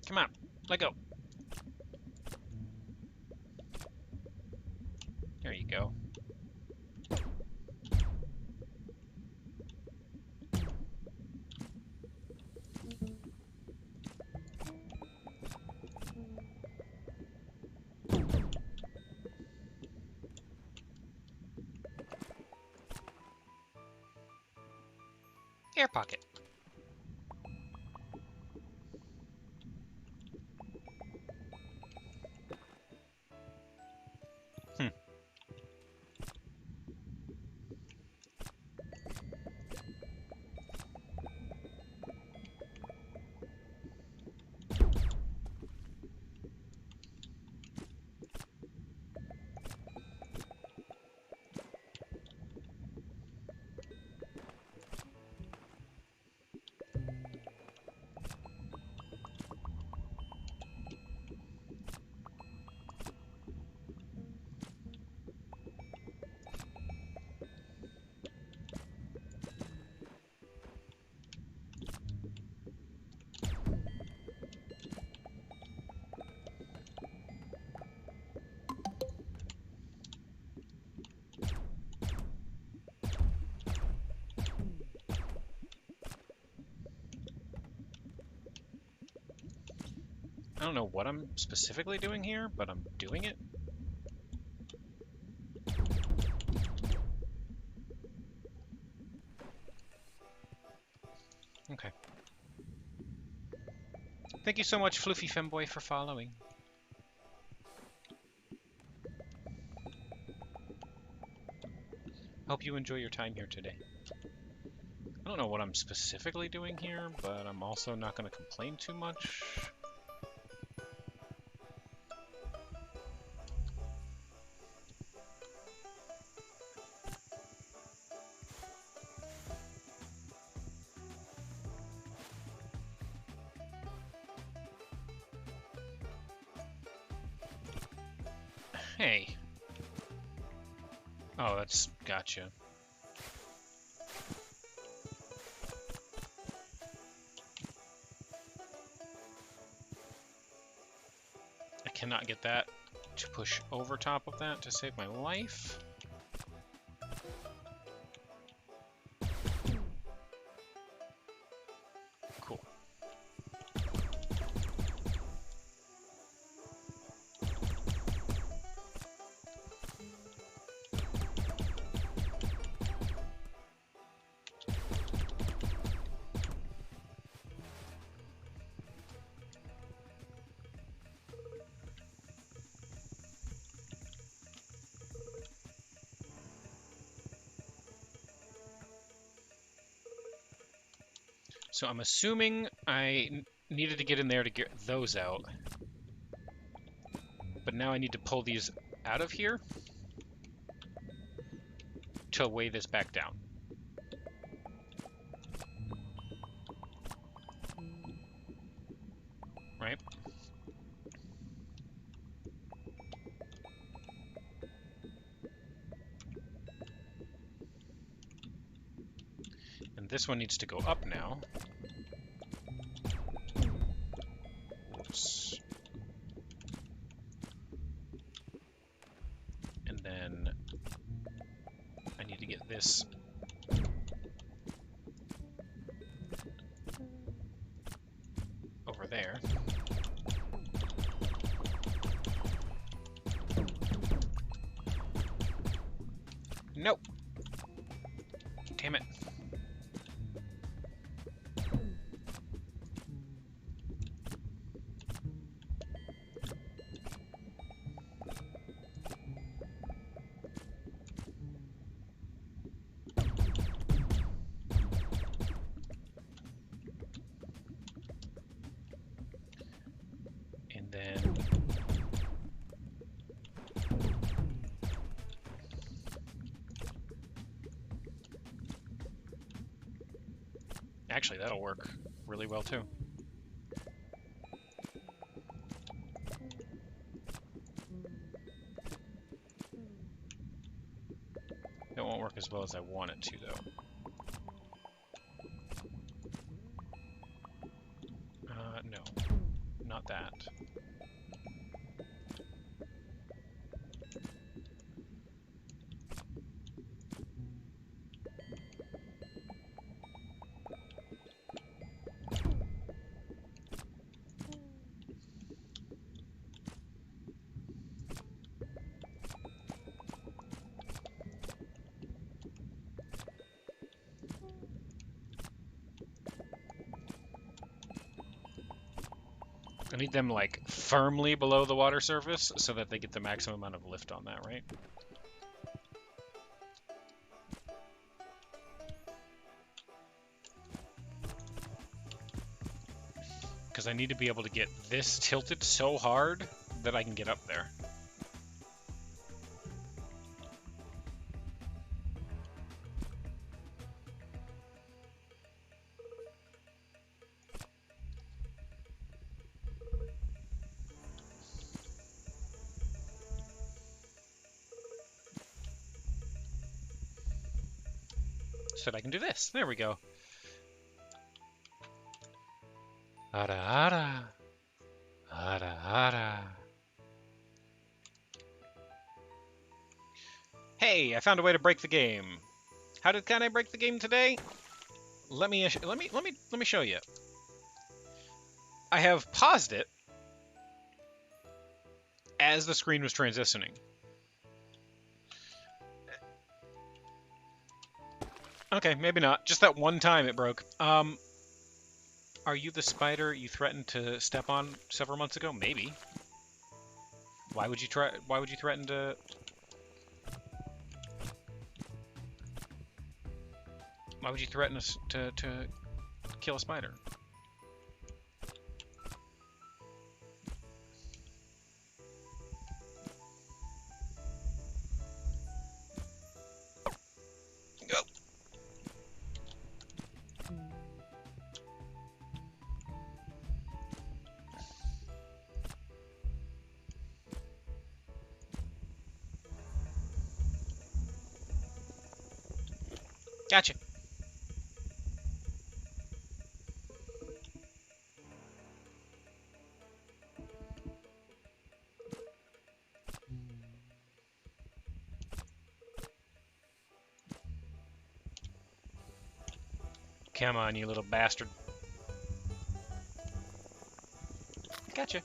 Come on, let go. There you go. Air pocket. I don't know what I'm specifically doing here, but I'm doing it. Okay. Thank you so much, Floofy Femboy, for following. Hope you enjoy your time here today. I don't know what I'm specifically doing here, but I'm also not going to complain too much. Hey. Oh, that's gotcha. I cannot get that to push over top of that to save my life. Cool. So I'm assuming I needed to get in there to get those out. But now I need to pull these out of here to weigh this back down. Right? And this one needs to go up now. Oops. And then I need to get this over there. Nope. Damn it. And then actually, that'll work really well too. It won't work as well as I want it to, though. No, not that. I need them, like, firmly below the water surface so that they get the maximum amount of lift on that, right? Because I need to be able to get this tilted so hard that I can get up there. So that I can do this. There we go. Ara ara. Ara ara. Hey, I found a way to break the game. Can I break the game today? Let me show you. I have paused it as the screen was transitioning. Okay, maybe not. Just that one time it broke. Are you the spider you threatened to step on several months ago? Maybe. Why would you try? Why would you threaten to? Why would you threaten us to kill a spider? Go. Gotcha. Come on, you little bastard. Gotcha.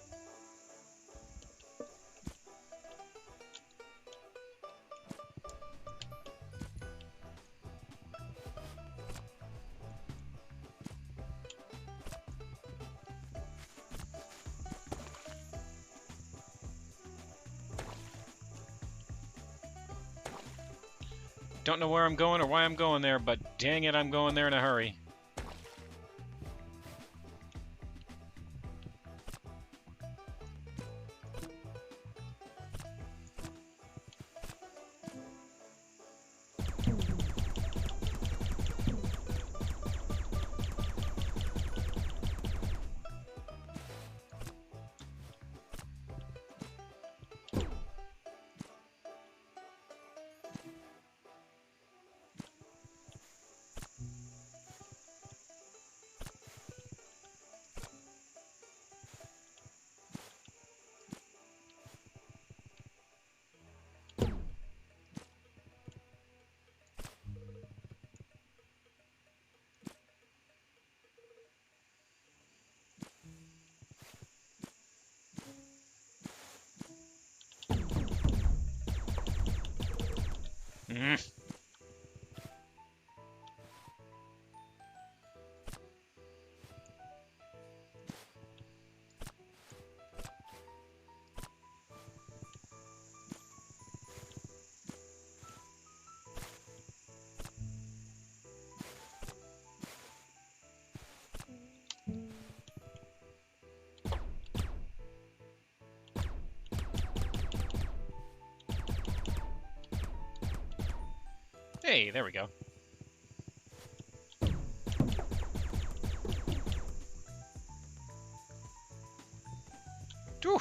Don't know where I'm going or why I'm going there, but dang it, I'm going there in a hurry. Mm. Hey, there we go. Whew.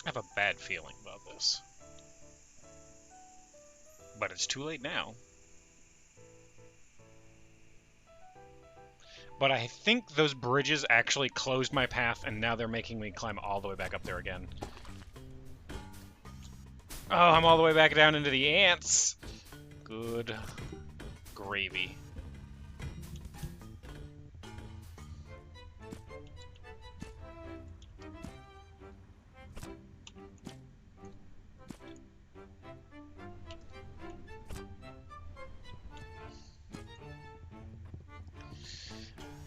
I have a bad feeling about this. But it's too late now. But I think those bridges actually closed my path, and now they're making me climb all the way back up there again. Oh, I'm all the way back down into the ants. Good gravy.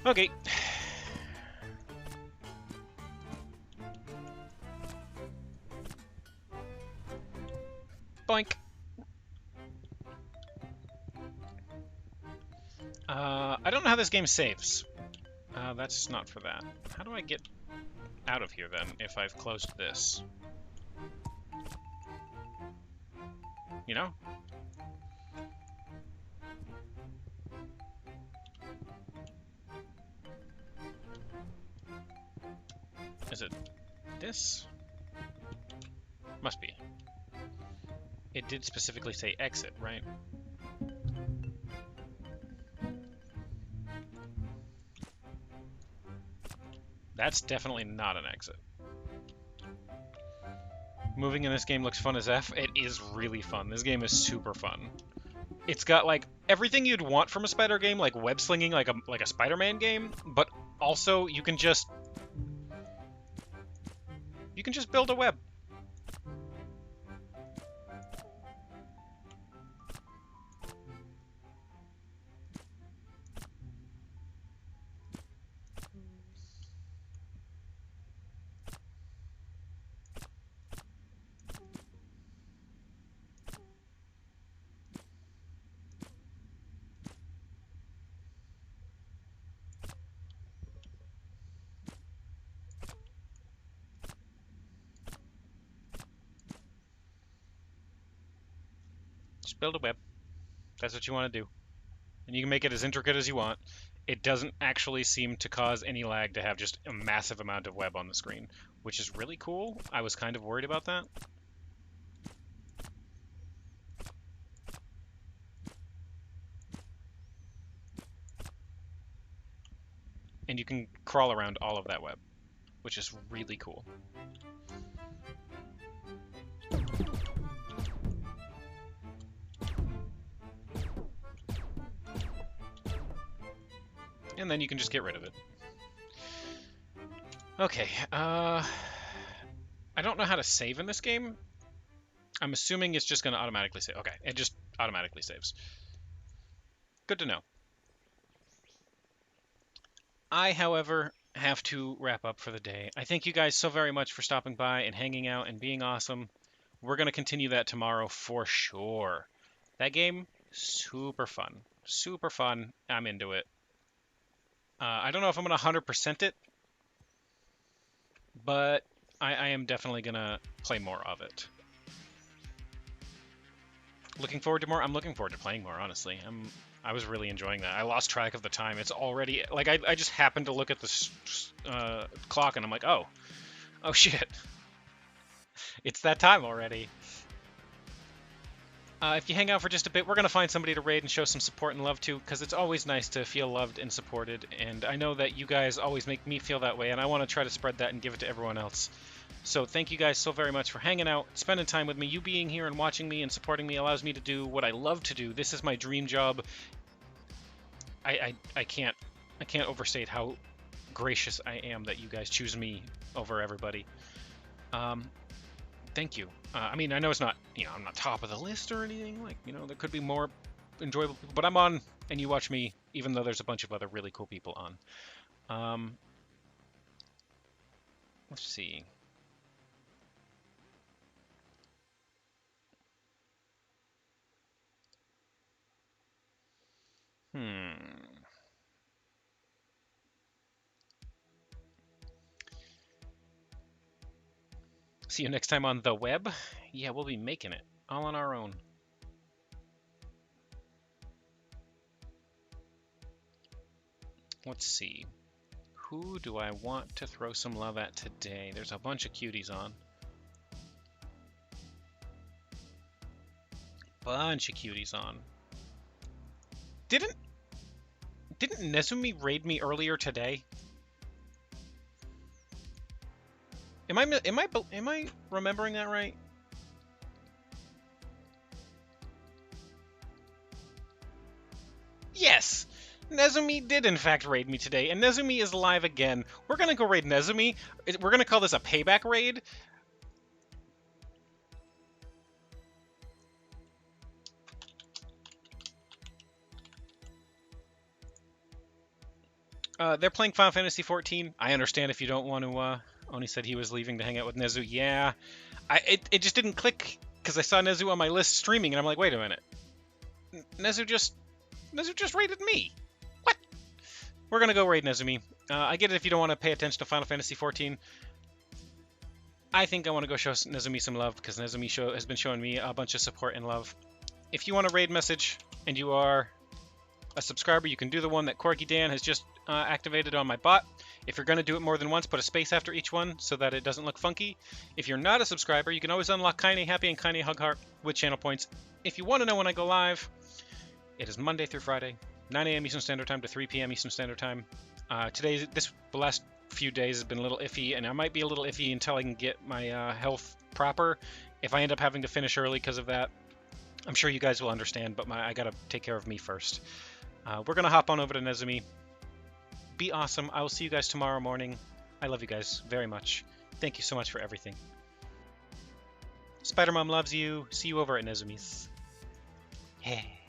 Okay. Boink. I don't know how this game saves. That's not for that. How do I get out of here then if I've closed this? You know? Is it this? Must be. It did specifically say exit, right? That's definitely not an exit. moving in this game looks fun as F. It is really fun. This game is super fun. It's got like everything you'd want from a spider game, like web slinging, like a Spider-Man game, but also you can just build a web. Just build a web. That's what you want to do. And you can make it as intricate as you want. It doesn't actually seem to cause any lag to have just a massive amount of web on the screen, which is really cool. I was kind of worried about that. And you can crawl around all of that web, which is really cool. And then you can just get rid of it. Okay, I don't know how to save in this game. I'm assuming it's just going to automatically save. Okay, it just automatically saves. Good to know. I, however, have to wrap up for the day. I thank you guys so very much for stopping by and hanging out and being awesome. We're going to continue that tomorrow for sure. That game, super fun. Super fun. I'm into it. I don't know if I'm going to 100% it, but I am definitely going to play more of it. Looking forward to more? I'm looking forward to playing more, honestly. I was really enjoying that. I lost track of the time. It's already... Like, I just happened to look at the clock, and I'm like, oh shit. It's that time already. If you hang out for just a bit, we're going to find somebody to raid and show some support and love to, because it's always nice to feel loved and supported, and I know that you guys always make me feel that way, and I want to try to spread that and give it to everyone else. So thank you guys so very much for hanging out, spending time with me. You being here and watching me and supporting me allows me to do what I love to do. This is my dream job. I can't overstate how gracious I am that you guys choose me over everybody. Thank you. I mean, I know it's not, I'm not top of the list or anything. Like, there could be more enjoyable people, but I'm on, and you watch me, even though there's a bunch of other really cool people on. Let's see. See you next time on the web. Yeah, we'll be making it all on our own. Let's see. Who do I want to throw some love at today? There's a bunch of cuties on. Bunch of cuties on. Didn't Nezumi raid me earlier today? Am I remembering that right? Yes! Nezumi did in fact raid me today, and Nezumi is live again. We're gonna go raid Nezumi. We're gonna call this a payback raid. They're playing Final Fantasy XIV. I understand if you don't want to, Oni said he was leaving to hang out with Nezu. Yeah. It just didn't click, because I saw Nezu on my list streaming, and I'm like, wait a minute. Nezu just raided me. What? We're going to go raid Nezumi. I get it if you don't want to pay attention to Final Fantasy XIV. I think I want to go show Nezumi some love, because Nezumi has been showing me a bunch of support and love. If you want a raid message, and you are a subscriber, you can do the one that Corky Dan has just activated on my bot. If you're going to do it more than once, put a space after each one so that it doesn't look funky. If you're not a subscriber, you can always unlock Kaine Happy and Kaine Hug Heart with channel points. If you want to know when I go live, it is Monday through Friday, 9 a.m. Eastern Standard Time to 3 p.m. Eastern Standard Time. The last few days has been a little iffy, and I might be a little iffy until I can get my health proper. If I end up having to finish early because of that, I'm sure you guys will understand, but I gotta take care of me first. We're gonna hop on over to Nezumi. Be awesome. I will see you guys tomorrow morning. I love you guys very much. Thank you so much for everything. Spider Mom loves you. See you over at Nezumi's. Hey.